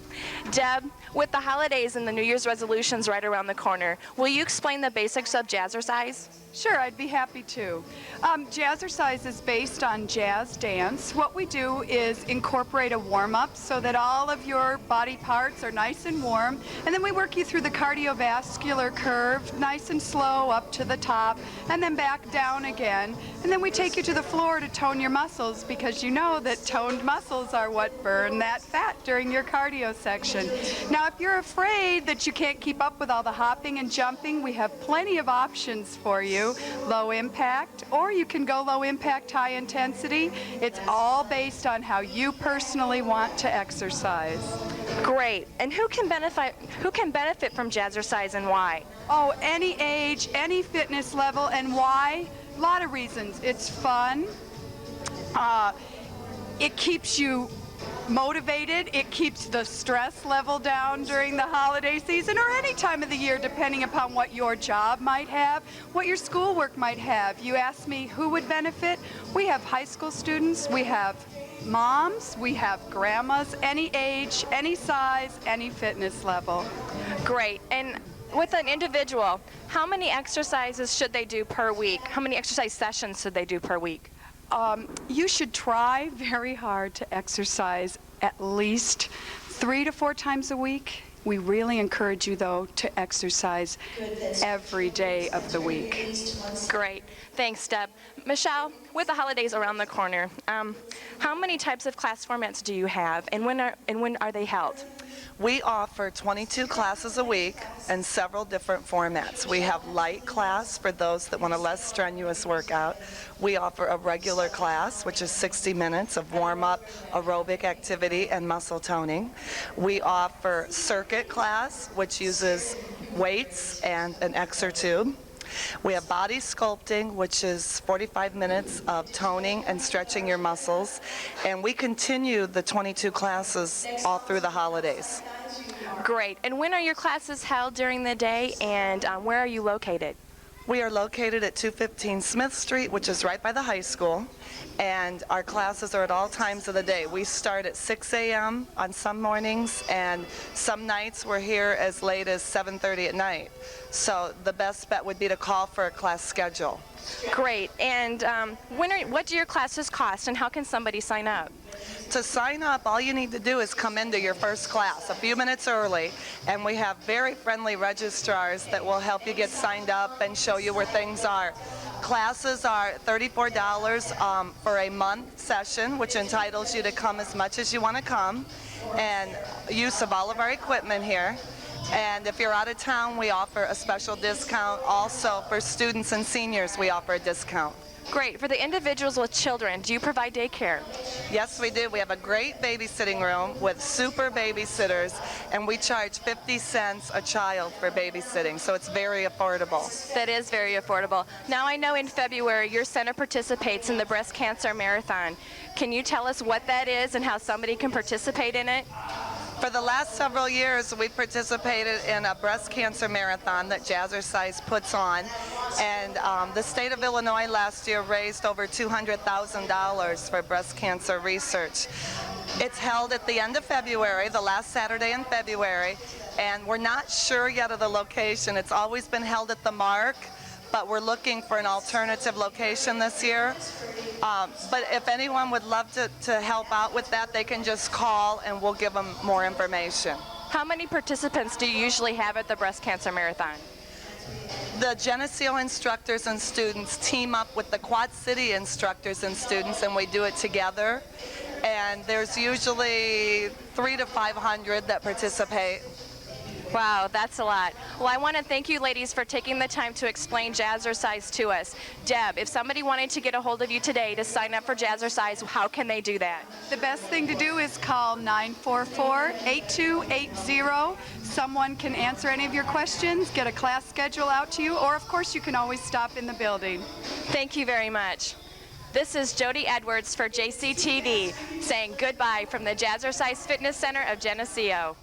Deb, with the holidays and the New Year's resolutions right around the corner, will you explain the basics of Jazzercise? Sure, I'd be happy to. Jazzercise is based on jazz dance. What we do is incorporate a warm-up so that all of your body parts are nice and warm, and then we work you through the cardiovascular curve, nice and slow up to the top, and then back down again. And then we take you to the floor to tone your muscles, because you know that toned muscles are what burn that fat during your cardio section. Now, if you're afraid that you can't keep up with all the hopping and jumping, we have plenty of options for you. Low impact, or you can go low impact, high intensity. It's all based on how you personally want to exercise. Great. And who can benefit from Jazzercise, and why? Oh, any age, any fitness level. And why? A lot of reasons. It's fun. It keeps you motivated. It keeps the stress level down during the holiday season, or any time of the year, depending upon what your job might have, what your schoolwork might have. You asked me who would benefit. We have high school students, we have moms, we have grandmas, any age, any size, any fitness level. Great. And with an individual, how many exercises should they do per week? How many exercise sessions should they do per week? You should try very hard to exercise at least 3 to 4 times a week. We really encourage you, though, to exercise every day of the week. Great. Thanks, Deb. Michelle, with the holidays around the corner, how many types of class formats do you have, and when are they held? We offer 22 classes a week and several different formats. We have light class for those that want a less strenuous workout. We offer a regular class, which is 60 minutes of warm-up, aerobic activity, and muscle toning. We offer circuit class, which uses weights and an exertube. We have body sculpting, which is 45 minutes of toning and stretching your muscles. And we continue the 22 classes all through the holidays. Great. And when are your classes held during the day, and where are you located? We are located at 215 Smith Street, which is right by the high school. And our classes are at all times of the day. We start at 6 a.m. on some mornings, and some nights we're here as late as 7:30 at night. So the best bet would be to call for a class schedule. Great. And what do your classes cost, and how can somebody sign up? To sign up, all you need to do is come into your first class a few minutes early, and we have very friendly registrars that will help you get signed up and show you where things are. Classes are $34 for a month session, which entitles you to come as much as you want to come, and use of all of our equipment here. And if you're out of town, we offer a special discount. Also, for students and seniors, we offer a discount. Great. For the individuals with children, do you provide daycare? Yes, we do. We have a great babysitting room with super babysitters, and we charge 50 cents a child for babysitting, so it's very affordable. That is very affordable. Now I know in February your center participates in the Breast Cancer Marathon. Can you tell us what that is and how somebody can participate in it? For the last several years, we've participated in a breast cancer marathon that Jazzercise puts on, and the state of Illinois last year raised over $200,000 for breast cancer research. It's held at the end of February, the last Saturday in February, and we're not sure yet of the location. It's always been held at the Mark, but we're looking for an alternative location this year. But if anyone would love to help out with that, they can just call and we'll give them more information. How many participants do you usually have at the Breast Cancer Marathon? The Geneseo instructors and students team up with the Quad City instructors and students, and we do it together. And there's usually 300 to 500 that participate. Wow, that's a lot. Well, I want to thank you ladies for taking the time to explain Jazzercise to us. Deb, if somebody wanted to get a hold of you today to sign up for Jazzercise, how can they do that? The best thing to do is call 944-8280. Someone can answer any of your questions, get a class schedule out to you, or of course you can always stop in the building. Thank you very much. This is Jody Edwards for JCTV saying goodbye from the Jazzercise Fitness Center of Geneseo.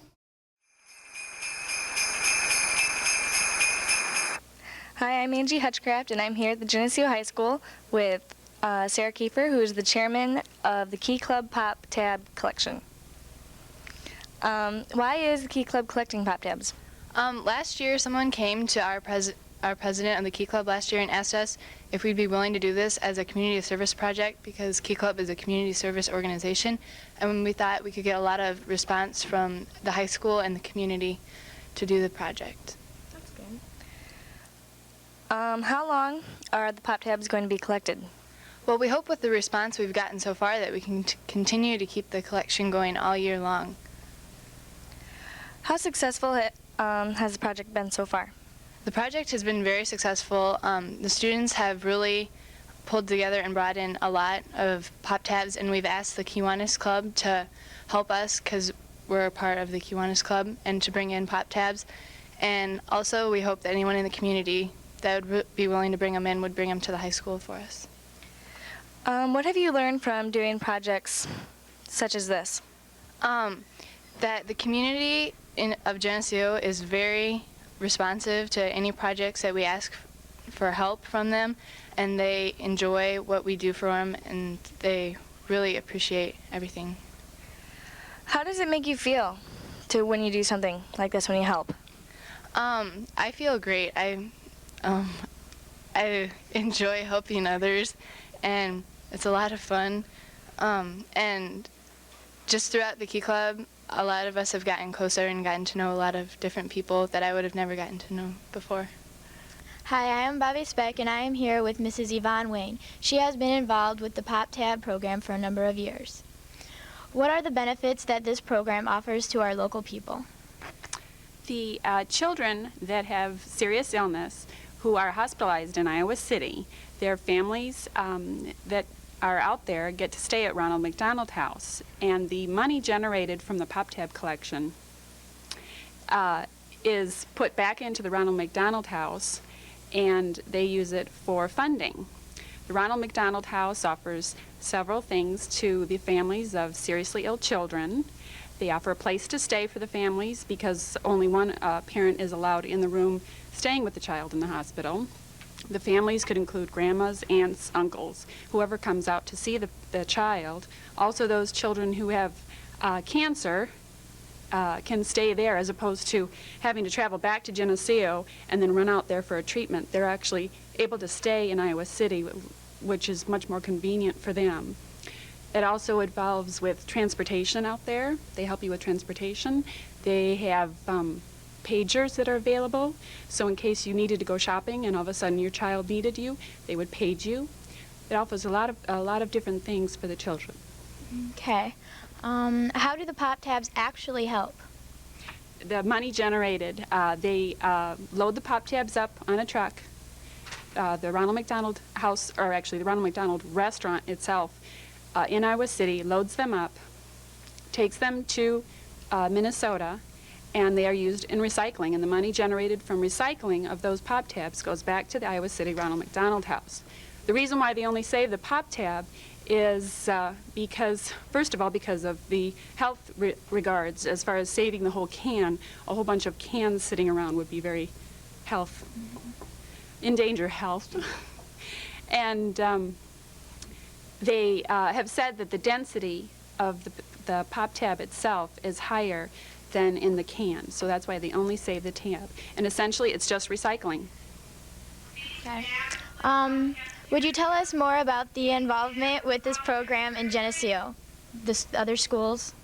Hi, I'm Angie Hutchcraft, and I'm here at the Geneseo High School with Sarah Kiefer, who is the chairman of the Key Club Pop Tab Collection. Why is the Key Club collecting pop tabs? Last year, someone came to our president of the Key Club last year and asked us if we'd be willing to do this as a community service project, because Key Club is a community service organization, and we thought we could get a lot of response from the high school and the community to do the project. How long are the pop tabs going to be collected? Well, we hope with the response we've gotten so far that we can continue to keep the collection going all year long. How successful has the project been so far? The project has been very successful. The students have really pulled together and brought in a lot of pop tabs, and we've asked the Kiwanis Club to help us because we're a part of the Kiwanis Club, and to bring in pop tabs. And also we hope that anyone in the community that would be willing to bring them in would bring them to the high school for us. What have you learned from doing projects such as this? That the community of Geneseo is very responsive to any projects that we ask for help from them, and they enjoy what we do for them, and they really appreciate everything. How does it make you feel when you do something like this, when you help? I feel great. I enjoy helping others, and it's a lot of fun. And just throughout the Key Club, a lot of us have gotten closer and gotten to know a lot of different people that I would have never gotten to know before. Hi, I am Bobby Speck, and I am here with Mrs. Yvonne Wayne. She has been involved with the Pop Tab program for a number of years. What are the benefits that this program offers to our local people? The children that have serious illness who are hospitalized in Iowa City, their families that are out there get to stay at Ronald McDonald House, and the money generated from the Pop Tab collection is put back into the Ronald McDonald House, and they use it for funding. The Ronald McDonald House offers several things to the families of seriously ill children. They offer a place to stay for the families because only one parent is allowed in the room staying with the child in the hospital. The families could include grandmas, aunts, uncles, whoever comes out to see the child. Also, those children who have cancer can stay there as opposed to having to travel back to Geneseo and then run out there for a treatment. They're actually able to stay in Iowa City, which is much more convenient for them. It also involves with transportation out there. They help you with transportation. They have pagers that are available, so in case you needed to go shopping and all of a sudden your child needed you, they would page you. It offers a lot of different things for the children. Okay. How do the Pop Tabs actually help? the money generated, they load the pop tabs up on a truck. The Ronald McDonald House, or actually the Ronald McDonald Restaurant itself in Iowa City, loads them up, takes them to Minnesota, and they are used in recycling. And the money generated from recycling of those pop tabs goes back to the Iowa City Ronald McDonald House. The reason why they only save the pop tab is because, first of all, because of the health regards. As far as saving the whole can, a whole bunch of cans sitting around would be very endanger health. And they have said that the density of the pop tab itself is higher than in the can, so that's why they only save the tab. And essentially, it's just recycling. Okay. Would you tell us more about the involvement with this program in Geneseo, the other schools?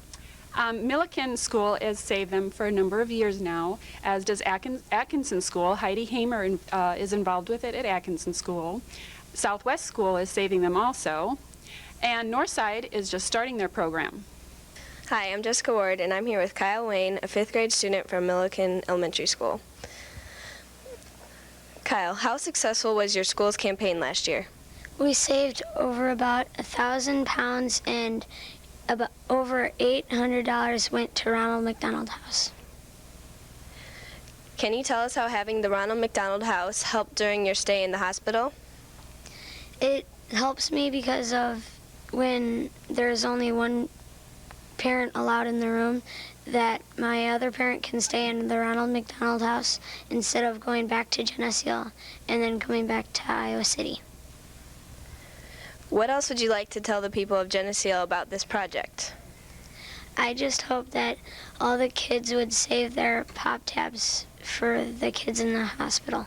Milliken School has saved them for a number of years now, as does Atkinson School. Heidi Hamer is involved with it at Atkinson School. Southwest School is saving them also. And Northside is just starting their program. Hi, I'm Jessica Ward, and I'm here with Kyle Wayne, a 5th grade student from Milliken Elementary School. Kyle, how successful was your school's campaign last year? We saved over about 1,000 pounds, and about over $800 went to Ronald McDonald House. Can you tell us how having the Ronald McDonald House helped during your stay in the hospital? It helps me because of when there's only one parent allowed in the room, that my other parent can stay in the Ronald McDonald House instead of going back to Geneseo and then coming back to Iowa City. What else would you like to tell the people of Geneseo about this project? I just hope that all the kids would save their pop tabs for the kids in the hospital.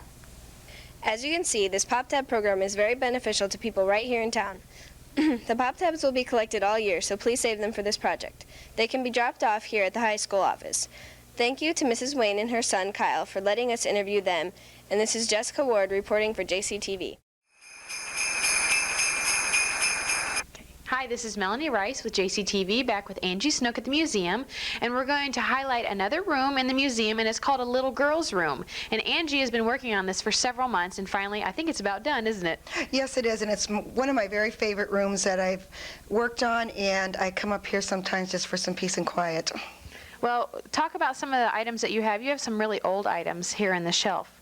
As you can see, this pop tab program is very beneficial to people right here in town. The pop tabs will be collected all year, so please save them for this project. They can be dropped off here at the high school office. Thank you to Mrs. Wayne and her son Kyle for letting us interview them, and this is Jessica Ward reporting for JCTV. Hi, this is Melanie Rice with JCTV, back with Angie Snook at the museum, and we're going to highlight another room in the museum, and it's called a little girl's room. And Angie has been working on this for several months, and finally, I think it's about done, isn't it? Yes, it is, and it's one of my very favorite rooms that I've worked on, and I come up here sometimes just for some peace and quiet. Well, talk about some of the items that you have. You have some really old items here in the shelf.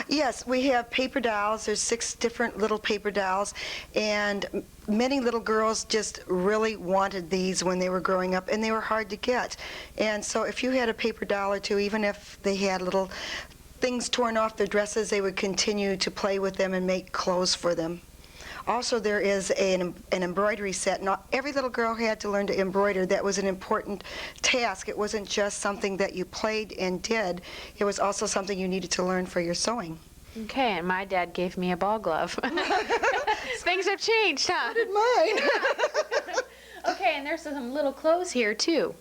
Yes, we have paper dolls. There's 6 different little paper dolls, and many little girls just really wanted these when they were growing up, and they were hard to get. And so if you had a paper doll or two, even if they had little things torn off their dresses, they would continue to play with them and make clothes for them. Also, there is an embroidery set. Not every little girl had to learn to embroider. That was an important task. It wasn't just something that you played and did. It was also something you needed to learn for your sewing. Okay, and my dad gave me a ball glove. Things have changed, huh? So did mine. Yeah. Okay, and there's some little clothes here, too.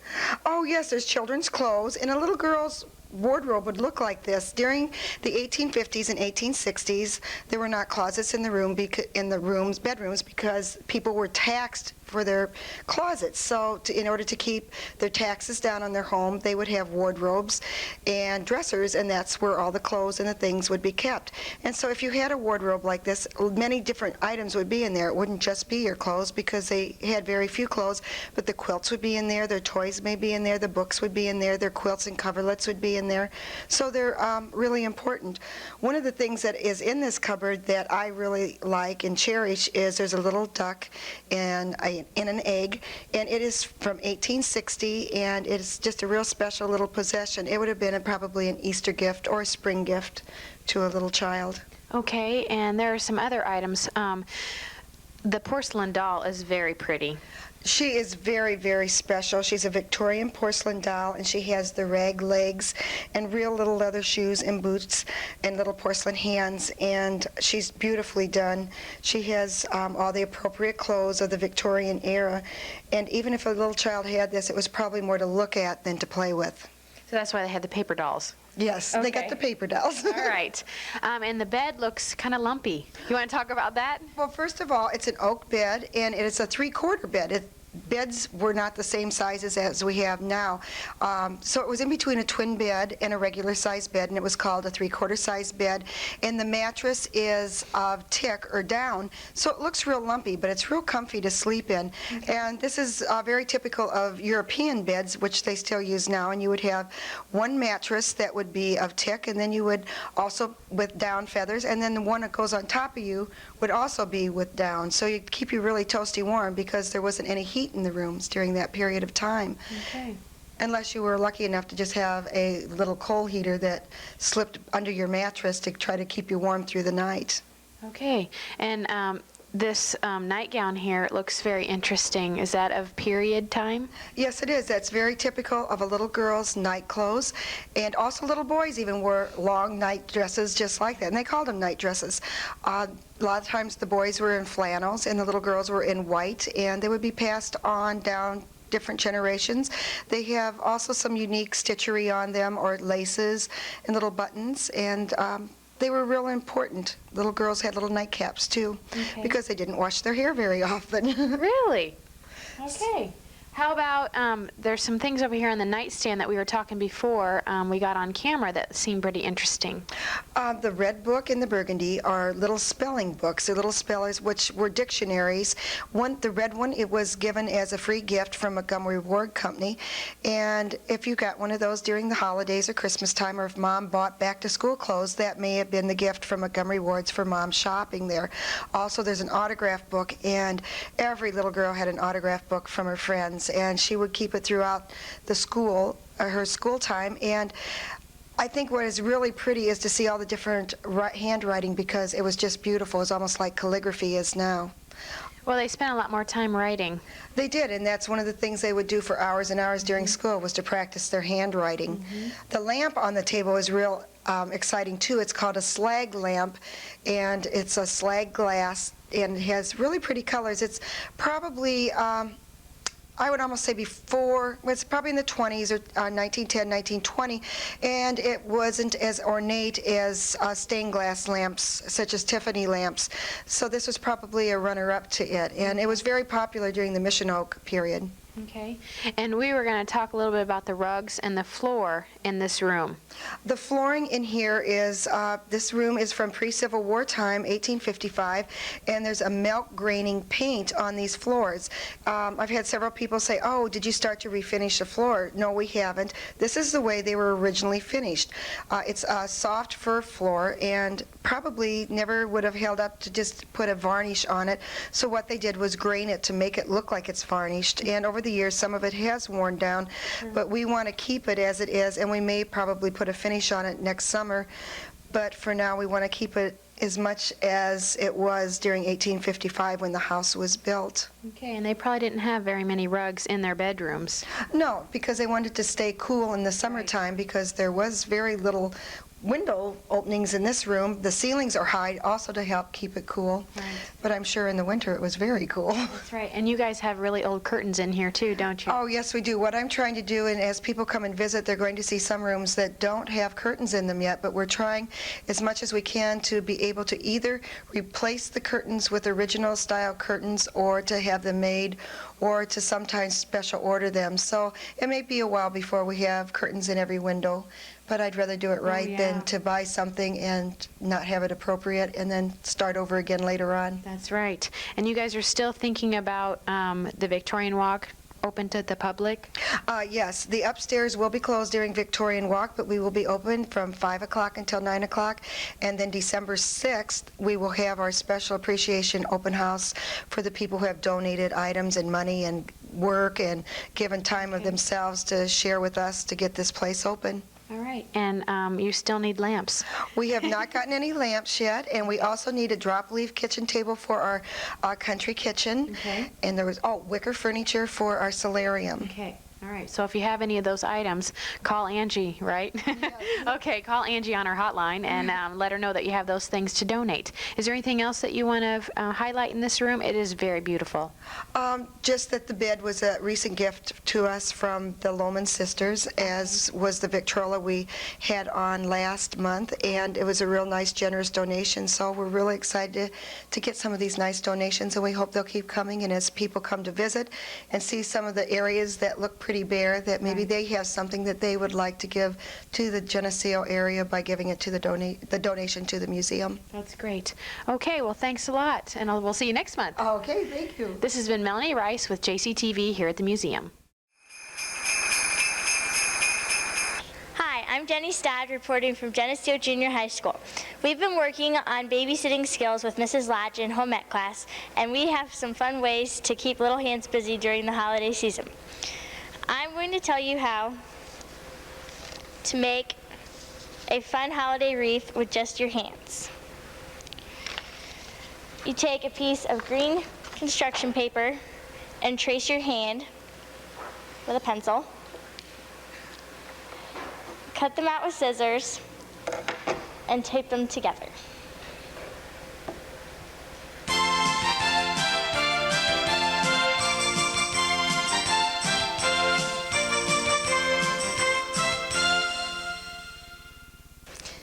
Oh, yes, there's children's clothes, and a little girl's wardrobe would look like this. During the 1850s and 1860s, there were not closets in the bedrooms, because people were taxed for their closets. So in order to keep their taxes down on their home, they would have wardrobes and dressers, and that's where all the clothes and the things would be kept. And so if you had a wardrobe like this, many different items would be in there. It wouldn't just be your clothes, because they had very few clothes, but the quilts would be in there, their toys may be in there, the books would be in there, their quilts and coverlets would be in there. So they're really important. One of the things that is in this cupboard that I really like and cherish is there's a little duck and an egg, and it is from 1860, and it's just a real special little possession. It would have been probably an Easter gift or a spring gift to a little child. Okay, and there are some other items. The porcelain doll is very pretty. She is very, very special. She's a Victorian porcelain doll, and she has the rag legs and real little leather shoes and boots and little porcelain hands, and she's beautifully done. She has all the appropriate clothes of the Victorian era, and even if a little child had this, it was probably more to look at than to play with. So that's why they had the paper dolls. Yes, okay. They got the paper dolls. All right. And the bed looks kind of lumpy. You want to talk about that? Well, first of all, it's an oak bed, and it is a 3/4 bed. beds were not the same sizes as we have now. So it was in between a twin bed and a regular size bed, and it was called a 3/4 size bed. And the mattress is of tick or down, so it looks real lumpy, but it's real comfy to sleep in. And this is very typical of European beds, which they still use now. And you would have one mattress that would be of tick, and then you would also with down feathers, and then the one that goes on top of you would also be with down. So you'd keep you really toasty warm because there wasn't any heat in the rooms during that period of time. Okay. Unless you were lucky enough to just have a little coal heater that slipped under your mattress to try to keep you warm through the night. Okay. And this nightgown here looks very interesting. Is that of period time? Yes, it is. That's very typical of a little girl's night clothes. And also little boys even wore long night dresses just like that. And they called them night dresses. A lot of times the boys were in flannels and the little girls were in white, and they would be passed on down different generations. They have also some unique stitchery on them, or laces and little buttons, and they were real important. Little girls had little nightcaps too, because they didn't wash their hair very often. Really? Okay. How about, there's some things over here on the nightstand that we were talking before we got on camera that seemed pretty interesting. The red book and the burgundy are little spelling books. They're little spellers, which were dictionaries. The red one, it was given as a free gift from Montgomery Ward Company. And if you got one of those during the holidays or Christmas time, or if Mom bought back-to-school clothes, that may have been the gift from Montgomery Ward's for Mom shopping there. Also, there's an autograph book, and every little girl had an autograph book from her friends, and she would keep it throughout the school, her school time. And I think what is really pretty is to see all the different handwriting, because it was just beautiful. It was almost like calligraphy is now. Well, they spent a lot more time writing. They did, and that's one of the things they would do for hours and hours during school, was to practice their handwriting. The lamp on the table is real exciting too. It's called a slag lamp, and it's a slag glass, and it has really pretty colors. It's probably I would almost say before, well, it's probably in the 20s, or 1910, 1920, and it wasn't as ornate as stained glass lamps, such as Tiffany lamps. So this was probably a runner-up to it, and it was very popular during the Mission Oak period. Okay. And we were going to talk a little bit about the rugs and the floor in this room. The flooring in here is, this room is from pre-Civil War time, 1855, and there's a milk graining paint on these floors. I've had several people say, oh, did you start to refinish the floor? No, we haven't. This is the way they were originally finished. It's a soft fir floor, and probably never would have held up to just put a varnish on it. So what they did was grain it to make it look like it's varnished. And over the years, some of it has worn down, but we want to keep it as it is, and we may probably put a finish on it next summer. But for now, we want to keep it as much as it was during 1855 when the house was built. Okay, and they probably didn't have very many rugs in their bedrooms. No, because they wanted to stay cool in the summertime, because there was very little window openings in this room. The ceilings are high also to help keep it cool. Right. But I'm sure in the winter it was very cool. That's right. And you guys have really old curtains in here too, don't you? Oh, yes, we do. What I'm trying to do, and as people come and visit, they're going to see some rooms that don't have curtains in them yet, but we're trying as much as we can to be able to either replace the curtains with original style curtains, or to have them made, or to sometimes special order them. So it may be a while before we have curtains in every window, but I'd rather do it right than to buy something and not have it appropriate and then start over again later on. That's right. And you guys are still thinking about the Victorian Walk open to the public? Yes, the upstairs will be closed during Victorian Walk, but we will be open from 5 o'clock until 9 o'clock. And then December 6th, we will have our special appreciation open house for the people who have donated items and money and work and given time of themselves to share with us to get this place open. All right. And you still need lamps. We have not gotten any lamps yet, and we also need a drop-leaf kitchen table for our country kitchen. Okay. And there was, wicker furniture for our solarium. Okay. All right, so if you have any of those items, call Angie, right? Okay, call Angie on our hotline and let her know that you have those things to donate. Is there anything else that you want to highlight in this room? It is very beautiful. Just that the bed was a recent gift to us from the Lohman sisters, as was the Victrola we had on last month, and it was a real nice, generous donation. So we're really excited to get some of these nice donations, and we hope they'll keep coming. And as people come to visit and see some of the areas that look pretty bare, that maybe they have something that they would like to give to the Geneseo area by giving it to the donation to the museum. That's great. Okay, well, thanks a lot, and we'll see you next month. Okay, thank you. This has been Melanie Rice with JCTV here at the museum. Hi, I'm Jenny Stodd reporting from Geneseo Junior High School. We've been working on babysitting skills with Mrs. Lodge in home ec class, and we have some fun ways to keep little hands busy during the holiday season. I'm going to tell you how to make a fun holiday wreath with just your hands. You take a piece of green construction paper and trace your hand with a pencil. Cut them out with scissors and tape them together.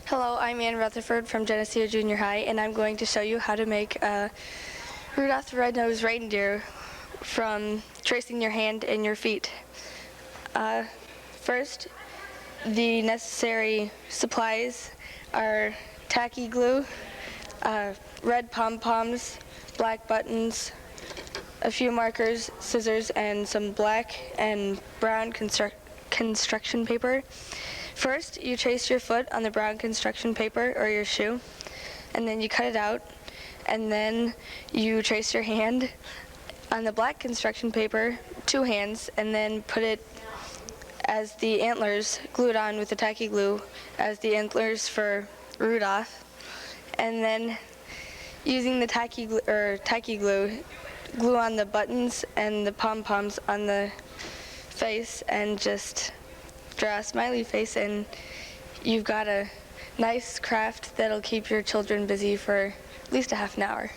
Hello, I'm Ann Rutherford from Geneseo Junior High, and I'm going to show you how to make a Rudolph the Red-Nosed Reindeer from tracing your hand and your feet. First, the necessary supplies are tacky glue, red pom-poms, black buttons, a few markers, scissors, and some black and brown construction paper. First, you trace your foot on the brown construction paper or your shoe, and then you cut it out, and then you trace your hand on the black construction paper, 2 hands, and then put it as the antlers, glued on with the tacky glue as the antlers for Rudolph, and then using the tacky glue, glue on the buttons and the pom-poms on the face, and just draw a smiley face, and you've got a nice craft that'll keep your children busy for at least a half an hour.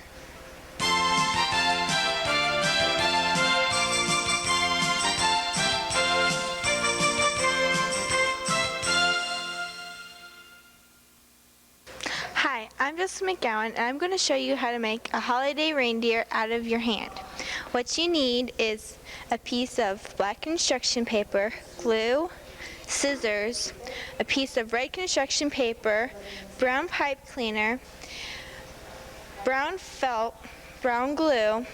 Hi, I'm Jessica McGowan, and I'm going to show you how to make a holiday reindeer out of your hand. What you need is a piece of black construction paper, glue, scissors, a piece of red construction paper, brown pipe cleaner, brown felt, brown glue,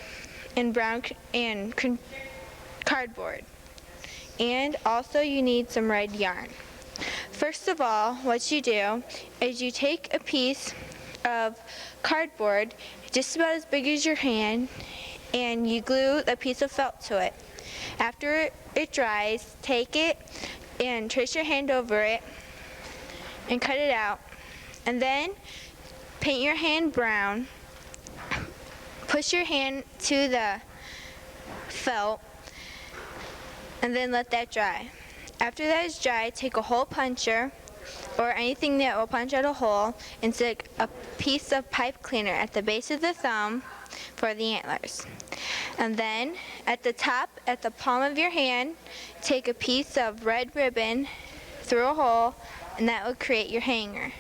and cardboard. And also you need some red yarn. First of all, what you do is you take a piece of cardboard just about as big as your hand, and you glue a piece of felt to it. After it dries, take it and trace your hand over it and cut it out, and then paint your hand brown. Push your hand to the felt and then let that dry. After that is dry, take a hole puncher or anything that will punch out a hole and stick a piece of pipe cleaner at the base of the thumb for the antlers. And then at the top, at the palm of your hand, take a piece of red ribbon through a hole, and that will create your hanger.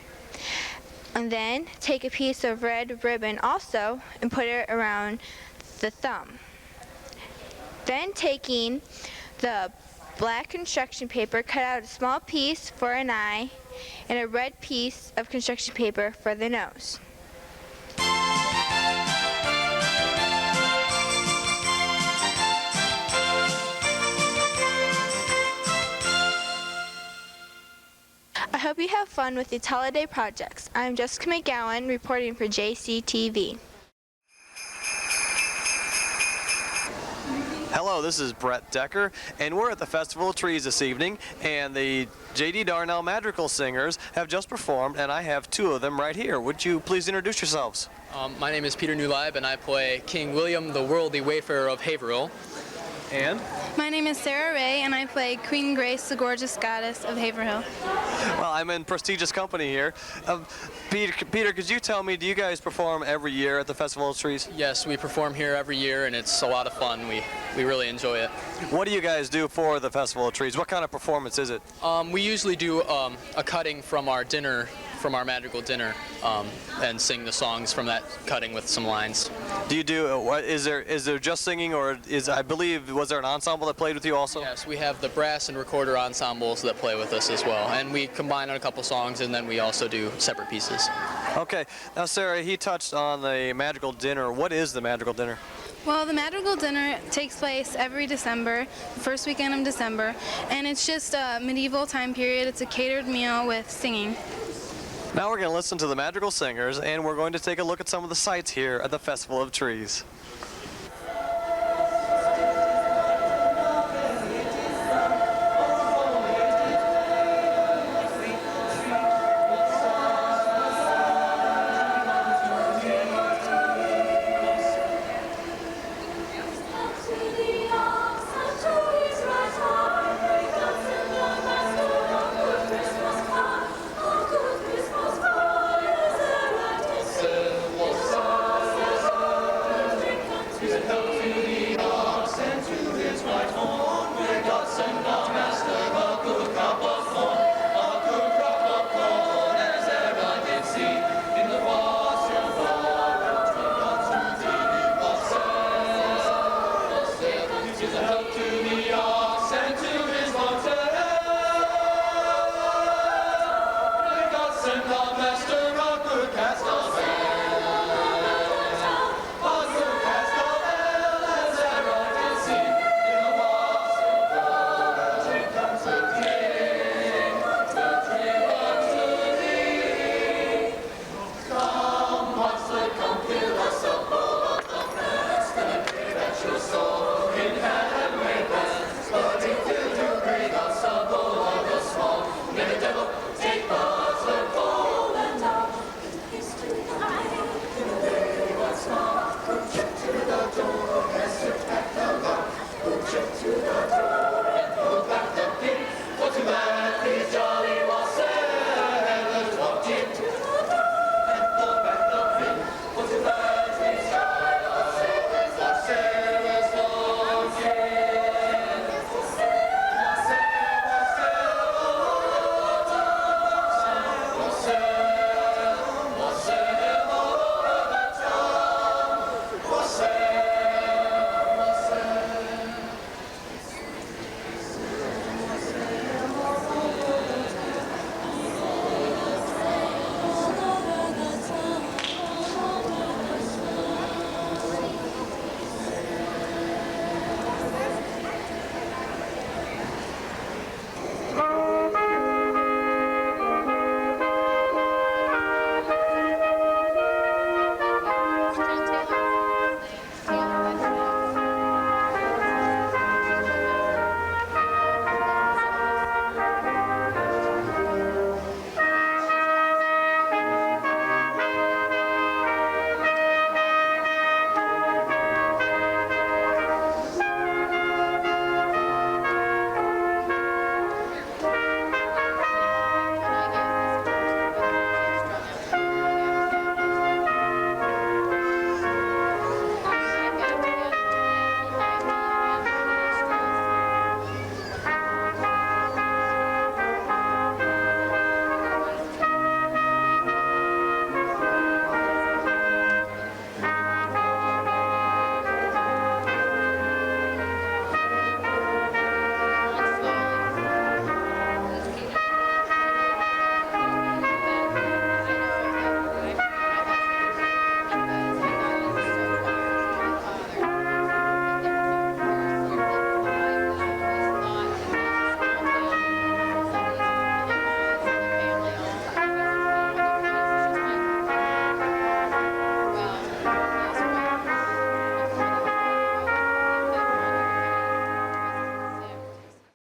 And then take a piece of red ribbon also and put it around the thumb. Then taking the black construction paper, cut out a small piece for an eye and a red piece of construction paper for the nose. I hope you have fun with these holiday projects. I'm Jessica McGowan reporting for JCTV. Hello, this is Brett Decker, and we're at the Festival of Trees this evening, and the J.D. Darnell Madrigal Singers have just performed, and I have 2 of them right here. Would you please introduce yourselves? My name is Peter Newleib, and I play King William the Worldly Wayfarer of Haverhill. And? My name is Sarah Ray, and I play Queen Grace, the gorgeous goddess of Haverhill. Well, I'm in prestigious company here. Peter, could you tell me, do you guys perform every year at the Festival of Trees? Yes, we perform here every year, and it's a lot of fun. We really enjoy it. What do you guys do for the Festival of Trees? What kind of performance is it? We usually do a cutting from our dinner, from our magical dinner, and sing the songs from that cutting with some lines. Do you do, is there just singing, or I believe, was there an ensemble that played with you also? Yes, we have the brass and recorder ensembles that play with us as well, and we combine on a couple songs, and then we also do separate pieces. Okay, now Sarah, he touched on the magical dinner. What is the magical dinner? Well, the Madrigal Dinner takes place every December, the first weekend of December, and it's just a medieval time period. It's a catered meal with singing. Now we're going to listen to the Madrigal Singers, and we're going to take a look at some of the sights here at the Festival of Trees.